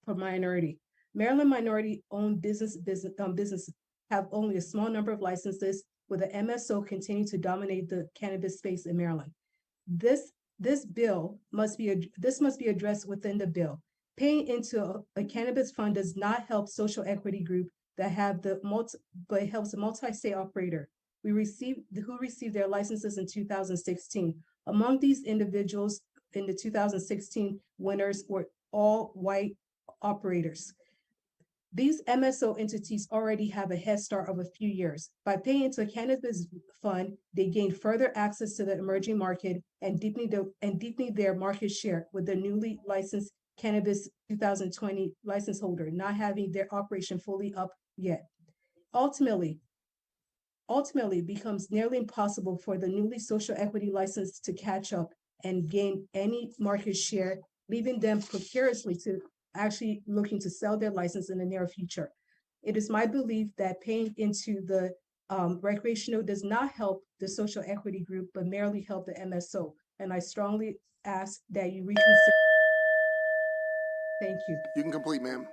for minority. Maryland minority-owned businesses have only a small number of licenses, with the MSO continue to dominate the cannabis space in Maryland. This must be addressed within the bill. Paying into a cannabis fund does not help social equity group that have but it helps a multi-state operator. Who received their licenses in 2016. Among these individuals in the 2016 winners were all white operators. These MSO entities already have a head start of a few years. By paying into a cannabis fund, they gain further access to the emerging market and deepening their market share, with the newly licensed cannabis 2020 license holder not having their operation fully up yet. Ultimately, becomes nearly impossible for the newly social equity license to catch up and gain any market share, leaving them precariously to actually looking to sell their license in the near future. It is my belief that paying into the recreational does not help the social equity group, but merely help the MSO. And I strongly ask that you reconsider. Thank you. You can complete, ma'am.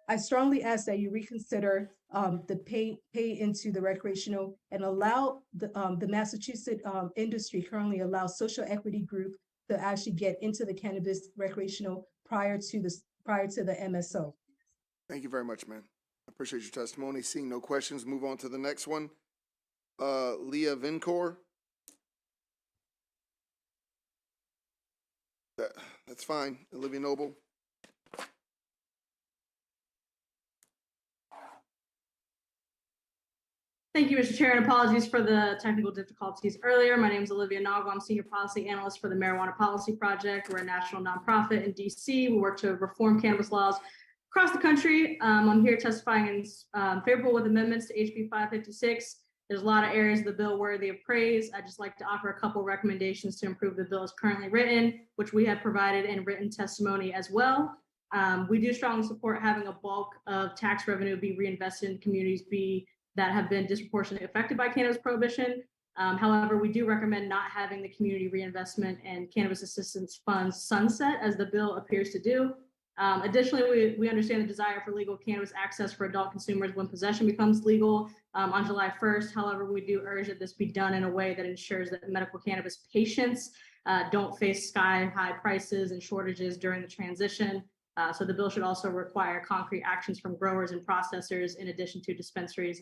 I strongly ask that you reconsider the pay into the recreational and allow the Massachusetts industry currently allows social equity group to actually get into the cannabis recreational prior to the MSO. Thank you very much, ma'am. I appreciate your testimony. Seeing no questions, move on to the next one. Leah Vincor. That's fine. Olivia Noble. Thank you, Mr. Chair, and apologies for the technical difficulties earlier. My name is Olivia Noggle. I'm Senior Policy Analyst for the Marijuana Policy Project. We're a national nonprofit in DC. We work to reform cannabis laws across the country. I'm here testifying in favorable with amendments to HB 556. There's a lot of areas of the bill worthy of praise. I'd just like to offer a couple recommendations to improve the bill as currently written, which we have provided in written testimony as well. We do strongly support having a bulk of tax revenue be reinvested in communities that have been disproportionately affected by cannabis prohibition. However, we do recommend not having the community reinvestment and cannabis assistance funds sunset, as the bill appears to do. Additionally, we understand the desire for legal cannabis access for adult consumers when possession becomes legal on July 1st. However, we do urge that this be done in a way that ensures that medical cannabis patients don't face sky-high prices and shortages during the transition. So the bill should also require concrete actions from growers and processors, in addition to dispensaries,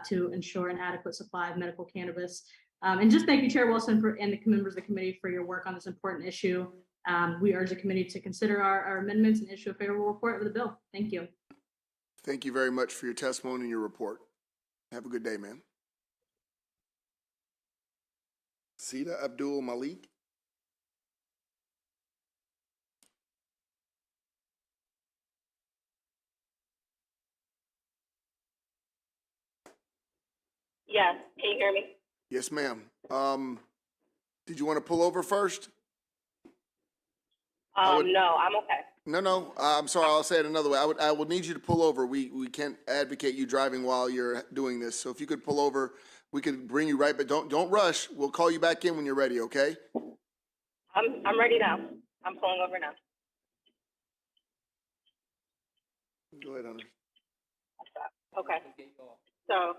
to ensure an adequate supply of medical cannabis. And just thank you, Chair Wilson, and the members of the committee for your work on this important issue. We urge the committee to consider our amendments and issue a favorable report of the bill. Thank you. Thank you very much for your testimony and your report. Have a good day, ma'am. Sida Abdul Malik. Yes, can you hear me? Yes, ma'am. Did you want to pull over first? No, I'm okay. No, I'm sorry. I'll say it another way. I would need you to pull over. We can't advocate you driving while you're doing this. So if you could pull over, we could bring you right, but don't rush. We'll call you back in when you're ready. Okay? I'm ready now. I'm pulling over now. Go ahead, Hunter. Okay. So,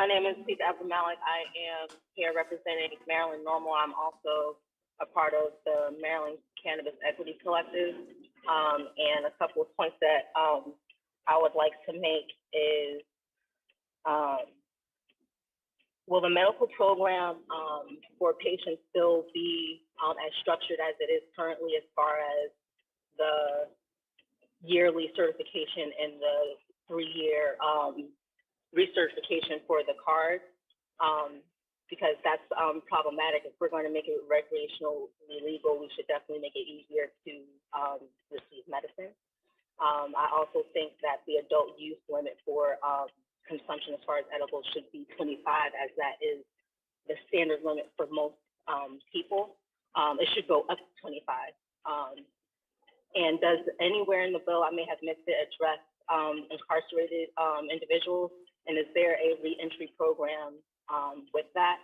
My name is Steve Abdulmalik. I am here representing Maryland Normal. I'm also a part of the Maryland Cannabis Equity Collective. And a couple of points that I would like to make is, will the medical program for patients still be as structured as it is currently as far as the yearly certification and the 3-year recertification for the card? Because that's problematic. If we're going to make it recreationally legal, we should definitely make it easier to receive medicine. I also think that the adult use limit for consumption as far as edibles should be 25, as that is the standard limit for most people. It should go up to 25. And does anywhere in the bill, I may have missed it, address incarcerated individuals? And is there a reentry program with that?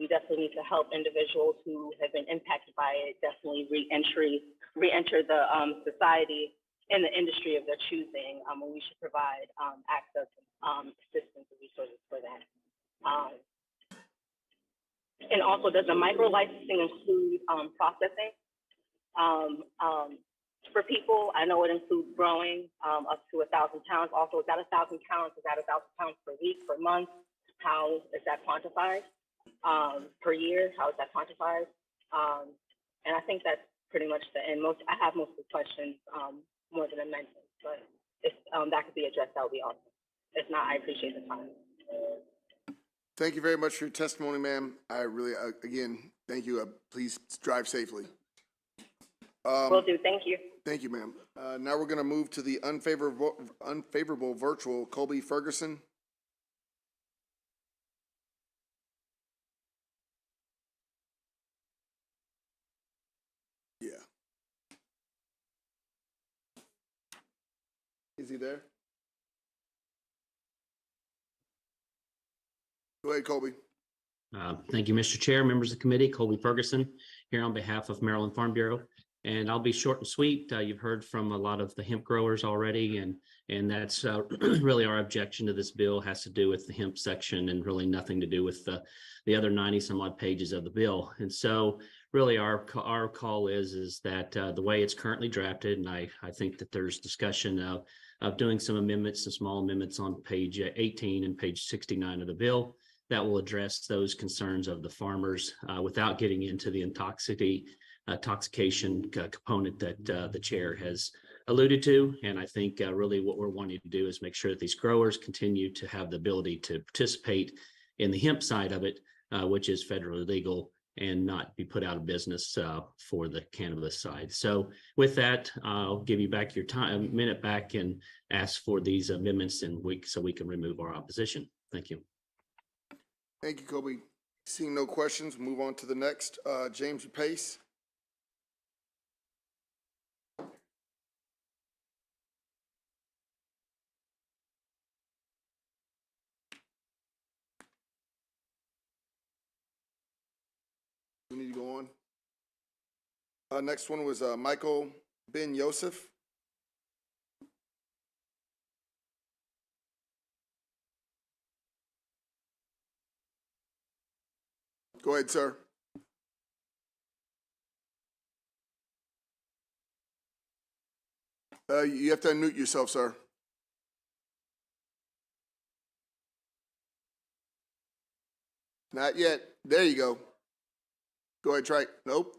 We definitely need to help individuals who have been impacted by it definitely reenter the society and the industry of their choosing, and we should provide access, assistance, and resources for that. And also, does the micro licensing include processing for people? I know it includes growing up to 1,000 pounds. Also, is that 1,000 pounds? Is that 1,000 pounds per week, per month? How is that quantified? Per year, how is that quantified? And I think that's pretty much the end. I have most of the questions more than I mentioned, but if that could be addressed, that would be awesome. If not, I appreciate the time. Thank you very much for your testimony, ma'am. I really, again, thank you. Please drive safely. Will do. Thank you. Thank you, ma'am. Now we're going to move to the unfavorable virtual. Colby Ferguson. Yeah. Is he there? Go ahead, Colby. Thank you, Mr. Chair, members of the committee. Colby Ferguson here on behalf of Maryland Farm Bureau. And I'll be short and sweet. You've heard from a lot of the hemp growers already, and that's really our objection to this bill has to do with the hemp section and really nothing to do with the other 90 some odd pages of the bill. And so really our call is that the way it's currently drafted, and I think that there's discussion of doing some amendments, some small amendments on page 18 and page 69 of the bill that will address those concerns of the farmers without getting into the intoxication component that the chair has alluded to. And I think really what we're wanting to do is make sure that these growers continue to have the ability to participate in the hemp side of it, which is federally legal, and not be put out of business for the cannabis side. So with that, I'll give you back your time, a minute back, and ask for these amendments so we can remove our opposition. Thank you. Thank you, Colby. Seeing no questions, move on to the next. James Pace. We need to go on. Next one was Michael Ben Yosef. Go ahead, sir. You have to unmute yourself, sir. Not yet. There you go. Go ahead, try. Nope.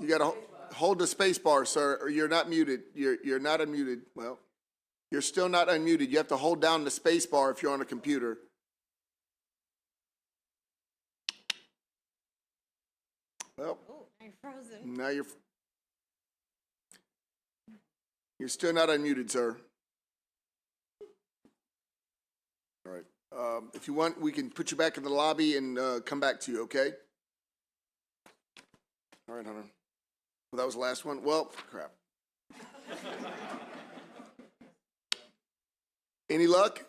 You got to hold the space bar, sir, or you're not muted. You're not unmuted. Well, you're still not unmuted. You have to hold down the space bar if you're on a computer. Well, I'm frozen. now you're still not unmuted, sir. All right. If you want, we can put you back in the lobby and come back to you, okay? All right, Hunter. Well, that was the last one. Well, crap. Any luck?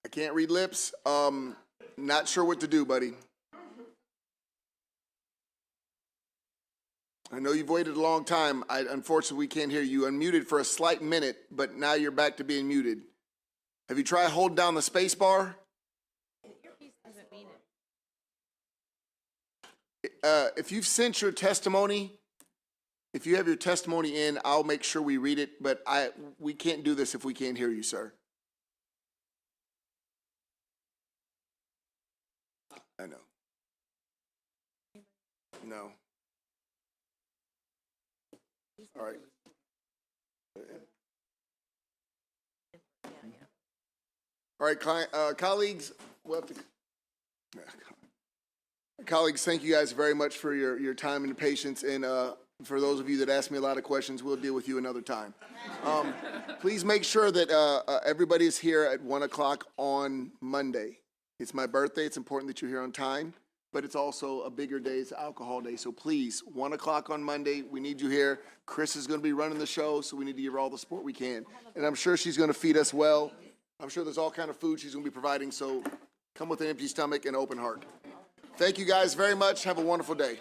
I can't read lips. Not sure what to do, buddy. I know you've waited a long time. Unfortunately, we can't hear you. Unmuted for a slight minute, but now you're back to being muted. Have you tried holding down the space bar? If you've sent your testimony, if you have your testimony in, I'll make sure we read it, but we can't do this if we can't hear you, sir. I know. No. All right. All right, colleagues, we'll have to. Colleagues, thank you guys very much for your time and patience. And for those of you that ask me a lot of questions, we'll deal with you another time. Please make sure that everybody is here at 1 o'clock on Monday. It's my birthday. It's important that you're here on time, but it's also a bigger day. It's alcohol day. So please, 1 o'clock on Monday, we need you here. Chris is going to be running the show, so we need to give her all the support we can. And I'm sure she's going to feed us well. I'm sure there's all kind of food she's going to be providing, so come with an empty stomach and open heart. Thank you guys very much. Have a wonderful day.